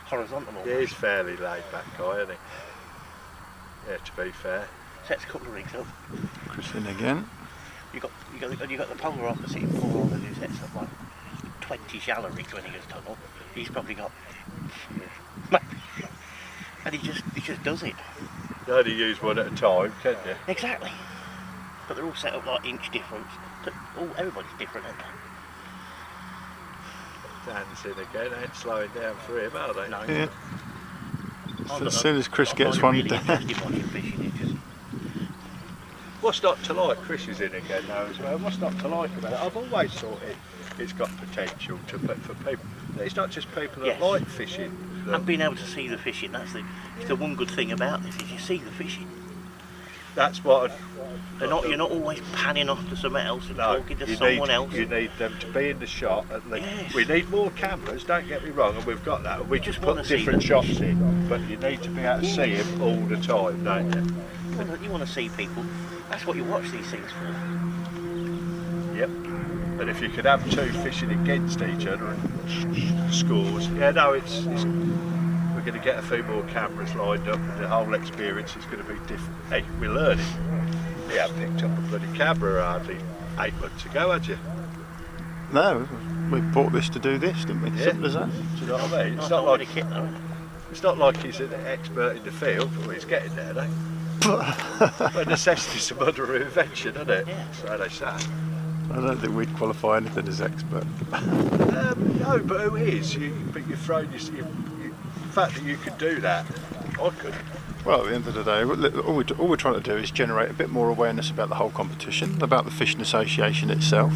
horizontal almost. He is fairly laid back guy, isn't he? Yeah, to be fair. Sets a couple of rigs up. Chris in again. You got the polar opposite in Paul Roller who sets up like 20 shallow rigs when he goes tunnel. He's probably got and he just does it. You only use one at a time, can't you? Exactly. But they're all set up like inch difference. Everybody's different, aren't they? Dan's in again, ain't slowing down for him, are they? No. Yeah. I'm As not- soon as Chris I'm gets not one really down. interested in watching fishing, it just What's not to like? Chris is in again now as well. What's not to like about it? I've always thought it's got potential for people. It's not just people that Yes. like fishing. and being able to see the fishing. That's the one good thing about this is you see the fishing. That's what. You're not always panning off to somewhere else and No, talking to someone else. You need them to be in the shot at least. Yes. We need more cameras, don't get me wrong, and we've got that. We just just wanna put see different the shots fish. in, but you need to be able to see him all the time, don't you? You want to see people. That's what you watch these things for. Yep. And if you could have two fishing against each other and scores, yeah, no, it's we're going to get a few more cameras lined up, and the whole experience is going to be different. Hey, we're learning. You haven't picked up a bloody camera hardly 8 months ago, had you? No, we bought this to do this, didn't we? Yeah. Simple as that. Do you know what I mean? Nice little bit of kit, though. It's not like he's an expert in the field, but he's getting there, though. But necessity's the mother of invention, isn't it? Yeah. So they say. I don't think we'd qualify anything as expert. No, but who is? But you've thrown the fact that you could do that, I couldn't. Well, at the end of the day, all we're trying to do is generate a bit more awareness about the whole competition, about the Fishing Association itself.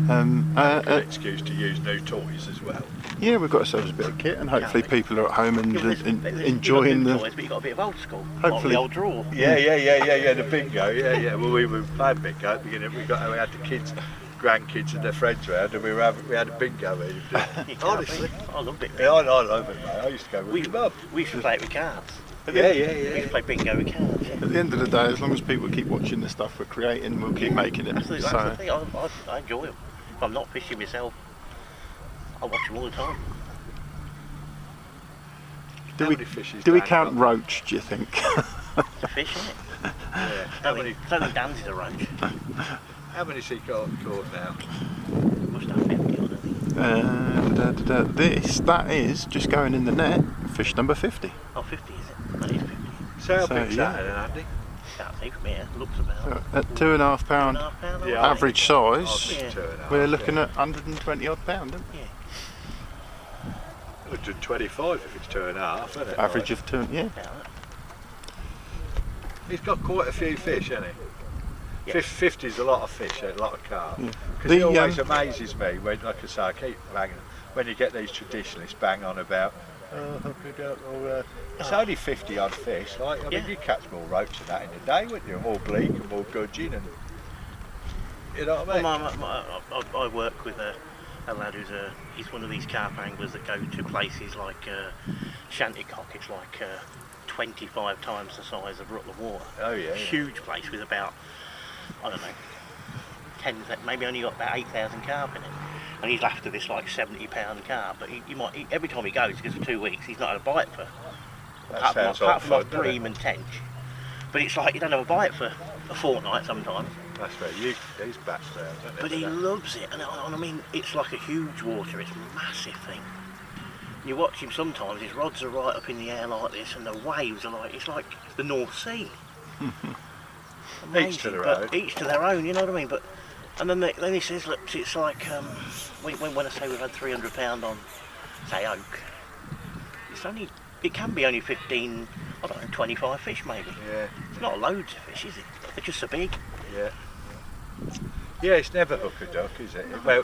An excuse to use new toys as well. Yeah, we've got ourselves a bit of kit, and hopefully people are at home and enjoying You've got the. toys, but you've got a bit of old school. Hopefully. Like the old draw. Yeah, the bingo, yeah. Well, we were playing bingo at the beginning. We had the kids, grandkids and their friends around, and we had a bingo evening. Honestly. I loved it. Yeah, I love it, mate. I used to go with my mum. We used to play it with cards. Yeah. We used to play bingo with cards. Yeah. At the end of the day, as long as people keep watching the stuff we're creating, we'll keep making it. That's the So, thing. I enjoy them. If I'm not fishing myself, I watch them all the time. do How we many fishes do we Dan count got? roach? Do you think? It's a fish, isn't it? Yeah. I don't think Dan's is a roach. How many's he caught now? Must have 50 on it. That is just going in the net. Fish number 50. Oh, 50 is it? That is 50. So how So, big's yeah. that then, Andy? Can't see from here. Looks about. At 2.5 pound £2.5 Yeah, away. average Oh, size, Yeah. 2.5, we're looking yeah. at 120 odd pound. Aren't we? Yeah. 125 if it's 2.5, isn't it? Average of 2. Yeah. About that. He's got quite a few fish, hasn't he? Yeah. 50 is a lot of fish, a lot of carp. Yeah. Because it The, always amazes me when, like I say, I keep banging, when you get these traditionalists bang on about, it's only 50 odd fish. Like, I mean, Yeah. you catch more roach than that in a day, wouldn't you? More bleak and more gudgeon, and you know what I mean? I work with a lad he's one of these carp anglers that go to places like Shantycock. It's like 25 times the size of Rutland Water. Oh yeah. Huge place with about, I don't know, 10, maybe only got about 8,000 carp in it. And he's after this like £70 carp, but every time he goes for 2 weeks, he's not had a bite for, That sounds apart from fun, like doesn't it? bream and tench. But it's like you don't have a bite for a fortnight sometimes. That's right. He's background, isn't it? But he loves it, and I mean, it's like a huge water, it's a massive thing. You watch him sometimes, his rods are right up in the air like this, and the waves are like, it's like the North Sea. Each to their but own. Each to their own, you know what I mean? But and then he says, look, it's like when I say we've had £300 on, say oak, it can be only 15, I don't know, 25 fish maybe. Yeah. It's not loads of fish, is it? They're just so big. Yeah. Yeah, it's never hook or duck, is it? Well,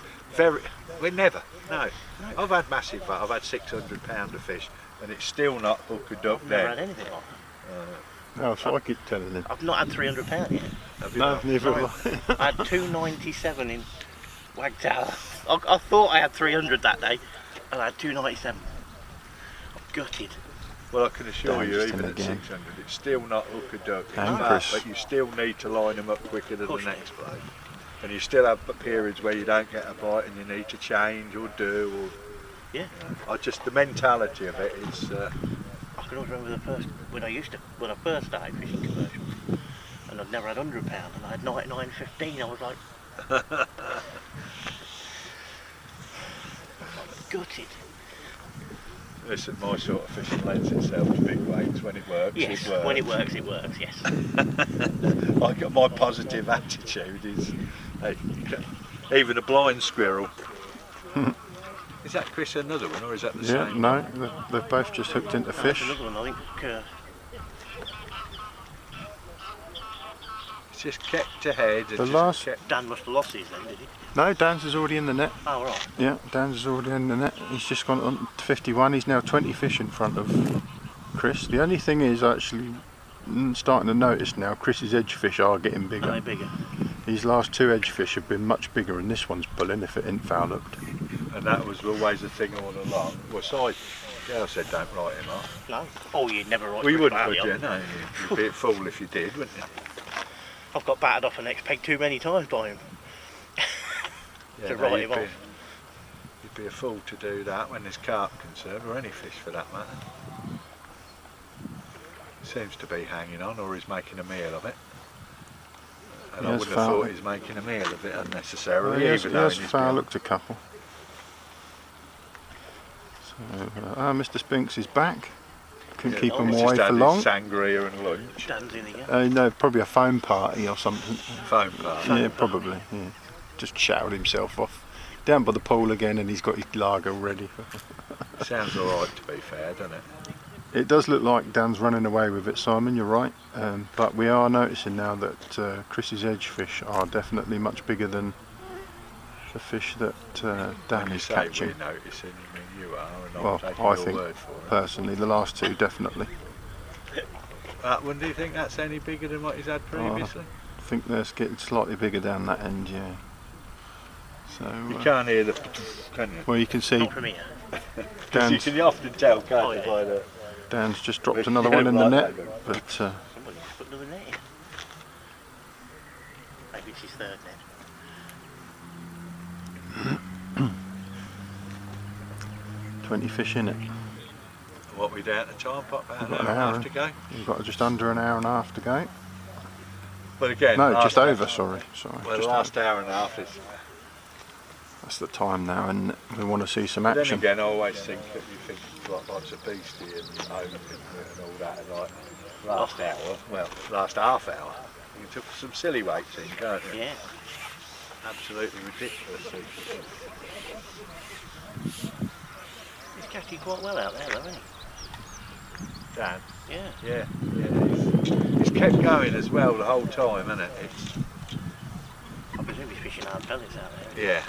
never. No. I've had massive, I've had £600 of fish, and it's still not hook or duck I've never had then. anything like that. No, that's what I keep telling him. I've not had £300 yet. Have you No, not? neither have I. I had 297 in Wagtower. I thought I had 300 that day, and I had 297. I'm gutted. Well, I can assure you, Damn, even still at again. 600, it's still not hook or duck. And But Chris. you still need to line them up quicker than Push the it. next bloke. And you still have periods where you don't get a bite and you need to change or do. Or, Yeah. the mentality of it is. I can always remember when I first started fishing commercials, and I'd never had £100, and I had 99.15. I was like, gutted. Listen, my sort of fishing lends itself to big weights. When it works, Yes, it works. when it works, it works. Yes. I got my positive attitude is, hey, even a blind squirrel. Is that Chris another one, or is that the Yeah, same? no, they've both just hooked into That's fish. another one. I think. It's just kept ahead. And The just last- kept, Dan must have lost his then, did he? No, Dan's is already in the net. Oh right. Yeah, Dan's is already in the net. He's just gone on to 51. He's now 20 fish in front of Chris. The only thing is actually starting to notice now, Chris's edge fish are getting Are bigger. they bigger? These last two edge fish have been much bigger, and this one's pulling if it ain't foul hooked. and that was always the thing all along. Well, Gail said don't write him off. No. Oh, you'd never write. We Chris wouldn't, Barley would you? off. No, you'd be a fool if you did, wouldn't you? I've got battered off the next peg too many times by him. to write him off. You'd be a fool to do that when there's carp concerned, or any fish for that matter. Seems to be hanging on, or he's making a meal of it. And I wouldn't have thought he's making a meal of it unnecessarily. He has foul-looked a couple. So, Mr. Spinks is back. Couldn't keep him away for long. Sangria and lunch. Dan's in again. No, probably a foam party or something. Foam party? Yeah, probably. Yeah. Just shouted himself off. Down by the pool again, and he's got his lager ready. Sounds alright, to be fair, doesn't it? It does look like Dan's running away with it, Simon, you're right. But we are noticing now that Chris's edge fish are definitely much bigger than the fish that Dan is catching. We're noticing, I mean, you are, and Well, I'm taking I your think, word for it. personally, the last two definitely. That one, do you think that's any bigger than what he's had previously? I think they're getting slightly bigger down that end, yeah. So, You can't hear the, can you? well, you can see Not from here. Because you can often tell, can't you, by the... Dan's just dropped another one in the net, but Somebody's put another net in. Maybe it's his third net. 20 fish in it. What we down to time? About We've an got hour and a half to go? We've got just under an hour and a half to go. But again... No, just over, sorry. Well, just the last hour and a half is... That's the time now, and we want to see some Then action. again, I always think that you think like lots of beastie and oak and all that, and like last hour, well, last half hour, you took some silly weights in, can't you? Yeah. Absolutely ridiculous. He's catching quite well out there, though, isn't he? Dan? Yeah. Yeah. He's kept going as well the whole time, hasn't it? I presume he's fishing hard pellets out there. Yeah.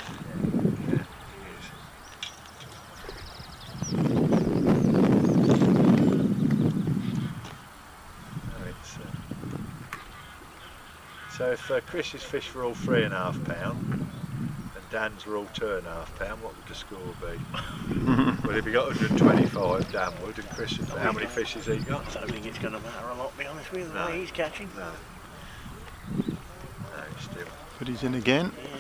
So if Chris's fish were all £3.5 and Dan's were all £2.5, what would the score be? Well, if he got 125, Dan would, and Chris, how many fish has he got? I don't think it's going to matter a lot, to be honest with you, the No. way he's catching. No. No, still. But he's in again. Yeah.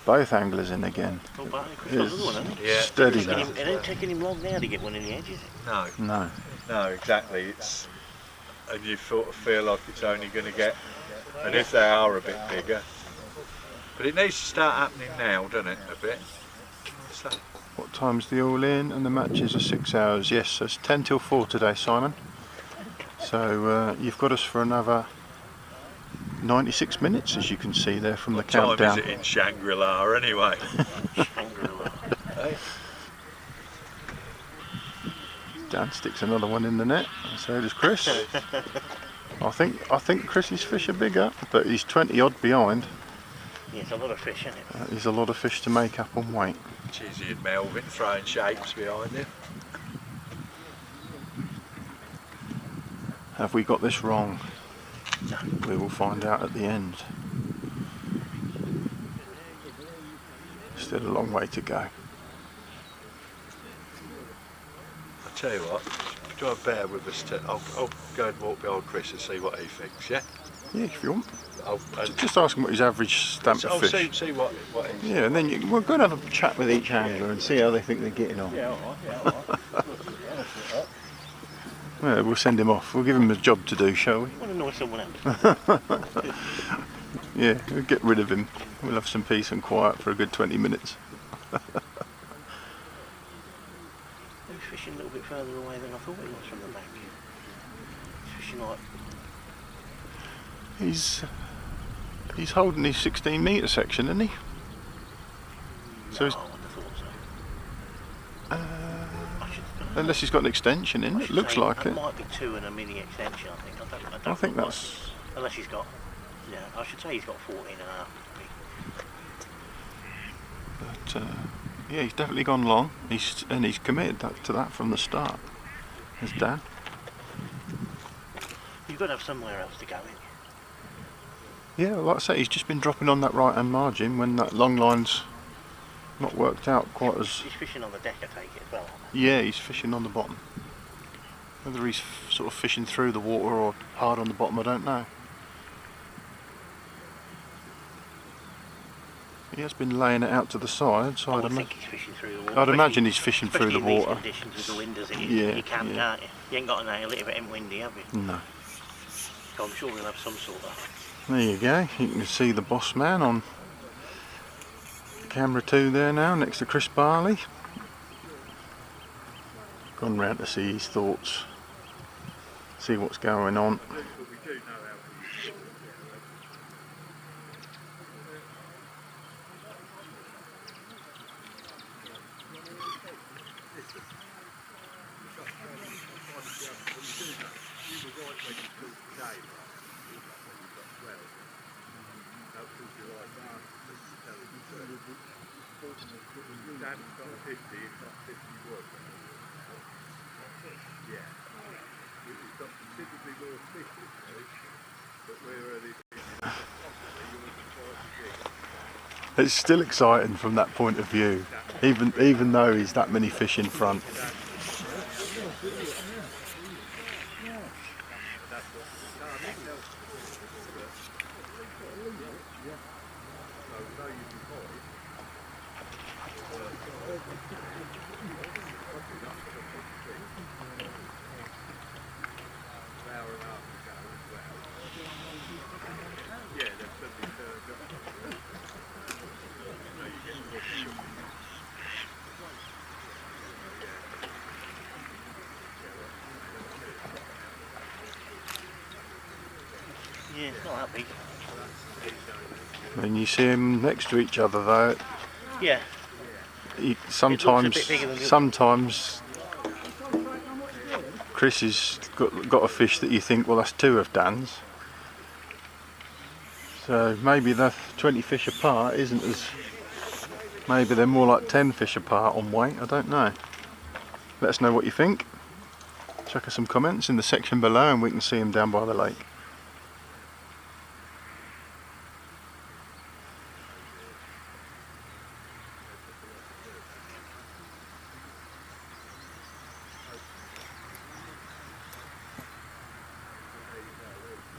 Both anglers in again. Oh, Barley, Chris got another one, hasn't he? Yeah. Steady It now. ain't taking him long now to get one in the edge, is it? No, No. no, exactly. It's, and you sort of feel like it's only going to get, and if they are a bit bigger, but it needs to start happening now, doesn't it? A bit. So, What time's the all in? And the matches are 6 hours. Yes, so it's 10 till 4 today, Simon. So you've got us for another 96 minutes, as you can see there from what the time countdown. is it in Shangri-La anyway? Shangri-La. Hey? Dan sticks another one in the net, and so does Chris. I think Chris's fish are bigger, but he's 20 odd behind. Yeah, it's a lot of fish, isn't it? That is a lot of fish to make up on weight. Chizzy and Melvin throwing shapes behind him. Have we got this wrong? We will find out at the end. Still a long way to go. I'll tell you what, try and bear with us. I'll go and walk behind Chris and see what he thinks, yeah? Yeah, if you want. And Just ask him what his average stamp I'll of fish. see what he's... Yeah, and then we're going to have a chat with each angler and see how they think they're getting on. Yeah, alright. Yeah, we'll send him off. We'll give him a job to do, shall we? I want to know someone else. Yeah, we'll get rid of him. We'll have some peace and quiet for a good 20 minutes. He was fishing a little bit further away than I thought he was from the bank. He's fishing like... He's holding his 16 metre section, isn't he? So No, he's, I wouldn't have thought so. unless he's got an extension in it, looks like that it. might be 2 and a mini extension, I think. I don't I think know that's... what- Unless he's got... Yeah, I should say he's got 14 and a half. But yeah, he's definitely gone long. He's committed to that from the start. As Dan. You've got to have somewhere else to go in. Yeah, like I say, he's just been dropping on that right hand margin when that long line's not worked out quite as... He's fishing on the deck, I take it, as well. Yeah, he's fishing on the bottom. Whether he's sort of fishing through the water or hard on the bottom, I don't know. He has been laying it out to the side, so I think he's fishing through the water. I'd imagine he's fishing through the Especially in water. these conditions with the wind as it is, Yeah, you can, yeah. can't you? You ain't got to nail it if it ain't windy, have you? No. So I'm sure we'll have some sort of... There you go, you can see the boss man on camera 2 there now, next to Chris Barley. Gone round to see his thoughts, see what's going on. It's still exciting from that point of view, even though he's that many fish in front. Yeah, it's not that big. When you see them next to each other though, Yeah. Sometimes bit bigger than the other. sometimes Chris has got a fish that you think, well, that's 2 of Dan's. So maybe the 20 fish apart isn't as... Maybe they're more like 10 fish apart on weight, I don't know. Let us know what you think. Chuck us some comments in the section below and we can see them down by the lake.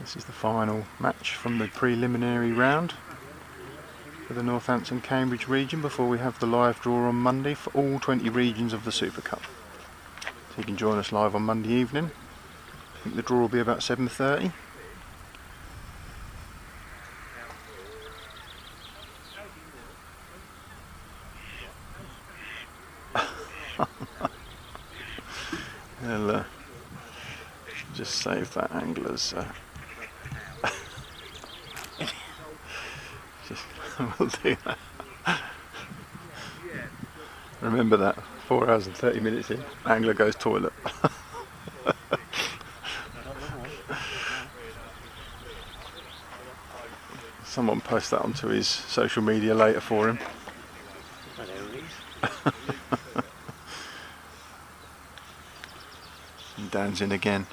This is the final match from the preliminary round for the Northampton Cambridge region before we have the live draw on Monday for all 20 regions of the SuperCup. So you can join us live on Monday evening. I think the draw will be about 7:30. I'll just save that angler's we'll do that. Remember that, 4 hours and 30 minutes in, angler goes toilet. Someone post that onto his social media later for him. And Dan's in again.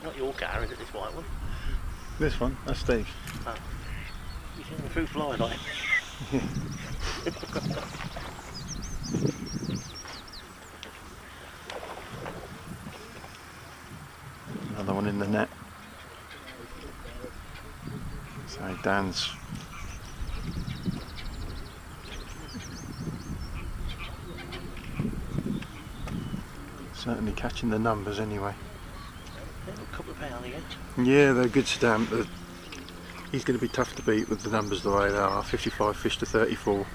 Not your car, is it, this white one? This one, that's Steve. Oh. You see the fruit flies on it? Yeah. Another one in the net. So Dan's certainly catching the numbers anyway. A couple of pounds again. Yeah, they're a good stamp. He's going to be tough to beat with the numbers the way they are. 55 fish to 34.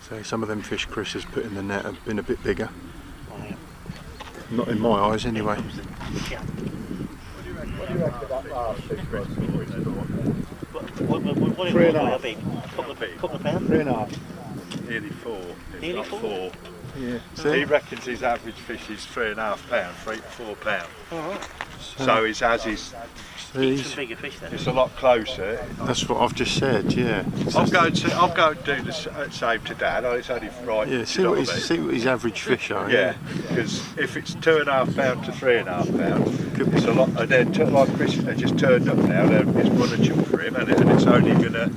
So some of them fish Chris has put in the net have been a bit bigger. Oh, yeah. Not in my eyes anyway. What do you reckon that last fish was? What 3.5. big? Couple of pounds? 3.5. Nearly 4. Nearly 4? Yeah. He reckons his average fish is 3.5 pounds, 3 to 4 pounds. Alright. So he's has his. Some bigger fish then. It's a lot closer. That's what I've just said. Yeah. I'll go and do the same to Dad. It's only right. Yeah. See what his average fish are. Yeah, because if it's 2.5 pounds to 3.5 pounds, it's a lot. And then, like Chris, they just turned up now. It's one a chunk for him, and it's only gonna.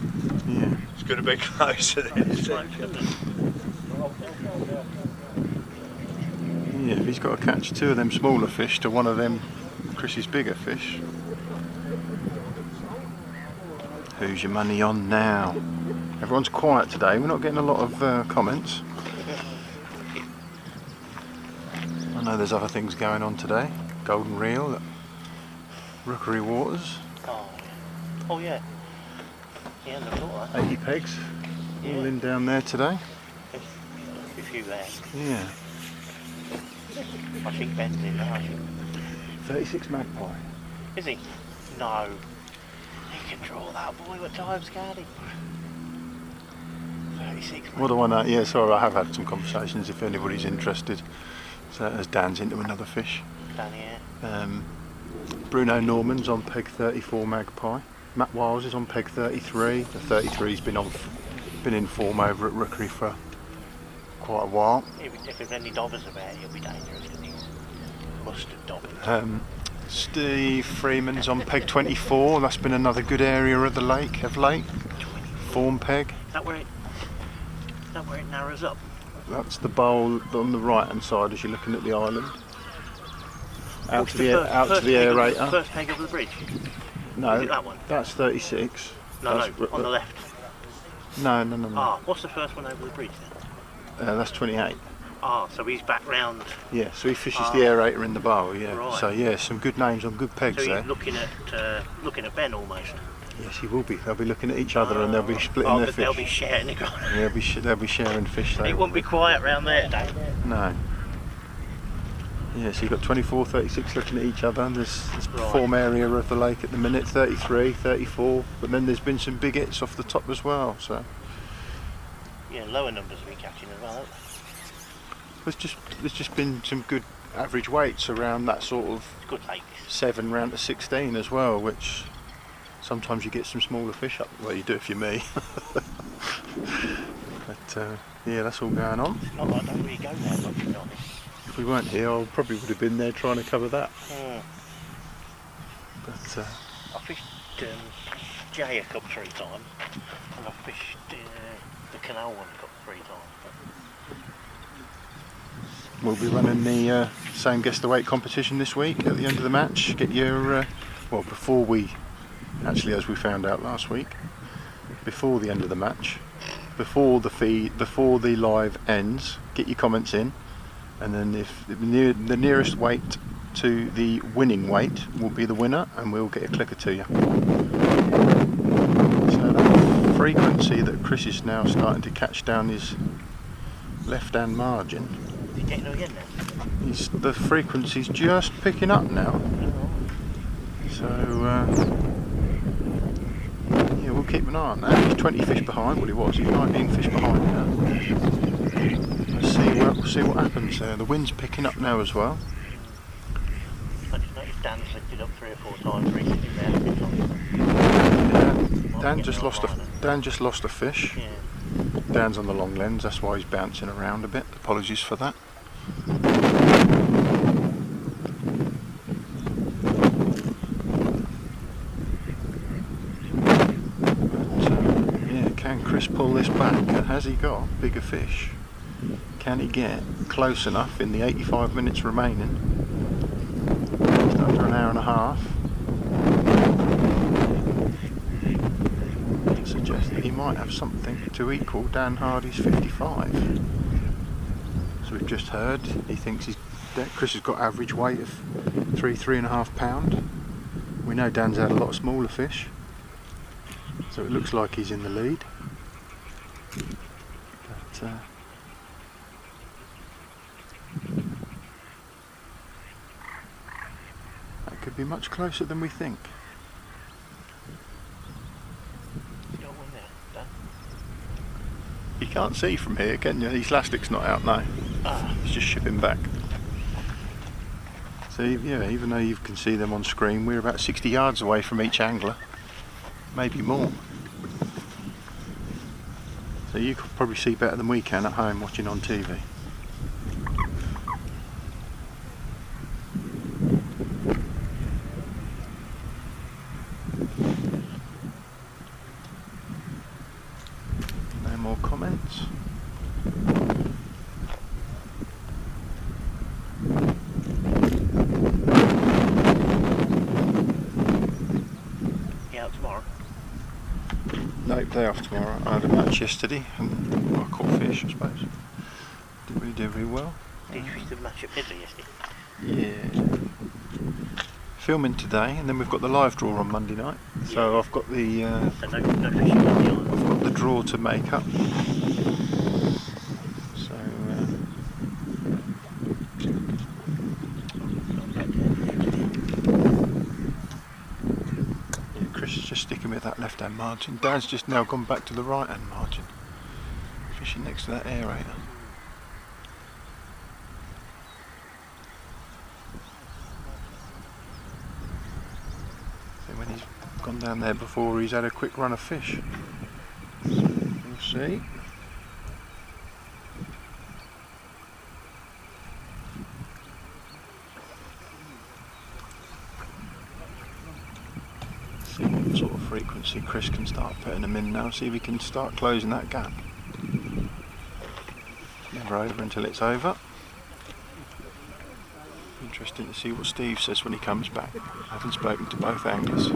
Yeah. It's gonna be closer then. Isn't it? Yeah, if he's got to catch 2 of them smaller fish to 1 of them Chris's bigger fish. Who's your money on now? Everyone's quiet today, we're not getting a lot of comments. I know there's other things going on today. Golden reel at Rookery Waters. Oh yeah. Yeah, never thought of that. 80 pegs, all in down there today. A few there. Yeah. I think Ben's in there. 36 magpie. Is he? No. He can draw that boy. What time's got he? 36. What do I know? Yeah, sorry, I have had some conversations if anybody's interested. So as Dan's into another fish. Down here. Bruno Norman's on peg 34 magpie. Matt Wiles is on peg 33. The 33's been in form over at Rookery for quite a while. If there's any dobbers about, he'll be dangerous because he's mustard dobbers. Steve Freeman's on peg 24. That's been another good area of the lake, of late. Form peg. Is that where it narrows up? That's the bowl on the right hand side as you're looking at the island. Out to the aerator. First peg over the bridge? No, is it that one? That's 36. No, on the left. No. Ah, what's the first one over the bridge then? That's 28. Ah, so he's back round. Yeah, so he fishes the aerator in the bowl, yeah. Right. So yeah, some good names on good pegs so there. he's looking at Ben almost. Yes, he will be. They'll be looking at each other and they'll be splitting their fish. They'll be sharing it. Yeah, they'll be sharing fish. It won't be quiet round there today. No. Yeah, so you've got 24, 36 looking at each other, and there's form area of the lake at the minute, 33, 34, but then there's been some big hits off the top as well, so. Yeah, lower numbers have been catching as well, haven't There's just been some good average weights around that sort of good lakes. 7 round to 16 as well, which sometimes you get some smaller fish up, well you do if you're me. But yeah, that's all going on. It's not like I don't really go there much, to be honest. If we weren't here, I probably would have been there trying to cover that. But I fished Jaya Cup 3 times, and I fished the Canal one Cup 3 times. we'll be running the same guess the weight competition this week at the end of the match. Get your well, before we actually, as we found out last week, before the end of the match, before the live ends, get your comments in. And then if the nearest weight to the winning weight will be the winner, and we'll get a clicker to you. So that frequency that Chris is now starting to catch down his left-hand margin, Is he getting again now? the frequency's just picking up now. So yeah, we'll keep an eye on that. He's 20 fish behind. Well, he was. He's 19 fish behind now. We'll see what happens there. The wind's picking up now as well. I just noticed Dan's lifted up 3 or 4 times recently there. Yeah, Dan just lost a fish. Yeah. Dan's on the long lens, that's why he's bouncing around a bit. Apologies for that. But, yeah, can Chris pull this back? Has he got bigger fish? Can he get close enough in the 85 minutes remaining? Just under an hour and a half. It suggests that he might have something to equal Dan Hardy's 55. So we've just heard he thinks Chris has got average weight of 3.5 pound. We know Dan's had a lot of smaller fish, so it looks like he's in the lead. But that could be much closer than we think. You got one there, Dan? You can't see from here, can you? His elastic's not out now. It's just shipping back. So yeah, even though you can see them on screen, we're about 60 yards away from each angler, maybe more. So you could probably see better than we can at home watching on TV. No more comments. day off tomorrow. I had a match yesterday and I caught fish, I suppose. Didn't really do very well. Did you fish the match at Peterborough yesterday? Yeah. Filming today, and then we've got the live draw on Monday night. So Yeah. I've got the So no fishing on the island. I've got the draw to make up. So yeah, Chris is just sticking with that left-hand margin. Dan's just now gone back to the right-hand margin, fishing next to that aerator. When he's gone down there before, he's had a quick run of fish. We'll see. See what sort of frequency Chris can start putting them in now, see if he can start closing that gap. Never over until it's over. Interesting to see what Steve says when he comes back. I haven't spoken to both anglers.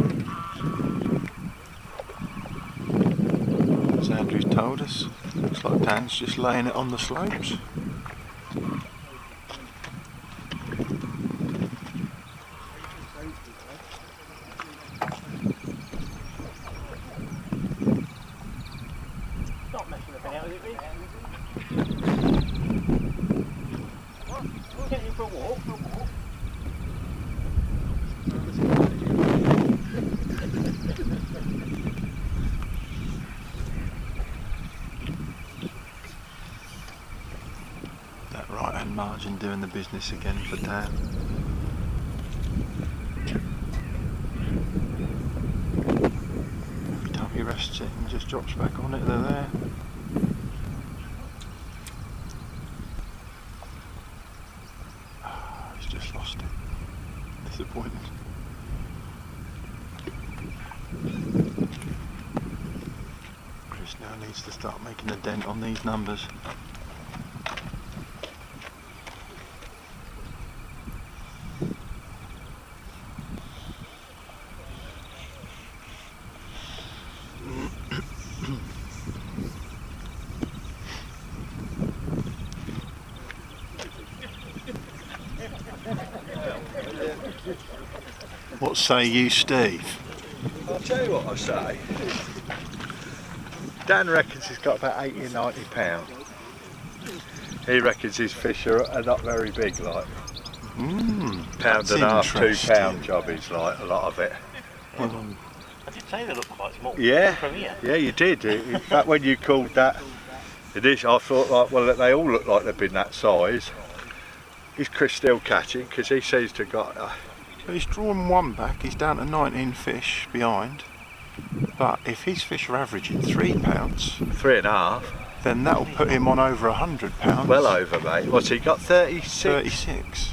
As Andrew's told us, looks like Dan's just laying it on the slopes. Not messing about with it, Vic. Get in for a walk. That right hand margin doing the business again for Dan. Every time he rests it and just drops back on it, they're there. He's just lost it. Disappointed. Chris now needs to start making a dent on these numbers. What say you, Steve? I'll tell you what I say. Dan reckons he's got about 80 or 90 pounds. He reckons his fish are not very big, like. Pound and a half, £2 jobbies, like, a lot of it. I did say they look quite small. Yeah, From here. yeah, you did. In fact, when you called that a dish, I thought, like, well, they all look like they've been that size. Is Chris still catching? Because he seems to have got... He's drawn one back, he's down to 19 fish behind. But if his fish are averaging £3, 3.5. then that'll put him on over £100. Well over, mate. What's he got? 36? 36.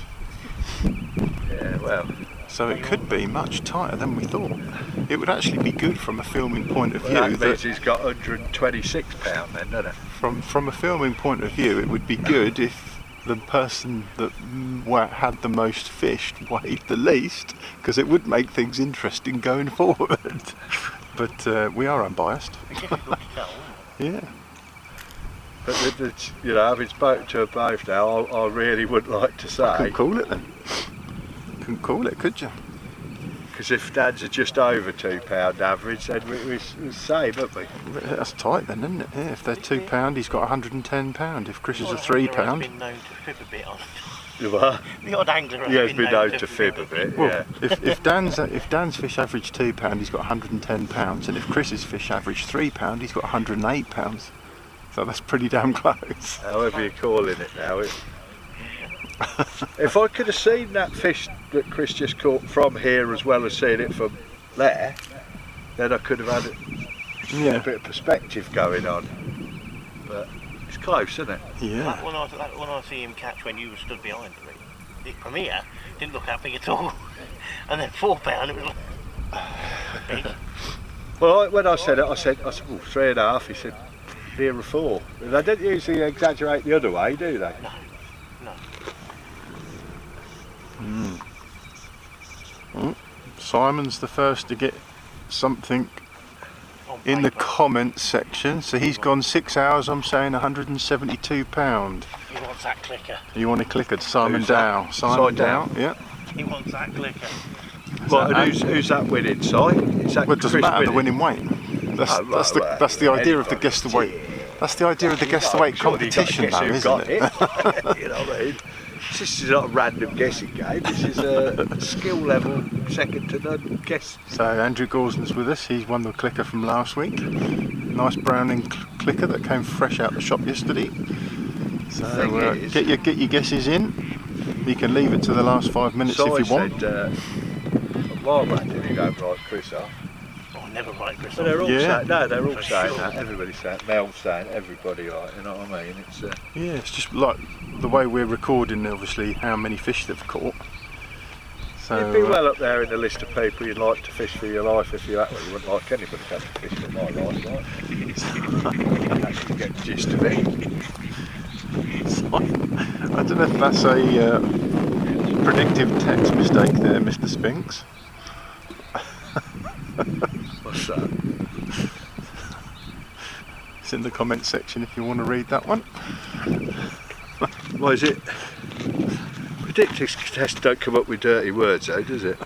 Yeah, well. So it could be much tighter than we thought. It would actually be good from a filming point of view. That means he's got £126 then, doesn't it? From a filming point of view, it would be good if the person that had the most fish weighed the least, because it would make things interesting going forward. But we are unbiased. Yeah. But you know, having spoken to them both now, I really would like to say. Couldn't call it then. Couldn't call it, could you? Because if Dad's are just over £2 average, then we say, don't we? That's tight then, isn't it? Yeah, if they're £2, he's got £110. If Chris is a £3, I've been known to fib a bit on it. You are? The odd angler has Yeah, he's been known to fib a bit. well, Yeah. if Dan's fish average £2, he's got £110, and if Chris's fish average £3, he's got £108. So that's pretty damn close. However you're calling it now. If I could have seen that fish that Chris just caught from here as well as seeing it from there, then I could have had a bit of perspective going on. But it's close, isn't it? Yeah. That one I see him catch when you were stood behind me. From here, didn't look that big at all. And then £4, it was like big. Well, when I said it, I said, well, 3.5. He said, near a 4. They don't usually exaggerate the other way, do they? No. Simon's the first to get something in the comments section. So he's gone 6 hours, I'm saying £172. He wants that clicker. You want a clicker? Simon Who's that? Dow. Simon Dow, yeah. He wants that clicker. Right, and who's that winning side? Is that Well, it doesn't Chris matter, the winning? winning weight. That's the well, idea of the guess the weight. That's the idea of the guess the weight competition, though, isn't it? You know what I mean? This is not a random guessing game. This is a skill level, second to none guess. So Andrew Gorsden's with us. He's won the clicker from last week. Nice Browning clicker that came fresh out the shop yesterday. So get your guesses in. You can leave it to the last 5 minutes if you want. Said, well, man, did he don't write Chris off? Oh, never right, Chris. But they're all Yeah. saying, no, they're all For saying sure. that. Everybody's saying, Mel's saying, everybody, right? You know what I mean? It's Yeah, it's just like the way we're recording, obviously, how many fish they've caught. So you'd be well up there in the list of people you'd like to fish for your life if you actually wouldn't like anybody to fish for my life, right? Actually get the gist of it. I don't know if that's a predictive text mistake there, Mr. Spinks. What's that? It's in the comments section if you want to read that one. What is it? Predictive test don't come up with dirty words though, does it?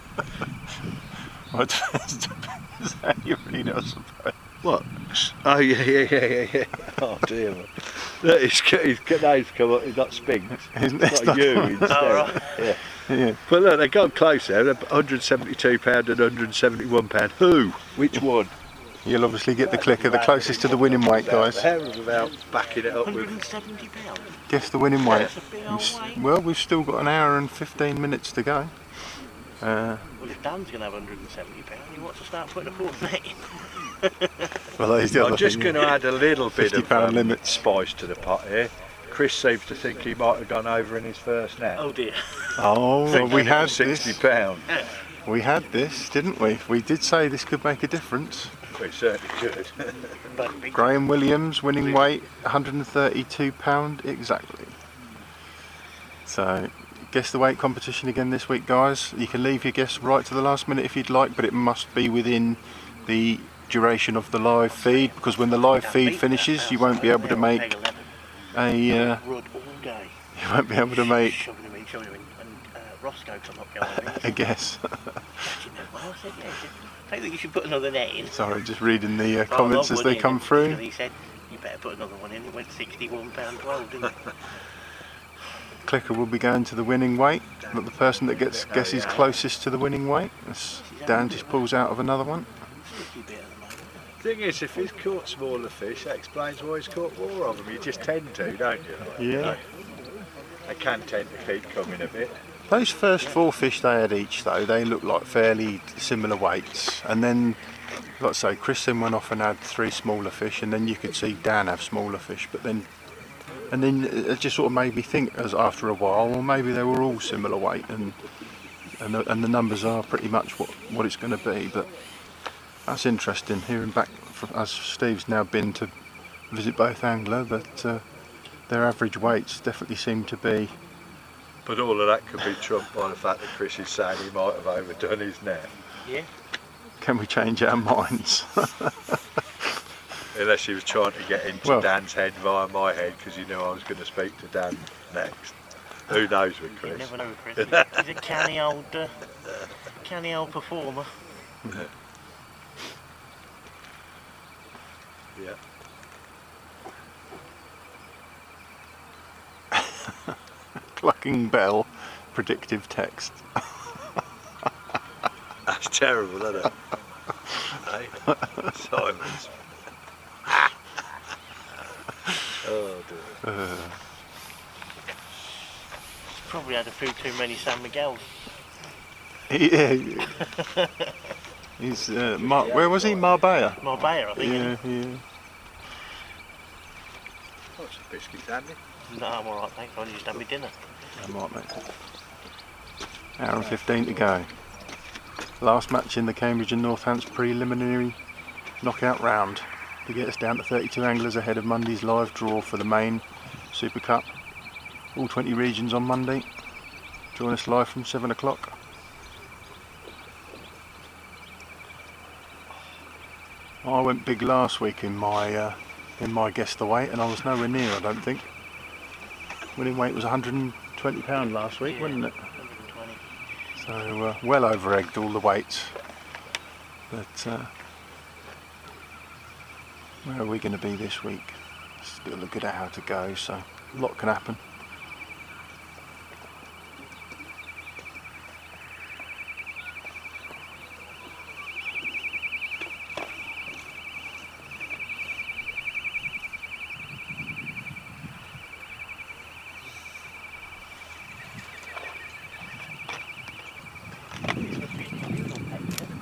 Well, it depends how you read it, I suppose. What? Oh yeah. Oh dear man. Look, his name's come up, he's not Spinks. It's not you instead. Oh, right. Yeah. Yeah. But look, they got close there, they're £172 and £171. Who? Which one? You'll obviously get the clicker, the closest to the winning weight, guys. How about backing it up with... £170. Guess the winning weight. That's a big old weight. Well, we've still got an hour and 15 minutes to go. Well, if Dan's going to have £170, he wants to start putting a full net in. Well, that is the other I'm just thing. going to add a little bit of £50 limit. spice to the pot here. Chris seems to think he might have gone over in his first net. Oh dear. Oh, well, we had this. £60. We had this, didn't we? We did say this could make a difference. Well, it certainly could. But big Graham Williams, winning weight, £132 exactly. So, guess the weight competition again this week, guys. You can leave your guess right to the last minute if you'd like, but it must be within the duration of the live feed, because when the live feed finishes, you won't be able to make a. Rod all day. You won't be able to make Shoving him in, and Roscoe come up going, a guess. catching them well. I said, yeah, I think you should put another net in. Sorry, just reading the Well, comments I as they wouldn't, come through. because he said, you better put another one in. It went £61.12, didn't it? Clicker will be going to the winning weight, but the person that guesses closest to the winning weight, as Dan just pulls out of another one. Sticky bit at the moment. Thing is, if he's caught smaller fish, that explains why he's caught more of them. You just tend to, don't you? Yeah. They can tend to keep coming a bit. Those first 4 fish they had each, though, they look like fairly similar weights. And then, like I say, Chris then went off and had 3 smaller fish, and then you could see Dan have smaller fish. But then, and then it just sort of made me think, as after a while, well, maybe they were all similar weight, and the numbers are pretty much what it's going to be. But that's interesting, hearing back from, as Steve's now been to visit both angler, that their average weights definitely seem to be. But all of that could be trumped by the fact that Chris is saying he might have overdone his net. Yeah. Can we change our minds? Unless he was trying to get into Dan's head via my head because he knew I was going to speak to Dan next. Who knows with You Chris? never know, Chris. He's a canny old performer. Yeah. Clucking bell, predictive text. That's terrible, isn't it? Hey? Silence. Oh dear. Probably had a few too many San Miguel's. Yeah. He's where was he? Marbella. Marbella, I think. Yeah, isn't yeah. What's the biscuits, Andy? it? No, I'm alright, thanks. I just had my dinner. I might make it. Hour and 15 to go. Last match in the Cambridge and Northampton preliminary knockout round to get us down to 32 anglers ahead of Monday's live draw for the main SuperCup. All 20 regions on Monday. Join us live from 7 o'clock. I went big last week in my guess the weight, and I was nowhere near, I don't think. Winning weight was £120 last week, Yeah, wasn't it? 120. So well over egged all the weights. But where are we going to be this week? Still a good hour to go, so a lot can happen.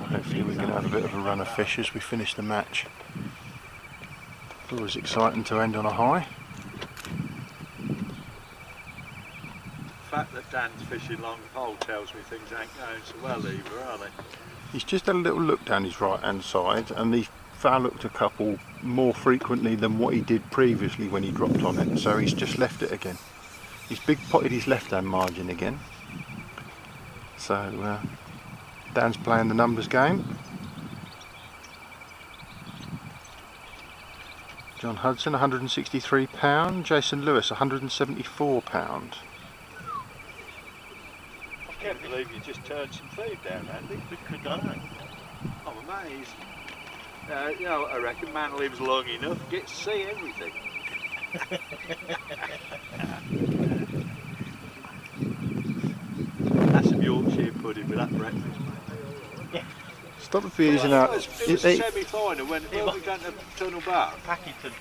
Hopefully we can have a bit of a run of fish as we finish the match. It's always exciting to end on a high. The fact that Dan's fishing long pole tells me things ain't going so well either, are they? He's just had a little look down his right hand side, and he foul hooked a couple more frequently than what he did previously when he dropped on it, so he's just left it again. He's big potted his left hand margin again. So Dan's playing the numbers game. John Hudson £163, Jason Lewis £174. I can't believe you just turned some feed down, Andy. Good going. I'm amazed. You know, I reckon man lives long enough, gets to see everything. That's some Yorkshire pudding with that breakfast. Yeah. Stop abusing our... It was a semi-final when we went to Tunnel Bar. Packington.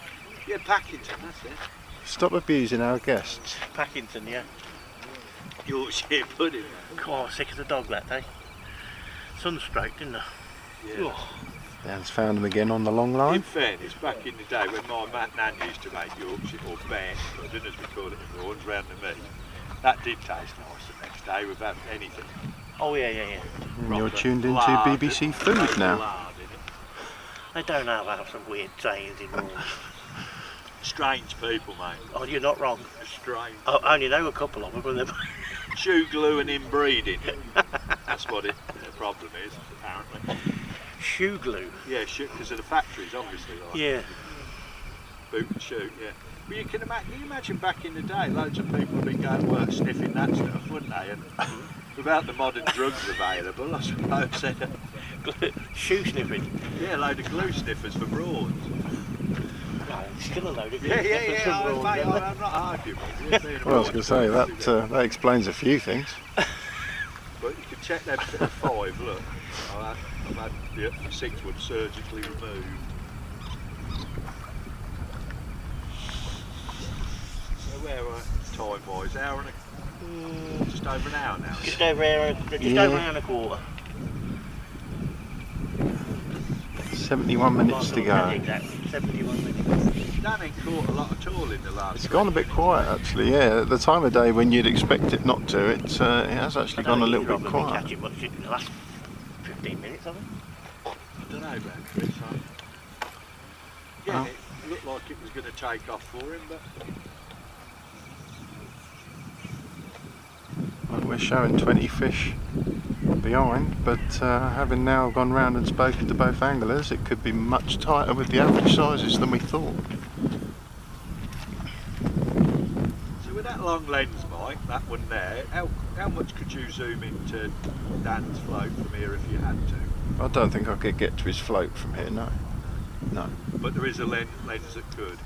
Yeah, Packington, that's it. Stop abusing our guests. Packington, yeah. Yorkshire pudding. Oh, sick as a dog that day. Sunstroke, didn't I? Yeah. Dan's found them again on the long In line. fairness, back in the day when my nan used to make Yorkshire, or bear pudding as we call it in Rawns, round the meat, that did taste nice the next day without anything. Oh yeah. And you're Proper tuned into lard, BBC Food now. They don't have some weird sayings in Rawns. Strange people, mate. Oh, you're not wrong. Strange. I only know a couple of them, but they're... Shoe glue and inbreeding. That's what the problem is, apparently. Shoe glue? Yeah, because of the factories, obviously. Like Yeah. Boot and shoot, yeah. But you can imagine back in the day, loads of people would be going to work sniffing that stuff, wouldn't they? And without the modern drugs available, I suppose they'd... Shoe sniffing? Yeah, a load of glue sniffers for Rawns. No, still a load of glue Yeah, sniffers from Rawns, mate, isn't there? I'm not arguing with you. Well, I was going to say, that explains a few things. But you can check them for 5, look. I've had the 6 ones surgically removed. So where are time-wise? Hour and just over an hour now. Just over an hour and a quarter. 71 minutes to go. Exactly, 71 minutes. Dan ain't caught a lot at all in the last. It's gone a bit quiet actually, yeah. At the time of day when you'd expect it not to, it has actually gone a little bit quiet. Catch it much in the last 15 minutes, I think. I don't know about Chris, yeah, it looked like it was going to take off for him, but... Well, we're showing 20 fish behind, but having now gone round and spoken to both anglers, it could be much tighter with the average sizes than we thought. So with that long lens, Mike, that one there, how much could you zoom into Dan's float from here if you had to? I don't think I could get to his float from here, no. No. But there is a lens that could.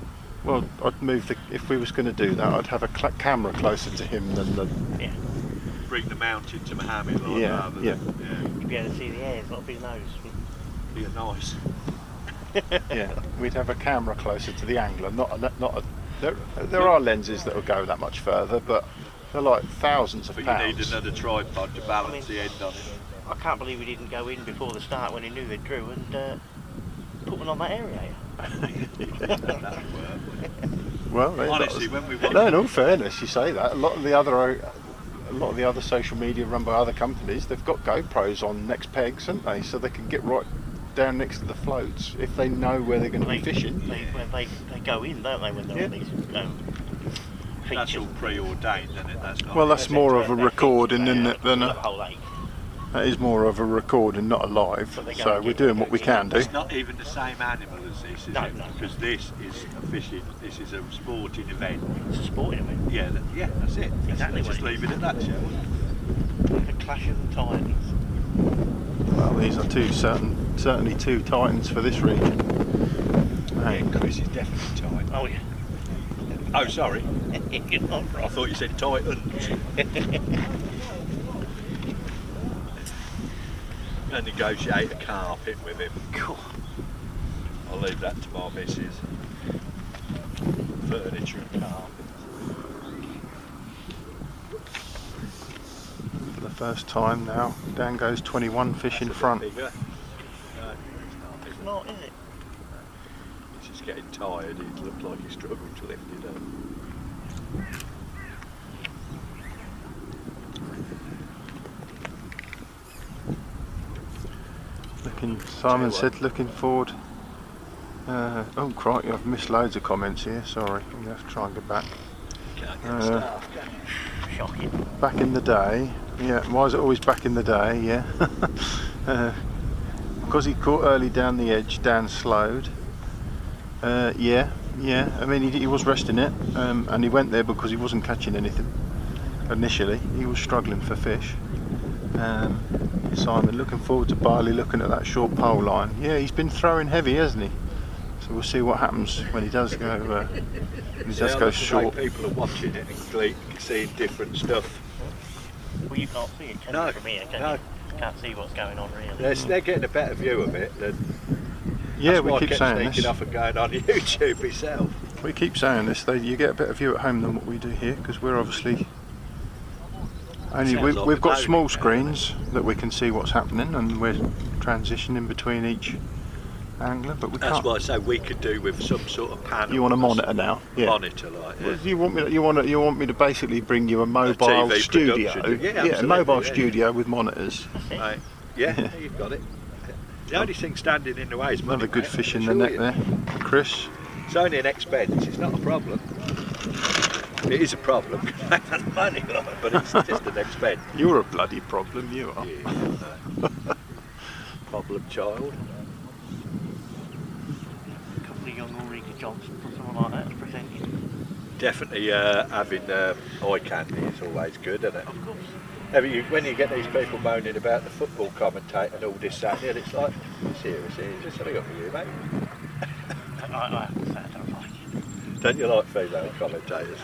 Well, I'd move if we was going to do that, I'd have a camera closer to him than the... Yeah. Bring the mount into Mohammed, like, rather than, You'd be able to see the hairs, not his nose. Be nice. Yeah, we'd have a camera closer to the angler, there are lenses that will go that much further, but they're like thousands of But pounds. you need another tripod to balance the end on it. I can't believe he didn't go in before the start when he knew they drew and put one on that area. That would work. Well, Honestly, when we watch... no, in all fairness, you say that. A lot of the other social media run by other companies, they've got GoPros on next pegs, haven't they? So they can get right down next to the floats if they know where they're going to be fishing. They go in, don't they, when they're on these features. That's all preordained, isn't it? That's not... Well, that's more of a recording, isn't it, than a... whole lake. That is more of a recording, not a live. So we're doing what we can do. It's not even the same animal as this, is No, it? no. Because this is a fishing, this is a sporting event. It's a sporting event. Yeah, yeah, that's it. Exactly Let's just what it leave it at that, shall we? The clash of the titans. Well, these are certainly two titans for this region. Yeah, Chris is definitely tight. Oh yeah. Oh, sorry. You're not I wrong. thought you said titans. And negotiate a carpet with him. Cool. I'll leave that to my missus. Furniture and carpet. For the first time now, Dan goes 21 fish in front. Bigger. It's not, is it? He's just getting tired. He looked like he struggled to lift it up. Simon said looking forward. Oh crikey, I've missed loads of comments here, sorry, I'm going to have to try and get back. Can't get the staff, can you? Shocking. Back in the day, yeah, why is it always back in the day, yeah. Because he caught early down the edge, Dan slowed. Yeah, I mean he was resting it, and he went there because he wasn't catching anything initially, he was struggling for fish. Simon, looking forward to Barley looking at that short pole line. Yeah, he's been throwing heavy, hasn't he? So we'll see what happens when he does go. Short. People are watching it and seeing different stuff. Well, you can't see it, can No, you, from here, can no. you? Can't see what's going on really. They're getting a better view of it than. Yeah, that's we why keep I kept saying sneaking this. off and going on YouTube myself. We keep saying this. You get a better view at home than what we do here because we're obviously. Only Sounds like we've got we're small moaning, screens that we can see what's happening, and we're transitioning between each angler. But we That's can't. why I say we could do with some sort of panel. You want a monitor now? Yeah. Monitor, like. Yeah. Well, you want me to basically bring you a mobile TV studio? production. Yeah, a absolutely, mobile yeah. studio with monitors. Right. Yeah, you've got it. The only thing standing in the way is money. Another good mate, fish I in the assure net you. there, Chris. It's only an expense. It's not a problem. It is a problem. That's money, like, but it's just an expense. You're a bloody problem, you are. Yeah, problem child. A couple of young Ulrika Johnson or something like that to present you. Definitely having eye candy is always good, isn't it? Of course. When you get these people moaning about the football commentator and all this, that, and the other, it's like, seriously, just something up for you, mate. I have to say I don't like it. Don't you like female commentators?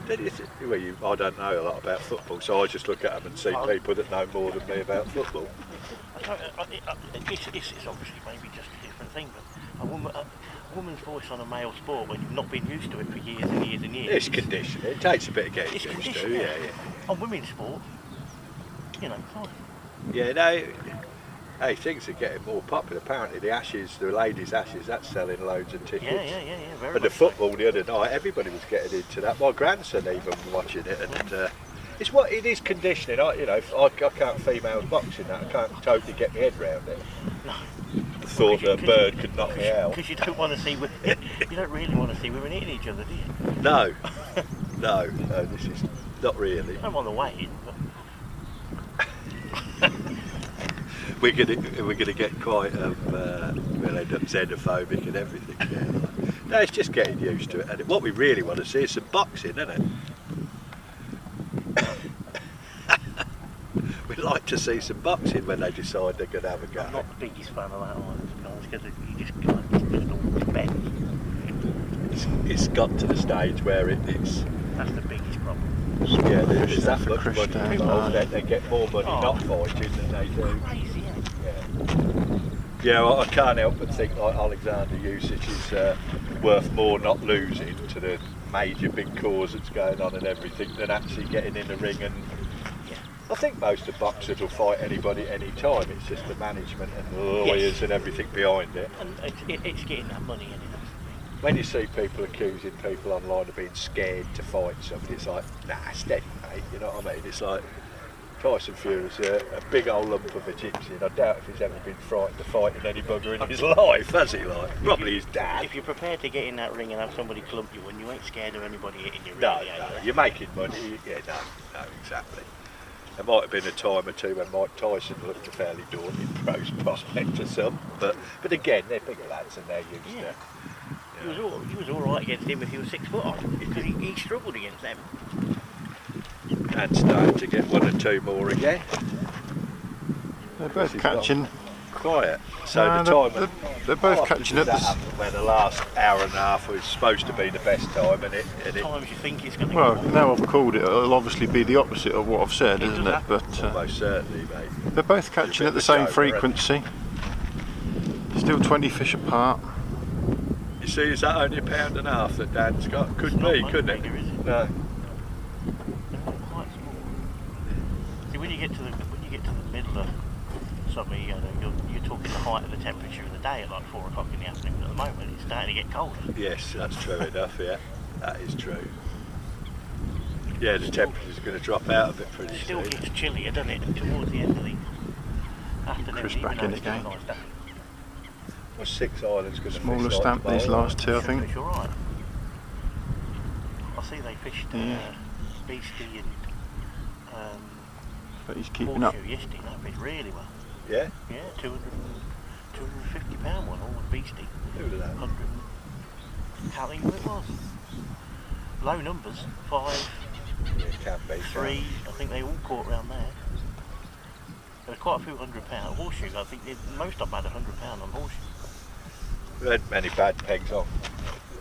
I don't know a lot about football, so I just look at them and see people that know more than me about football. It's obviously maybe just a different thing, but a woman's voice on a male sport when you've not been used to it for years and years and years. It's conditioning. It takes a bit of getting It's used to, conditioning. yeah. On women's sport, you know, fine. Yeah, no. Hey, things are getting more popular. Apparently, the ladies' Ashes, that's selling loads of tickets. Yeah, very And the much so. football the other night, everybody was getting into that. My grandson even watching it, and it is conditioning. I can't female boxing that. I can't totally get my head around it. No. The thought that a bird could knock me out. Because you don't want to see women, you don't really want to see women hitting each other, do you? No, no, this is not really. I'm on the way in, but We're gonna get quite we'll end up xenophobic and everything. Yeah. No, it's just getting used to it. And what we really want to see is some boxing, isn't it? We'd like to see some boxing when they decide they're going to have a go. I'm not the biggest fan of that one, to be honest, because you just all depends. It's got to the stage where it's That's the biggest problem. yeah, there's that for much Chris money down involved. there. They get more money not fighting than they do. Crazy, isn't it? Yeah, well, I can't help but think like Alexander Usyk is worth more not losing to the major big cause that's going on and everything than actually getting in the ring. And I think most of boxers will fight anybody any time. It's just the management and the lawyers and everything behind it. And it's getting that money in it. When you see people accusing people online of being scared to fight somebody, it's like, nah, steady, mate. You know what I mean? It's like Tyson Fury's a big old lump of Egyptian. I doubt if he's ever been frightened of fighting any bugger in his life, has he? Like, probably his dad. If you're prepared to get in that ring and have somebody clump you, and you ain't scared of anybody hitting you, No, really, no, are you? you're making money. Yeah, no, exactly. There might have been a time or two when Mike Tyson looked a fairly daunting prospect to some, but again, they're bigger lads and they're used to. He was all right against him if he was 6 foot on, because he struggled against them. And starting to get 1 or 2 more again. They're both catching. Quiet. So No, the time they're both catching at this. where the last hour and a half was supposed to be the best time, and it Sometimes you think it's going to Well, go. now I've called it, it'll obviously be the opposite of what I've said, isn't it? But almost certainly, mate. they're both catching at the same frequency. Still 20 fish apart. You see, is that only £1.5 that Dan's got? Could be, couldn't it? Bigger, is it? No. They're quite small. See, when you get to the middle of summer, you know, you're talking the height of the temperature of the day at like 4 o'clock in the afternoon. At the moment, it's starting to get colder. Yes, that's true enough. Yeah, that is true. Yeah, the temperature's going to drop out a bit pretty It still soon. gets chillier, doesn't it? Towards the end of the afternoon, Chris even back though in it's still a again. nice day. Well, 6 Islands going to Smaller fish stamp like these tomorrow. last 2, I think. Fish all right. I see they fished Yeah. Beastie and But he's keeping up. Horseshoe yesterday. That fished really well. Yeah, Yeah, 250 £250 one, all with Beastie. who was that? 100. Can't think who it was. Low numbers, 5, Yeah, can be. 3. I think they all caught round there. There was quite a few £100 horseshoes. I think most of them had £100 on horseshoe. We had many bad pegs on.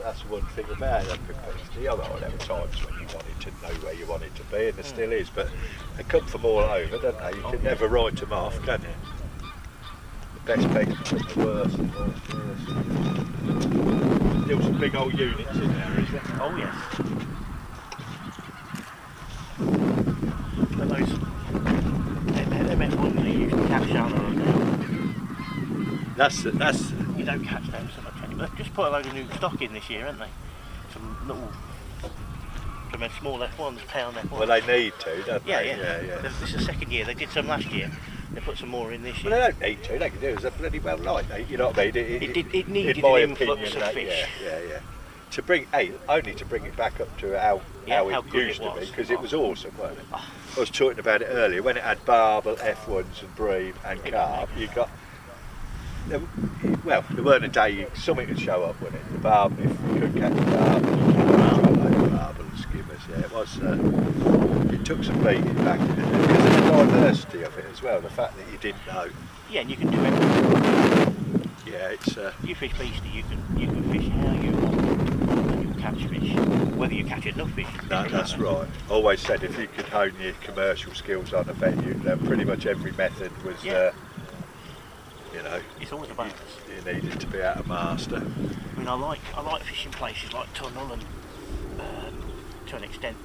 That's one thing about it. The other one, there were times when you wanted to know where you wanted to be, and there still is, but they come from all over, don't they? You can never write them off, can you? The best pegs become the worst and worst. Still some big old units in there, is there? Oh yes. But those them F1s that you used to catch down That's you don't catch them so much anymore. They've just put a load of new stock in this year, haven't they? Some little, some small F1s, pound F1s. well, they need to, don't yeah, they? yeah. This is the second year. They did some last year. They put some more in this year. Well, they don't need to. They can do it as a bloody well like, you know what I mean? It needed in my an influx opinion, of that, fish. Yeah. To bring only to bring it back up to how how it good used it to be, was. because it was awesome, wasn't it? I was talking about it earlier when it had barbel, F1s and bream and carp. You got well, there weren't a day something would show up, wouldn't it? The barbel, if you could catch the barbel, barbel and skimmers. Yeah, it was. It took some beating back in it because of the diversity of it as well. The fact that you didn't know. Yeah, and you can do everything. Yeah, it's. You fish Beastie, you can fish how you want. And you'll catch fish, whether you catch enough fish. No, that's right. Always said if you could hone your commercial skills on a venue, then pretty much every method was, Yeah. you know, It's always a bonus. you needed to be able to master. I mean, I like fishing places like Tunnel and to an extent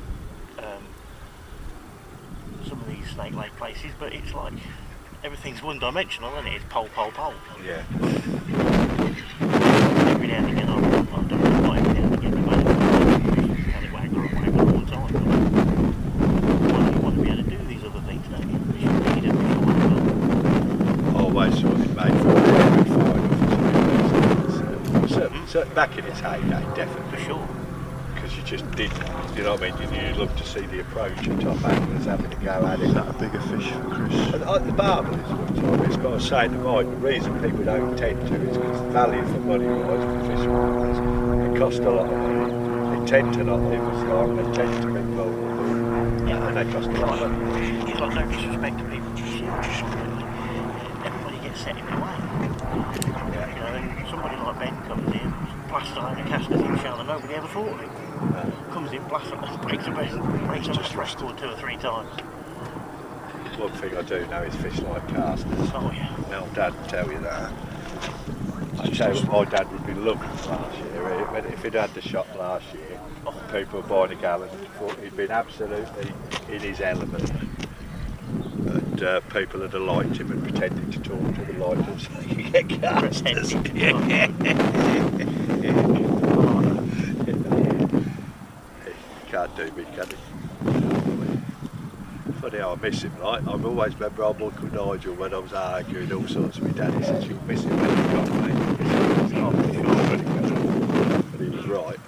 some of these Snake Lake places, but it's like everything's one-dimensional, isn't it? It's pole, pole, pole. Yeah. Every now and again, I don't know, not every now and again, but scallywag or a waggle all the time. You want to be able to do these other things, don't you? You should read them before. Always sort of made for a certain back in its heyday, definitely. For sure. Because you just didn't, you know what I mean? You looked to see the approach of top anglers having to go at Is it. that a bigger fish for Chris? And the barbel is what it's got to say to mind. The reason people don't tend to is because the value for money wise for fishermen, it costs a lot of money. They tend to not live as long, they tend to be vulnerable, and they cost a lot of money. It's like no disrespect to people fishing. Everybody gets set in their way. You know, and somebody like Ben comes in, blasts a load of casters in shell and nobody ever thought of it. Comes in, blasts it, breaks a record 2 or 3 times. One thing I do know is fish like casters. Oh yeah. My old dad would tell you that. I tell you what, my dad would be looking last year. If he'd had the shot last year, people were buying a gallon, he'd been absolutely in his element. And people had liked him and pretended to talk to the lighters so he could get casters. Can't do me, can he? Funny how I miss him, like. I always remember old Uncle Nigel when I was arguing all sorts with my dad. He said, "You'll miss him when he got me." But he was right.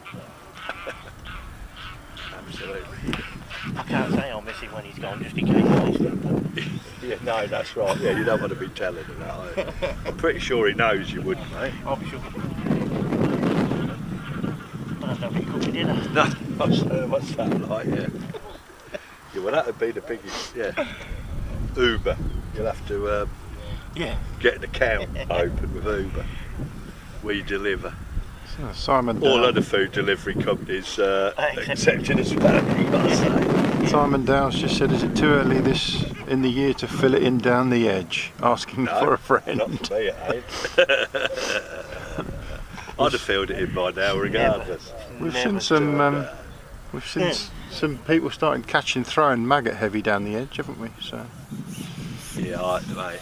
absolutely. I can't say I'll miss him when he's gone, just in case I listen. Yeah, no, that's right. Yeah, you don't want to be telling him that. Are you? I'm pretty sure he knows you wouldn't, mate. I'm sure. I don't think cook me dinner. No, what's that like? Yeah. Yeah, well, that would be the biggest. Yeah. Uber. You'll have to get an account open with Uber. We deliver. So Simon All Dow, other food delivery companies accepted as well. You've got to say. Simon Dow's just said, is it too early in the year to fill it in down the edge? Asking for a friend. Not for me, it ain't. I'd have filled it in by now, regardless. We've seen some people starting catching, throwing maggot heavy down the edge, haven't we? So Yeah, mate.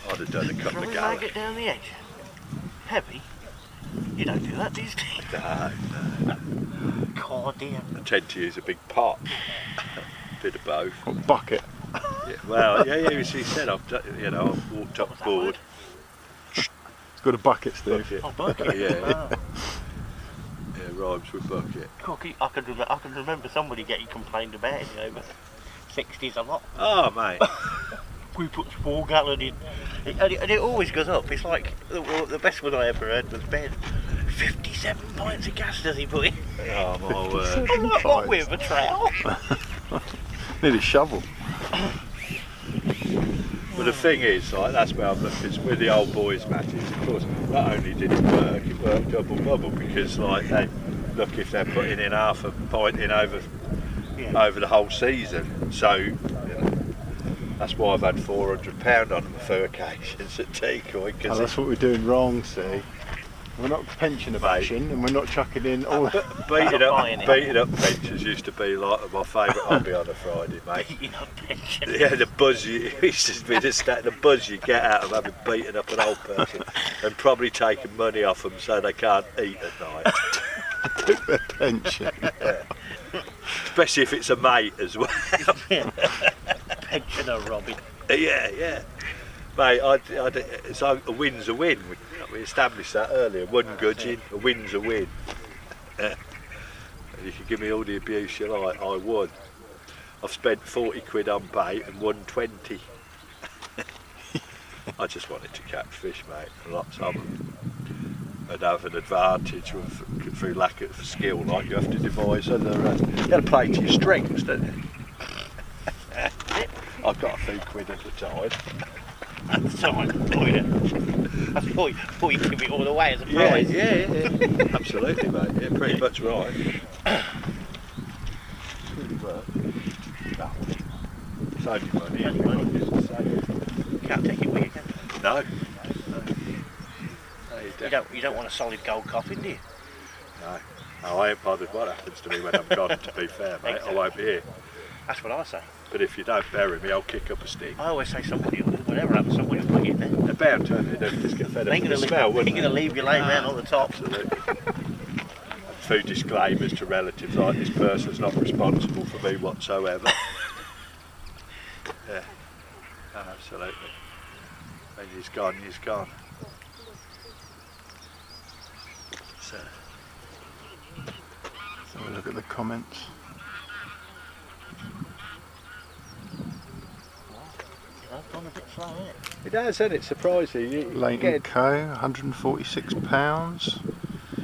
I'd have done a couple of Throwing gallons. maggot down the edge. Heavy? You don't do that these days. No. God dear. I tend to use a big pot. Bit of both. or bucket. Yeah, well, he said I've walked up What's that board. word? It's got a bucket, Steve. Bucket. Oh, bucket. Yeah. Oh. Yeah, rhymes with bucket. Cookie, I can remember somebody getting complained about it over 60s a lot. Oh, mate. We put 4 gallon in, and it always goes up. It's like the best one I ever heard was Ben. 57 pints of gas does he put in? Oh, my word. I'm like, what with a trowel? Nearly shovel. But the thing is, like, that's where I'm looking with the old boys matches. Of course, not only did it worked double bubble because, like, look if they're putting in half a pint in over the whole season. So, you know, that's why I've had £400 on them a few occasions at Decoy. Oh, that's what we're doing wrong, see. We're not pensioner bashing and we're not chucking in all beating up pensions used to be like my favourite hobby on a Friday, mate. Beating up pension. Yeah, the buzz you used to be the buzz you get out of having beaten up an old person and probably taking money off them so they can't eat at night. took their pension. Yeah. Especially if it's a mate as well. Pensioner robbing. Yeah. Mate, so a win's a win. We established that earlier. One gudging, a win's a win. And you can give me all the abuse you like, I would. I've spent 40 quid on bait and won 20. I just wanted to catch fish, mate, lots of them. And have an advantage through lack of skill, like you have to devise other. You got to play to your strengths, don't you? I've got a few quid at the time. At the time, I thought you give it all away as a prize. Yeah. Absolutely, mate. Yeah, pretty much right. Save your money. Can't take it with you, can you? No. You don't want a solid gold coffin, do you? No, I ain't bothered what happens to me when I'm gone, to be fair, mate. Exactly. I won't be here. That's what I say. But if you don't bury me, I'll kick up a stick. I always say somebody will, whatever happens, somebody will put you there. They're bound to, they'll just get fed up with the smell, You're wouldn't going to they? leave you laying around on the top. Absolutely. Food disclaimers to relatives like this person's not responsible for me whatsoever. Yeah, absolutely. When he's gone, he's gone. So. Let's have a look at the comments. That's gone a bit slow, isn't it? It has, isn't it? Surprising. Leighton Co, £146.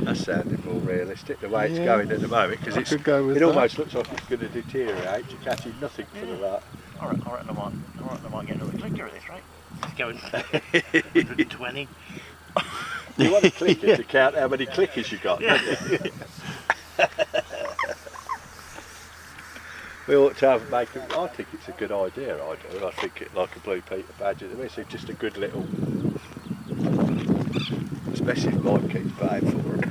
That's sounding more realistic, the way it's going at the moment, because could go with it that. almost looks like it's going to deteriorate. You're catching nothing for that. I reckon I might get another clicker at this rate. It's going 120. You want a clicker to count how many clickers you got, don't you? We ought to have I think it's a good idea, I do. I think it like a Blue Peter badge. It's just a good little, especially if Mike keeps paying for it.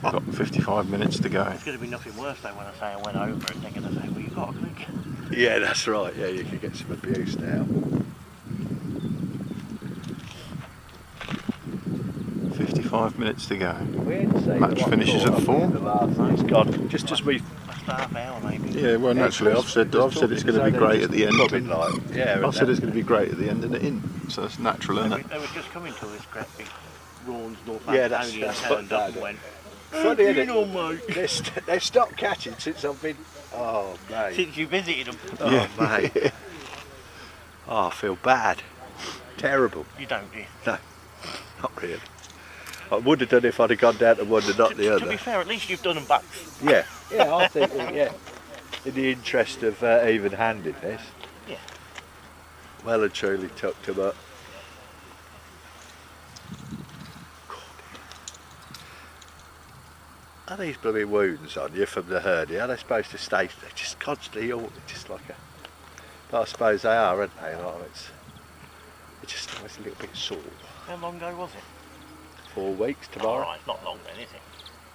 Got 55 minutes to go. It's going to be nothing worse though when I say I went over and they're going to say, well, you got a clicker. Yeah, that's right. Yeah, you can get some abuse now. 55 minutes to go. Match Match finishes at 4. It's gone. Just as we. That's half hour maybe. Yeah, well, naturally, I've said it's going to be great at the end. Probably like, yeah, I've said it's going to be great at the end, and it isn't. So it's natural, isn't it? They were just coming to this great big Rawns Yeah, Northamptonian that's turned up and that. went, Funny, isn't it? They've stopped catching since I've been. Oh, mate. Since you visited them. Oh, Yeah. mate. Oh, I feel bad. Terrible. You don't, do you? No, not really. I would have done if I'd have gone down to one and not the To other. be fair, at least you've done them both. Yeah, yeah, I think, yeah. In the interest of even-handedness. Yeah. Well and truly tucked them up. Are these bloody wounds on you from the herding? Are they supposed to stay? They're just constantly, just like a. But I suppose they are, aren't they? Like it's just always a little bit sore. How long ago was it? 4 weeks tomorrow. Alright, not long then, is it?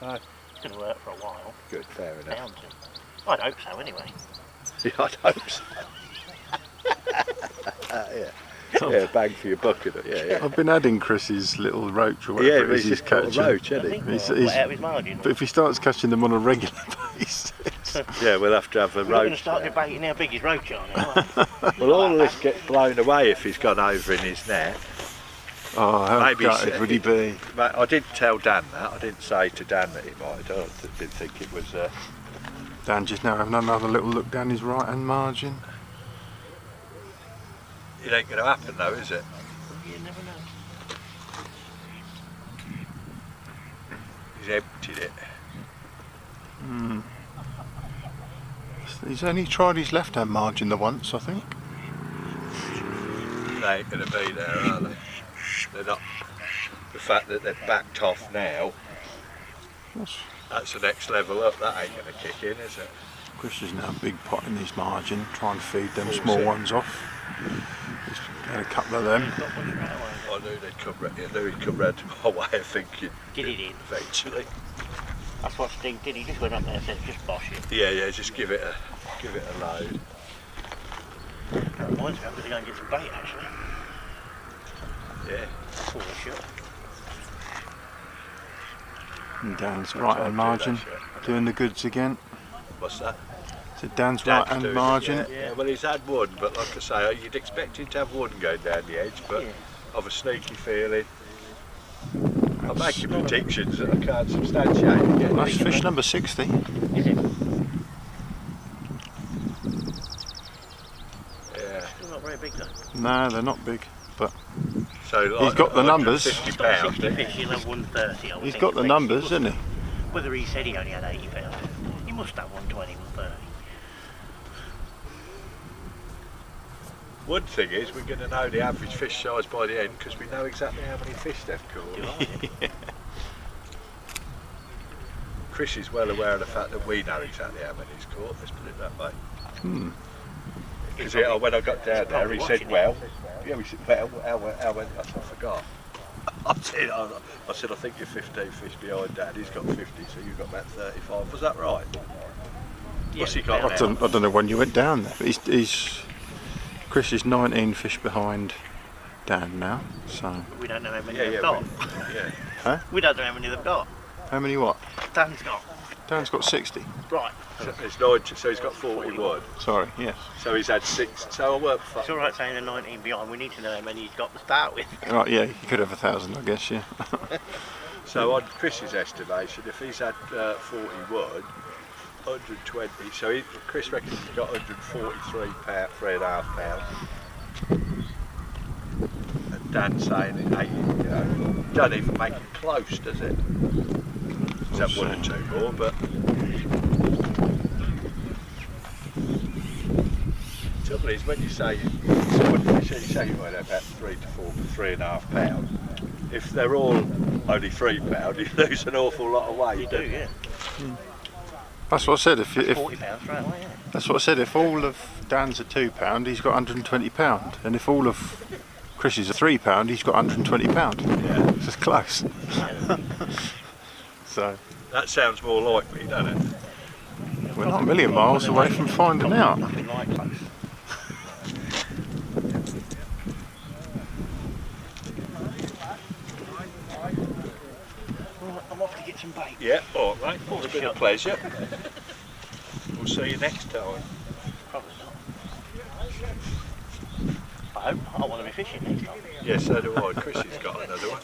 No. It's going to hurt for a while. Good, fair enough. Bound to. I'd hope so anyway. Yeah, I'd hope so. Yeah. Yeah, bang for your buck, isn't it? Yeah, yeah. I've been adding Chris's little roach or Yeah, whatever but it is he's he's just got a catching. roach, I hasn't think he? He's- we'll he's- let out his margin. But if he starts catching them on a regular basis, Yeah, we'll have to have a We're going to roach. start there. debating how big his roach are now. Well, all of this gets blown away if he's gone over in his net. oh, how Maybe gutted so. would he be? But I didn't tell Dan that. I didn't say to Dan that he might have done. I didn't think it was. Dan just now having another little look down his right hand margin. It ain't going to happen though, is it? You never know. He's emptied it. Hmm. He's only tried his left hand margin the once, I think. They ain't going to be there, are they? They're not. The fact that they've backed off now, that's the next level up. That ain't going to kick in, is it? Chris is now a big pot in his margin, trying to feed them Force small it. ones off. He's had a couple of them. I knew they'd come round. I knew he'd come round to my way of thinking. Get it in. Eventually. That's what Steve did. He just went up there and said, just bosh it. Yeah, yeah. Just give it a load. Mine's going to go and get some bait actually. Yeah. For sure. And Dan's I'll right try hand and do margin, that shit. doing the goods again. What's that? So Dan's Dad's right hand doing it, margin. Yeah. Well, he's had one, but like I say, you'd expect him to have one going down the edge, but Yeah. I've a sneaky feeling. I'm making predictions that I can't substantiate yet. That's fish number 60. Is it? Yeah. Still not very big though. No, they're not big, but So like He's got the numbers. 150 He's got pounds. 60 fish, he'll have 130 I would he's think, got at the least. numbers, hasn't he? Whether he said he only had 80 pounds. He must have 120, 130. One thing is, we're going to know the average fish size by the end because we know exactly how many fish they've caught. Chris is well aware of the fact that we know exactly how many he's caught, let's put it that way. Hmm. Because when I got down there, he said, well, yeah, we said, well, how many? I said, I forgot. I said, I think you're 15 fish behind Dad, he's got 50, so you've got about 35. Was that right? What's he got I now? don't know when you went down there, but Chris is 19 fish behind Dan now, so. But we don't know how many Yeah, they've yeah, got. yeah. Huh? We don't know how many they've got. How many what? Dan's got. Dan's got 60. Right. So it's 90, so he's got 41. Sorry, yes. So he's had 6, so I work for It's alright saying they're 19 behind, we need to know how many he's got to start with. Right, yeah, you could have 1,000, I guess, yeah. So on Chris's estimation, if he's had 41, 120, so Chris reckons he's got 143 pound, 3.5 pounds. And Dan's saying it 80, you know, don't even make it close, does it? He's had one or two more, but the trouble is when you say you might have about 3 to 4, 3.5 pounds. If they're all only £3, you lose an awful lot of weight. You do, yeah. That's what I said. If £40 straight away, yeah. that's what I said. If all of Dan's are £2, he's got £120, and if all of Chris's are £3, he's got £120. Yeah. It's just close. So That sounds more likely, doesn't it? we're not a million miles away from finding out. Nothing like close. Right, I'm off to get some bait. Yeah, all right, mate. It's been a Sure. pleasure. We'll see you next time. Probably not. I hope. I want to be fishing next time. Yeah, so do I. Chris has got another one.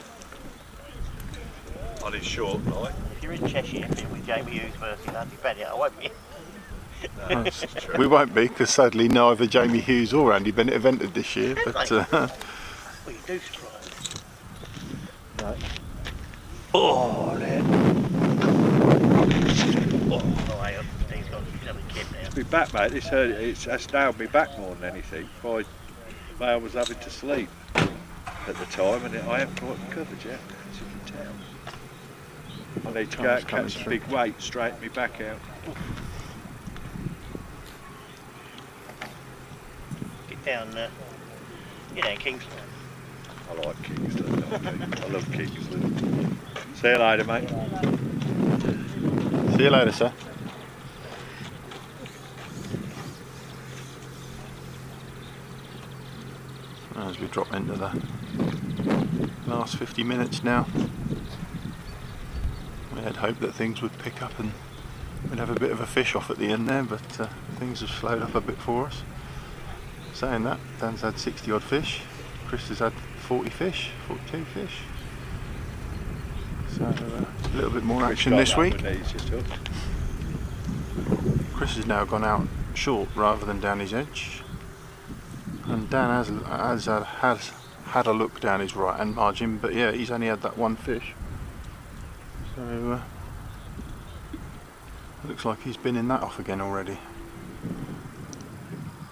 I on his short line. If you're in Cheshire with Jamie Hughes versus Andy Bennett, I won't be. No, that's true. We won't be, because sadly neither Jamie Hughes or Andy Bennett have entered this year. But Well, you do surprise. No. Oh, then. Oh, hang on. He's got a kid now. My back, mate, that's nailed me back more than anything. I was having to sleep at the time, and I haven't quite recovered yet, as you can tell. I need to go out and catch some big weight, straighten me back out. Get down, Kingsland. I like Kingsland. I love Kingsland. See you later, mate. see you later, sir. As we drop into the last 50 minutes now, we had hoped that things would pick up and we'd have a bit of a fish off at the end there, but things have slowed up a bit for us. Saying that, Dan's had 60 odd fish, Chris has had 42 fish. So a little bit more action this week. Chris has now gone out short rather than down his edge. And Dan has had a look down his right hand margin, but yeah, he's only had that one fish. So looks like he's been in that off again already.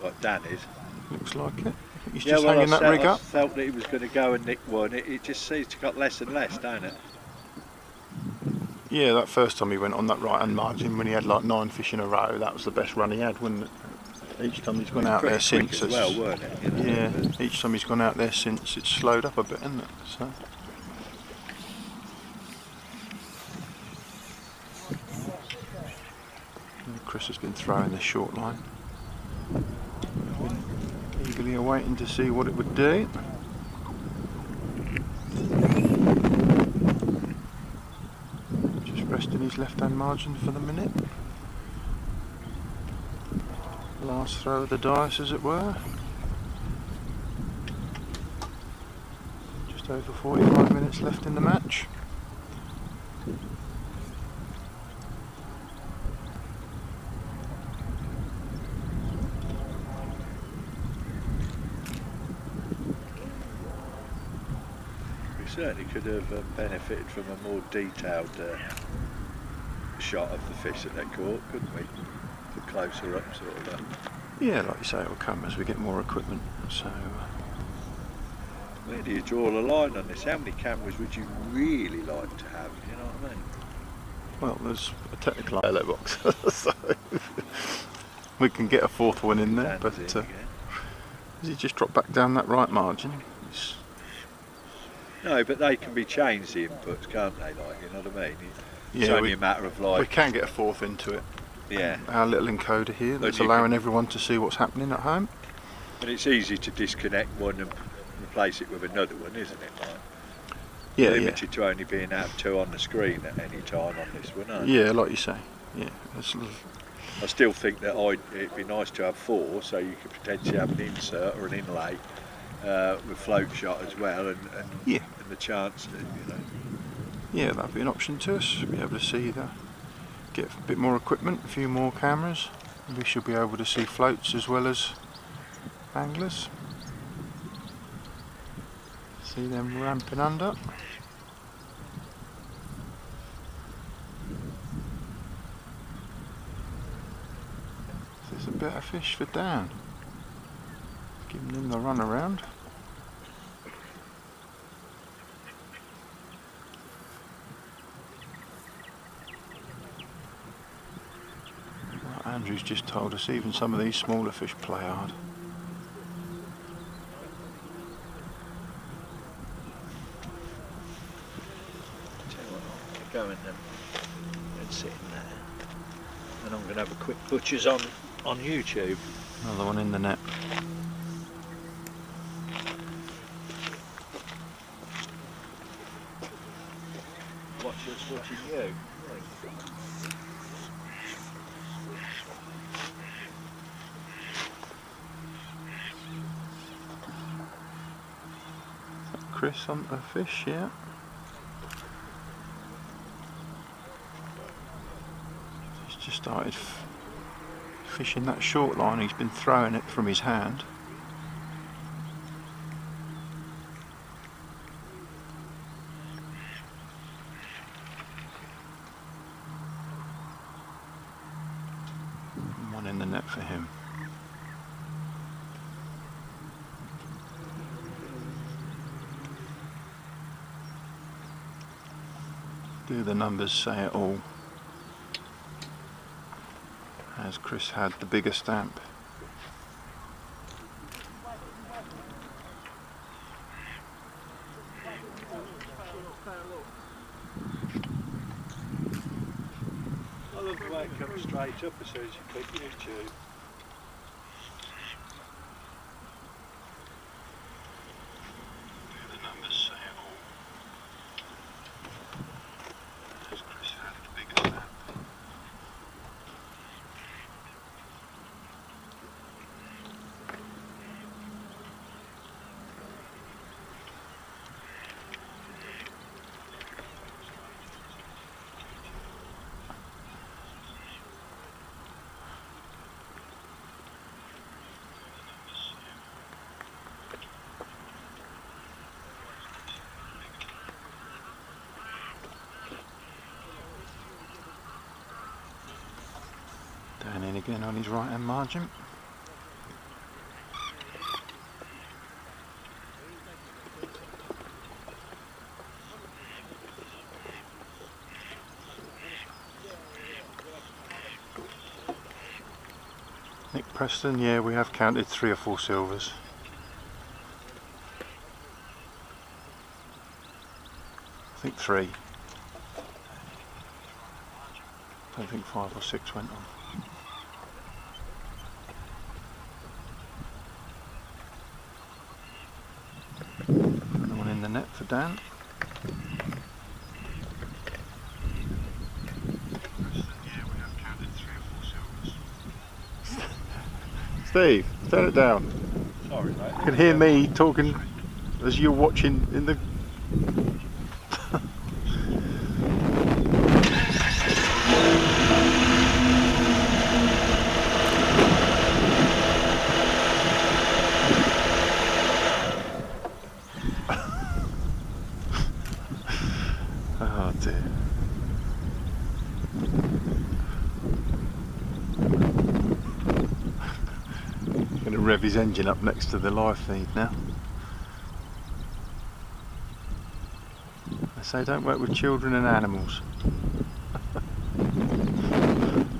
Like Dan is. Looks like it. I think he's just hanging that rig up. I felt that he was going to go and nick one. It just seems to got less and less, don't it? Yeah, that first time he went on that right hand margin when he had like 9 fish in a row, that was the best run he had, wasn't it? Each time he's gone out there since, as well, weren't it? You know, yeah, each time he's gone out there since, it's slowed up a bit, hasn't it? So. And Chris has been throwing the short line. Been eagerly awaiting to see what it would do. Just resting his left hand margin for the minute. Last throw of the dice, as it were. Just over 45 minutes left in the match. We certainly could have benefited from a more detailed shot of the fish that they caught, couldn't we? For closer up sort of. Yeah, like you say, it will come as we get more equipment. So. Where do you draw the line on this? How many cameras would you really like to have? You know what I mean? Well, there's a technical yellow box, so we can get a fourth one in there. But has he just dropped back down that right margin? No, but they can be changed, the inputs, can't they? Like, you know what I mean? It's yeah, only a matter of like. We can get a fourth into it. Yeah. Our little encoder here that's allowing everyone to see what's happening at home. But it's easy to disconnect one and replace it with another one, isn't it? Like, yeah, limited to only being out 2 on the screen at any time on this one, aren't you? Yeah, like you say. Yeah. I still think that it'd be nice to have 4, so you could potentially have an insert or an inlay with float shot as well, and the chance that, you know. Yeah, that'd be an option to us. Be able to see get a bit more equipment, a few more cameras. We should be able to see floats as well as anglers. See them ramping under. This is a better fish for Dan. Giving him the run around. Andrew's just told us even some of these smaller fish play hard. Go in there and sit in there, and I'm going to have a quick butchers on YouTube. Another one in the net. Watch us watching you. Chris on the fish, yeah. started fishing that short line. He's been throwing it from his hand. One in the net for him. Do the numbers say it all? As Chris had the bigger stamp. I love the way it comes straight up as soon as you click YouTube. The numbers say it all. As Chris had the bigger stamp. Down in again on his right hand margin. Nick Preston, yeah, we have counted 3 or 4 silvers. I think 3. I don't think 5 or 6 went on. One in the net for Dan. Steve, turn it down. Sorry, mate. You can hear me talking as you're watching in the... Oh dear. Going to rev his engine up next to the live feed now. They say don't work with children and animals.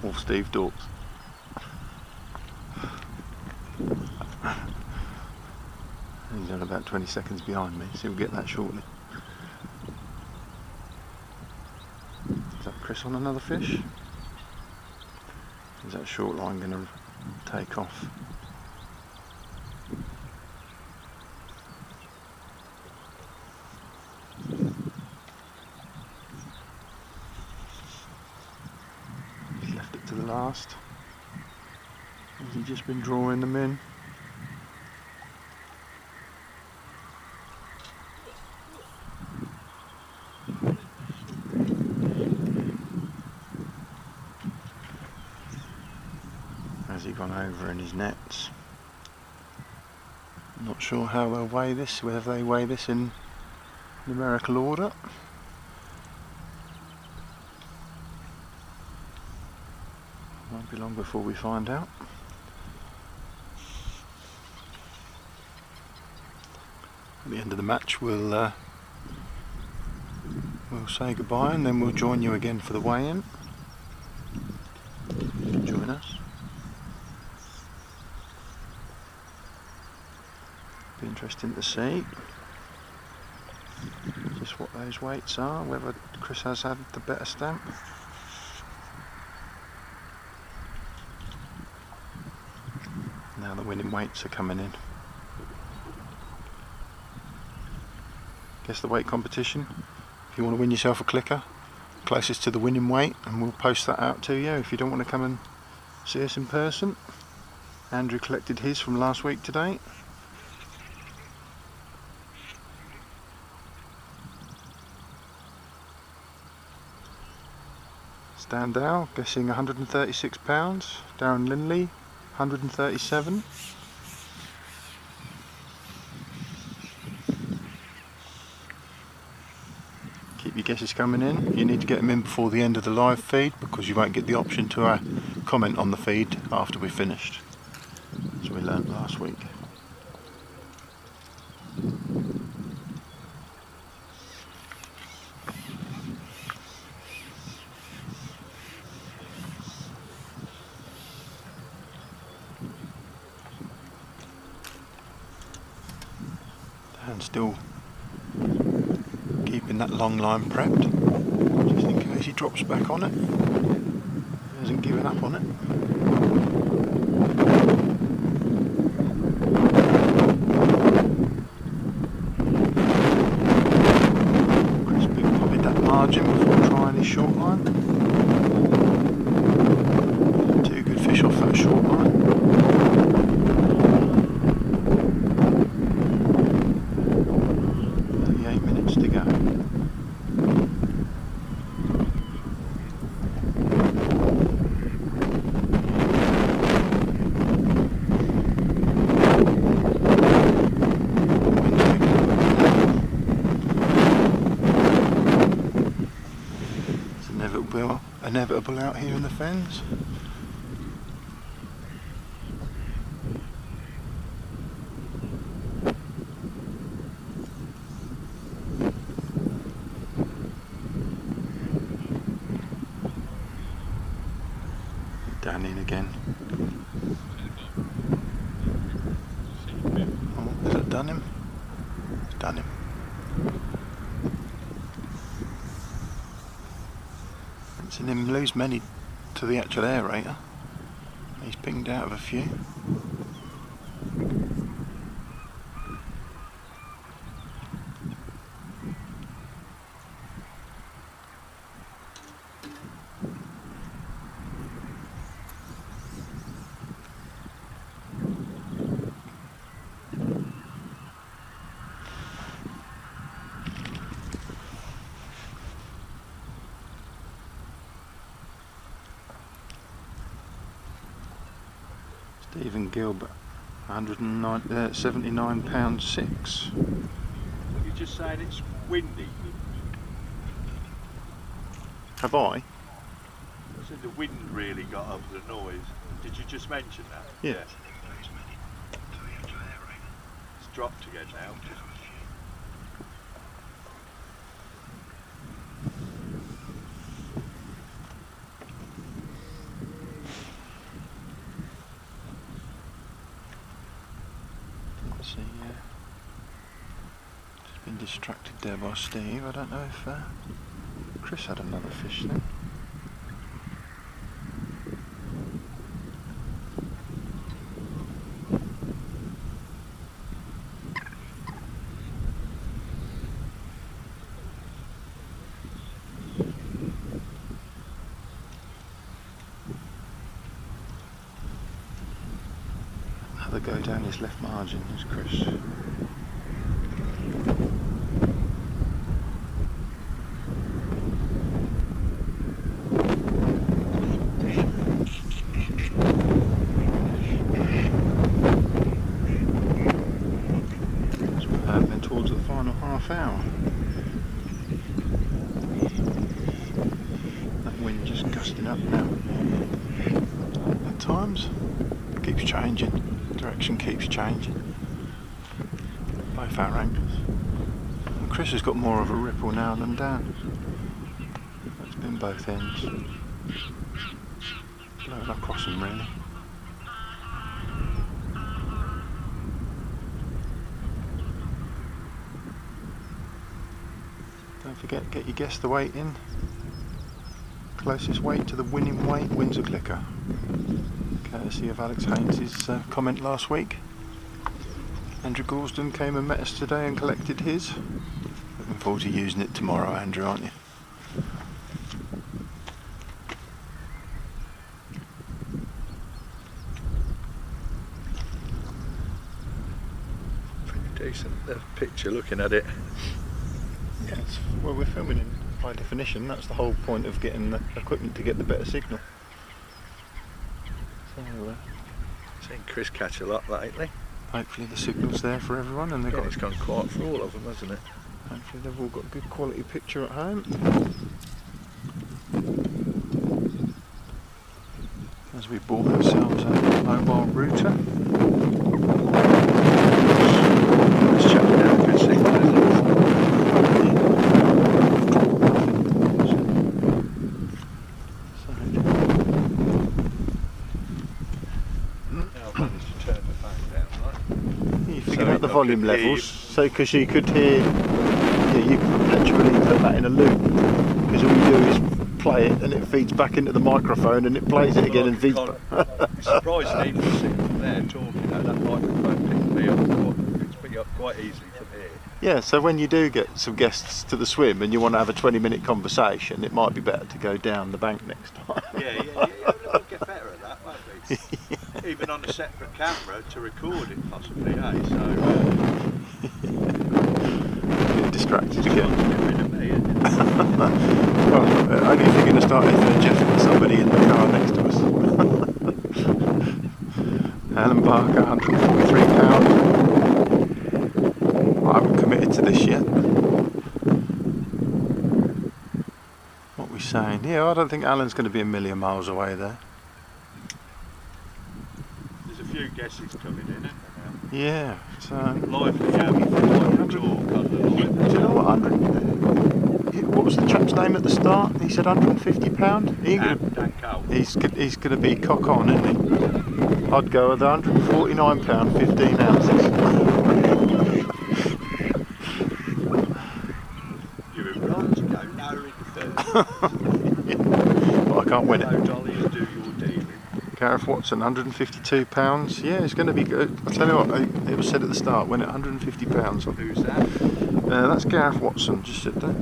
Or Steve Dorks. He's on about 20 seconds behind me, so we'll get that shortly. Is that Chris on another fish? Is that short line going to take off? He's left it to the last. Has he just been drawing them in? Has he gone over in his nets? I'm not sure how they'll weigh this, whether they weigh this in numerical order. Won't be long before we find out. At the end of the match we'll say goodbye and then we'll join you again for the weigh-in. Join us. Be interesting to see just what those weights are, whether Chris has had the better stamp. Now the winning weights are coming in. Guess the weight competition. If you want to win yourself a clicker, closest to the winning weight, and we'll post that out to you if you don't want to come and see us in person. Andrew collected his from last week today. Dan Dow guessing £136. Darren Linley 137. Keep your guesses coming in. You need to get them in before the end of the live feed because you won't get the option to comment on the feed after we're finished, as we learnt last week. And still keeping that long line prepped, just in case he drops back on it. He hasn't given up on it. Chris Big potted that margin before trying his short line. Two good fish off that short line. 38 minutes to go. It's inevitable out here in the fens. Down in again. Oh, has it done him? It's done him. Haven't seen him lose many to the actual aerator. He's pinged out of a few. Stephen Gilbert, £79.6. You're just saying it's windy. Have I? I said the wind really got up the noise. Did you just mention that? Yeah. It's dropped again now. Just been distracted there by Steve. I don't know if Chris had another fish then. Another go down his left margin is Chris. Towards the final half hour. That wind just gusting up now. At times, it keeps changing. Direction keeps changing. Both our anchors. And Chris has got more of a ripple now than Dan. It's been both ends. Blowing across them really. Don't forget, get your guess the weight in. Closest weight to the winning weight wins a clicker. Courtesy of Alex Haynes' comment last week. Andrew Goulston came and met us today and collected his. Looking forward to using it tomorrow, Andrew, aren't you? Pretty decent picture looking at it. Yes, well, we're filming in high definition. That's the whole point of getting the equipment, to get the better signal. So Seen Chris catch a lot lately. hopefully the signal's there for everyone, and they've God, got. it's gone quiet for all of them, hasn't it? Hopefully they've all got a good quality picture at home. As we bought ourselves a mobile router. Let's check it out, good signal, isn't it? I've managed to turn the phone down, right? You figured out the volume levels, so because you could hear, yeah, you could perpetually put that in a loop, because all you do is play it and it feeds back into the microphone and it plays it again and feeds back. It's surprising even sitting from there talking, that microphone picks me up quite easily from here. Yeah, so when you do get some guests to the swim and you want to have a 20-minute conversation, it might be better to go down the bank next time. Yeah, we'll get better at that, won't we? Even on a separate camera to record it possibly, eh? So Get distracted again. get rid of me, isn't it? Well, only if you're going to start interjecting somebody in the car next to us. Alan Barker, £143. I haven't committed to this yet. What are we saying? Yeah, I don't think Alan's going to be a million miles away there. There's a few guesses coming in, isn't there? Yeah, so... Lively talk on the Do you know what, 100... What was the chap's name at the start? He said £150? Dan Cole. He's going to be cock on, isn't he? I'd go with £149, 15 ounces. You were right to go no in third. Well, I can't win it. $100 do your dealing. Gareth Watson, £152. Yeah, it's going to be good. I'll tell you what, it was said at the start, win it £150. Who's that? That's Gareth Watson, just sit there.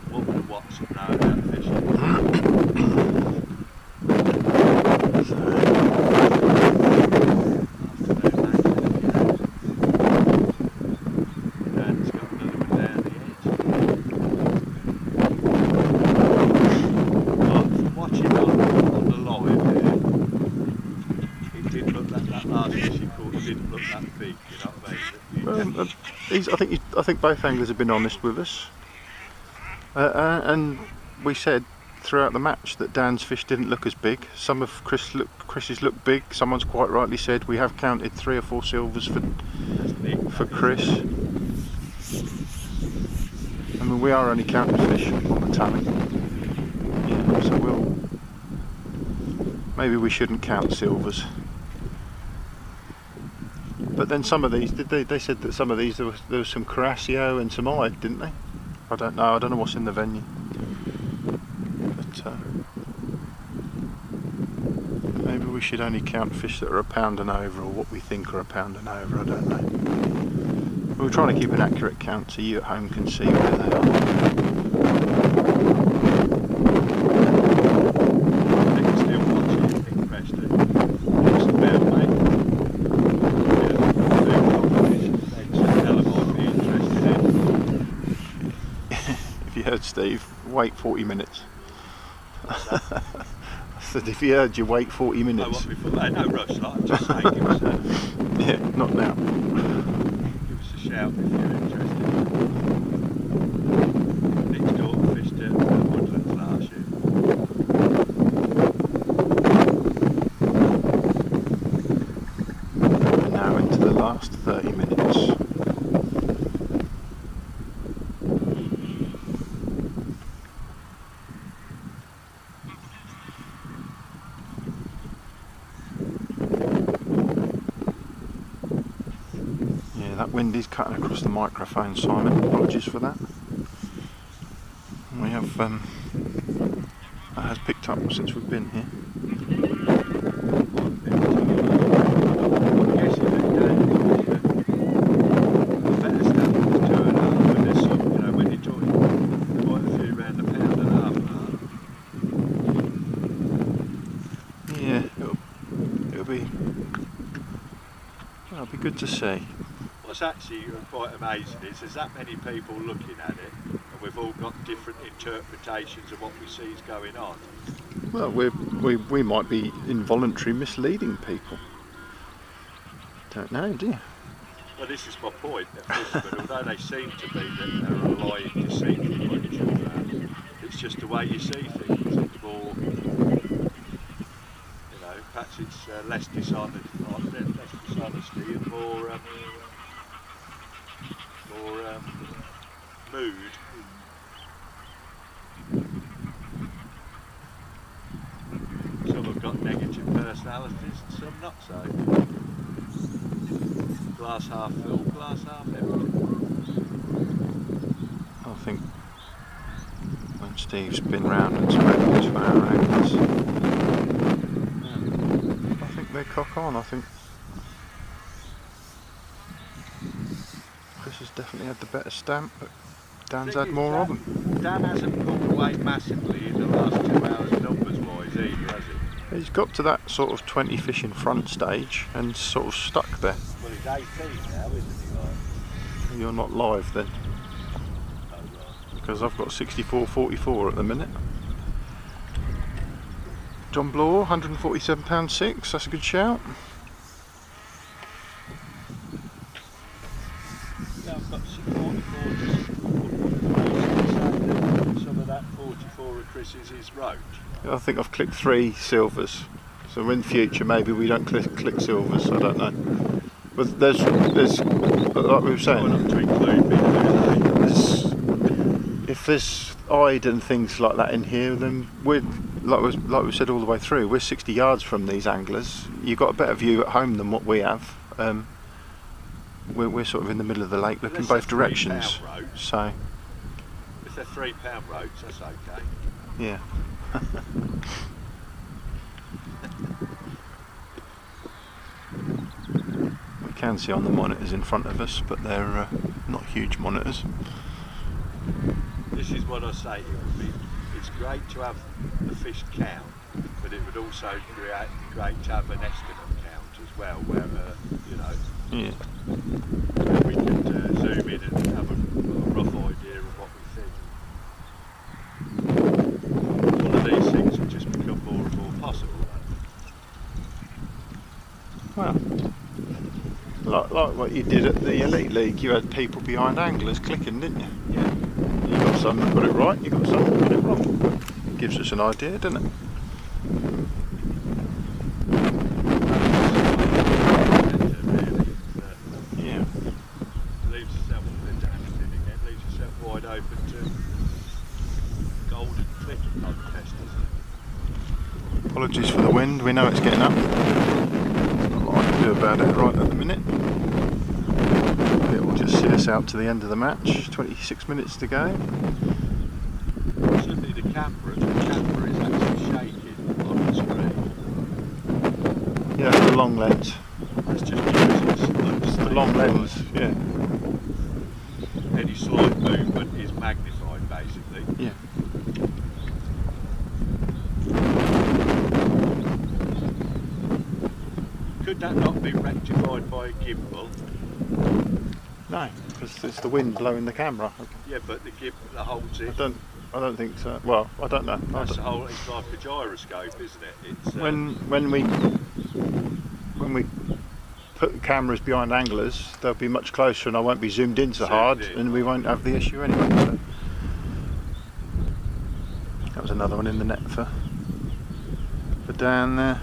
What would Watson know about fishing? Dan's got another one down the edge. Well, from watching on the live there, it didn't look that last fish he caught didn't look that big, you know what I mean? I think both anglers have been honest with us. And we said throughout the match that Dan's fish didn't look as big. Some of Chris's looked big. Someone's quite rightly said we have counted 3 or 4 silvers for Chris. I mean, we are only counting fish on the tally. Yeah, so maybe we shouldn't count silvers. But then some of these, they said that some of these there was some Carasio and some Ive, didn't they? I don't know what's in the venue. But maybe we should only count fish that are £1 and over, or what we think are £1 and over, I don't know. We're trying to keep an accurate count so you at home can see where they are. Still watching, you think best to what's the bell, mate? If you heard Steve, wait 40 minutes. I said if you heard you wait 40 minutes. No rush, like, I'm just saying, give us a, Yeah, not now. give us a shout if you're interested. Nick's daughter fished at Woodlands last year. We're now into the last 30 minutes. That wind is cutting across the microphone, Simon. Apologies for that. We have that has picked up since we've been here. Yeah, it'll be good to see. What's actually quite amazing is there's that many people looking at it, and we've all got different interpretations of what we see is going on. Well, we might be involuntarily misleading people. Don't know, do you? Well, this is my point. Although they seem to be that they're a lying, deceitful bunch, it's just the way you see things. It's more, you know, perhaps it's less dishonesty and more mood. Some have got negative personalities and some not so. Glass half full, glass half empty. I think when Steve's been round and spoken to our anglers, I think they cock on. I think Chris has definitely had the better stamp, but Dan's had more of them. Dan hasn't pulled away massively in the last 2 hours numbers wise either, has he? He's got to that sort of 20 fish in front stage and sort of stuck there. Well, he's 18 now, isn't he? Like? You're not live then, Oh, right. because I've got 64.44 at the minute. John Bloor, £147.6, that's a good shout. Yeah, I've got 44 some of that 44 of Chris's is roach. I think I've clicked 3 silvers, so in future maybe we don't click silvers, I don't know. But there's like we were saying, Not to include me, if there's eyed and things like that in here, then we're, like we said all the way through, we're 60 yards from these anglers. You've got a better view at home than what we have. We're sort of in the middle of the lake looking both directions. So if they're £3 roach, that's okay. yeah. We can see on the monitors in front of us, but they're not huge monitors. This is what I say, it's great to have the fish count, but it would also great to have an estimate count as well, where, you know, Yeah. we could zoom in and have a rough idea of what we think. One of these things will just become more and more possible. Well, like what you did at the Elite League, you had people behind anglers clicking, didn't you? Yeah. You got some that got it right, you got some that got it wrong. Gives us an idea, doesn't it? Yeah. Leaves yourself again, leaves yourself wide open to golden clip contest, isn't it? Apologies for the wind, we know it's getting up. Not a lot I can do about it right at the minute. It will just see us out to the end of the match, 26 minutes to go. Certainly the camera is actually shaking on the screen. Yeah, it's the long lens. That's just because It's the long lens, yeah. Any slight movement is magnified basically. Yeah. Could that not be rectified by a gimbal? No, because it's the wind blowing the camera. Yeah, but the gimbal that holds it, I don't think so. Well, I don't know. that's the whole, it's like a gyroscope, isn't it? It's, When we put cameras behind anglers, they'll be much closer, and I won't be zoomed in so hard, and we won't have the issue anyway. So. That was another one in the net for Dan there.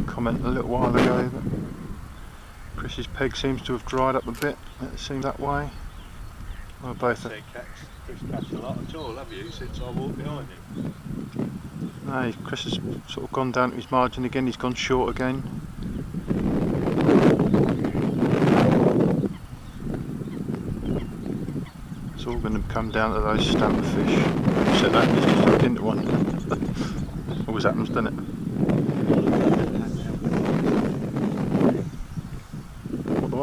Comment a little while ago that Chris's peg seems to have dried up a bit. It seems that way. Well, both. Chris catch a lot at all, have you, since I walked behind him? No, Chris has sort of gone down to his margin again. He's gone short again. It's all going to come down to those stamp fish. You said that, just hooked into one. Always happens, doesn't it?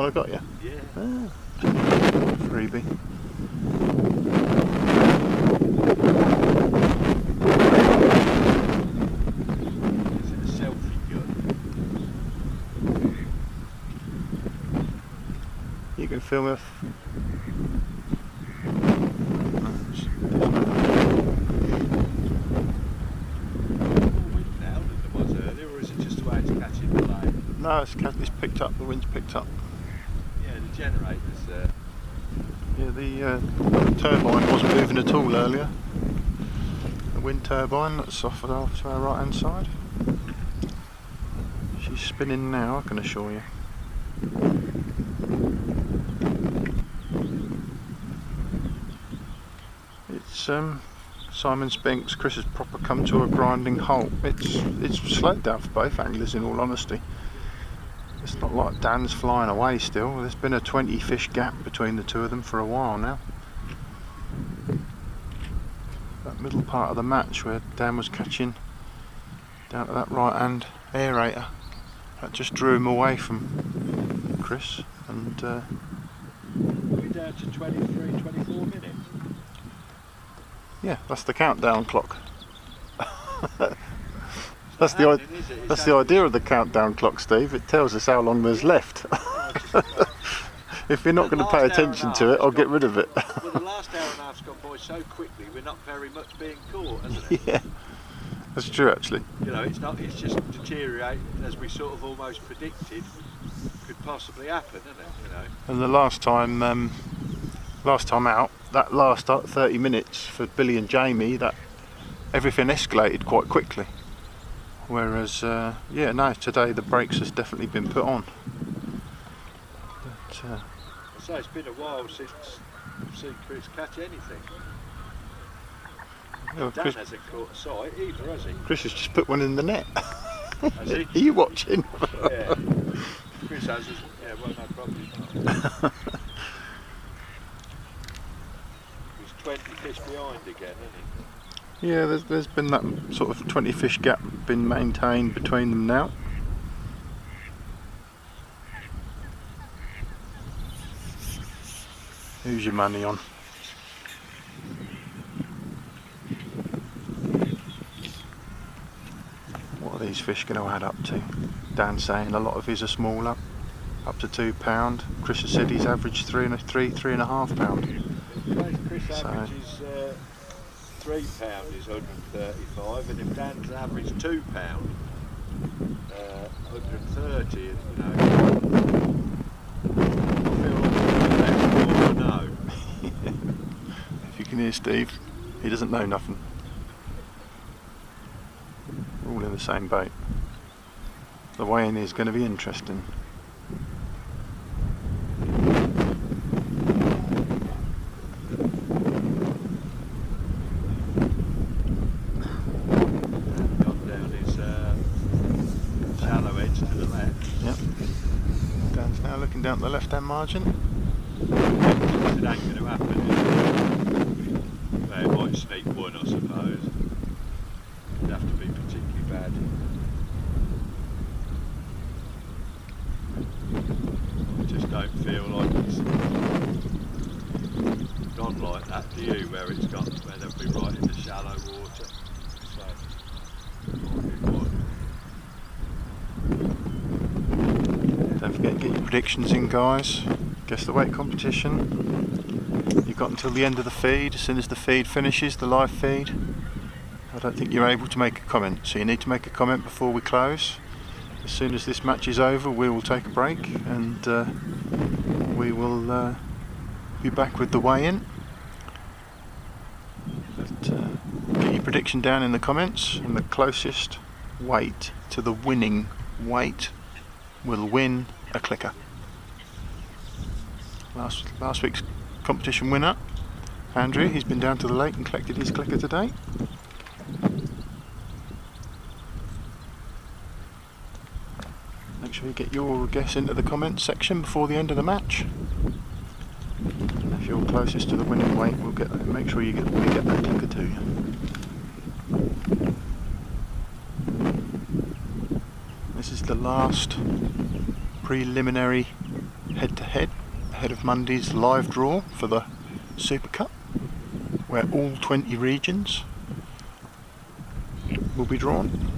what I got you? Yeah. Ah, freebie. Is it a selfie gun? You can film it. Now than there was earlier, or is it just the way it's catching the line? No, it's picked up. The wind's picked up. Yeah, the generator's there. Yeah, the turbine wasn't moving at all earlier. The wind turbine that's off to our right hand side. She's spinning now, I can assure you. It's Simon Spinks. Chris has proper come to a grinding halt. It's slowed down for both anglers, in all honesty. It's not like Dan's flying away still. There's been a 20 fish gap between the two of them for a while now. That middle part of the match where Dan was catching down to that right hand aerator, that just drew him away from Chris, and We're down to 23, 24 minutes. yeah, that's the countdown clock. That's the idea of the countdown clock, Steve. It tells us how long there's left. If you're not going to pay attention to it, I'll get rid of it. Well, the last hour and a half's gone by so quickly, we're not very much being caught, hasn't it? Yeah, that's true actually. You know, it's just deteriorating as we sort of almost predicted could possibly happen, isn't it? You know. And the last time out, that last 30 minutes for Billy and Jamie, that everything escalated quite quickly. Whereas, yeah, no, today the brakes has definitely been put on. But, I say it's been a while since I've seen Chris catch anything. well, Dan Chris, hasn't caught a sight either, has he? Chris has just put one in the net. Has he? Are you watching? Yeah. Chris has, yeah, well, no problem. He's 20 fish behind again, isn't he? Yeah, there's been that sort of 20 fish gap been maintained between them now. Who's your money on? What are these fish going to add up to? Dan's saying a lot of his are smaller, up to £2. Chris has said he's averaged £3.5 pound. Chris averages £3 is 135, and if Dan's average £2, 130, you know. I feel like I know. If you can hear Steve, he doesn't know nothing. We're all in the same boat. The weigh-in is going to be interesting. Down the left-hand margin. It ain't going to happen, is it? Well, it might sneak one, I suppose. It'd have to be particularly bad. I just don't feel like it's gone like that, do you? Where it's gone, where they'll be right in the shallow water. So, don't forget to get your predictions in, guys. Guess the weight competition. You've got until the end of the feed. As soon as the feed finishes, the live feed, I don't think you're able to make a comment, so you need to make a comment before we close. As soon as this match is over, we will take a break and we will be back with the weigh-in. But get your prediction down in the comments, and the closest weight to the winning weight will win a clicker. Last week's competition winner, Andrew, he's been down to the lake and collected his clicker today. Make sure you get your guess into the comments section before the end of the match. And if you're closest to the winning weight, we'll make sure we get that clicker to you. This is the last preliminary head to head ahead of Monday's live draw for the SuperCup, where all 20 regions will be drawn.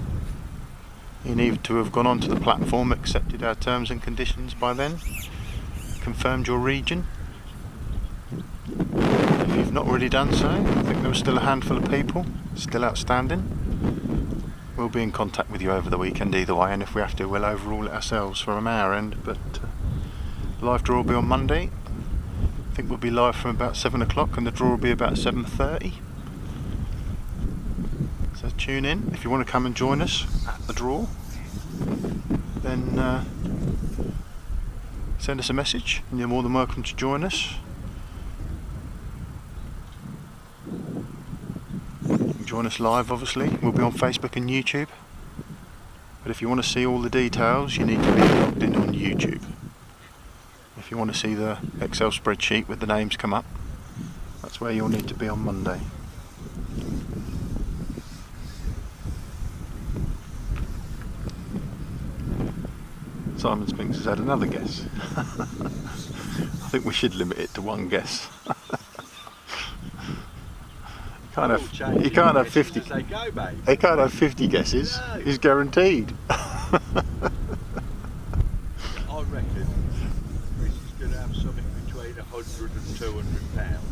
You need to have gone onto the platform, accepted our terms and conditions by then, confirmed your region. If you've not already done so, I think there was still a handful of people still outstanding. We'll be in contact with you over the weekend either way, and if we have to, we'll overrule it ourselves from our end. But live draw will be on Monday. I think we'll be live from about 7 o'clock and the draw will be about 7:30. So tune in. If you want to come and join us at the draw, then send us a message and you're more than welcome to join us. Join us live, obviously. We'll be on Facebook and YouTube. But if you want to see all the details, you need to be logged in on YouTube. If you want to see the Excel spreadsheet with the names come up, that's where you'll need to be on Monday. Simon Spinks has had another guess. I think we should limit it to one guess. You can't have 50. He can't have 50 guesses. No. He's guaranteed. I reckon Chris is going to have something between 100 and 200 pounds.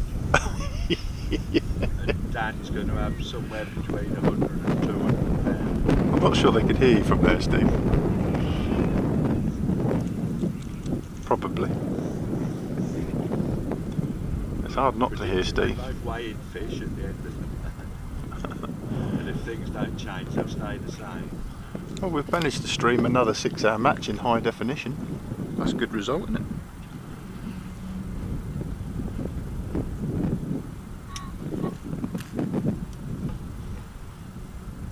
Yeah. And Dan's going to have somewhere between 100 and 200 pounds. I'm not sure they could hear you from there, Steve. Probably. It's hard not to hear Steve. They're both weighing fish at the end of the day. And if things don't change, they'll stay the same. Well, we've managed to stream another 6-hour match in high definition. That's a good result, isn't it?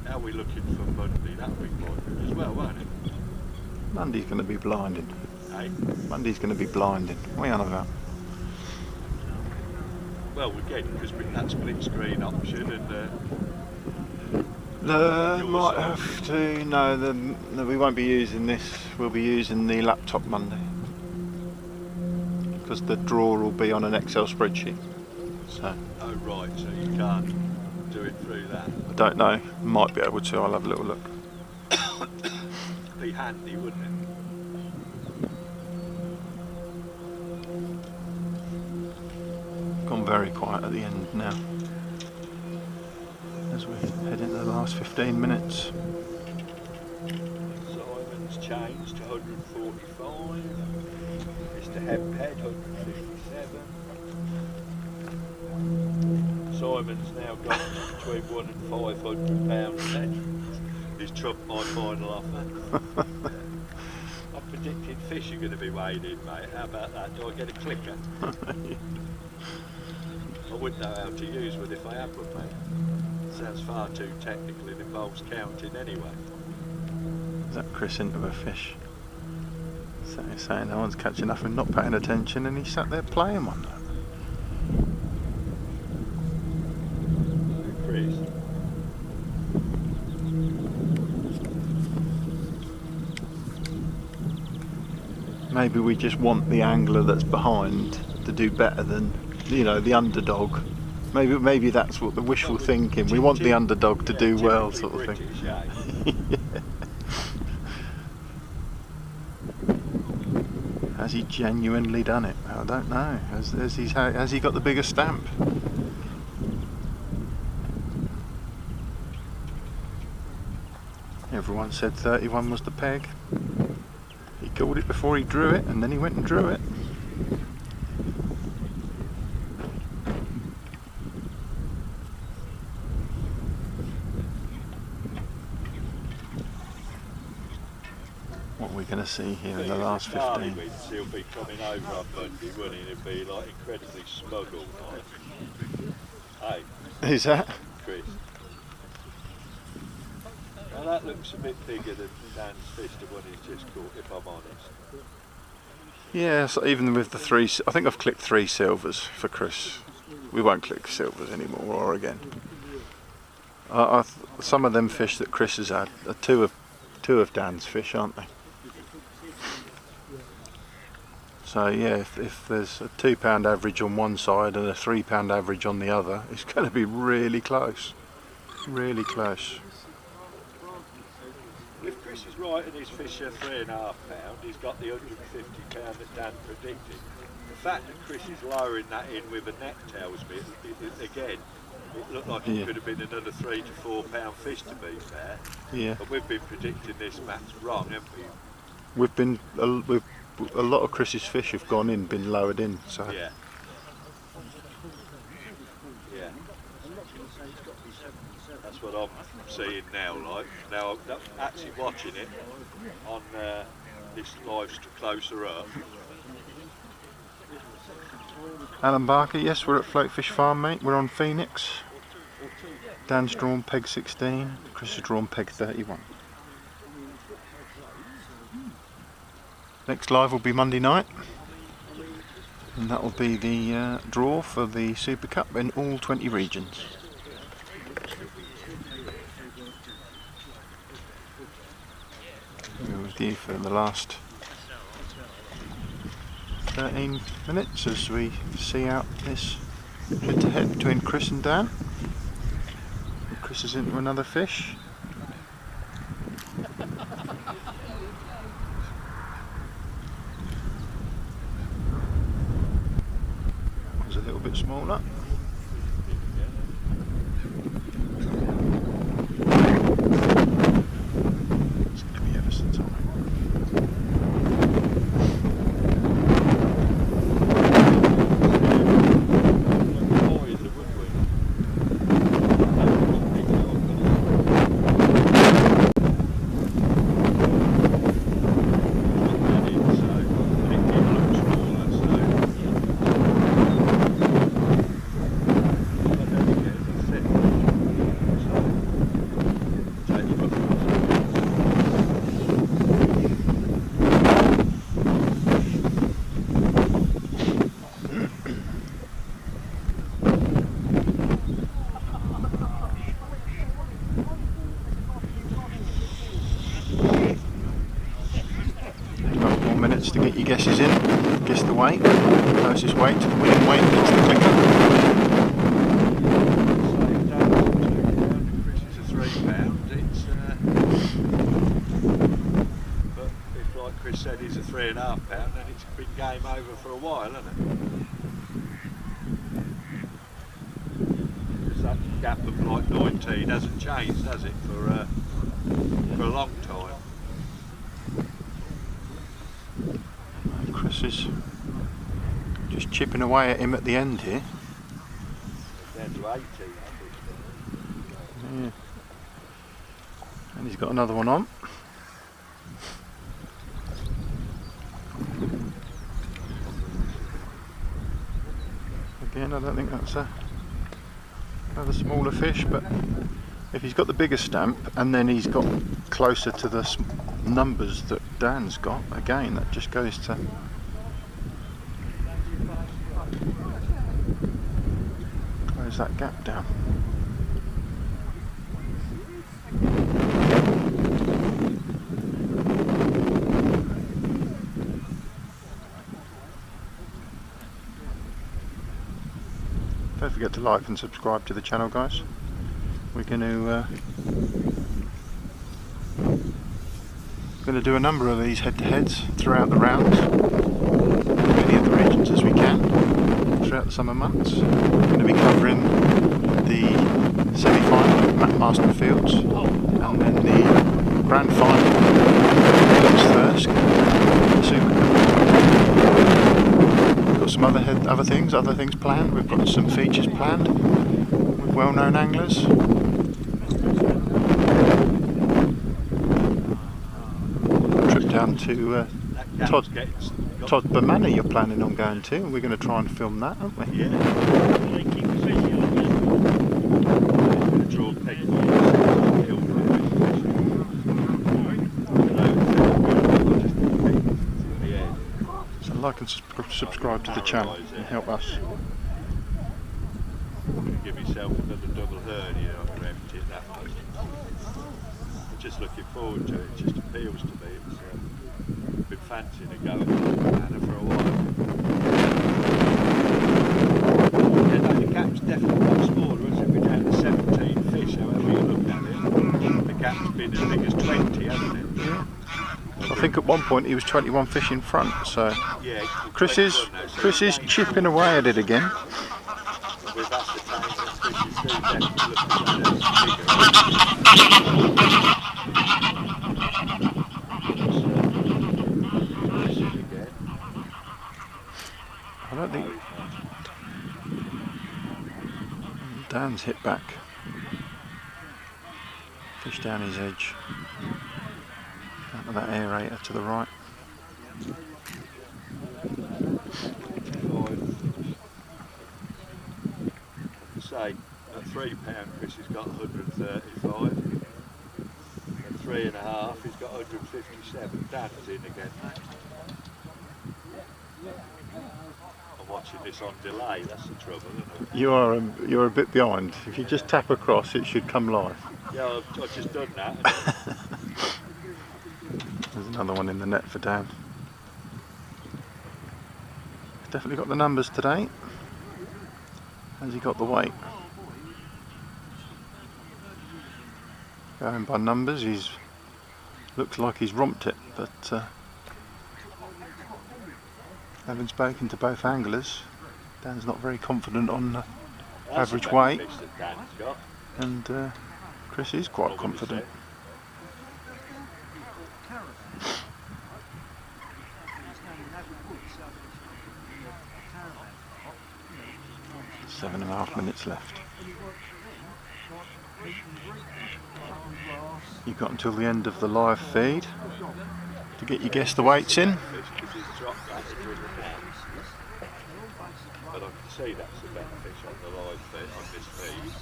Now we're looking for Monday. That'll be quite good as well, won't it? Monday's going to be blinding. Hey? Monday's going to be blinding. What are you on about? Well, we get it because that split screen option and. Might have to. No, we won't be using this. We'll be using the laptop Monday because the draw will be on an Excel spreadsheet. So. Oh right, so you can't do it through that. I don't know. Might be able to. I'll have a little look. Be handy, wouldn't it? Gone very quiet at the end now as we head into the last 15 minutes. Simon's changed to 145. Mr. Hemphead 157. Simon's now got between £100 and £500 then. He's trumped my final offer. I'm predicting fish are going to be weighed in, mate. How about that? Do I get a clicker? I wouldn't know how to use one if I had one, mate. Sounds far too technical and involves counting anyway. Is that Chris into a fish? So he's saying no one's catching up and not paying attention, and he sat there playing one. Chris. Maybe we just want the angler that's behind to do better than, you know, the underdog. Maybe that's what the wishful thinking. We want the underdog to do well, sort of thing. Yeah. Has he genuinely done it? I don't know. Has he got the bigger stamp? Everyone said 31 was the peg. He called it before he drew it, and then he went and drew it. What are we going to see here in the last 15? He'll be coming over on Monday, wouldn't he? He'll be like incredibly smug all night. Hey. Who's that? Chris. Now that looks a bit bigger than Dan's fish, the one he's just caught, if I'm honest. Yeah, so even with the 3, I think I've clicked 3 silvers for Chris. We won't click silvers anymore, or again. Some of them fish that Chris has had are two of Dan's fish, aren't they? So yeah, if there's a £2 average on one side and a £3 average on the other, it's going to be really close. Really close. If Chris is right and his fish are £3.5, he's got the £150 that Dan predicted. The fact that Chris is lowering that in with a net tells me, again, it looked like it could have been another £3 to £4 fish to be fair. Yeah. But we've been predicting this match wrong, haven't we? We've been a lot of Chris's fish have gone in, been lowered in. So Yeah. Yeah. That's what I'm seeing now. Like now, I'm actually watching it on this live closer up. Alan Barker, yes, we're at Floatfish Farm, mate. We're on Phoenix. Dan's drawn peg 16. Chris has drawn peg 31. Next live will be Monday night, and that will be the draw for the SuperCup in all 20 regions. We're with you for the last 13 minutes as we see out this head-to-head between Chris and Dan. And Chris is into another fish. A little bit smaller. It's going to be ever so tiny. To get your guesses in, guess the weight, closest weight to the winning weight gets the clicker. Chris is a £3, it's but if like Chris said he's a £3.5, then it's been game over for a while, hasn't it? Because that gap of like 19 hasn't changed, has it, for a long time. Chris is just chipping away at him at the end here. Down to 80, Yeah. And he's got another one on. Again, I don't think that's another smaller fish, but if he's got the bigger stamp and then he's got closer to the numbers that Dan's got, again that just goes to close that gap down. Don't forget to like and subscribe to the channel, guys. We're going to do a number of these head-to-heads throughout the rounds, many of the regions as we can throughout the summer months. We're going to be covering the semi-final at McMaster Fields, and then the grand final against Thirsk, the SuperCup. We've got some other things planned. We've got some features planned with well-known anglers. Down to Todd Bermanni you're planning on going to, and we're going to try and film that, aren't we? Yeah. So like and subscribe to the channel and help us. I'm going to give myself another double herd here, I'm going to empty it that much. I'm just looking forward to it, it just appeals to me. It's, Been fancying to go Anna for a while. Yeah, no, the gap's definitely got smaller, hasn't it? We're down to 17 fish, however you look at it. The gap's been as big as 20, hasn't it? Yeah. I think at one point he was 21 fish in front, so Yeah, Chris is chipping away at it again. We've ascertained that fish is still definitely looking bigger. I don't think Dan's hit back. Fish down his edge. Out of that aerator to the right. Say at £3 Chris has got 135. At 3.5 he's got 157. Dan's in again. I'm watching this on delay, that's the trouble, isn't it? You're a bit behind. If you just tap across it should come live. Yeah, I've just done that. There's another one in the net for Dan. He's definitely got the numbers today. Has he got the weight? Going by numbers, looks like he's romped it, but having spoken to both anglers, Dan's not very confident on the average weight, and Chris is quite confident. Seven and a half minutes left. You've got until the end of the live feed to get your guess the weights in. But I can see that's a better fish on the live feed, on this feed.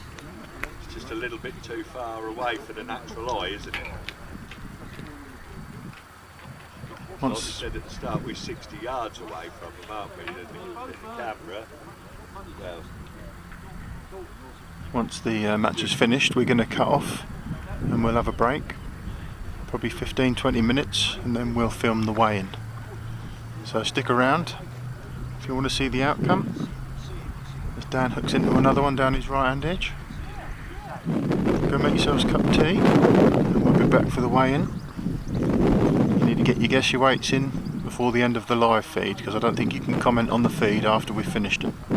It's just a little bit too far away for the natural eye, isn't it? Like we said at the start, we're 60 yards away from them, aren't we? The camera. Well, once the match is finished, we're going to cut off and we'll have a break, probably 15-20 minutes, and then we'll film the weigh-in. So stick around if you want to see the outcome. As Dan hooks into another one down his right hand edge. Go make yourselves a cup of tea and we'll be back for the weigh-in. You need to get your guess your weights in before the end of the live feed, because I don't think you can comment on the feed after we've finished it. So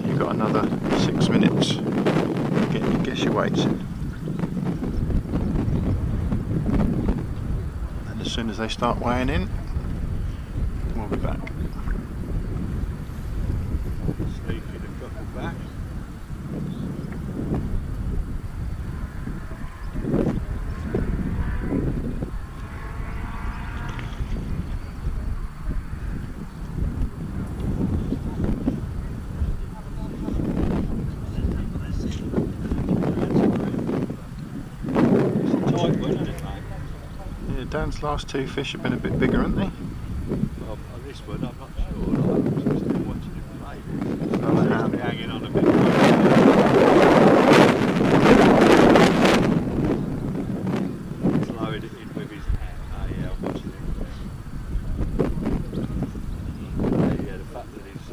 you've got another 6 minutes to get your guess your weights in. And as soon as they start weighing in, we'll be back. sneaking a couple back. Dan's last two fish have been a bit bigger, haven't they? Well, on this one, I'm not sure. I'm still watching him play. He's hanging on a bit. He's lowered it in with his hand. Oh, yeah, I'm watching him. Yeah, the fact that he's.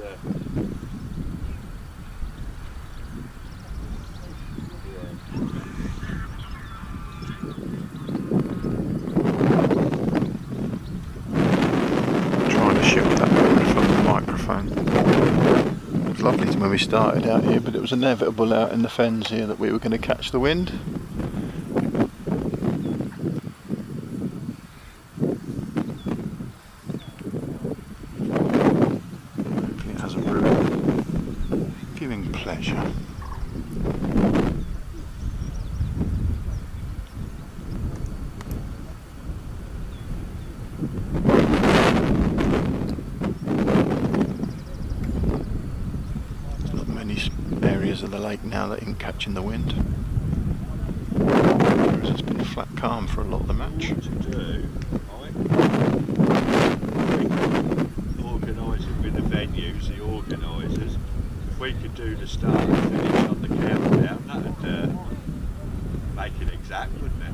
It was lovely when we started out here, but it was inevitable out in the fens here that we were going to catch the wind. Hopefully it hasn't ruined viewing pleasure. Areas of the lake now that ain't catching the wind. Whereas it's been flat calm for a lot of the match. What to do, right? Organise it with the venues, the organisers. If we could do the start and finish on the countdown, that'd make it exact, wouldn't it?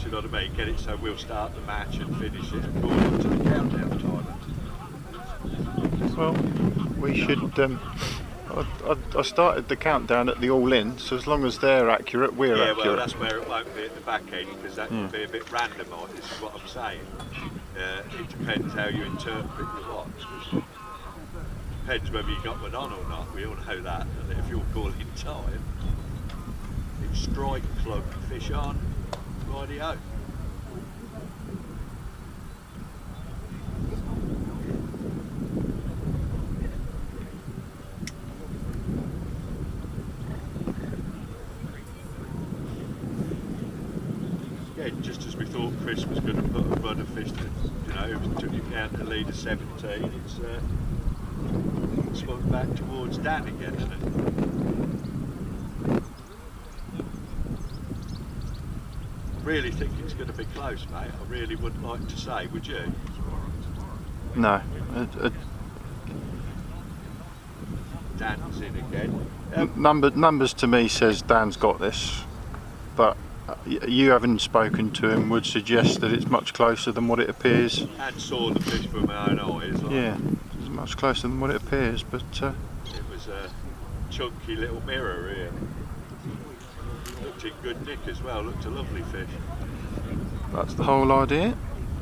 you know what I mean? Get it so we'll start the match and finish it and go on to the countdown time. Well, we should. I started the countdown at the all-in, so as long as they're accurate, we're accurate. Yeah, well, that's where it won't be at the back end, because that can be a bit randomised. This is what I'm saying. It depends how you interpret your watch. Depends whether you got one on or not. We all know that. And if you're calling time, it's strike, plug, fish on, rightio. Again, just as we thought Chris was going to put a run of fish that, you know, took him down to the lead of 17, it's swung back towards Dan again, isn't it? I really think it's going to be close, mate. I really wouldn't like to say, would you? No. Dan's in again. Numbers to me says Dan's got this, but you having spoken to him would suggest that it's much closer than what it appears. And saw the fish with my own eyes. Like. Yeah, it's much closer than what it appears, but it was a chunky little mirror here. Looked in good nick as well. Looked a lovely fish. that's the whole idea.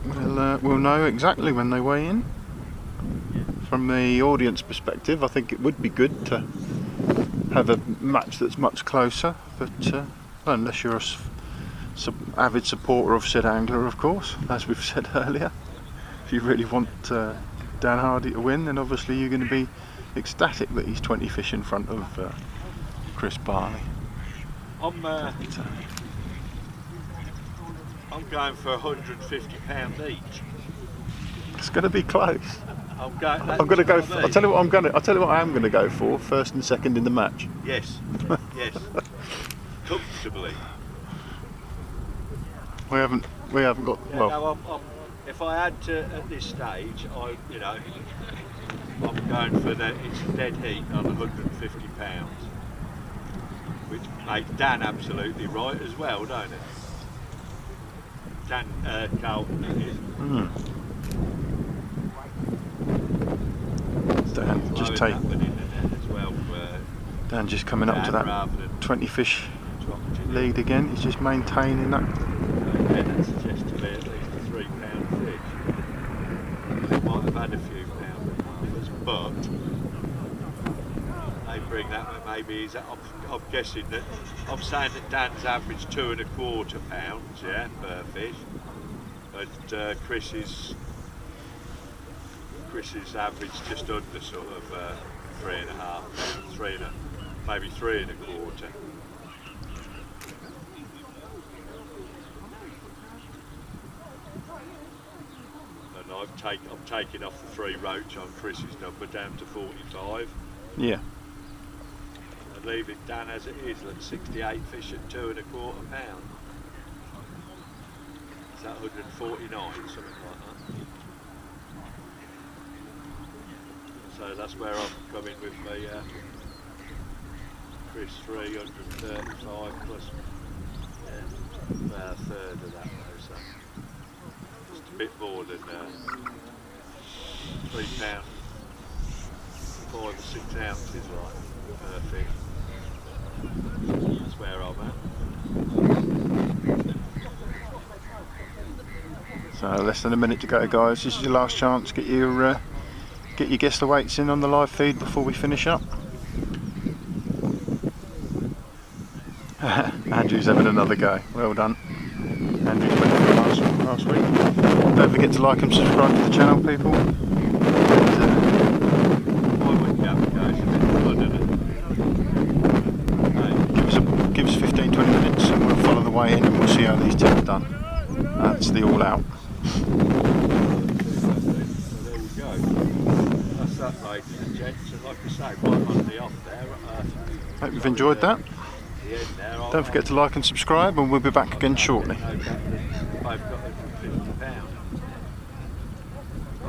We'll know exactly when they weigh in. From the audience perspective, I think it would be good to have a match that's much closer, but unless you're a avid supporter of said angler, of course, as we've said earlier, if you really want Dan Hardy to win, then obviously you're going to be ecstatic that he's 20 fish in front of Chris Barley. I'm going for £150 each. It's going to be close. I'm going to go. I'll tell you what I am going to go for first and second in the match. Yes, yes, comfortably. We haven't got. Yeah, well, no, if I had to at this stage, I'm going for it's dead heat on £150, which makes Dan absolutely right as well, don't it? Dan Carlton is. Dan just take. Well, Dan just coming up to that 20 fish lead again. He's just maintaining that. That suggests to me at least a £3 fish. They might have had a few pounds, but they bring that. Maybe he's. I'm guessing that. I'm saying that Dan's average 2 1/4 pounds, yeah, per fish, but Chris's average just under sort of 3.5, maybe 3 1/4. And I'm taking off the 3 roach on Chris's number down to 45. Yeah. And leave it Dan as it is, like 68 fish at 2 1/4 pound. Is that 149, something like that? So that's where I'm coming with my Chris 335 plus about a third of that though, so just a bit more than £3, 5 or 6 ounces like per fish. That's where I'm at. So less than a minute to go, guys. This is your last chance. Get your guess the weights in on the live feed before we finish up. Andrew's having another go. Well done. Andrew's winning last week. Don't forget to like and subscribe to the channel, people. Give us 15-20 minutes and we'll follow the way in and we'll see how these two are done. That's the all out. Ladies and gents, and like I say, right on the off there. Hope you've enjoyed that. Don't forget to like and subscribe and we'll be back again shortly. I've got